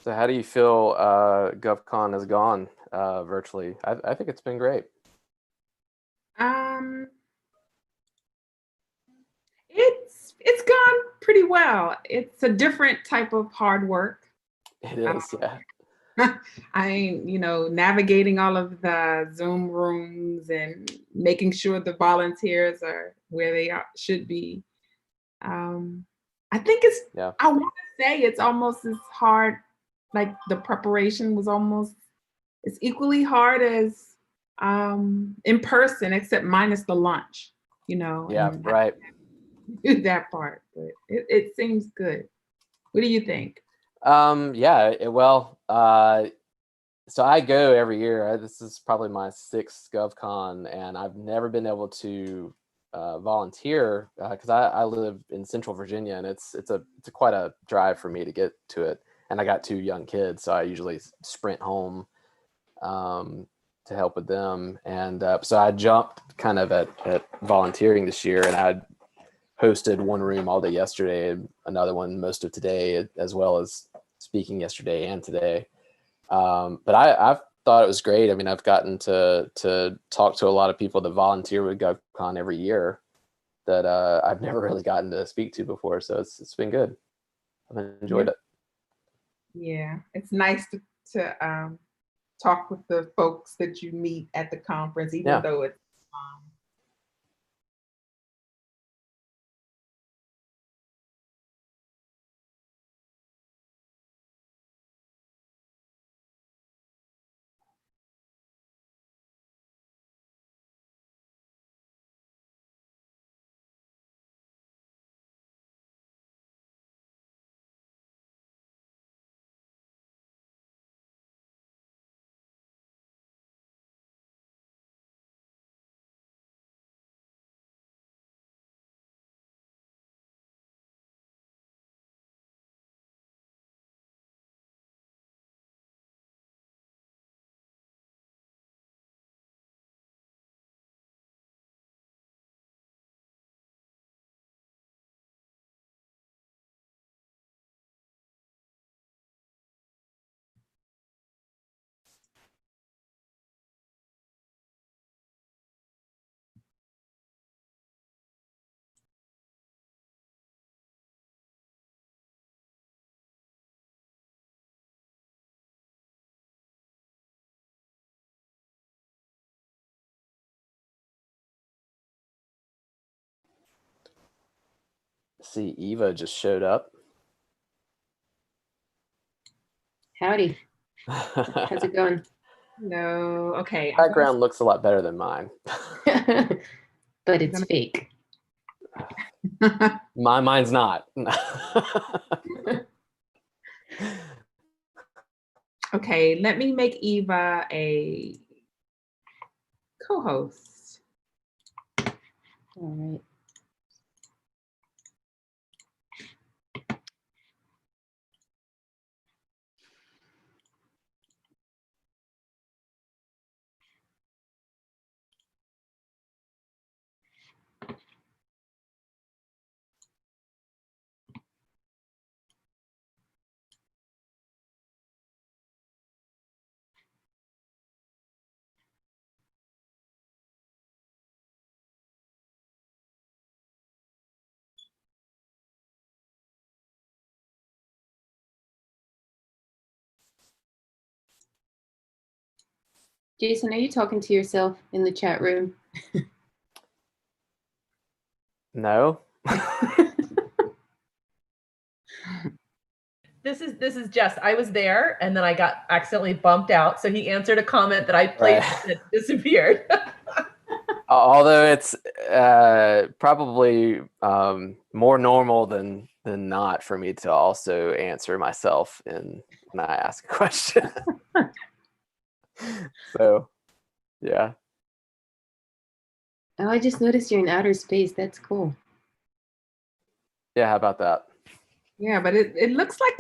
So how do you feel GovCon has gone virtually? I think it's been great. It's gone pretty well. It's a different type of hard work. It is, yeah. Navigating all of the Zoom rooms and making sure the volunteers are where they should be. I think I want to say it's almost as hard, like the preparation was almost as equally hard as in person, except minus the lunch, Yeah, and right. that part, but it seems good. What do you think? So I go every year. This is probably my 6th GovCon, and I've never been able to volunteer because I live in Central Virginia, and it's quite a drive for me to get to it. And I got 2 young kids, so I usually sprint home to help with them. And so I jumped kind of at volunteering this year, and I hosted one room all day yesterday, another one most of today, as well as speaking yesterday and today. But I've thought it was great. I mean, I've gotten to talk to a lot of people that volunteer with GovCon every year that I've never really gotten to speak to before. So it's been good. I've enjoyed it. Yeah, it's nice to talk with the folks that you meet at the conference, even though it's See, Eva just showed up. Howdy. How's it going? No, okay. Background looks a lot better than mine. But it's fake. Mine's not. Okay, let me make Eva a co-host. All right. Jason, are you talking to yourself in the chat room? No. This is Jess. I was there and then I got accidentally bumped out. So he answered a comment that I placed that disappeared. Although it's probably more normal than not for me to also answer myself when I ask a question. So, yeah. Oh, I just noticed you're in outer space. That's cool. Yeah, how about that? Yeah, but it looks like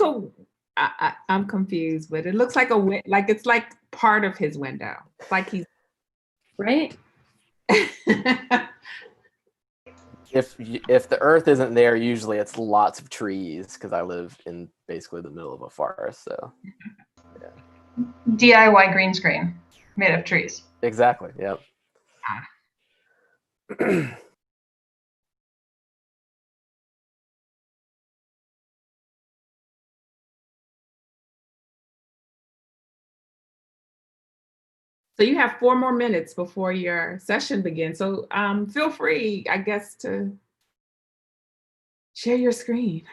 I'm confused, but it looks like it's like part of his window. It's like he's right. If the earth isn't there, usually it's lots of trees because I live in basically the middle of a forest. So DIY green screen made of trees. exactly. Yep. So you have 4 more minutes before your session begins. So feel free, I guess, to share your screen.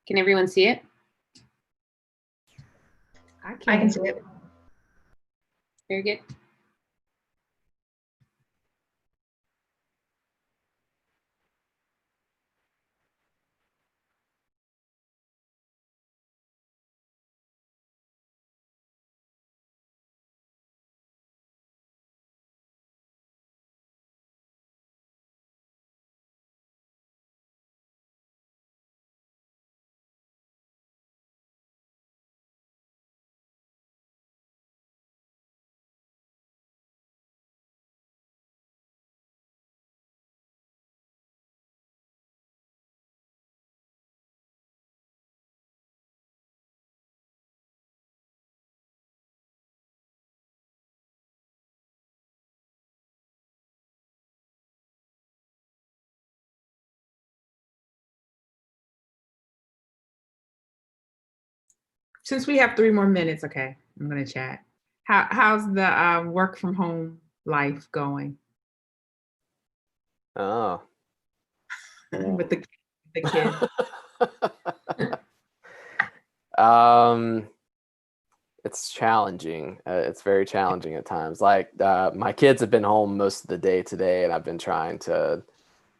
Can everyone see it? I can see it. Very good. Since we have 3 more minutes, okay, I'm gonna chat. How's the work from home life going? Oh. With the kids. It's challenging. It's very challenging at times. Like my kids have been home most of the day today, and I've been trying to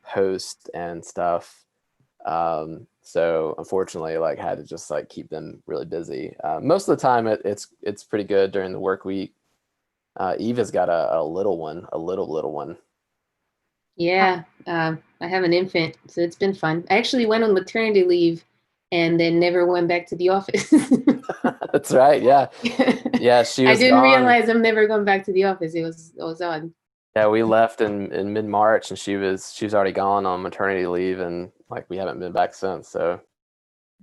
host and stuff. So unfortunately, like had to just like keep them really busy. Most of the time, it's pretty good during the work week. Eva's got a little one, a little one. Yeah, I have an infant, so it's been fun. I actually went on maternity leave and then never went back to the office. That's right. Yeah. Yeah. She was I didn't gone. realize I'm never going back to the office. It was odd. Yeah, we left in mid-March, and she was already gone on maternity leave, and like we haven't been back since. So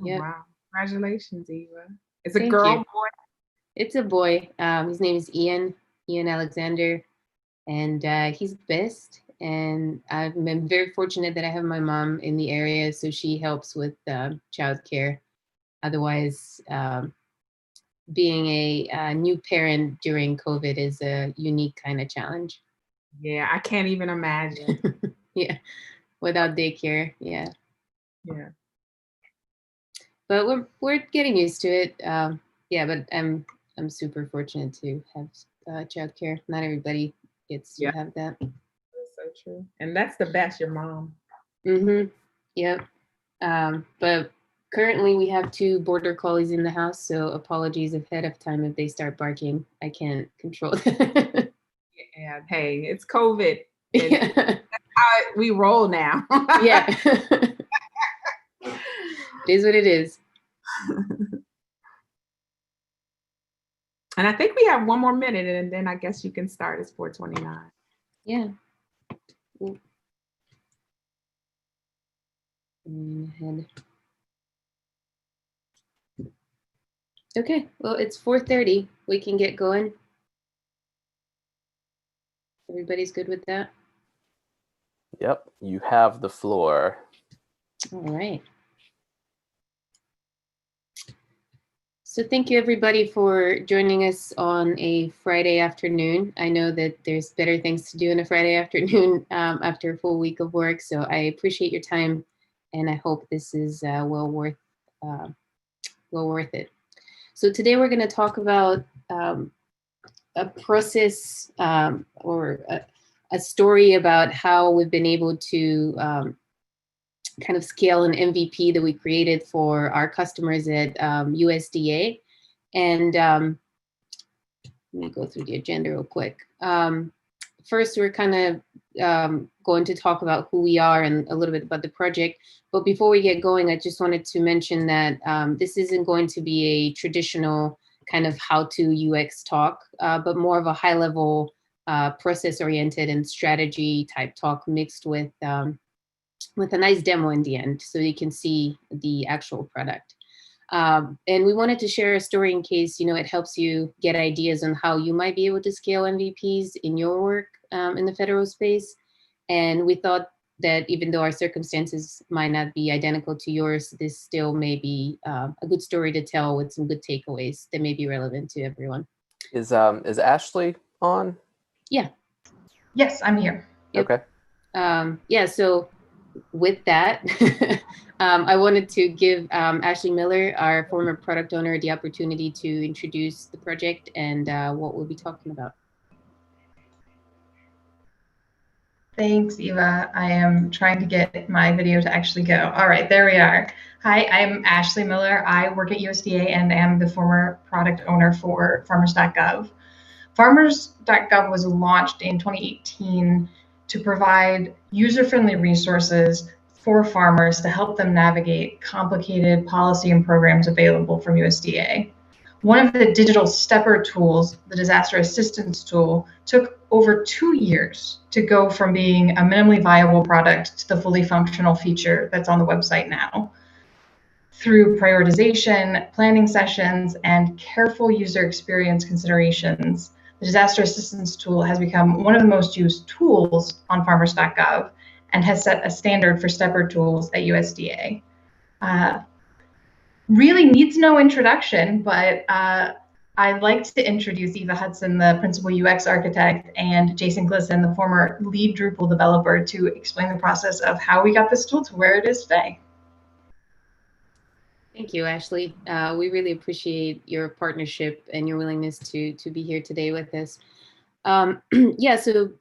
Yeah. Wow. Congratulations, Eva. It's a Thank girl, you. boy. It's a boy. His name is Ian Alexander, and he's the best. And I'm very fortunate that I have my mom in the area, so she helps with childcare. Otherwise, being a new parent during COVID is a unique kind of challenge. Yeah, I can't even imagine. Yeah, without daycare. Yeah. Yeah. But we're getting used to it. Yeah, but I'm super fortunate to have childcare. Not everybody gets to have that. That's so true. And that's the best, your mom. Mm-hmm. Yep. But currently we have 2 border collies in the house, so apologies ahead of time if they start barking. I can't control that. Yeah. Hey, it's COVID. Yeah. That's how we roll now. Yeah. It is what it is. And I think we have 1 more minute, and then I guess you can start. It's 4:29. Yeah. Ahead. Okay, well, it's 4:30. We can get going. Everybody's good with that? Yep, you have the floor. All right. So thank you everybody for joining us on a Friday afternoon. I know that there's better things to do on a Friday afternoon after a full week of work. So I appreciate your time, and I hope this is well worth it. So today we're going to talk about a process or a story about how we've been able to kind of scale an MVP that we created for our customers at USDA. And let me go through the agenda real quick. First, we're kind of going to talk about who we are and a little bit about the project. But before we get going, I just wanted to mention that this isn't going to be a traditional kind of how-to UX talk, but more of a high-level process-oriented and strategy type talk mixed with a nice demo in the end, so you can see the actual product. And we wanted to share a story in case, it helps you get ideas on how you might be able to scale MVPs in your work in the federal space. And we thought that even though our circumstances might not be identical to yours, this still may be a good story to tell with some good takeaways that may be relevant to everyone. Is Ashley on? Yeah. Yes, I'm here. Yep. Okay. Yeah, so with that, I wanted to give Ashley Miller, our former product owner, the opportunity to introduce the project and what we'll be talking about. Thanks, Eva. I am trying to get my video to actually go. All right, there we are. Hi, I'm Ashley Miller. I work at USDA and am the former product owner for farmers.gov. Farmers.gov was launched in 2018 to provide user-friendly resources for farmers to help them navigate complicated policy and programs available from USDA. One of the digital stepper tools, the disaster assistance tool, took over 2 years to go from being a minimally viable product to the fully functional feature that's on the website now. Through prioritization, planning sessions, and careful user experience considerations, the disaster assistance tool has become one of the most used tools on farmers.gov and has set a standard for stepper tools at USDA. Really needs no introduction, but I'd like to introduce Eva Hutson, the principal UX architect, and Jason Glisson, the former lead Drupal developer, to explain the process of how we got this tool to where it is today. Thank you, Ashley. We really appreciate your partnership and your willingness to be here today with us. Yeah, so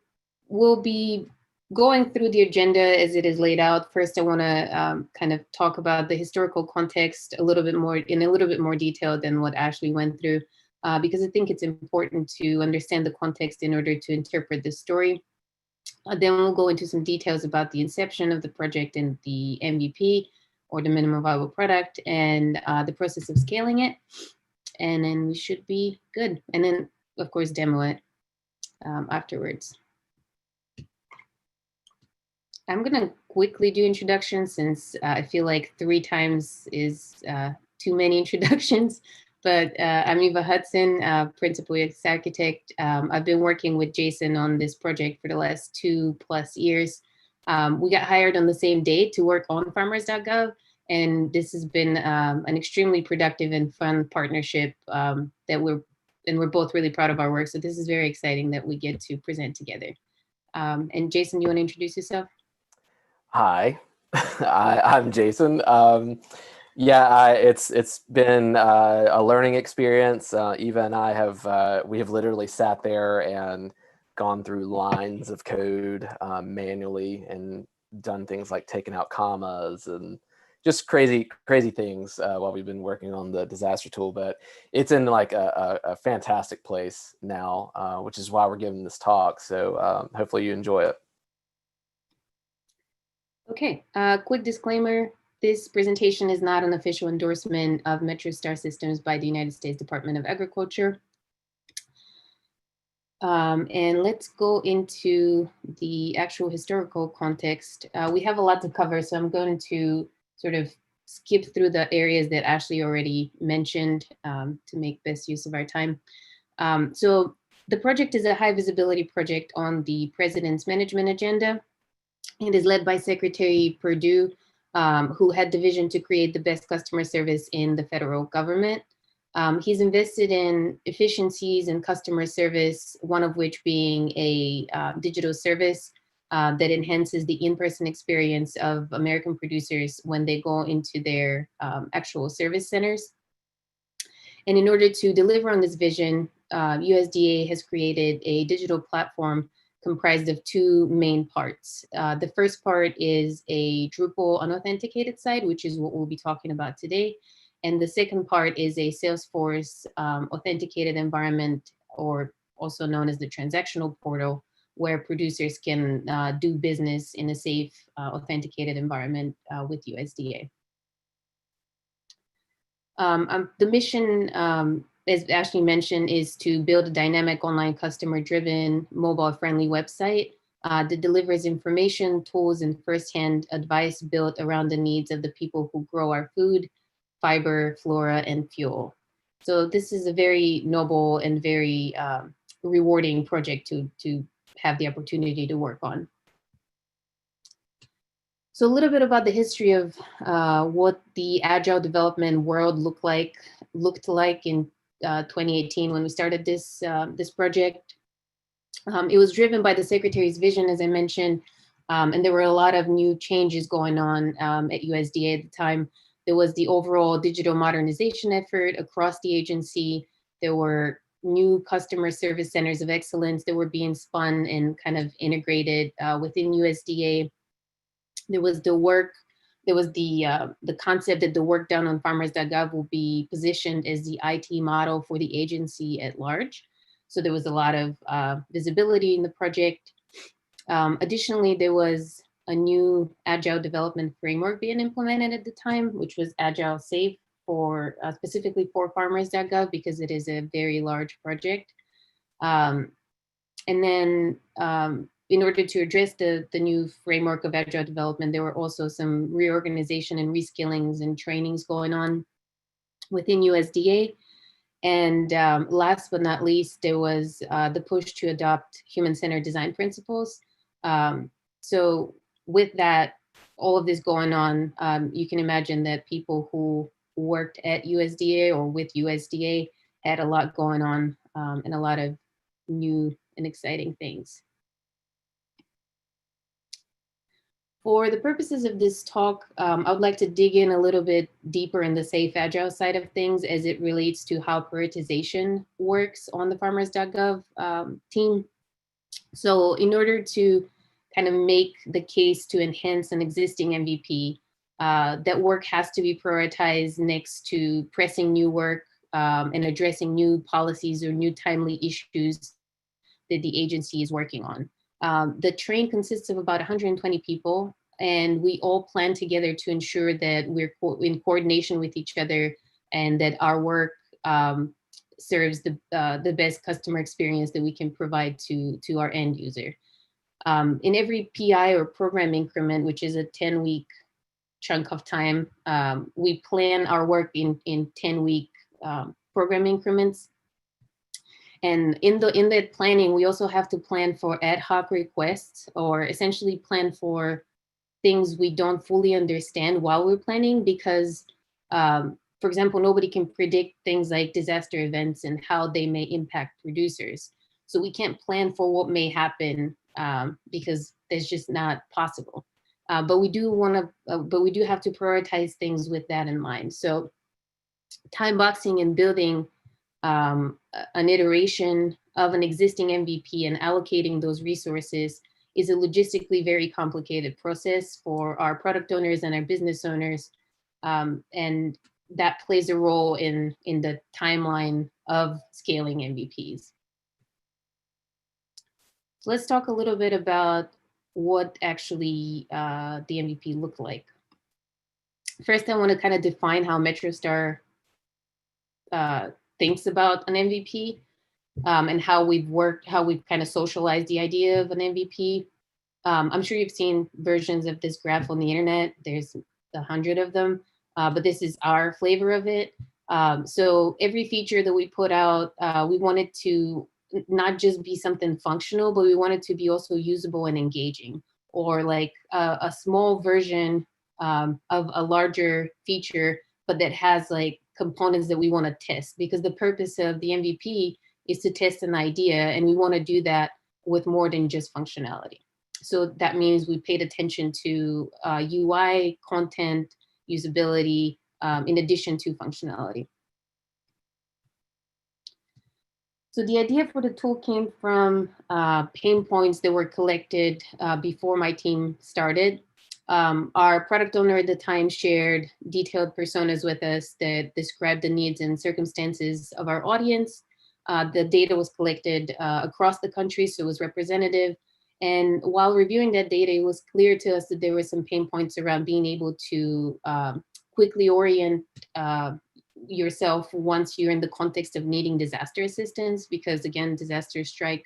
we'll be going through the agenda as it is laid out. First, I want to kind of talk about the historical context in a little bit more detail than what Ashley went through, because I think it's important to understand the context in order to interpret this story. Then we'll go into some details about the inception of the project and the MVP, or the minimum viable product, and the process of scaling it. And then we should be good. And then, of course, demo it afterwards. I'm gonna quickly do introductions since I feel like 3 times is too many introductions. But I'm Eva Hutson, Principal UX Architect. I've been working with Jason on this project for the last 2+ years. We got hired on the same day to work on farmers.gov, and this has been an extremely productive and fun partnership that we're both really proud of our work. So this is very exciting that we get to present together. And Jason, you want to introduce yourself? Hi, I'm Jason. Yeah, it's been a learning experience. Eva and I have literally sat there and gone through lines of code manually and done things like taking out commas and just crazy things while we've been working on the disaster tool. But it's in like a fantastic place now, which is why we're giving this talk. So hopefully you enjoy it. Okay, quick disclaimer. This presentation is not an official endorsement of MetroStar systems by the United States Department of Agriculture. And let's go into the actual historical context. We have a lot to cover, so I'm going to sort of skip through the areas that Ashley already mentioned to make best use of our time. So the project is a high visibility project on the President's management agenda. It is led by Secretary Perdue, who had the vision to create the best customer service in the federal government. He's invested in efficiencies in customer service, one of which being a digital service that enhances the in-person experience of American producers when they go into their actual service centers. And in order to deliver on this vision, USDA has created a digital platform comprised of two main parts. The first part is a Drupal unauthenticated site, which is what we'll be talking about today. And the second part is a Salesforce authenticated environment, or also known as the transactional portal, where producers can do business in a safe, authenticated environment with USDA. The mission, as Ashley mentioned, is to build a dynamic online customer-driven mobile-friendly website that delivers information, tools, and firsthand advice built around the needs of the people who grow our food, fiber, flora, and fuel. So this is a very noble and very rewarding project to have the opportunity to work on. So a little bit about the history of what the agile development world looked like in 2018 when we started this this project. It was driven by the Secretary's vision, as I mentioned, and there were a lot of new changes going on at USDA at the time. There was the overall digital modernization effort across the agency. There were new customer service centers of excellence that were being spun and kind of integrated within USDA. There was the work, there was the concept that the work done on farmers.gov will be positioned as the IT model for the agency at large. So there was a lot of visibility in the project. Additionally, there was a new agile development framework being implemented at the time, which was Agile Safe for specifically for farmers.gov, because it is a very large project. And then in order to address the new framework of agile development, there were also some reorganization and reskillings and trainings going on within USDA. And last but not least, there was the push to adopt human-centered design principles. So with that, all of this going on, you can imagine that people who worked at USDA or with USDA had a lot going on and a lot of new and exciting things. For the purposes of this talk, I would like to dig in a little bit deeper in the safe agile side of things as it relates to how prioritization works on the farmers.gov team. So in order to kind of make the case to enhance an existing MVP, that work has to be prioritized next to pressing new work and addressing new policies or new timely issues that the agency is working on. The train consists of about 120 people, and we all plan together to ensure that we're in coordination with each other and that our work serves the best customer experience that we can provide to our end user. In every PI or program increment, which is a 10-week chunk of time, we plan our work in 10-week program increments. And in that planning, we also have to plan for ad hoc requests, or essentially plan for things we don't fully understand while we're planning, because, for example, nobody can predict things like disaster events and how they may impact producers. So we can't plan for what may happen because that's just not possible. But we do have to prioritize things with that in mind. So time boxing and building an iteration of an existing MVP and allocating those resources is a logistically very complicated process for our product owners and our business owners. And that plays a role in the timeline of scaling MVPs. So let's talk a little bit about what actually the MVP looked like. First, I want to kind of define how MetroStar thinks about an MVP and how we've kind of socialized the idea of an MVP. I'm sure you've seen versions of this graph on the internet. There's 100 of them, but this is our flavor of it. So every feature that we put out, we want it to not just be something functional, but we want it to be also usable and engaging, or like a small version of a larger feature, but that has like components that we want to test, because the purpose of the MVP is to test an idea, and we want to do that with more than just functionality. So that means we paid attention to UI, content, usability, in addition to functionality. So the idea for the tool came from pain points that were collected before my team started. Our product owner at the time shared detailed personas with us that described the needs and circumstances of our audience. The data was collected across the country, so it was representative. And while reviewing that data, it was clear to us that there were some pain points around being able to quickly orient yourself once you're in the context of needing disaster assistance, because again, disasters strike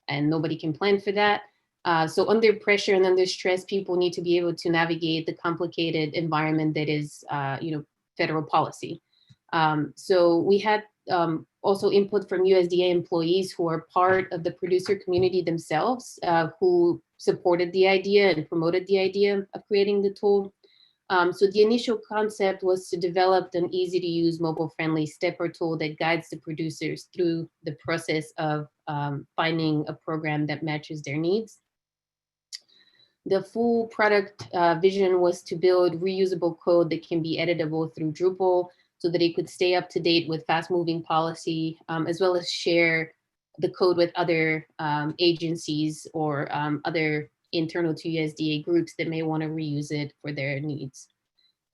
and nobody can plan for that. So under pressure and under stress, people need to be able to navigate the complicated environment that is, federal policy. So we had also input from USDA employees who are part of the producer community themselves, who supported the idea and promoted the idea of creating the tool. So the initial concept was to develop an easy to use mobile friendly stepper tool that guides the producers through the process of finding a program that matches their needs. The full product vision was to build reusable code that can be editable through Drupal so that it could stay up to date with fast moving policy, as well as share the code with other agencies or other internal to USDA groups that may want to reuse it for their needs.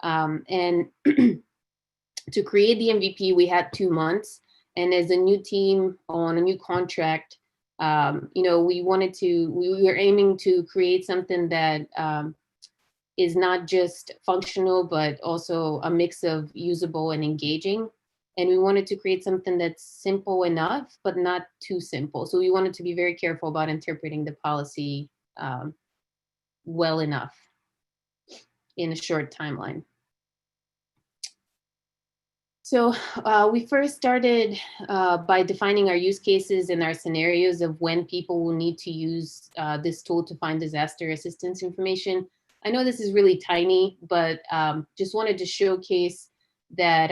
And to create the MVP, we had 2 months. And as a new team on a new contract, we were aiming to create something that is not just functional, but also a mix of usable and engaging. And we wanted to create something that's simple enough, but not too simple. So we wanted to be very careful about interpreting the policy well enough in a short timeline. So we first started by defining our use cases and our scenarios of when people will need to use this tool to find disaster assistance information. I know this is really tiny, but just wanted to showcase that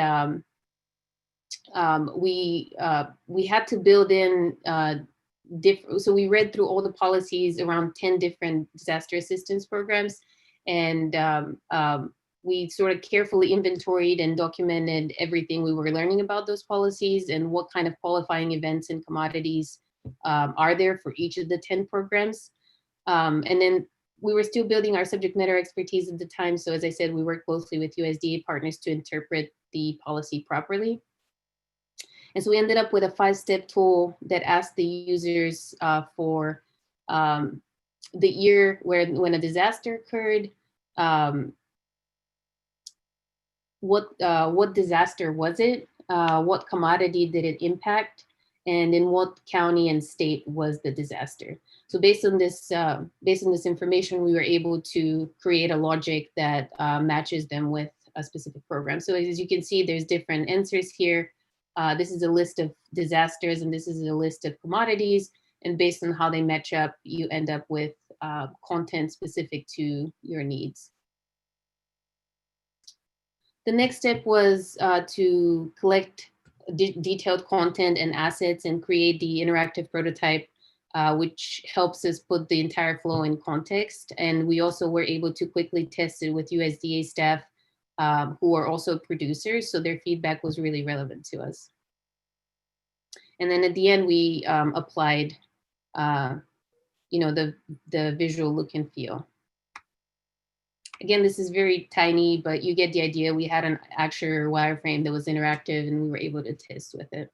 we had to build in so we read through all the policies around 10 different disaster assistance programs, and we sort of carefully inventoried and documented everything we were learning about those policies and what kind of qualifying events and commodities are there for each of the 10 programs. And then we were still building our subject matter expertise at the time. So as I said, we worked closely with USDA partners to interpret the policy properly. And so we ended up with a 5-step tool that asked the users for the year when a disaster occurred, what disaster was it, what commodity did it impact, and in what county and state was the disaster. So based on this information, we were able to create a logic that matches them with a specific program. So as you can see, there's different answers here. This is a list of disasters, and this is a list of commodities. And based on how they match up, you end up with content specific to your needs. The next step was to collect detailed content and assets and create the interactive prototype, which helps us put the entire flow in context. And we also were able to quickly test it with USDA staff who are also producers, so their feedback was really relevant to us. And then at the end, we applied, the visual look and feel. Again, this is very tiny, but you get the idea. We had an actual wireframe that was interactive, and we were able to test with it.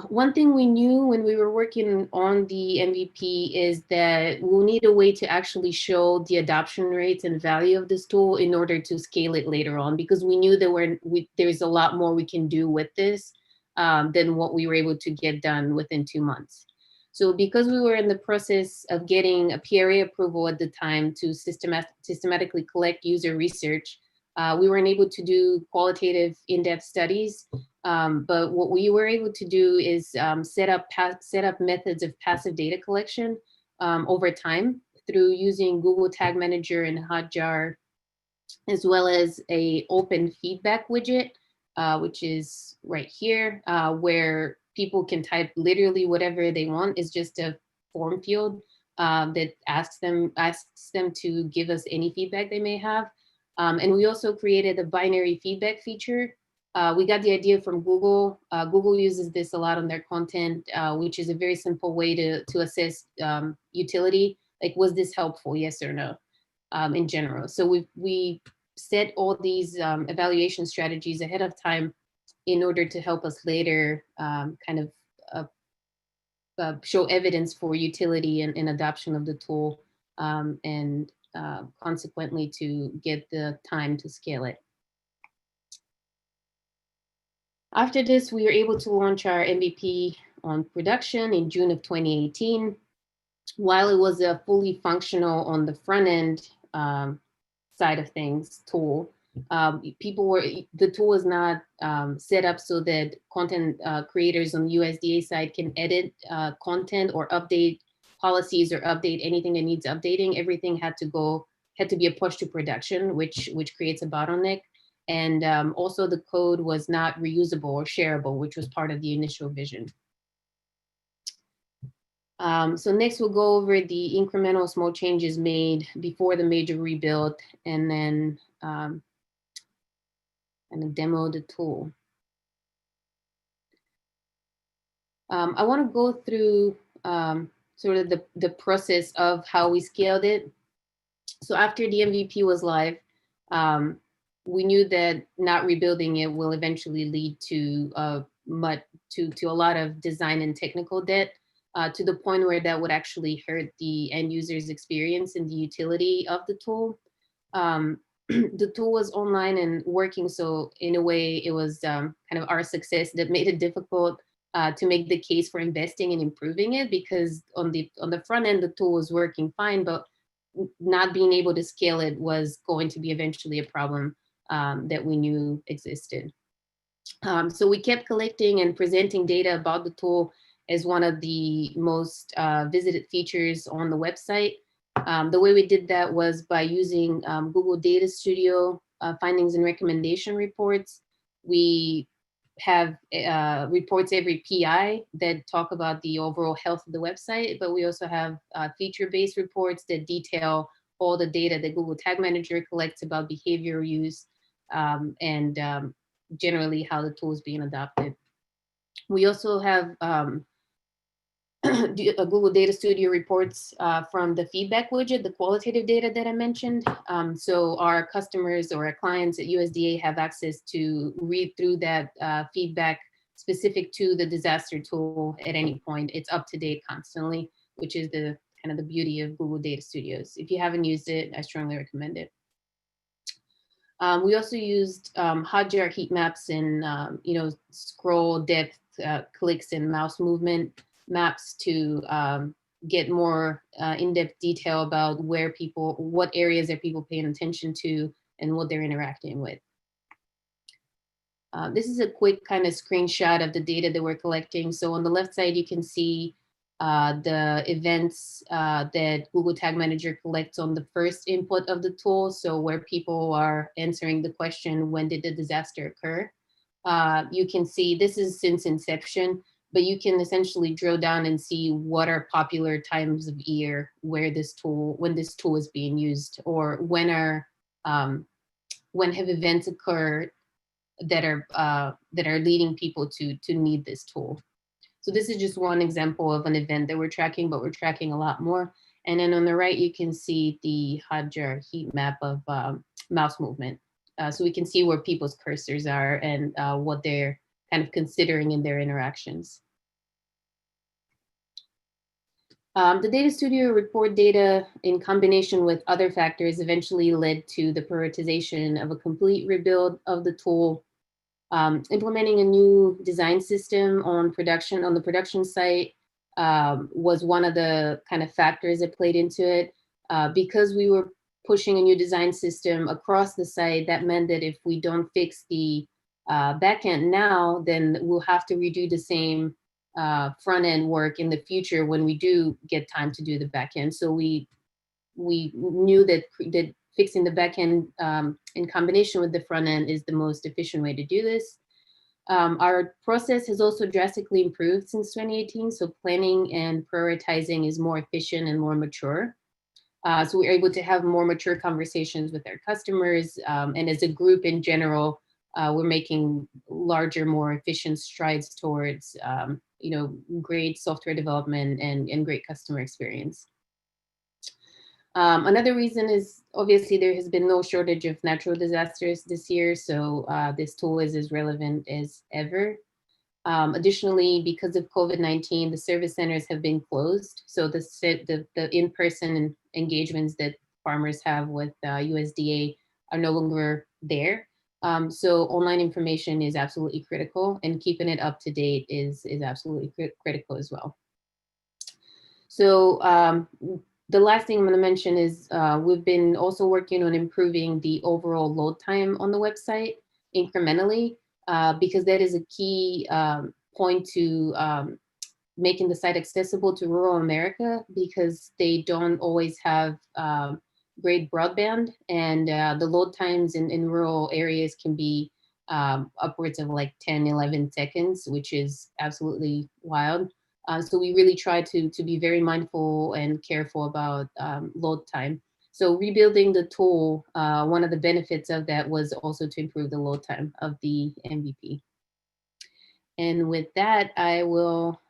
One thing we knew when we were working on the MVP is that we'll need a way to actually show the adoption rates and value of this tool in order to scale it later on, because we knew that there's a lot more we can do with this than what we were able to get done within 2 months. So because we were in the process of getting a PRA approval at the time to systematically collect user research, we weren't able to do qualitative in-depth studies. But what we were able to do is set up methods of passive data collection over time through using Google Tag Manager and Hotjar, as well as a open feedback widget, which is right here, where people can type literally whatever they want. It's just a form field that asks them to give us any feedback they may have. And we also created a binary feedback feature We got the idea from Google. Google uses this a lot on their content, which is a very simple way to assess utility. Like, was this helpful? Yes or no, in general. So we set all these evaluation strategies ahead of time in order to help us later kind of show evidence for utility and adoption of the tool, and consequently to get the time to scale it. After this, we were able to launch our MVP on production in June of 2018. While it was a fully functional on the front end side of things tool, the tool was not set up so that content creators on the USDA side can edit content or update policies or update anything that needs updating. Everything had to be a push to production, which creates a bottleneck. And also the code was not reusable or shareable, which was part of the initial vision. So next we'll go over the incremental small changes made before the major rebuild, and then kind of demo the tool. I want to go through sort of the process of how we scaled it. So after the MVP was live, we knew that not rebuilding it will eventually lead to a lot of design and technical debt, to the point where that would actually hurt the end user's experience and the utility of the tool. The tool was online and working, so in a way it was kind of our success that made it difficult to make the case for investing and improving it, because on the front end the tool was working fine, but not being able to scale it was going to be eventually a problem that we knew existed. So we kept collecting and presenting data about the tool as one of the most visited features on the website. The way we did that was by using Google Data Studio findings and recommendation reports. We have reports every PI that talk about the overall health of the website, but we also have feature-based reports that detail all the data that Google Tag Manager collects about behavior use, and generally how the tool is being adopted. We also have Google Data Studio reports from the feedback widget, the qualitative data that I mentioned. So our customers or our clients at USDA have access to read through that feedback specific to the disaster tool at any point. It's up to date constantly, which is the kind of the beauty of Google Data Studios. If you haven't used it, I strongly recommend it. We also used Hotjar heat maps and scroll depth, clicks, and mouse movement maps to get more in-depth detail about what areas are people paying attention to and what they're interacting with. This is a quick kind of screenshot of the data that we're collecting. So on the left side, you can see the events that Google Tag Manager collects on the first input of the tool. So where people are answering the question, when did the disaster occur? You can see this is since inception, but you can essentially drill down and see what are popular times of year when this tool is being used, or when have events occurred that are leading people to need this tool. So this is just one example of an event that we're tracking, but we're tracking a lot more. And then on the right, you can see the Hotjar heat map of mouse movement. So we can see where people's cursors are and what they're kind of considering in their interactions. The Data Studio report data in combination with other factors eventually led to the prioritization of a complete rebuild of the tool. Implementing a new design system on the production site was one of the kind of factors that played into it. Because we were pushing a new design system across the site, that meant that if we don't fix the backend now, then we'll have to redo the same front end work in the future when we do get time to do the backend. So we knew that fixing the backend in combination with the front end is the most efficient way to do this. Our process has also drastically improved since 2018. So planning and prioritizing is more efficient and more mature. So we're able to have more mature conversations with our customers, and as a group in general, we're making larger, more efficient strides towards, great software development and great customer experience. Another reason is obviously there has been no shortage of natural disasters this year, so this tool is as relevant as ever. Additionally, because of COVID-19, the service centers have been closed, so the in-person engagements that farmers have with USDA are no longer there. So online information is absolutely critical, and keeping it up to date is absolutely critical as well. So the last thing I'm going to mention is we've been also working on improving the overall load time on the website incrementally, because that is a key point to making the site accessible to rural America, because they don't always have great broadband, and the load times in rural areas can be upwards of like 10, 11 seconds, which is absolutely wild. So we really try to be very mindful and careful about load time. So rebuilding the tool, one of the benefits of that was also to improve the load time of the MVP. And with that, I will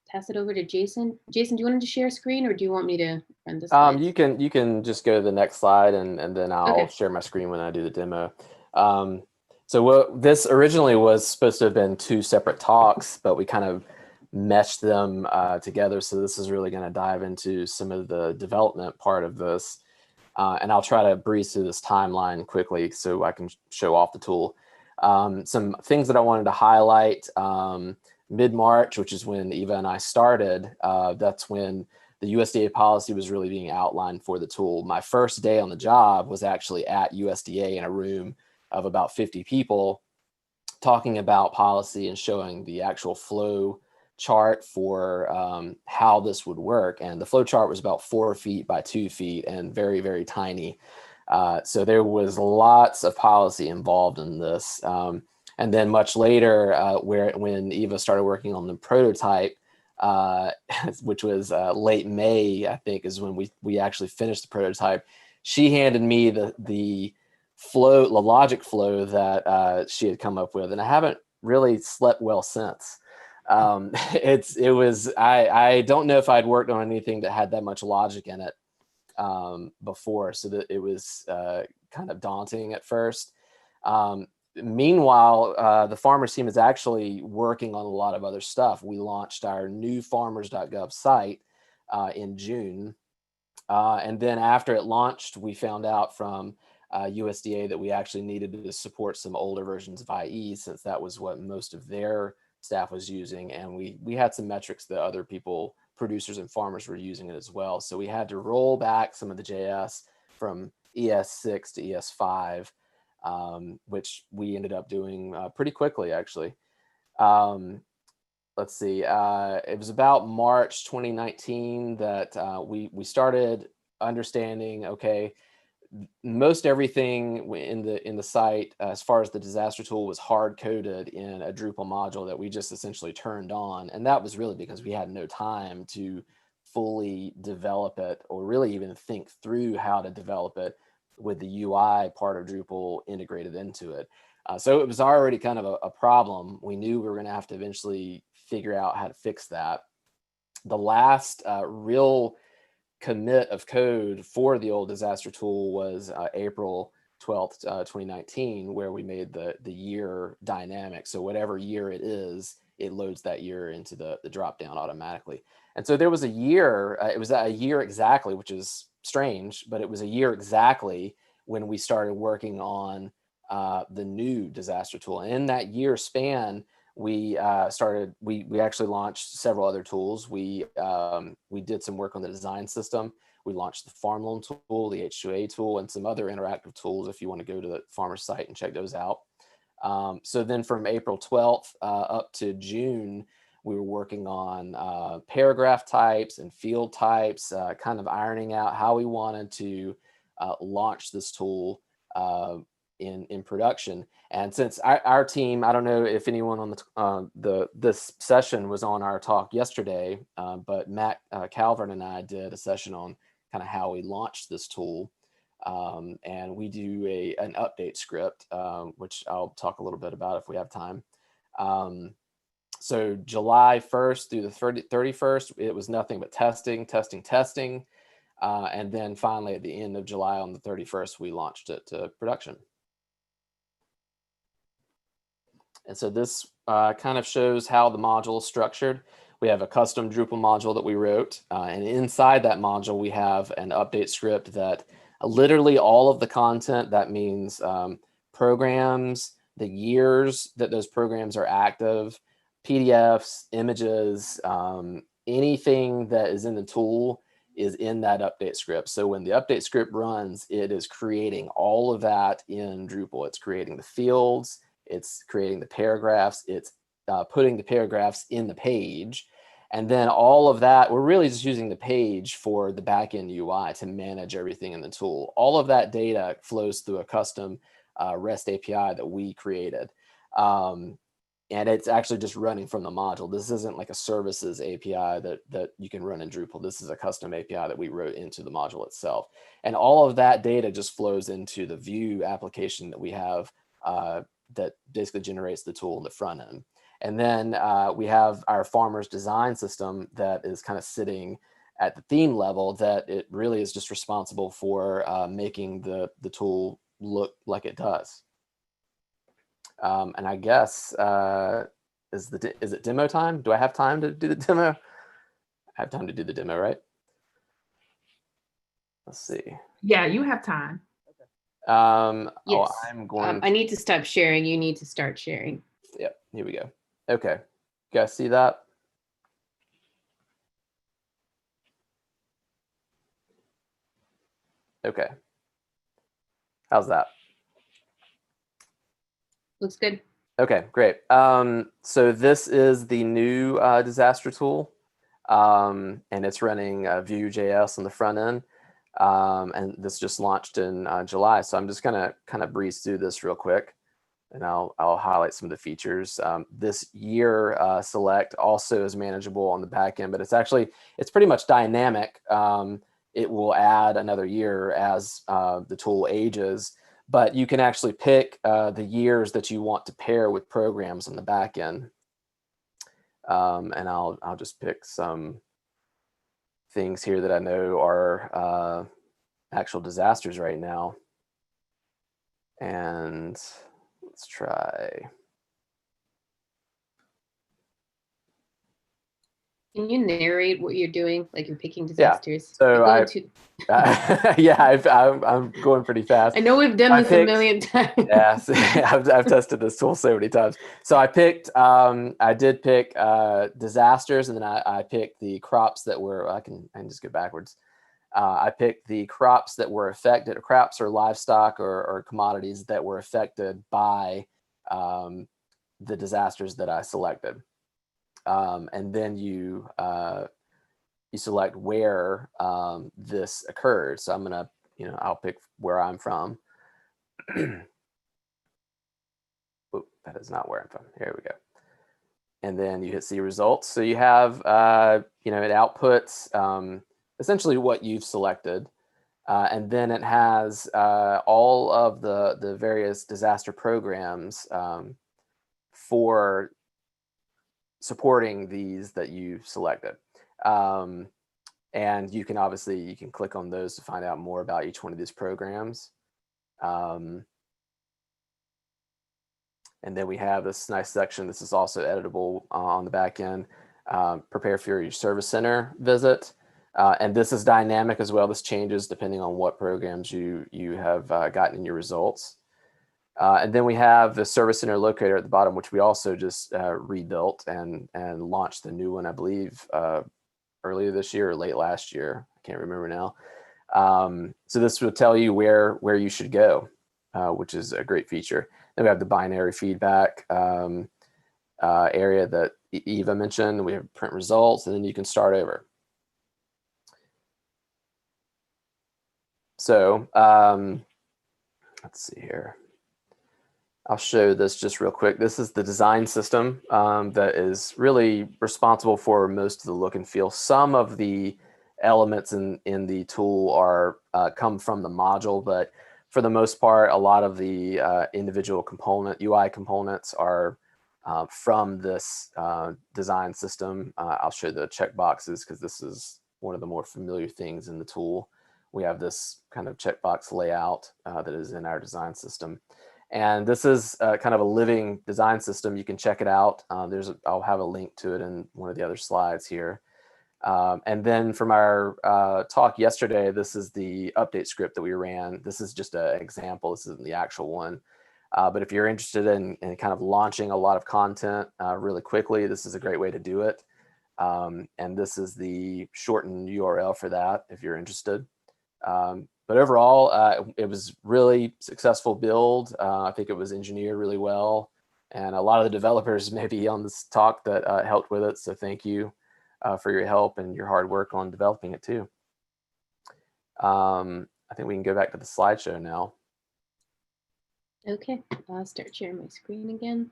pass it over to Jason. Jason, do you want to share screen, or do you want me to run the slides? You can just go to the next slide, and then I'll share my screen when I do the demo. So this originally was supposed to have been 2 separate talks, but we kind of meshed them together. So this is really going to dive into some of the development part of this. And I'll try to breeze through this timeline quickly so I can show off the tool. Some things that I wanted to highlight, mid-March, which is when Eva and I started, that's when the USDA policy was really being outlined for the tool. My first day on the job was actually at USDA in a room of about 50 people talking about policy and showing the actual flow chart for how this would work. And the flow chart was about 4 feet by 2 feet and very, very tiny. So there was lots of policy involved in this. And then much later, when Eva started working on the prototype, which was late May, I think, is when we actually finished the prototype, she handed me the logic flow that she had come up with, and I haven't really slept well since. I don't know if I'd worked on anything that had that much logic in it before, so that it was kind of daunting at first. Meanwhile, the farmers team is actually working on a lot of other stuff. We launched our new farmers.gov site in June. And then after it launched, we found out from USDA that we actually needed to support some older versions of IE, since that was what most of their staff was using. And we had some metrics that other people, producers and farmers, were using it as well. So we had to roll back some of the JS from ES6 to ES5. Which we ended up doing pretty quickly, actually. Let's see, it was about March 2019 that we started understanding, okay, most everything in the site as far as the disaster tool was hard coded in a Drupal module that we just essentially turned on. And that was really because we had no time to fully develop it, or really even think through how to develop it with the UI part of Drupal integrated into it. So it was already kind of a problem. We knew we were going to have to eventually figure out how to fix that. The last real commit of code for the old disaster tool was April 12th, 2019, where we made the year dynamic. So whatever year it is, it loads that year into the drop down automatically. And so there was a year, it was a year exactly, which is strange, but it was a year exactly when we started working on the new disaster tool. And in that year span, we actually launched several other tools. We did some work on the design system. We launched the farm loan tool, the H2A tool, and some other interactive tools if you want to go to the farmer's site and check those out. So then from April 12th up to June, we were working on paragraph types and field types, kind of ironing out how we wanted to launch this tool in production. And since our team, I don't know if anyone on this session was on our talk yesterday, but Matt Calvert and I did a session on kind of how we launched this tool. And we do an update script, which I'll talk a little bit about if we have time. So July 1st through the 31st, it was nothing but testing. And then finally at the end of July on the 31st, we launched it to production. And so this kind of shows how the module is structured. We have a custom Drupal module that we wrote. And inside that module, we have an update script that literally all of the content, that means programs, the years that those programs are active, PDFs, images, anything that is in the tool is in that update script. So when the update script runs, it is creating all of that in Drupal. It's creating the fields, it's creating the paragraphs, it's putting the paragraphs in the page. And then all of that, we're really just using the page for the backend UI to manage everything in the tool. All of that data flows through a custom REST API that we created. And it's actually just running from the module. This isn't like a services API that you can run in Drupal. This is a custom API that we wrote into the module itself. And all of that data just flows into the Vue application that we have that basically generates the tool in the front end. And then we have our farmer's design system that is kind of sitting at the theme level, that it really is just responsible for making the tool look like it does. And I guess, is it demo time? Do I have time to do the demo? I have time to do the demo, right? Let's see. Yeah, you have time. Yes. Oh, I'm going. I need to stop sharing. You need to start sharing. Yep, here we go. Okay, you guys see that? Okay. How's that? Looks good. Okay, great. So this is the new disaster tool, and it's running Vue.js on the front end. And this just launched in July. So I'm just gonna kind of breeze through this real quick, and I'll highlight some of the features. This year select also is manageable on the back end, but it's pretty much dynamic. It will add another year as the tool ages. But you can actually pick the years that you want to pair with programs on the back end. And I'll just pick some things here that I know are actual disasters right now. And let's try. Can you narrate what you're doing? Like you're picking disasters? Yeah. So I'm going pretty fast. I know we've done this a million times. Yeah, I've tested this tool so many times. So I did pick disasters, and then I picked the crops that were, I can just go backwards. I picked the crops that were affected, crops or livestock or commodities that were affected by the disasters that I selected. And then you select where this occurred. So I'm gonna, I'll pick where I'm from. Oop, that is not where I'm from. Here we go. And then you hit see results. So you have, it outputs essentially what you've selected. And then it has all of the various disaster programs for supporting these that you selected. And you can click on those to find out more about each one of these programs. And then we have this nice section. This is also editable on the back end. Prepare for your service center visit. And this is dynamic as well. This changes depending on what programs you have gotten in your results. And then we have the service center locator at the bottom, which we also just rebuilt and launched the new one, I believe, earlier this year or late last year. I can't remember now. So this will tell you where you should go, which is a great feature. Then we have the binary feedback area that Eva mentioned. We have print results, and then you can start over. So let's see here. I'll show this just real quick. This is the design system that is really responsible for most of the look and feel. Some of the elements in the tool are come from the module, but for the most part, a lot of the individual UI components are from this design system. I'll show the checkboxes because this is one of the more familiar things in the tool. We have this kind of checkbox layout that is in our design system. And this is kind of a living design system. You can check it out. I'll have a link to it in one of the other slides here. And then from our talk yesterday, this is the update script that we ran. This is just an example. This isn't the actual one. But if you're interested in kind of launching a lot of content really quickly, this is a great way to do it. And this is the shortened URL for that if you're interested. But overall, it was really successful build. I think it was engineered really well. And a lot of the developers maybe on this talk that helped with it. So thank you for your help and your hard work on developing it too. I think we can go back to the slideshow now. Okay, I'll start sharing my screen again.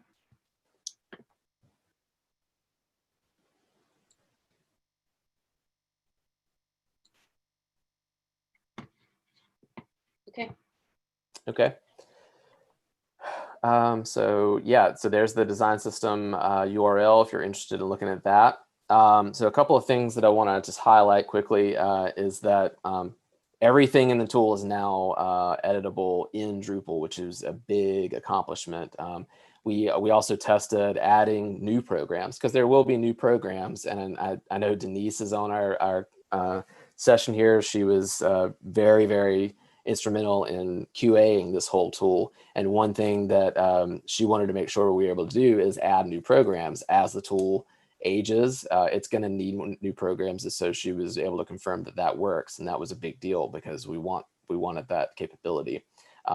Okay. Okay. So yeah, so there's the design system URL if you're interested in looking at that. So a couple of things that I want to just highlight quickly is that everything in the tool is now editable in Drupal, which is a big accomplishment. We also tested adding new programs because there will be new programs, and I know Denise is on our session here. She was very, very instrumental in QAing this whole tool. And one thing that she wanted to make sure we were able to do is add new programs as the tool ages. It's going to need new programs, so she was able to confirm that that works, and that was a big deal because we wanted that capability.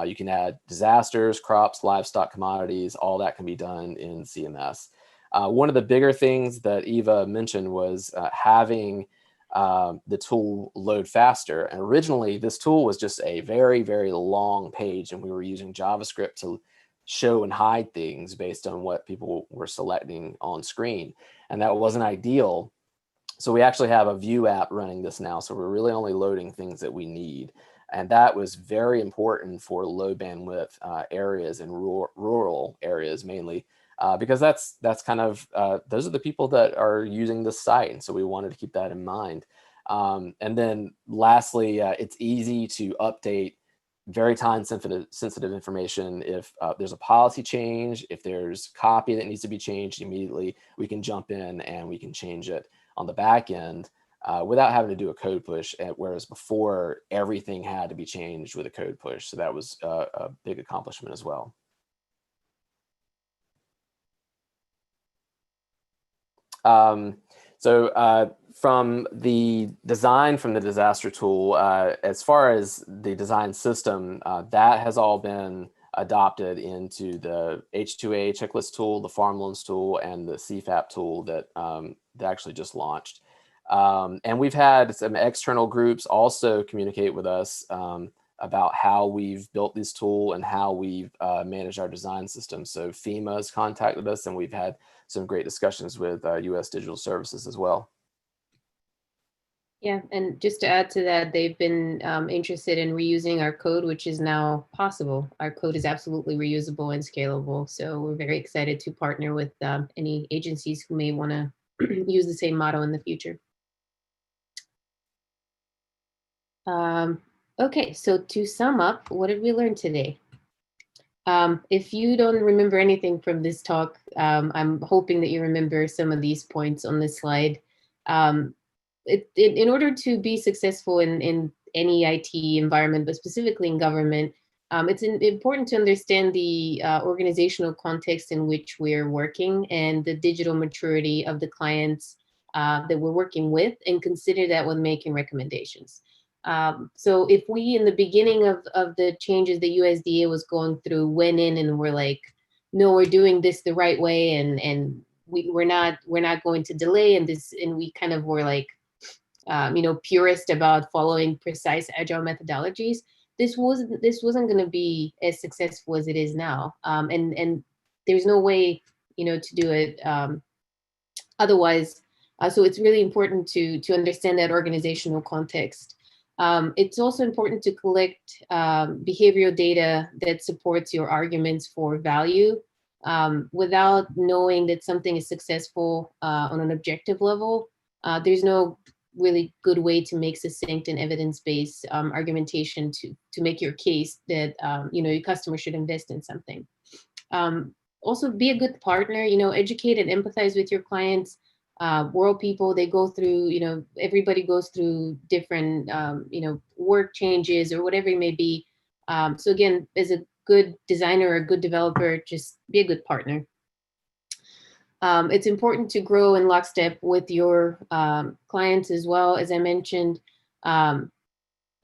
You can add disasters, crops, livestock, commodities, all that can be done in CMS. One of the bigger things that Eva mentioned was having the tool load faster. And originally this tool was just a very, very long page, and we were using JavaScript to show and hide things based on what people were selecting on screen. And that wasn't ideal. So we actually have a Vue app running this now. So we're really only loading things that we need. And that was very important for low bandwidth areas and rural areas mainly, because that's kind of, those are the people that are using the site. And so we wanted to keep that in mind. And then lastly, it's easy to update very time sensitive information. If there's a policy change, if there's copy that needs to be changed immediately, we can jump in and we can change it on the back end without having to do a code push, whereas before everything had to be changed with a code push. So that was a big accomplishment as well. From the design from the disaster tool, as far as the design system, that has all been adopted into the H2A checklist tool, the farm loans tool, and the CFAP tool that they actually just launched. And we've had some external groups also communicate with us about how we've built this tool and how we've managed our design system. So FEMA has contacted us, and we've had some great discussions with US Digital Services as well. Yeah, and just to add to that, they've been interested in reusing our code, which is now possible. Our code is absolutely reusable and scalable. So we're very excited to partner with any agencies who may want to use the same model in the future. Okay, so to sum up, what did we learn today? If you don't remember anything from this talk, I'm hoping that you remember some of these points on this slide. In order to be successful in any IT environment, but specifically in government, it's important to understand the organizational context in which we're working and the digital maturity of the clients that we're working with, and consider that when making recommendations. So if we, in the beginning of the changes the USDA was going through, went in and were like, no, we're doing this the right way, and we're not going to delay, and we kind of were like, purist about following precise agile methodologies, this wasn't going to be as successful as it is now. And there's no way, to do it otherwise. So it's really important to understand that organizational context. It's also important to collect behavioral data that supports your arguments for value without knowing that something is successful on an objective level. There's no really good way to make succinct and evidence-based argumentation to make your case that your customer should invest in something. Also, be a good partner. Educate and empathize with your clients. World people, they go through, everybody goes through different, work changes or whatever it may be. So again, as a good designer or a good developer, just be a good partner. It's important to grow in lockstep with your clients as well. As I mentioned,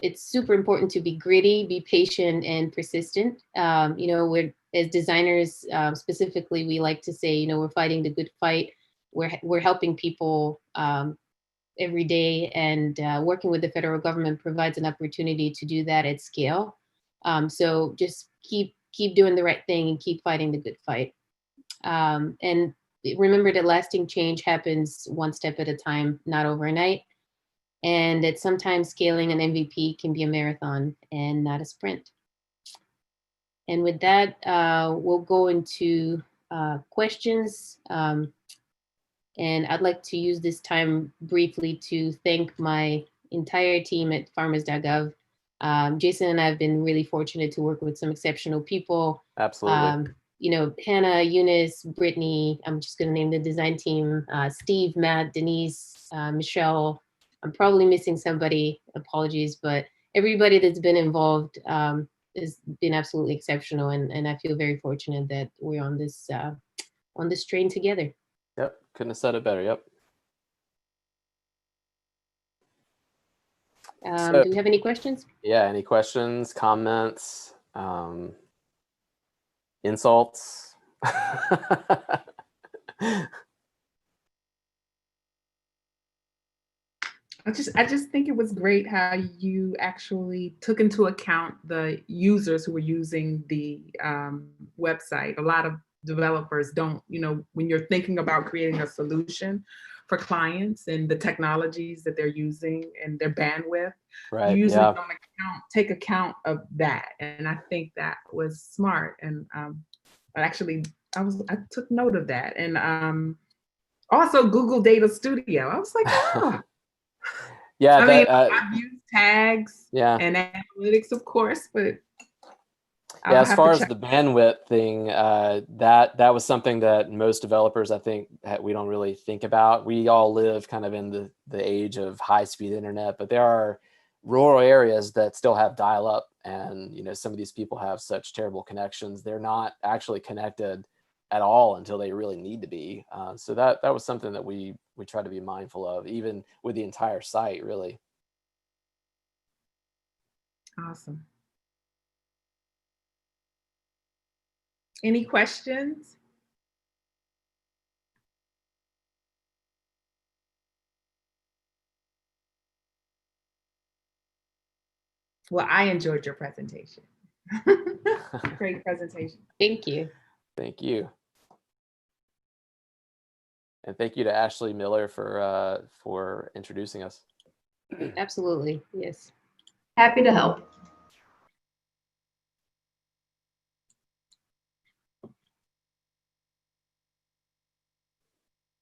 it's super important to be gritty, be patient, and persistent. We're, as designers, specifically, we like to say, we're fighting the good fight. We're helping people every day, and working with the federal government provides an opportunity to do that at scale. So just keep doing the right thing and keep fighting the good fight. And remember that lasting change happens one step at a time, not overnight. And that sometimes scaling an MVP can be a marathon and not a sprint. And with that, we'll go into questions. And I'd like to use this time briefly to thank my entire team at farmers.gov. Jason and I have been really fortunate to work with some exceptional people. Absolutely. Hannah, Eunice, Brittany, I'm just going to name the design team, Steve, Matt, Denise, Michelle. I'm probably missing somebody, apologies, but everybody that's been involved has been absolutely exceptional. And I feel very fortunate that we're on this train together. Yep, couldn't have said it better. Yep. Do we have any questions? Yeah, any questions, comments, insults? I just think it was great how you actually took into account the users who were using the website. A lot of developers don't, when you're thinking about creating a solution for clients and the technologies that they're using and their bandwidth, right, you usually don't take account of that. And I think that was smart. And actually, I took note of that. And also Google Data Studio. I was like, oh. Yeah, I've used tags and analytics, of course, but yeah, as far as the bandwidth thing, that was something that most developers, I think, we don't really think about. We all live kind of in the age of high-speed internet, but there are rural areas that still have dial-up, and some of these people have such terrible connections. They're not actually connected at all until they really need to be. So that was something that we try to be mindful of, even with the entire site, really. Awesome. Any questions? Well, I enjoyed your presentation. Great presentation. Thank you. Thank you. And thank you to Ashley Miller for introducing us. Absolutely, yes. Happy to help.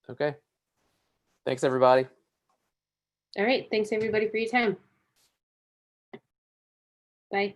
Okay. Thanks, everybody. All right. Thanks, everybody, for your time. Bye.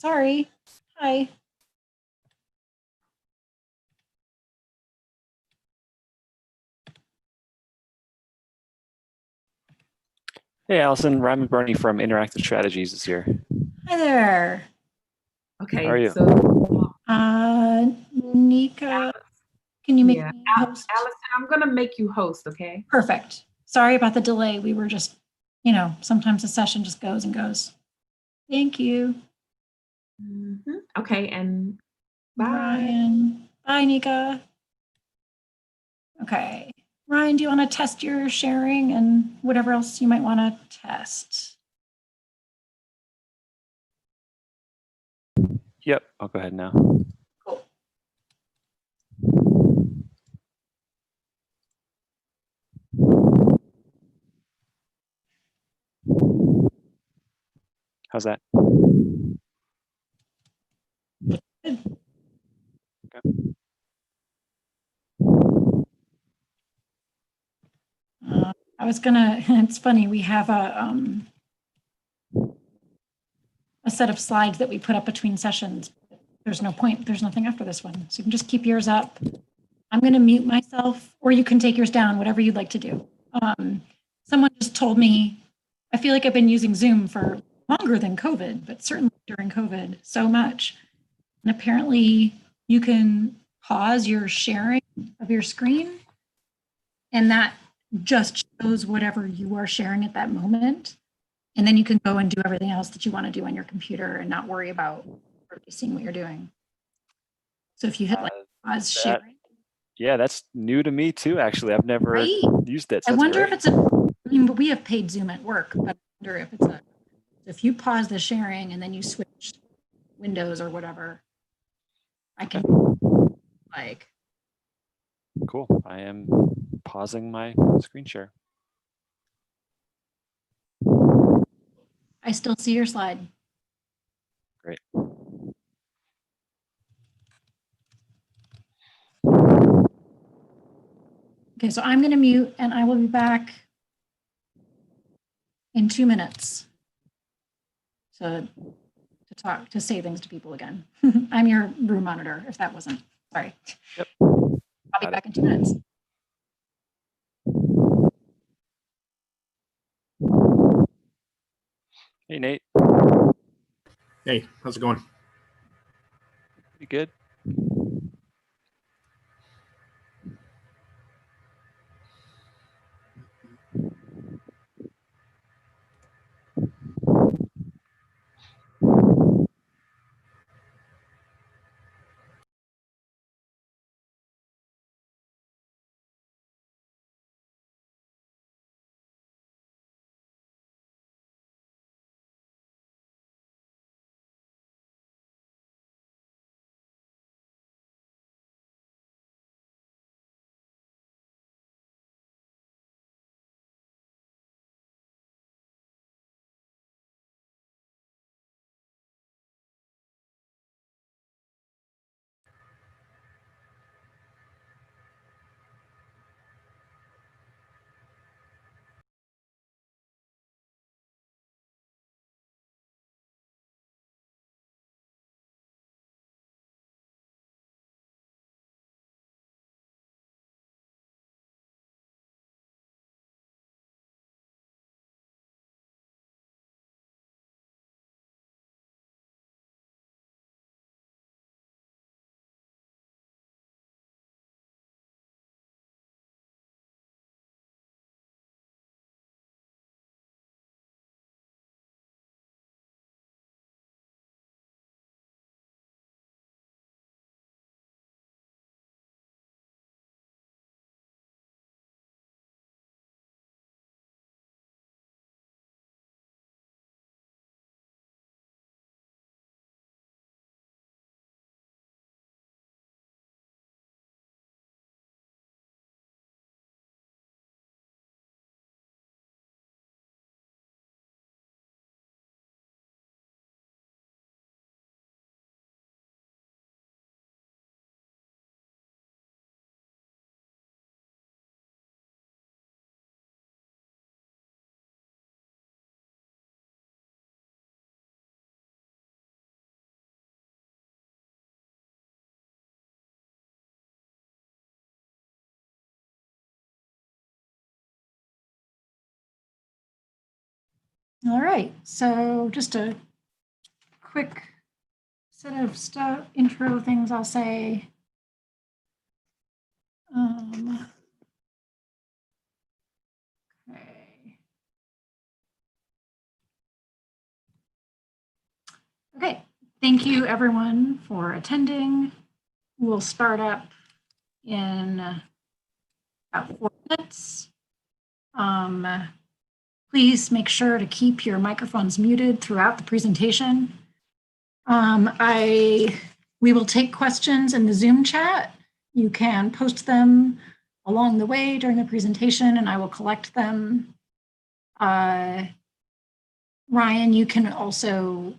Sorry. Hi. Hey, Allison. Ryan McBurney from Interactive Strategies is here. Hi there. Okay. How are you? So, Nika, can you make yeah, me host? Allison, I'm gonna make you host. Okay. Perfect. Sorry about the delay. We were just, you know, sometimes the session just goes and goes. Thank you. Okay, and bye. Ryan. Bye, Nika. Okay. Ryan, do you want to test your sharing and whatever else you might want to test? Yep, I'll go ahead now. Cool. How's that? Good. Okay. I was gonna, it's funny, we have a set of slides that we put up between sessions. There's no point, there's nothing after this one. So you can just keep yours up. I'm gonna mute myself, or you can take yours down, whatever you'd like to do. Someone just told me, I feel like I've been using Zoom for longer than COVID, but certainly during COVID, so much. And apparently you can pause your sharing of your screen, and that just shows whatever you are sharing at that moment. And then you can go and do everything else that you want to do on your computer and not worry about seeing what you're doing. So if you hit like pause sharing. Yeah, that's new to me too, actually. I've never used it. So I wonder great. if it's a, I mean, but we have paid Zoom at work, but I wonder if it's a, if you pause the sharing and then you switch windows or whatever, I can like. Cool. I am pausing my screen share. I still see your slide. Great. Okay, so I'm going to mute and I will be back in 2 minutes to talk, to say things to people again. I'm your room monitor, if that wasn't, sorry. Yep. I'll be back in 2 minutes. Hey, Nate. Hey, how's it going? You good? All right, so just a quick set of intro things I'll say. Okay. Okay, thank you everyone for attending. We'll start up in about 4 minutes. Please make sure to keep your microphones muted throughout the presentation. We will take questions in the Zoom chat. You can post them along the way during the presentation and I will collect them. Ryan, you can also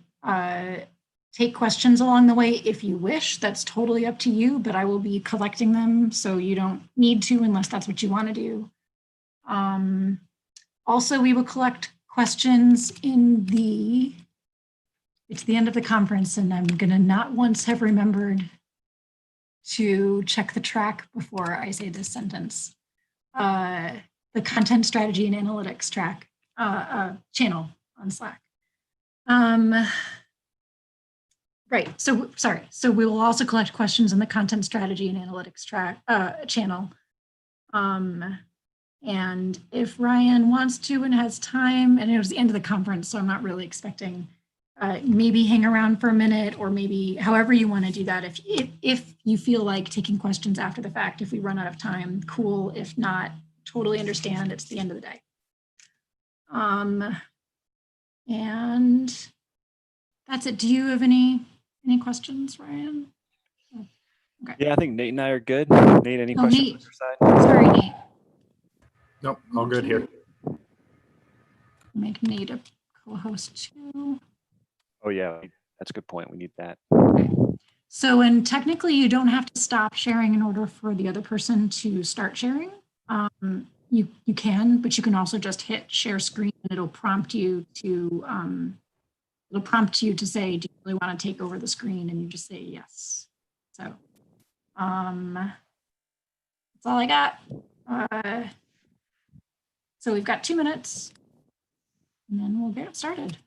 take questions along the way if you wish. That's totally up to you, but I will be collecting them, so you don't need to unless that's what you want to do. Also, we will collect questions it's the end of the conference, and I'm gonna not once have remembered to check the track before I say this sentence. The content strategy and analytics track channel on Slack. Right, so sorry. So we will also collect questions in the content strategy and analytics track channel. And if Ryan wants to and has time, and it was the end of the conference, so I'm not really expecting, maybe hang around for a minute, or maybe however you want to do that. If you feel like taking questions after the fact, if we run out of time, cool. If not, totally understand. It's the end of the day. And that's it. Do you have any questions, Ryan? Okay. Yeah, I think Nate and I are good. Nate, any questions Nate. on your side? Sorry, Nate. Nope, all good here. Make Nate a co-host too. Oh yeah, that's a good point. We need that. So, and technically you don't have to stop sharing in order for the other person to start sharing. You can, but you can also just hit share screen and it'll prompt you to say, do you really want to take over the screen? And you just say yes. So that's all I got. So we've got 2 minutes and then we'll get started.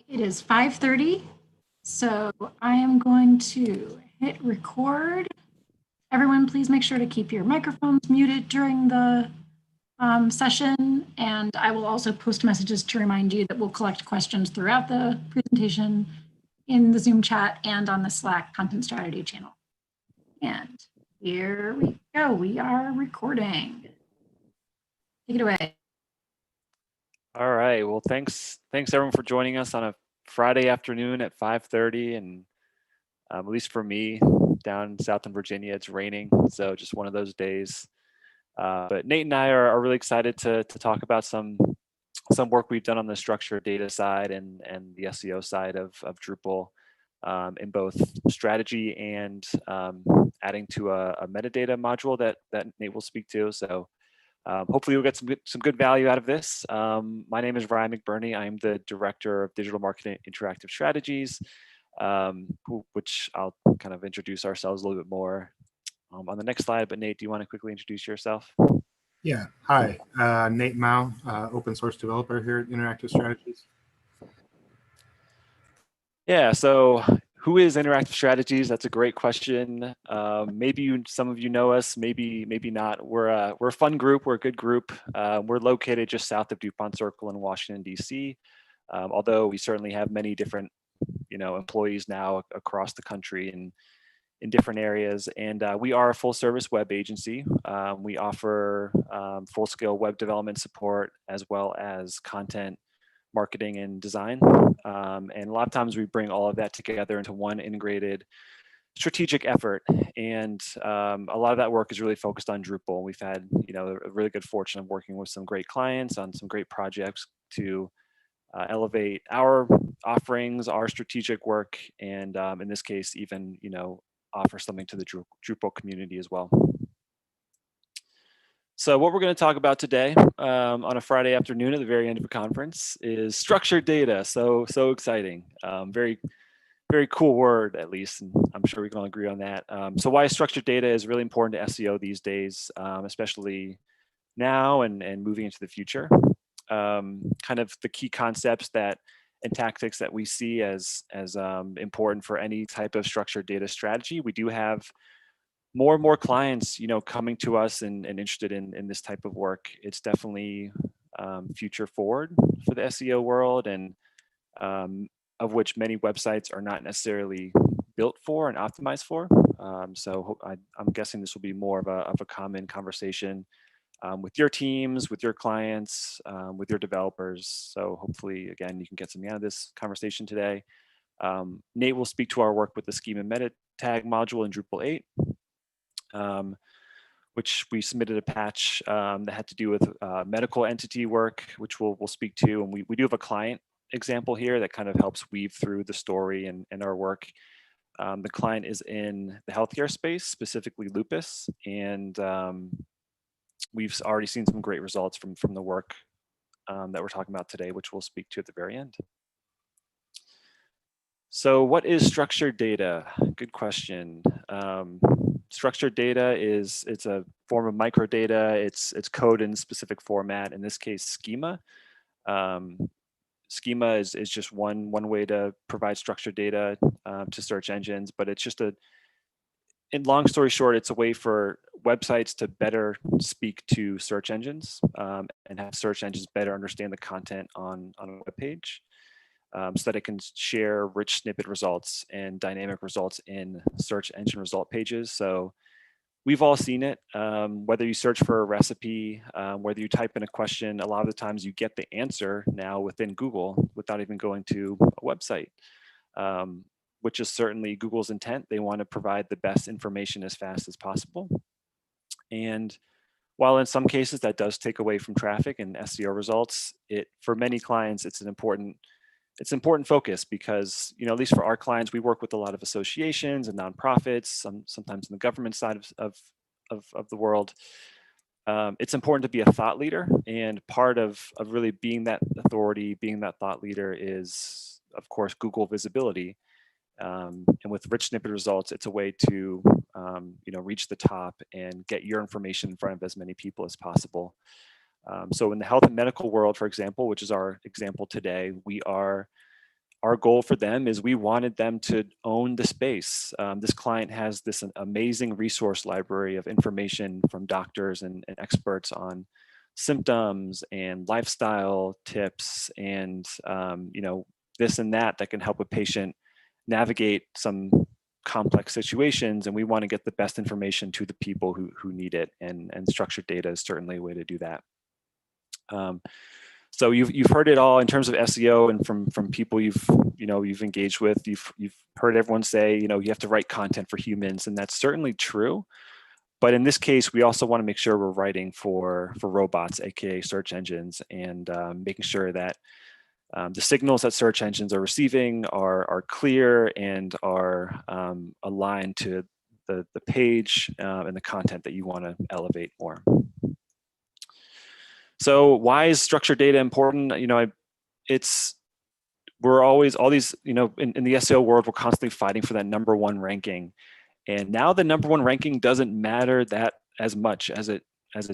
It is 5:30, so I am going to hit record. Everyone, please make sure to keep your microphones muted during the session, and I will also post messages to remind you that we'll collect questions throughout the presentation in the Zoom chat and on the Slack content strategy channel. And here we go. We are recording. Take it away. All right. Well, thanks everyone for joining us on a Friday afternoon at 5:30, and at least for me, down south in Virginia, it's raining, so just one of those days. But Nate and I are really excited to talk about some some work we've done on the structured data side and the SEO side of Drupal, in both strategy and adding to a metadata module that Nate will speak to. So hopefully you'll get some good value out of this. My name is Ryan McBurney. I'm the Director of Digital Marketing Interactive Strategies, which I'll kind of introduce ourselves a little bit more on the next slide. But Nate, do you want to quickly introduce yourself? Yeah, hi, Nate Mao, open source developer here at Interactive Strategies. Yeah, so who is Interactive Strategies? That's a great question. Maybe some of you know us, maybe not. We're a fun group. We're a good group. We're located just south of DuPont Circle in Washington, D.C. Although we certainly have many different, employees now across the country and in different areas. And we are a full service web agency. We offer full scale web development support as well as content marketing and design. And a lot of times we bring all of that together into one integrated strategic effort. And a lot of that work is really focused on Drupal. We've had, a really good fortune of working with some great clients on some great projects to elevate our offerings, our strategic work, and in this case, even, offer something to the Drupal community as well. So what we're going to talk about today on a Friday afternoon at the very end of a conference is structured data. So exciting. Very, very cool word, at least. And I'm sure we can all agree on that. So why structured data is really important to SEO these days, especially now and moving into the future. Kind of the key concepts and tactics that we see as important for any type of structured data strategy. We do have more and more clients, coming to us and interested in this type of work. It's definitely future forward for the SEO world, and of which many websites are not necessarily built for and optimized for. So I'm guessing this will be more of a common conversation with your teams, with your clients, with your developers. So hopefully, again, you can get something out of this conversation today. Nate will speak to our work with the schema meta tag module in Drupal 8. Which we submitted a patch that had to do with medical entity work, which we'll speak to. And we do have a client example here that kind of helps weave through the story and our work. The client is in the healthcare space, specifically lupus, and we've already seen some great results from the work that we're talking about today, which we'll speak to at the very end. So what is structured data? Good question. Structured data it's a form of microdata. It's code in specific format. In this case, schema. Schema is just one way to provide structured data to search engines, but it's just in long story short, it's a way for websites to better speak to search engines and have search engines better understand the content on a web page. So that it can share rich snippet results and dynamic results in search engine result pages. So we've all seen it, whether you search for a recipe, whether you type in a question, a lot of the times you get the answer now within Google without even going to a website, which is certainly Google's intent. They want to provide the best information as fast as possible. And while in some cases that does take away from traffic and SEO results, for many clients, it's an important focus because, at least for our clients, we work with a lot of associations and nonprofits, sometimes in the government side of the world. It's important to be a thought leader, and part of really being that authority, being that thought leader is, of course, Google visibility. And with rich snippet results, it's a way to, reach the top and get your information in front of as many people as possible. So in the health and medical world, for example, which is our example today, our goal for them is we wanted them to own the space. This client has this amazing resource library of information from doctors and experts on symptoms and lifestyle tips and, this and that can help a patient navigate some complex situations, and we want to get the best information to the people who need it, and structured data is certainly a way to do that. So you've heard it all in terms of SEO, and from people you've engaged with. You've heard everyone say you have to write content for humans, and that's certainly true. But in this case, we also want to make sure we're writing for robots, aka search engines, and making sure that the signals that search engines are receiving are clear and are aligned to the page and the content that you want to elevate more. So why is structured data important? We're always, all these, in the SEO world, we're constantly fighting for that #1 ranking. And now the #1 ranking doesn't matter that as much as it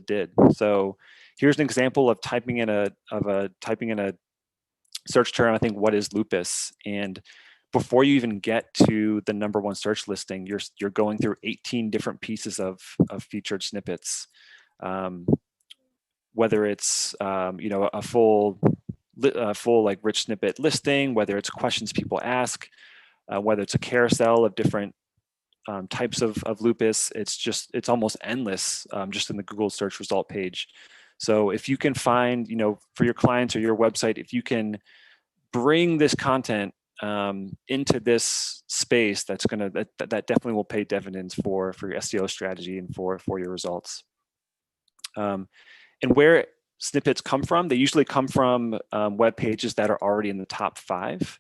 did. So here's an example of typing in a search term. I think, what is lupus? And before you even get to the #1 search listing, you're going through 18 different pieces of featured snippets. Whether it's a full like rich snippet listing, whether it's questions people ask, whether it's a carousel of different types of lupus, it's almost endless just in the Google search result page. So if you can find, for your clients or your website, if you can bring this content into this space, that definitely will pay dividends for your SEO strategy and for your results. And where snippets come from, they usually come from web pages that are already in the top 5.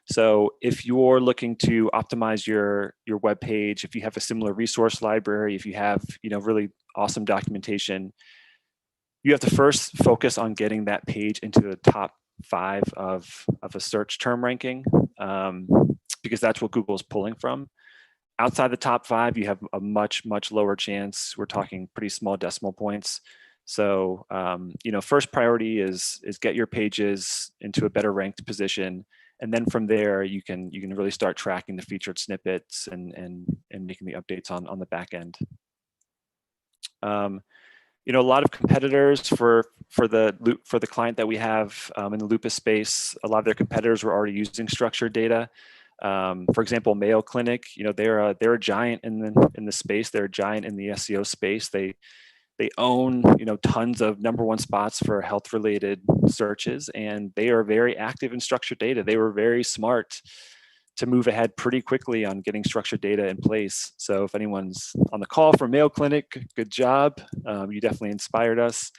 So if you're looking to optimize your web page, if you have a similar resource library, if you have really awesome documentation, you have to first focus on getting that page into the top 5 of a search term ranking, because that's what Google is pulling from. Outside the top 5, you have a much lower chance. We're talking pretty small decimal points. So first priority is get your pages into a better ranked position. And then from there, you can really start tracking the featured snippets and making the updates on the back end. A lot of competitors for the client that we have in the lupus space, a lot of their competitors were already using structured data. For example, Mayo Clinic, they're a giant in the space. They're a giant in the SEO space. They own tons of #1 spots for health related searches, and they are very active in structured data. They were very smart to move ahead pretty quickly on getting structured data in place. So if anyone's on the call from Mayo Clinic, good job. You definitely inspired us.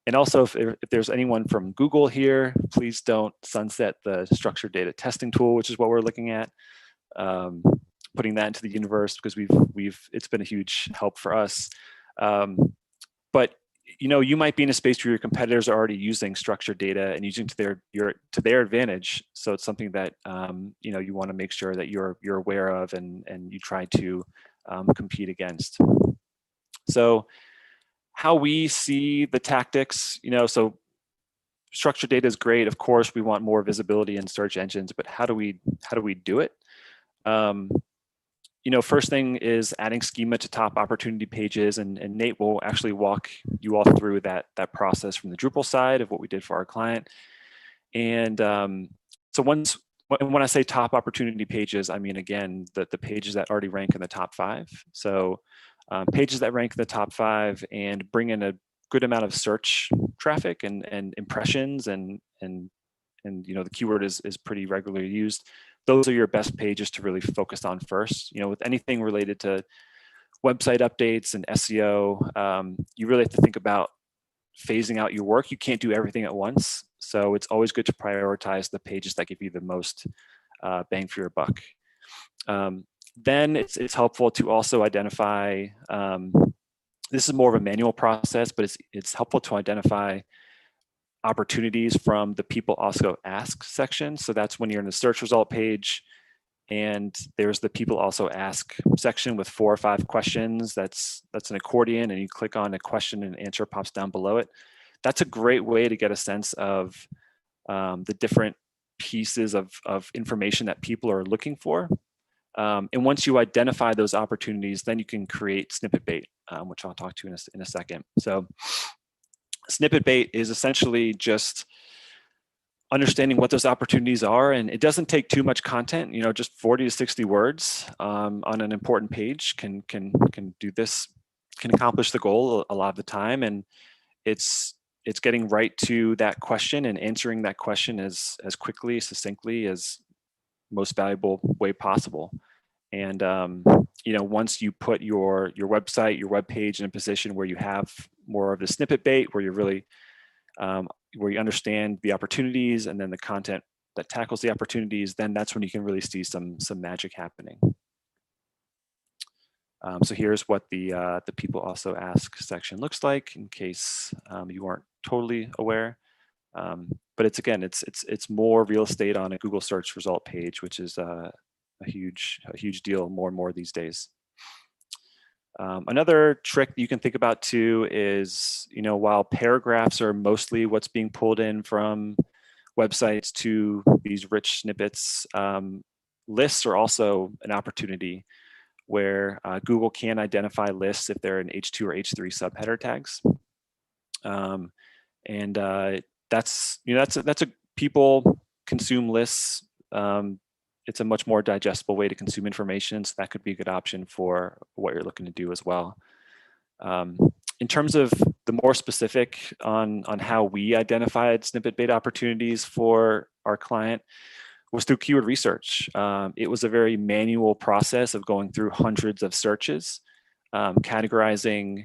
And also if there's anyone from Google here, please don't sunset the structured data testing tool, which is what we're looking at. Putting that into the universe, because it's been a huge help for us. But you might be in a space where your competitors are already using structured data and using to their advantage. So it's something that you want to make sure that you're aware of and you try to compete against. So how we see the tactics, so structured data is great. Of course, we want more visibility in search engines, but how do we do it? First thing is adding schema to top opportunity pages, and Nate will actually walk you all through that process from the Drupal side of what we did for our client. And so when I say top opportunity pages, I mean, again, the pages that already rank in the top 5. So pages that rank in the top 5 and bring in a good amount of search traffic and impressions and the keyword is pretty regularly used. Those are your best pages to really focus on first. With anything related to website updates and SEO, you really have to think about phasing out your work. You can't do everything at once. So it's always good to prioritize the pages that give you the most bang for your buck. Then it's helpful to also identify, this is more of a manual process, but it's helpful to identify opportunities from the people also ask section. So that's when you're in the search result page and there's the people also ask section with 4 or 5 questions. That's an accordion, and you click on a question and answer pops down below it. That's a great way to get a sense of the different pieces of information that people are looking for. And once you identify those opportunities, then you can create snippet bait, which I'll talk to in a second. So snippet bait is essentially just understanding what those opportunities are, and it doesn't take too much content. Just 40 to 60 words on an important page can do this, can accomplish the goal a lot of the time. And it's getting right to that question and answering that question as quickly, succinctly, as most valuable way possible. And once you put your website, your web page in a position where you have more of the snippet bait, where you're really, where you understand the opportunities and then the content that tackles the opportunities, then that's when you can really see some magic happening. So here's what the people also ask section looks like, in case you aren't totally aware. But it's more real estate on a Google search result page, which is a huge deal more and more these days. Another trick that you can think about too is, while paragraphs are mostly what's being pulled in from websites to these rich snippets, lists are also an opportunity where Google can identify lists if they're in H2 or H3 subheader tags. That's a people consume lists. It's a much more digestible way to consume information, so that could be a good option for what you're looking to do as well. In terms of the more specific on how we identified snippet bait opportunities for our client was through keyword research. It was a very manual process of going through hundreds of searches, categorizing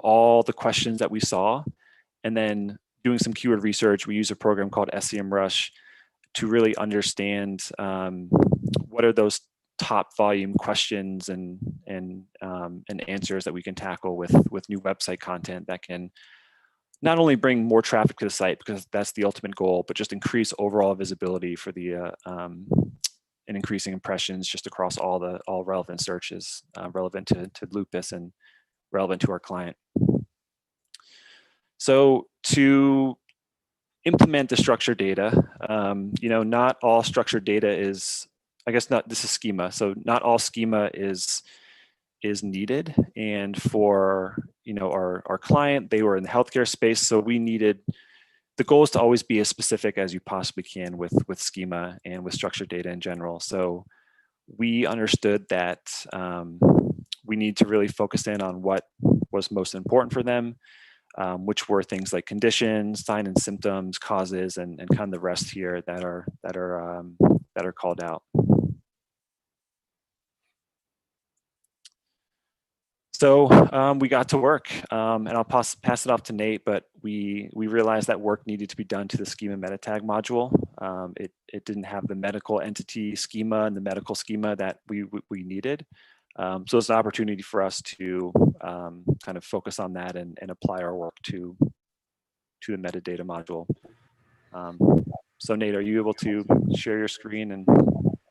all the questions that we saw, and then doing some keyword research. We use a program called SEMrush to really understand what are those top volume questions and answers that we can tackle with new website content that can not only bring more traffic to the site, because that's the ultimate goal, but just increase overall visibility for the and increasing impressions just across all relevant searches relevant to Lupus and relevant to our client. So to implement the structured data, not all structured data is, this is schema. So not all schema is needed. And for, our client, they were in the healthcare space. So the goal is to always be as specific as you possibly can with schema and with structured data in general. So we understood that we need to really focus in on what was most important for them, which were things like conditions, sign and symptoms, causes, and kind of the rest here that are called out. So we got to work, and I'll pass it off to Nate, but we realized that work needed to be done to the schema meta tag module. It didn't have the medical entity schema and the medical schema that we needed. So it's an opportunity for us to kind of focus on that and apply our work to the metadata module. So Nate, are you able to share your screen? And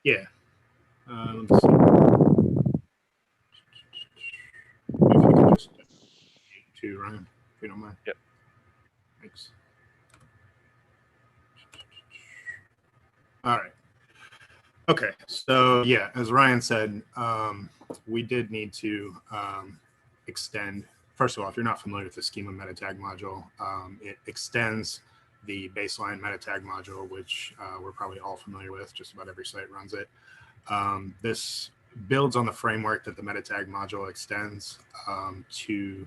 yeah. Let's see. If you could just to Ryan, if you don't mind. Yep. Thanks. All right. Okay, so yeah, as Ryan said, we did need to extend. First of all, if you're not familiar with the schema meta tag module, it extends the baseline meta tag module, which we're probably all familiar with. Just about every site runs it. This builds on the framework that the meta tag module extends to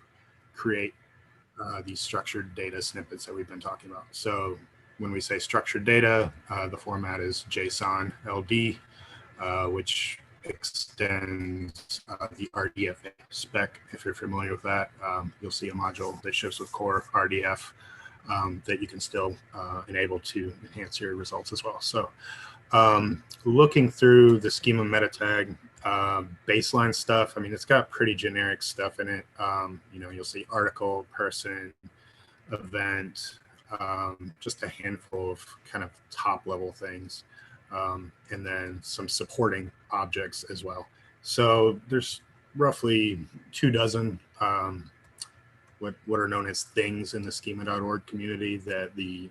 create these structured data snippets that we've been talking about. So when we say structured data, the format is JSON LD, which extends the RDF spec. If you're familiar with that, you'll see a module that ships with core RDF that you can still enable to enhance your results as well. So looking through the schema meta tag baseline stuff, I mean, it's got pretty generic stuff in it. You'll see article, person, event, just a handful of kind of top level things, and then some supporting objects as well. So there's roughly 24 what are known as things in the schema.org community that the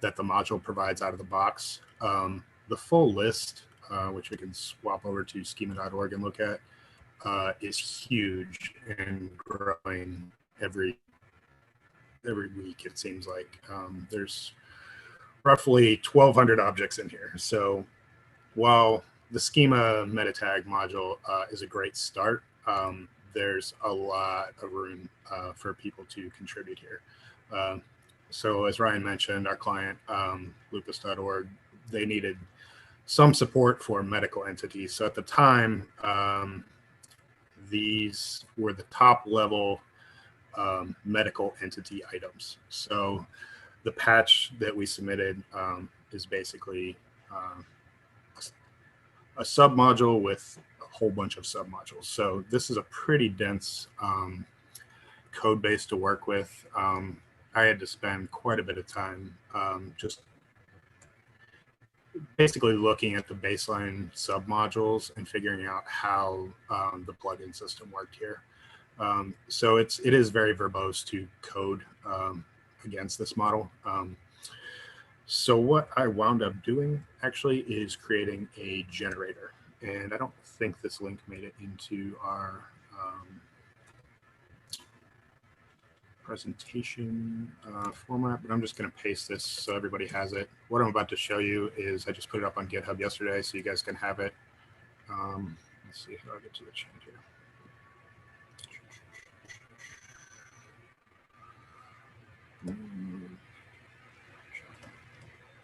module provides out of the box. The full list, which we can swap over to schema.org and look at, is huge and growing every week, it seems like. There's roughly 1,200 objects in here. So while the schema meta tag module is a great start, there's a lot of room for people to contribute here. So as Ryan mentioned, our client, lupus.org, they needed some support for medical entities. So at the time, these were the top level medical entity items. So the patch that we submitted is basically a submodule with a whole bunch of submodules. So this is a pretty dense code base to work with. I had to spend quite a bit of time just basically looking at the baseline submodules and figuring out how the plugin system worked here. So it is very verbose to code against this model. So what I wound up doing actually is creating a generator. And I don't think this link made it into our presentation format, but I'm just going to paste this so everybody has it. What I'm about to show you is I just put it up on GitHub yesterday so you guys can have it. Let's see how do I get to the chat here.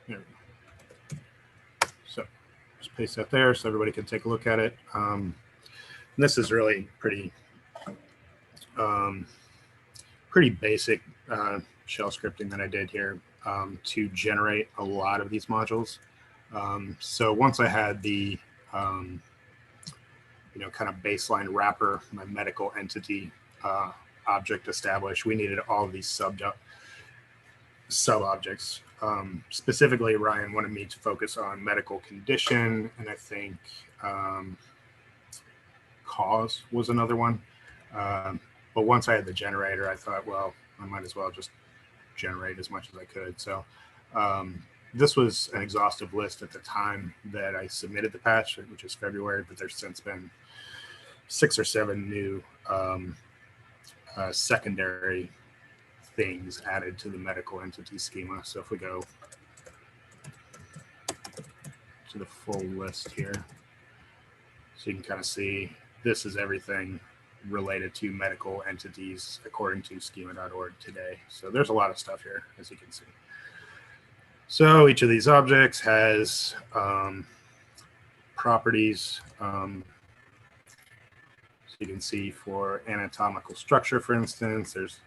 There we go. So just paste that there so everybody can take a look at it. This is really pretty basic shell scripting that I did here to generate a lot of these modules. So once I had the kind of baseline wrapper, my medical entity object established, we needed all of these sub objects. Specifically, Ryan wanted me to focus on medical condition, and I think cause was another one. But once I had the generator, I thought, well, I might as well just generate as much as I could. So this was an exhaustive list at the time that I submitted the patch, which is February, but there's since been 6 or 7 new secondary things added to the medical entity schema. So if we go to the full list here, so you can kind of see this is everything related to medical entities according to schema.org today. So there's a lot of stuff here, as you can see. So each of these objects has properties. So you can see for anatomical structure, for instance, there's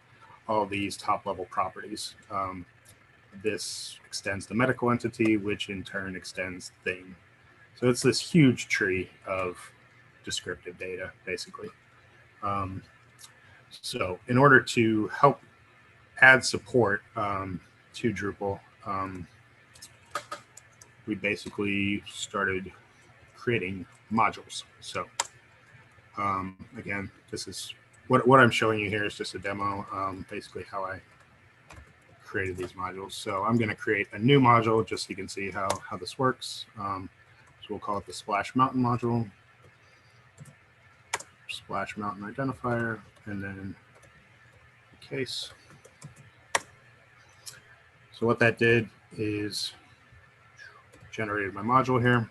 all these top level properties. This extends the medical entity, which in turn extends thing. So it's this huge tree of descriptive data, basically. So in order to help add support to Drupal, we basically started creating modules. So again, this is what I'm showing you here is just a demo, basically how I created these modules. So I'm going to create a new module just so you can see how this works. So we'll call it the Splash Mountain module. Splash Mountain identifier, and then a case. So what that did is generated my module here.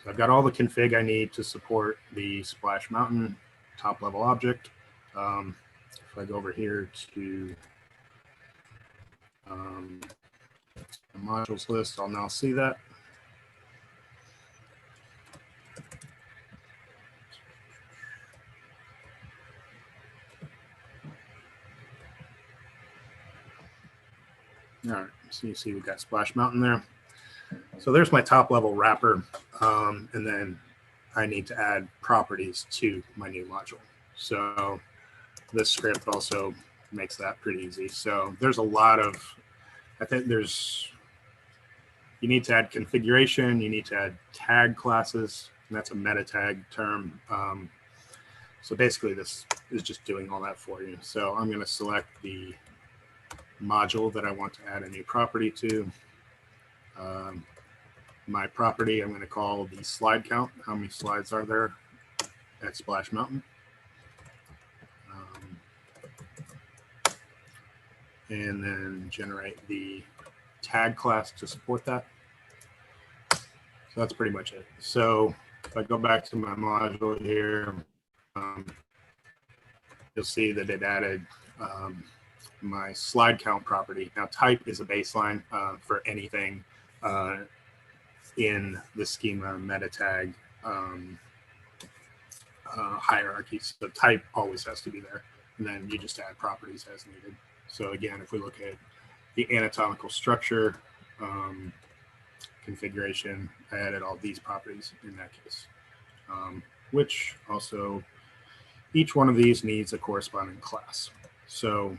So I've got all the config I need to support the Splash Mountain top level object. If I go over here to the modules list, I'll now see that. All right, so you see we've got Splash Mountain there. So there's my top level wrapper. And then I need to add properties to my new module. So this script also makes that pretty easy. So there's a lot of, I think you need to add configuration, you need to add tag classes, and that's a meta tag term. So basically this is just doing all that for you. So I'm going to select the module that I want to add a new property to. My property I'm going to call the slide count. How many slides are there at Splash Mountain? And then generate the tag class to support that. So that's pretty much it. So if I go back to my module here, you'll see that it added my slide count property. Now type is a baseline for anything in the schema meta tag hierarchy. So the type always has to be there, and then you just add properties as needed. So again, if we look at the anatomical structure configuration, I added all these properties in that case, which also each one of these needs a corresponding class. So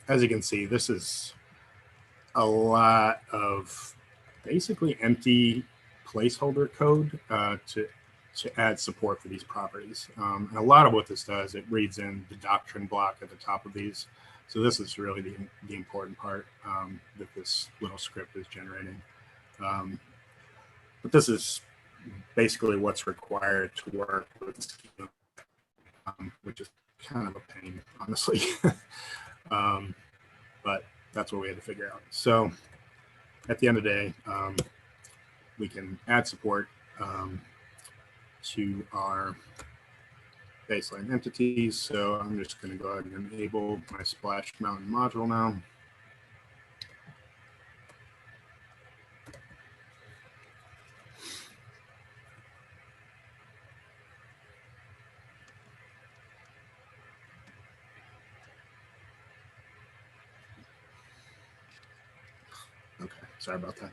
as you can see, this is a lot of basically empty placeholder code to add support for these properties. And a lot of what this does, it reads in the doctrine block at the top of these. So this is really the important part that this little script is generating. But this is basically what's required to work with schema, which is kind of a pain, honestly. But that's what we had to figure out. So at the end of the day, we can add support to our baseline entities. So I'm just going to go ahead and enable my Splash Mountain module now. Okay, sorry about that.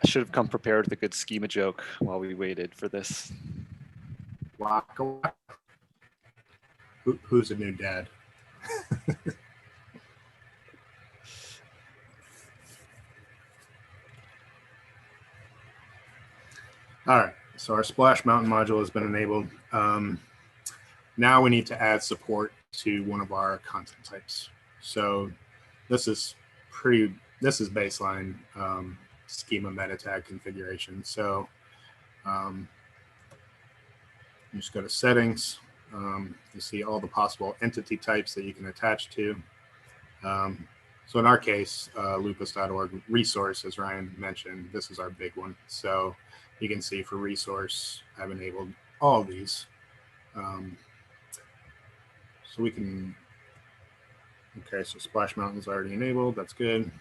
I should have come prepared with a good schema joke while we waited for this. Who's a new dad? All right, so our Splash Mountain module has been enabled. Now we need to add support to one of our content types. So this is baseline schema meta tag configuration. So you just go to settings. You see all the possible entity types that you can attach to. So in our case, lupus.org resource, as Ryan mentioned, this is our big one. So you can see for resource, I've enabled all of these. So we can, okay, so Splash Mountain is already enabled. That's good.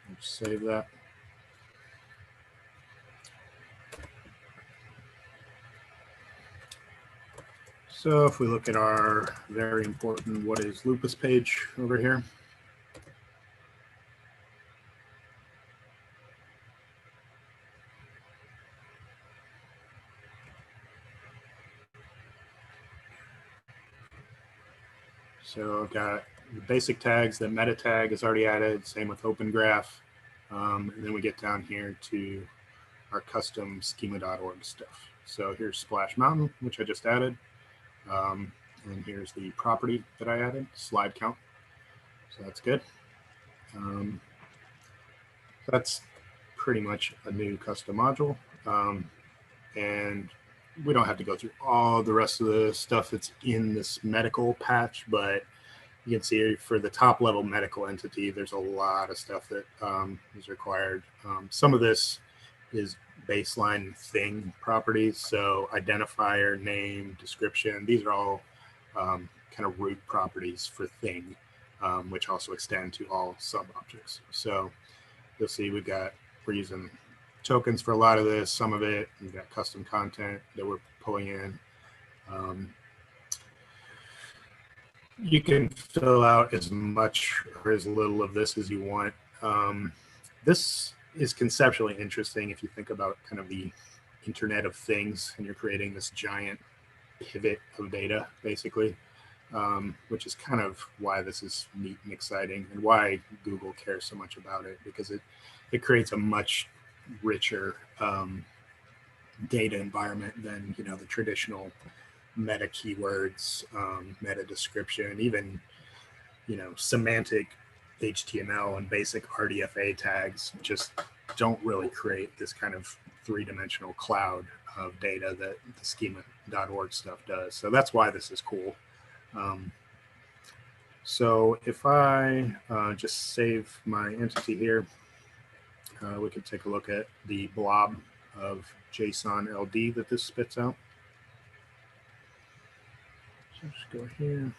Let's save that. So if we look at our very important what is lupus page over here. So I've got the basic tags, the meta tag is already added, same with Open Graph. And then we get down here to our custom schema.org stuff. So here's Splash Mountain, which I just added. And here's the property that I added, slide count. So that's good. That's pretty much a new custom module. And we don't have to go through all the rest of the stuff that's in this medical patch, but you can see for the top level medical entity, there's a lot of stuff that is required. Some of this is baseline thing properties. So identifier, name, description, these are all kind of root properties for thing, which also extend to all sub objects. So you'll see we're using tokens for a lot of this. Some of it, we've got custom content that we're pulling in. You can fill out as much or as little of this as you want. This is conceptually interesting if you think about kind of the Internet of Things and you're creating this giant pivot of data, basically, which is kind of why this is neat and exciting and why Google cares so much about it, because it creates a much richer data environment than the traditional meta keywords, meta description, even semantic HTML and basic RDFA tags just don't really create this kind of three-dimensional cloud of data that the schema.org stuff does. So that's why this is cool. So if I just save my entity here, we can take a look at the blob of JSON LD that this spits out. So just go here.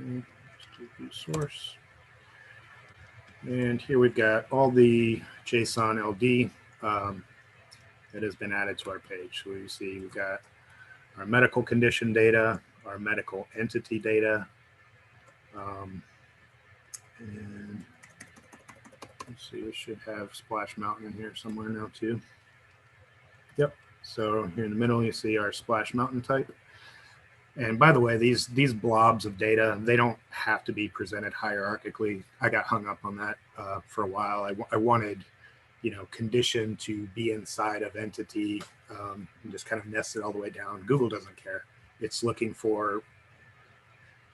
Okay, let's do view source. And here we've got all the JSON LD that has been added to our page. So you see we've got our medical condition data, our medical entity data, and let's see, we should have Splash Mountain in here somewhere now too. Yep. So here in the middle, you see our Splash Mountain type. And by the way, these blobs of data, they don't have to be presented hierarchically. I got hung up on that for a while. I wanted, you know, condition to be inside of entity and just kind of nest it all the way down. Google doesn't care. It's looking for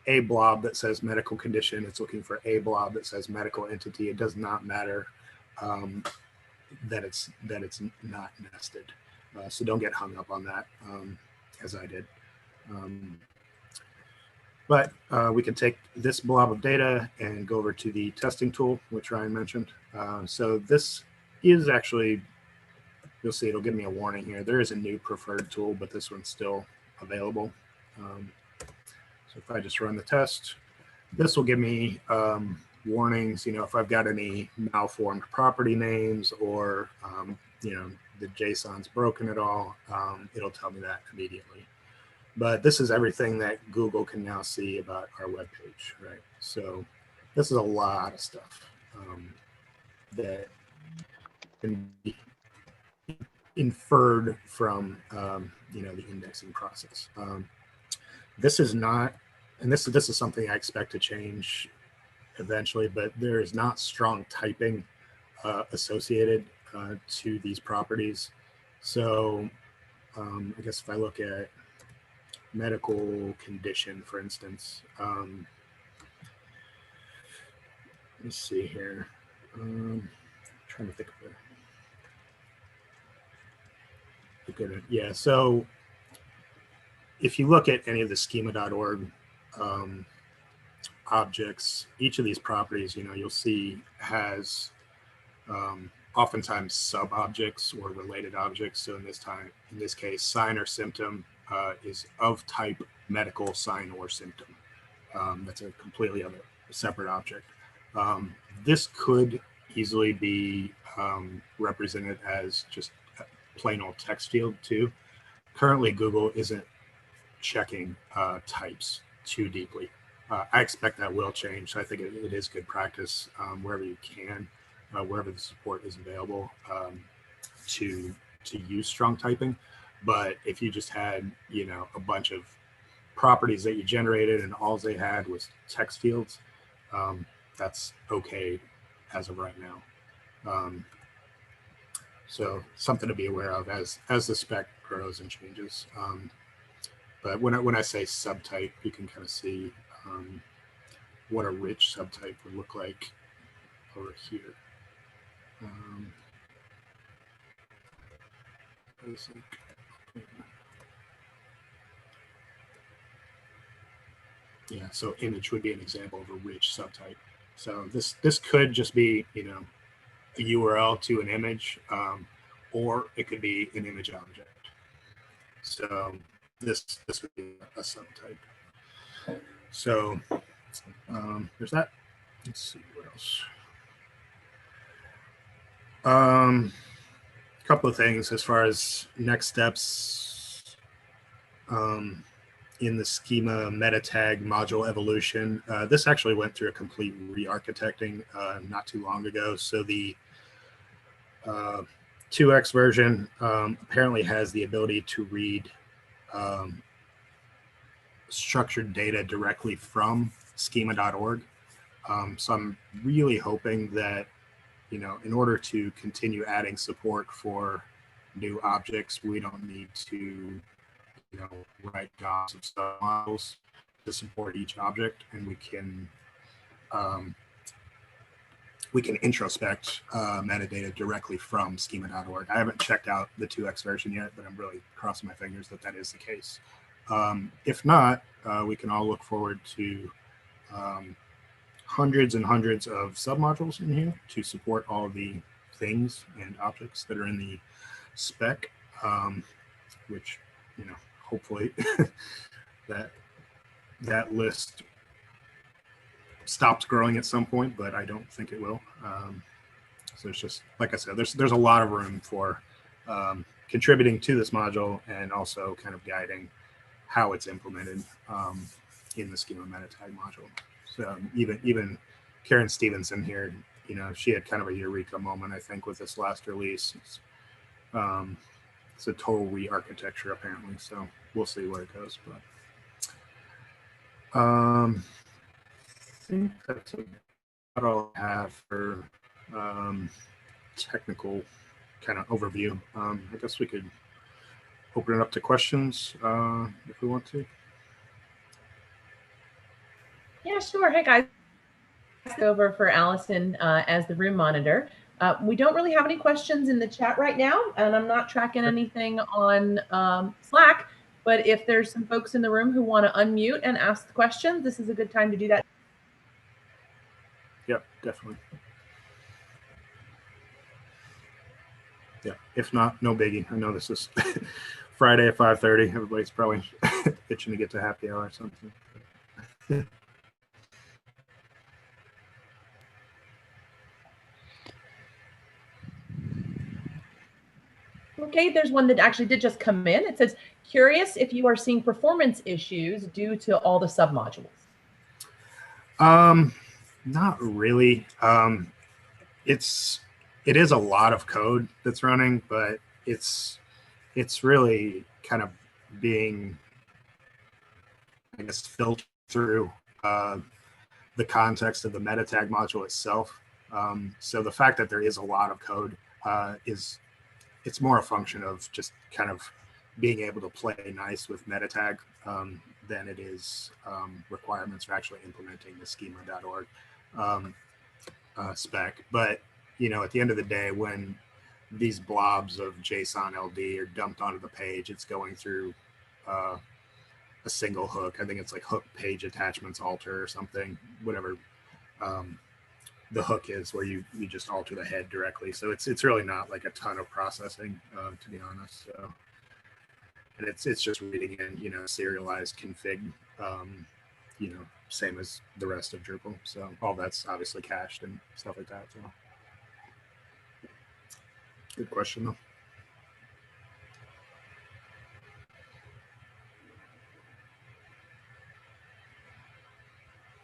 a blob that says medical condition. It's looking for a blob that says medical entity. It does not matter that it's not nested. So don't get hung up on that as I did. But we can take this blob of data and go over to the testing tool, which Ryan mentioned. So this is actually, you'll see it'll give me a warning here. There is a new preferred tool, but this one's still available. So if I just run the test, this will give me warnings, you know, if I've got any malformed property names or, you know, the JSON's broken at all, it'll tell me that immediately. But this is everything that Google can now see about our web page, right? So this is a lot of stuff that can be inferred from, you know, the indexing process. This is not, and this is something I expect to change eventually, but there is not strong typing associated to these properties. So I guess if I look at medical condition, for instance, let's see here. Trying to think of a good, yeah. So if you look at any of the schema.org objects, each of these properties, you know, you'll see has oftentimes sub objects or related objects. So in this case, sign or symptom is of type medical sign or symptom. That's a completely separate object. This could easily be represented as just a plain old text field too. Currently, Google isn't checking types too deeply. I expect that will change. So I think it is good practice wherever you can, wherever the support is available to use strong typing. But if you just had, you know, a bunch of properties that you generated and all they had was text fields, that's okay as of right now. So something to be aware of as the spec grows and changes. But when I say subtype, you can kind of see what a rich subtype would look like over here. Yeah, so image would be an example of a rich subtype. So this could just be, you know, a URL to an image, or it could be an image object. So this would be a subtype. So there's that. Let's see what else. A couple of things as far as next steps in the schema meta tag module evolution. This actually went through a complete re-architecting not too long ago. So the 2x version apparently has the ability to read structured data directly from schema.org. So I'm really hoping that, you know, in order to continue adding support for new objects, we don't need to, you know, write jobs of submodules to support each object, and we can introspect metadata directly from schema.org. I haven't checked out the 2x version yet, but I'm really crossing my fingers that that is the case. If not, we can all look forward to hundreds and hundreds of submodules in here to support all the things and objects that are in the spec, which, you know, hopefully that list stops growing at some point, but I don't think it will. So it's just, like I said, there's a lot of room for contributing to this module and also kind of guiding how it's implemented in the schema meta tag module. So even Karen Stevenson here, you know, she had kind of a eureka moment, I think, with this last release. It's a total re-architecture apparently, so we'll see where it goes. But I think that's what I'll have for technical kind of overview. I guess we could open it up to questions if we want to. Yeah, sure. Hey guys, over for Allison as the room monitor. We don't really have any questions in the chat right now, and I'm not tracking anything on Slack, but if there's some folks in the room who want to unmute and ask the questions, this is a good time to do that. Yep, definitely. Yeah, if not, no biggie. I know this is Friday at 5:30. Everybody's probably itching to get to happy hour or something. Okay, there's one that actually did just come in. It says, curious if you are seeing performance issues due to all the submodules. Not really. It is a lot of code that's running, but it's really kind of being, I guess, filtered through the context of the meta tag module itself. So the fact that there is a lot of code it's more a function of just kind of being able to play nice with meta tag than it is requirements for actually implementing the schema.org spec. But, you know, at the end of the day, when these blobs of JSON LD are dumped onto the page, it's going through a single hook. I think it's like hook page attachments alter or something, whatever the hook is, where you just alter the head directly. So it's really not like a ton of processing, to be honest. So, and it's just reading in, you know, serialized config, you know, same as the rest of Drupal. So all that's obviously cached and stuff like that. So good question though.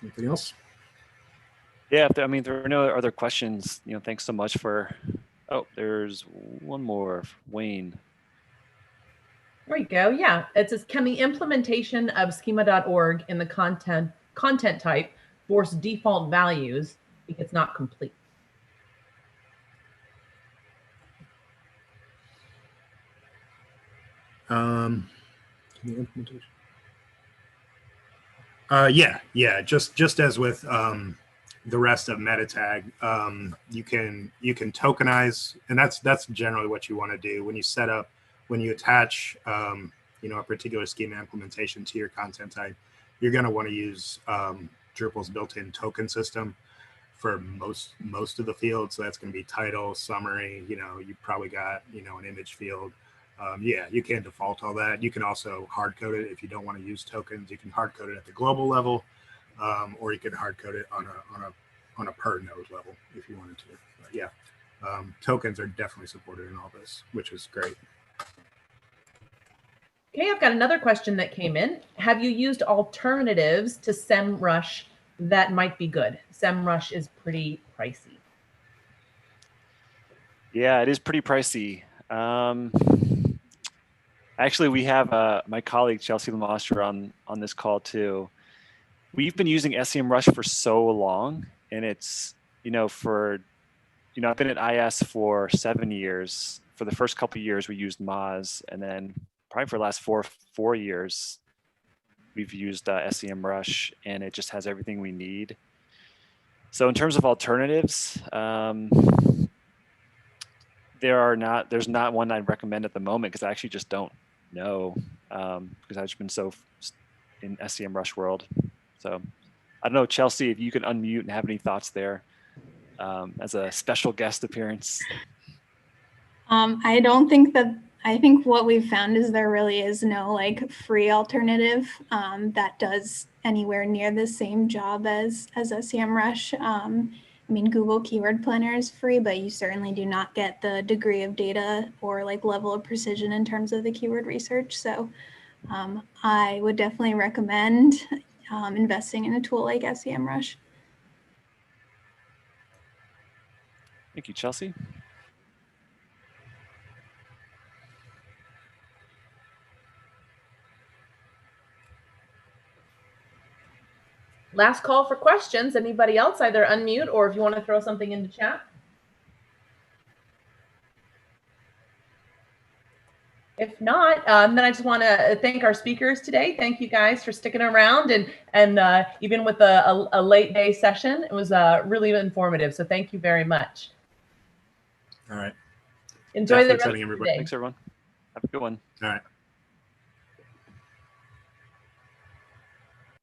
Anything else? Yeah, I mean, there are no other questions. You know, thanks so much for. Oh, there's one more, Wayne. There we go. Yeah, it says, can the implementation of schema.org in the content type force default values if it's not complete? The implementation. Yeah. Just as with the rest of meta tag, you can tokenize, and that's generally what you want to do when you set up, when you attach you know, a particular schema implementation to your content type. You're going to want to use Drupal's built-in token system for most of the fields. So that's going to be title, summary. You know, you probably got, you know, an image field. Yeah, you can default all that. You can also hard code it if you don't want to use tokens. You can hard code it at the global level, or you can hard code it on a per node level if you wanted to. But yeah, tokens are definitely supported in all this, which is great. Okay, I've got another question that came in. Have you used alternatives to SEMrush that might be good? SEMrush is pretty pricey. Yeah, it is pretty pricey. Actually, we have my colleague Chelsea Lemostre on this call too. We've been using SEMrush for so long, and it's, you know, I've been at IS for 7 years. For the first couple of years, we used Moz, and then probably for the last four years, we've used SEMrush, and it just has everything we need. So in terms of alternatives, there's not one I'd recommend at the moment, because I actually just don't know, because I've just been so in SEMrush world. So I don't know, Chelsea, if you can unmute and have any thoughts there as a special guest appearance. I don't think that, I think what we've found is there really is no like free alternative that does anywhere near the same job as SEMrush. I mean, Google Keyword Planner is free, but you certainly do not get the degree of data or like level of precision in terms of the keyword research. So I would definitely recommend investing in a tool like SEMrush. Thank you, Chelsea. Last call for questions. Anybody else, either unmute or if you want to throw something into chat. If not, then I just want to thank our speakers today. Thank you guys for sticking around and even with a late day session, it was really informative. So thank you very much. All right. Enjoy the Definitely rest of the everybody. day. Thanks, everyone. Have a good one. All right.